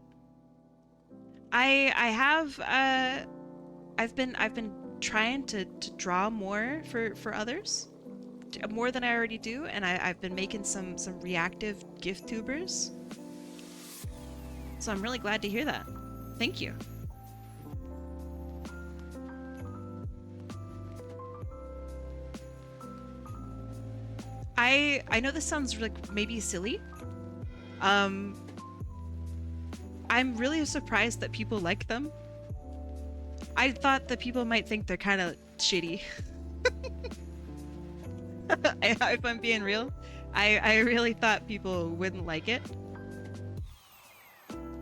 I've been trying to draw more for others, more than I already do, and I've been making some reactive gift tubers. So I'm really glad to hear that. Thank you. I know this sounds like maybe silly. I'm really surprised that people like them. I thought that people might think they're kind of shitty. If I'm being real, I really thought people wouldn't like it.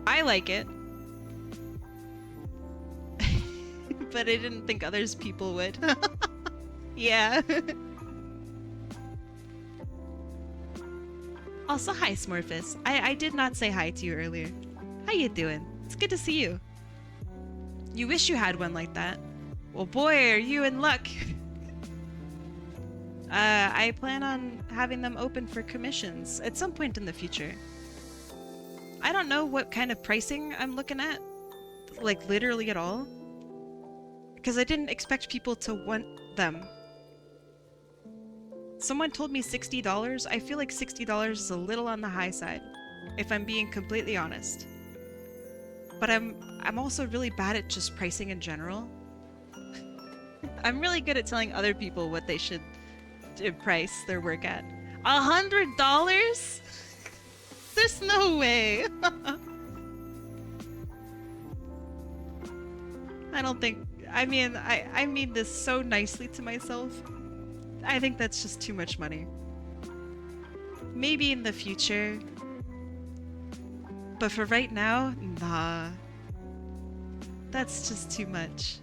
I like it. But I didn't think others people would. Yeah. Also, hi, Smurfus. I did not say hi to you earlier. How you doing? It's good to see you. You wish you had one like that. Well, boy, are you in luck. I plan on having them open for commissions at some point in the future. I don't know what kind of pricing I'm looking at, like literally at all, because I didn't expect people to want them. Someone told me $60. I feel like $60 is a little on the high side, if I'm being completely honest. But I'm also really bad at just pricing in general. I'm really good at telling other people what they should price their work at. $100? There's no way. I don't think. I mean this so nicely to myself. I think that's just too much money. Maybe in the future. But for right now, nah. That's just too much.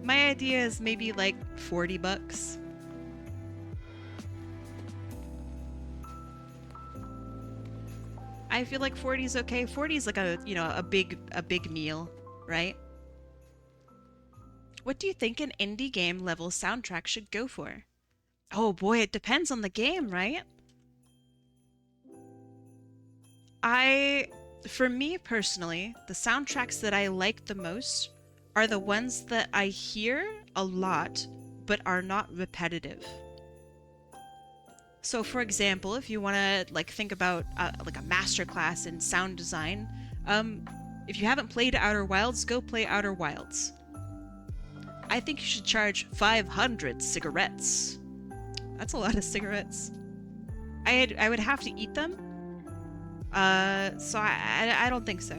My idea is maybe like 40 bucks. I feel like 40 is okay. 40 is like a big meal, right? What do you think an indie game level soundtrack should go for? Oh boy, it depends on the game, right? For me personally, the soundtracks that I like the most are the ones that I hear a lot, but are not repetitive. So for example, if you want to like think about like a masterclass in sound design, if you haven't played Outer Wilds, go play Outer Wilds. I think you should charge 500 cigarettes. That's a lot of cigarettes. I would have to eat them. So I don't think so.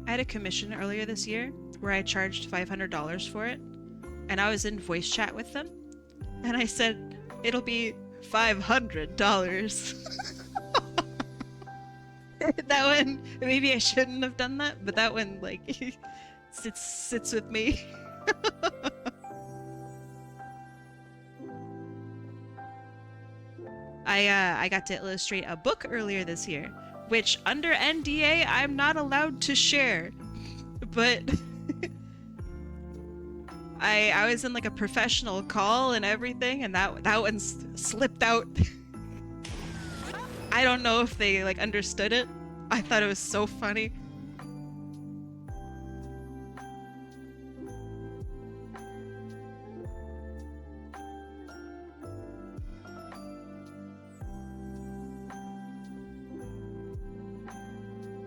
I had a commission earlier this year where I charged $500 for it, and I was in voice chat with them, and I said, it'll be $500. That one, maybe I shouldn't have done that, but that one, like, sits with me. I got to illustrate a book earlier this year, which under NDA I'm not allowed to share, but I was in like a professional call and everything, and that one slipped out. I don't know if they like understood it. I thought it was so funny.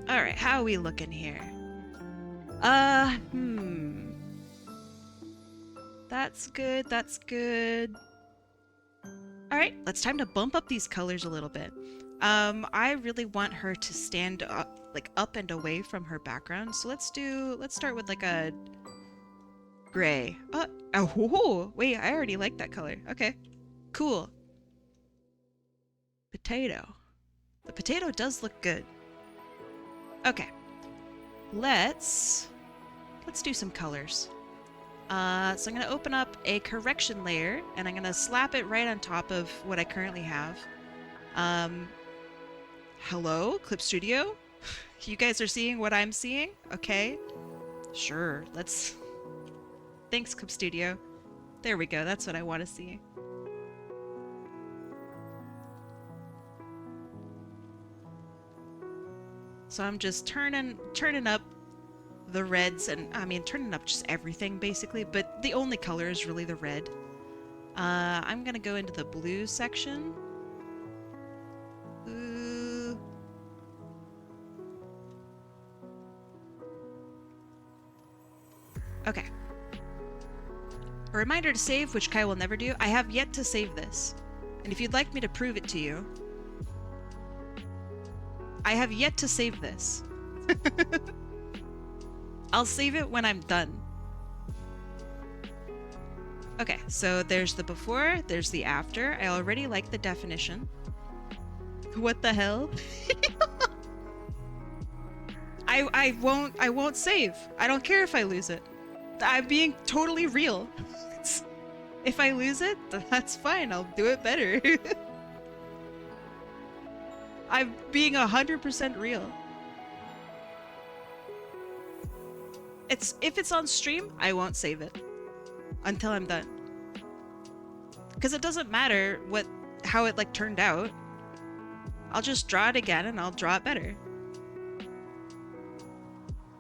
Alright, how are we looking here? That's good, that's good. Alright, it's time to bump up these colors a little bit. I really want her to stand up, like up and away from her background. So let's start with like a gray. Oh, wait, I already like that color. Okay, cool. Potato. The potato does look good. Okay, let's do some colors. So I'm gonna open up a correction layer and I'm gonna slap it right on top of what I currently have. Hello, Clip Studio? You guys are seeing what I'm seeing? Okay. Sure, let's... Thanks, Clip Studio. There we go, that's what I want to see. So I'm just turning up the reds, and I mean turning up just everything basically, but the only color is really the red. I'm gonna go into the blue section. Ooh. Okay. A reminder to save, which Kai will never do. I have yet to save this, and if you'd like me to prove it to you, I have yet to save this. I'll save it when I'm done. Okay, so there's the before, there's the after. I already like the definition. What the hell? I won't save. I don't care if I lose it. I'm being totally real. If I lose it, that's fine. I'll do it better. I'm being 100% real. If it's on stream, I won't save it until I'm done. Because it doesn't matter how it like turned out. I'll just draw it again and I'll draw it better.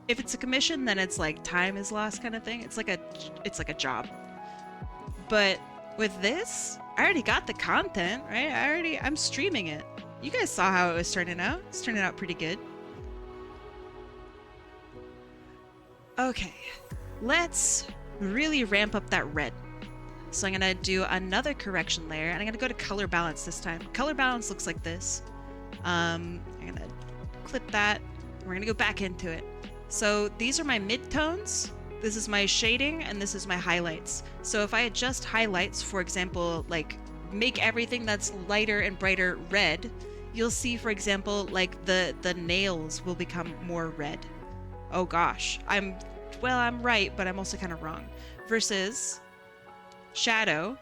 If it's a commission, then it's like time is lost kind of thing. It's like a job. But with this, I already got the content, right? I'm streaming it. You guys saw how it was turning out. It's turning out pretty good. Okay, let's really ramp up that red. So I'm gonna do another correction layer, and I'm gonna go to color balance this time. Color balance looks like this. I'm gonna clip that. We're gonna go back into it. So these are my midtones. This is my shading, and this is my highlights. So if I adjust highlights, for example, like make everything that's lighter and brighter red, you'll see, for example, like the nails will become more red. Oh gosh, I'm right, but I'm also kind of wrong. Versus shadow,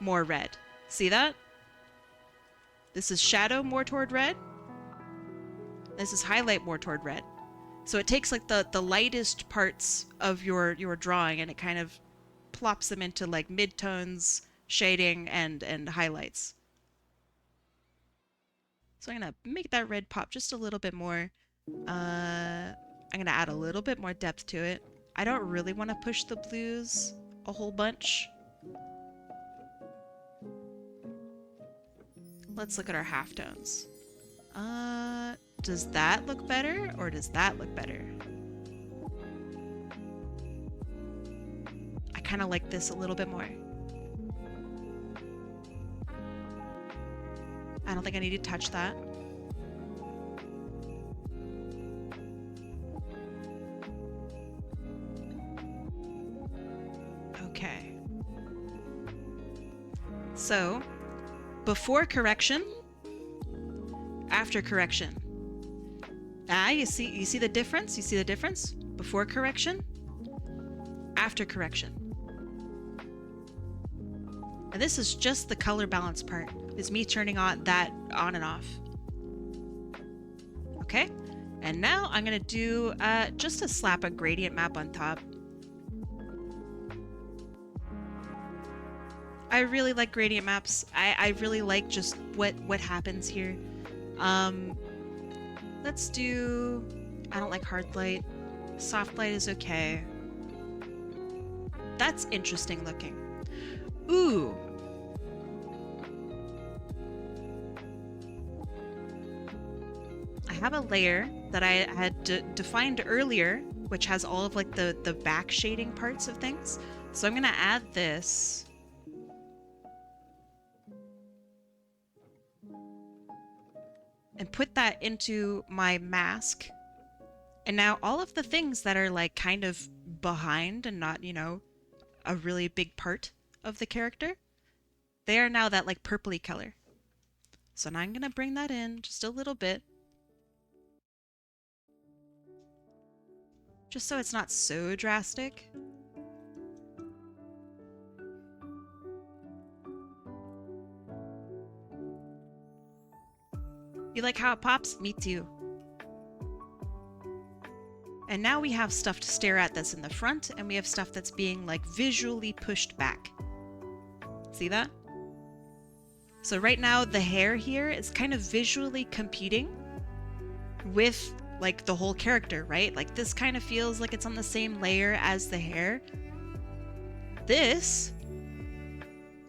more red. See that? This is shadow more toward red. This is highlight more toward red. So it takes like the lightest parts of your drawing and it kind of plops them into like midtones, shading, and highlights. So I'm gonna make that red pop just a little bit more. I'm gonna add a little bit more depth to it. I don't really want to push the blues a whole bunch. Let's look at our halftones. Does that look better or does that look better? I kind of like this a little bit more. I don't think I need to touch that. Okay. So, before correction, after correction. Ah, you see the difference? You see the difference? Before correction, after correction. And this is just the color balance part. Is me turning on that on and off. Okay? And now I'm gonna do just a slap a gradient map on top. I really like gradient maps. I really like just what happens here. Let's do... I don't like hard light. Soft light is okay. That's interesting looking. Ooh. I have a layer that I had defined earlier, which has all of like the back shading parts of things. So I'm gonna add this. And put that into my mask. And now all of the things that are like kind of behind and not, you know, a really big part of the character, they are now that like purpley color. So now I'm gonna bring that in just a little bit. Just so it's not so drastic. You like how it pops? Me too. And now we have stuff to stare at that's in the front, and we have stuff that's being like visually pushed back. See that? So right now the hair here is kind of visually competing with like the whole character, right? Like this kind of feels like it's on the same layer as the hair. This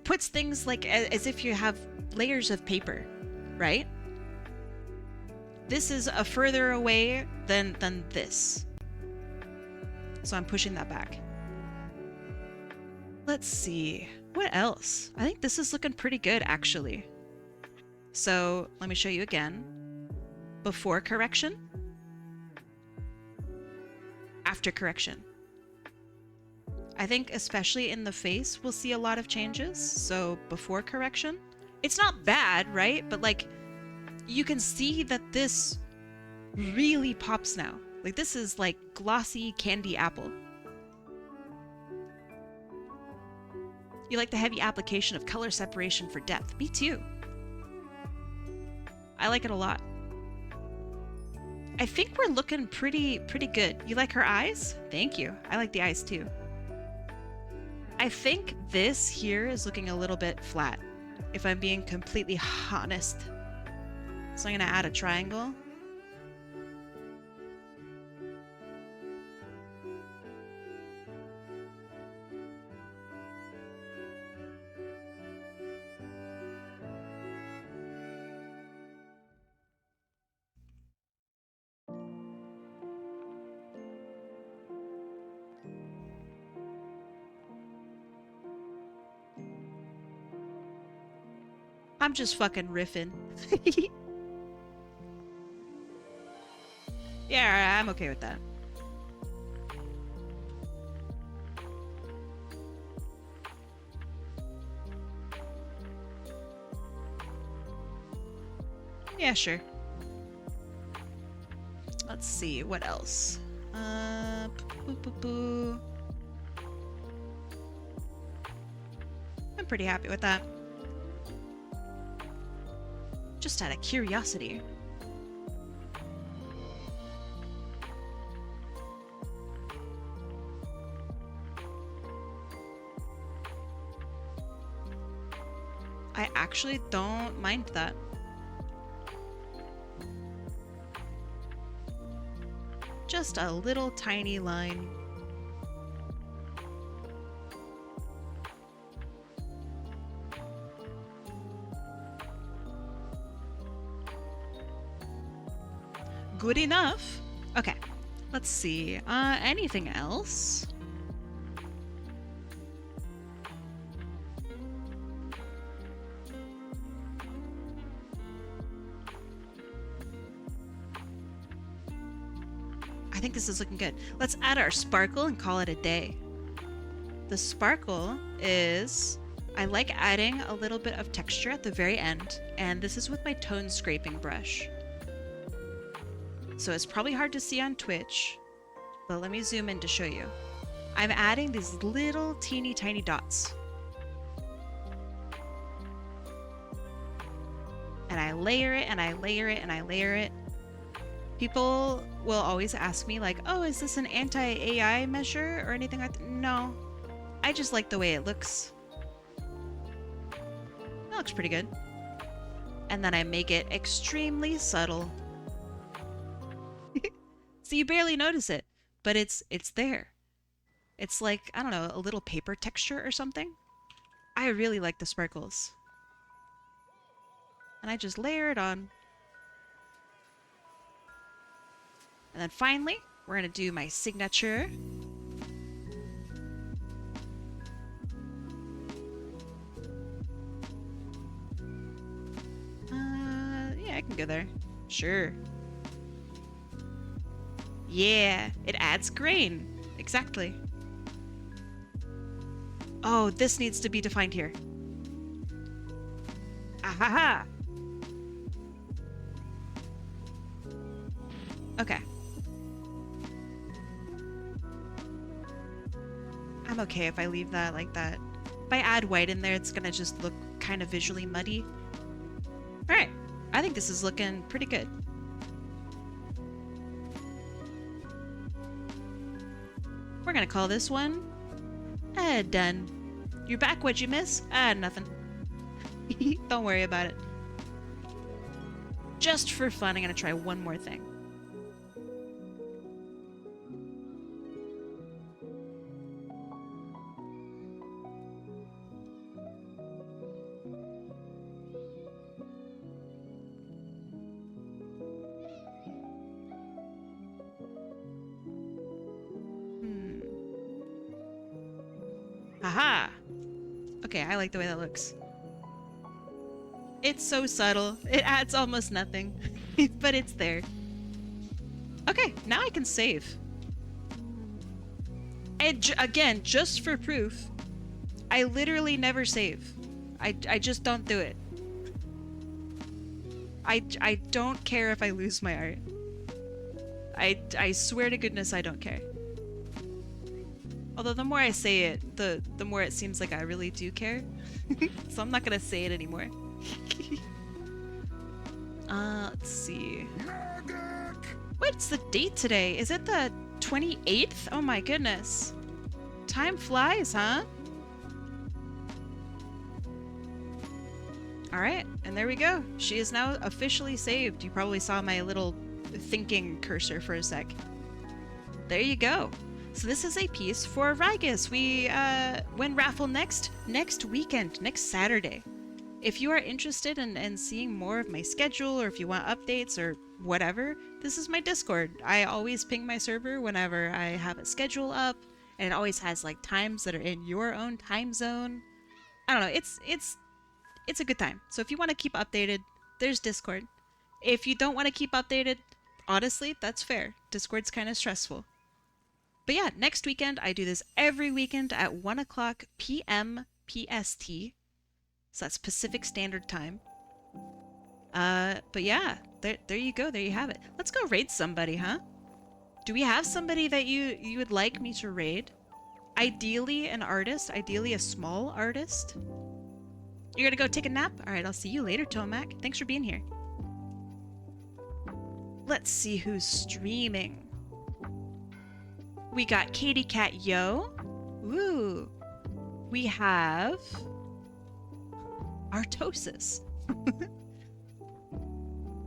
puts things like as if you have layers of paper, right? This is a further away than this. So I'm pushing that back. Let's see. What else? I think this is looking pretty good, actually. So let me show you again. Before correction. After correction. I think especially in the face, we'll see a lot of changes. So before correction. It's not bad, right? But like, you can see that this really pops now. Like this is like glossy candy apple. You like the heavy application of color separation for depth. Me too. I like it a lot. I think we're looking pretty good. You like her eyes? Thank you. I like the eyes too. I think this here is looking a little bit flat, if I'm being completely honest. So I'm gonna add a triangle. I'm just fucking riffing. Yeah, I'm okay with that. Yeah, sure. Let's see, what else? I'm pretty happy with that. Just out of curiosity. I actually don't mind that. Just a little tiny line. good enough. Okay, let's see. Anything else? I think this is looking good. Let's add our sparkle and call it a day. The sparkle is, I like adding a little bit of texture at the very end, and this is with my tone scraping brush. So it's probably hard to see on Twitch, but let me zoom in to show you. I'm adding these little teeny tiny dots. And I layer it and I layer it and I layer it. People will always ask me like, oh, is this an anti-AI measure or anything like that? No, I just like the way it looks. That looks pretty good. And then I make it extremely subtle. So you barely notice it, but it's there. It's like, I don't know, a little paper texture or something. I really like the sparkles. And I just layer it on. And then finally, we're gonna do my signature. Yeah, I can go there. Sure. Yeah, it adds grain. Exactly. Oh, this needs to be defined here. Ahaha! Okay. I'm okay if I leave that like that. If I add white in there, it's gonna just look kind of visually muddy. Alright, I think this is looking pretty good. We're gonna call this one done. You're back, what'd you miss? Nothing. Don't worry about it. Just for fun, I'm gonna try one more thing. Haha! Okay, I like the way that looks. It's so subtle. It adds almost nothing. But it's there. Okay, now I can save. And again, just for proof, I literally never save. I just don't do it. I don't care if I lose my art. I swear to goodness I don't care. Although the more I say it, the more it seems like I really do care. So I'm not gonna say it anymore. Let's see. What's the date today? Is it the 28th? Oh my goodness. Time flies, huh? Alright, and there we go. She is now officially saved. You probably saw my little thinking cursor for a sec. There you go. So this is a piece for Rygus. We win Raffle next weekend, next Saturday. If you are interested in seeing more of my schedule, or if you want updates or whatever, this is my Discord. I always ping my server whenever I have a schedule up, and it always has like times that are in your own time zone. I don't know, it's a good time. So if you want to keep updated, there's Discord. If you don't want to keep updated, honestly, that's fair. Discord's kind of stressful. But yeah, next weekend, I do this every weekend at 1 o'clock p.m. PST. So that's Pacific Standard Time. But yeah, there you go. There you have it. Let's go raid somebody, huh? Do we have somebody that you would like me to raid? Ideally an artist. Ideally a small artist. You're gonna go take a nap? Alright, I'll see you later, Tomac. Thanks for being here. Let's see who's streaming. We got Katie Cat Yo. Ooh. We have Artosis.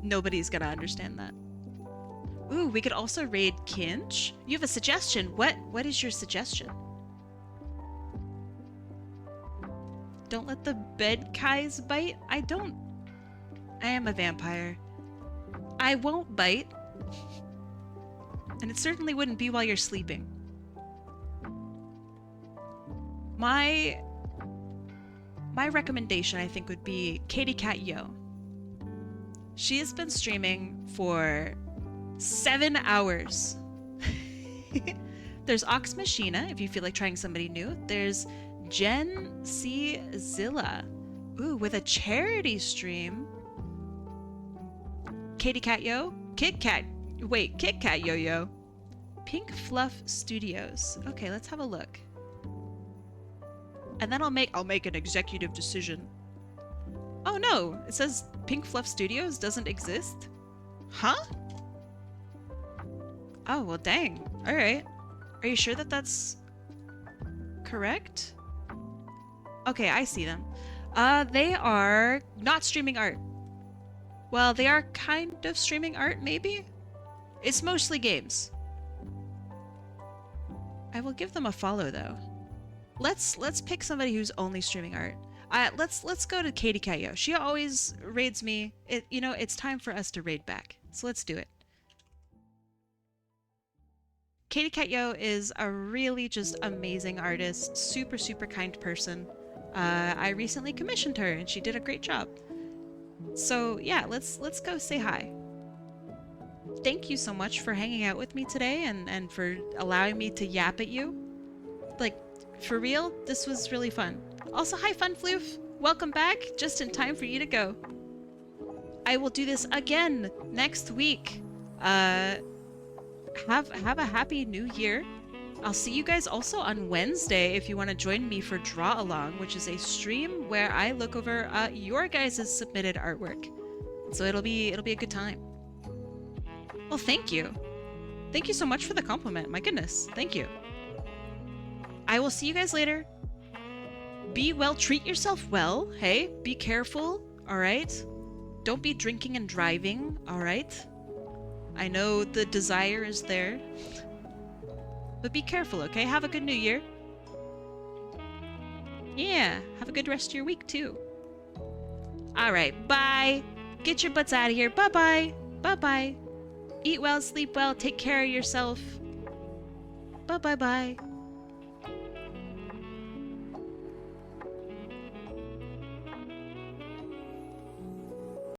Nobody's gonna understand that. Ooh, we could also raid Kinch. You have a suggestion. What is your suggestion? Don't let the bed Kais bite. I am a vampire. I won't bite. And it certainly wouldn't be while you're sleeping. My recommendation, I think, would be Katie Cat Yo. She has been streaming for 7 hours. There's Ox Machina, if you feel like trying somebody new. There's Jen C. Zilla. Ooh, with a charity stream. Katie Cat Yo? Kit Kat. Wait, Kit Kat Yo Yo. Pink Fluff Studios. Okay, let's have a look. And then I'll make an executive decision. Oh no, it says Pink Fluff Studios doesn't exist? Huh? Oh, well dang. Alright. Are you sure that that's correct? Okay, I see them. They are not streaming art. Well, they are kind of streaming art, maybe? It's mostly games. I will give them a follow, though. Let's pick somebody who's only streaming art. Let's go to Katie Cat Yo. She always raids me. It's time for us to raid back. So let's do it. Katie Cat Yo is a really just amazing artist, super, super kind person. I recently commissioned her and she did a great job. So yeah, let's go say hi. Thank you so much for hanging out with me today and for allowing me to yap at you. Like, for real, this was really fun. Also, hi Funfloof! Welcome back, just in time for you to go. I will do this again next week. Have a happy new year. I'll see you guys also on Wednesday if you want to join me for Draw Along, which is a stream where I look over your guys' submitted artwork. So it'll be a good time. Well, thank you. Thank you so much for the compliment. My goodness, thank you. I will see you guys later. Be well, treat yourself well. Hey, be careful, all right? Don't be drinking and driving, all right? I know the desire is there. But be careful, okay? Have a good new year. Yeah, have a good rest of your week, too. Alright, bye. Get your butts out of here. Bye-bye. Bye-bye. Eat well, sleep well, take care of yourself. Bye-bye-bye.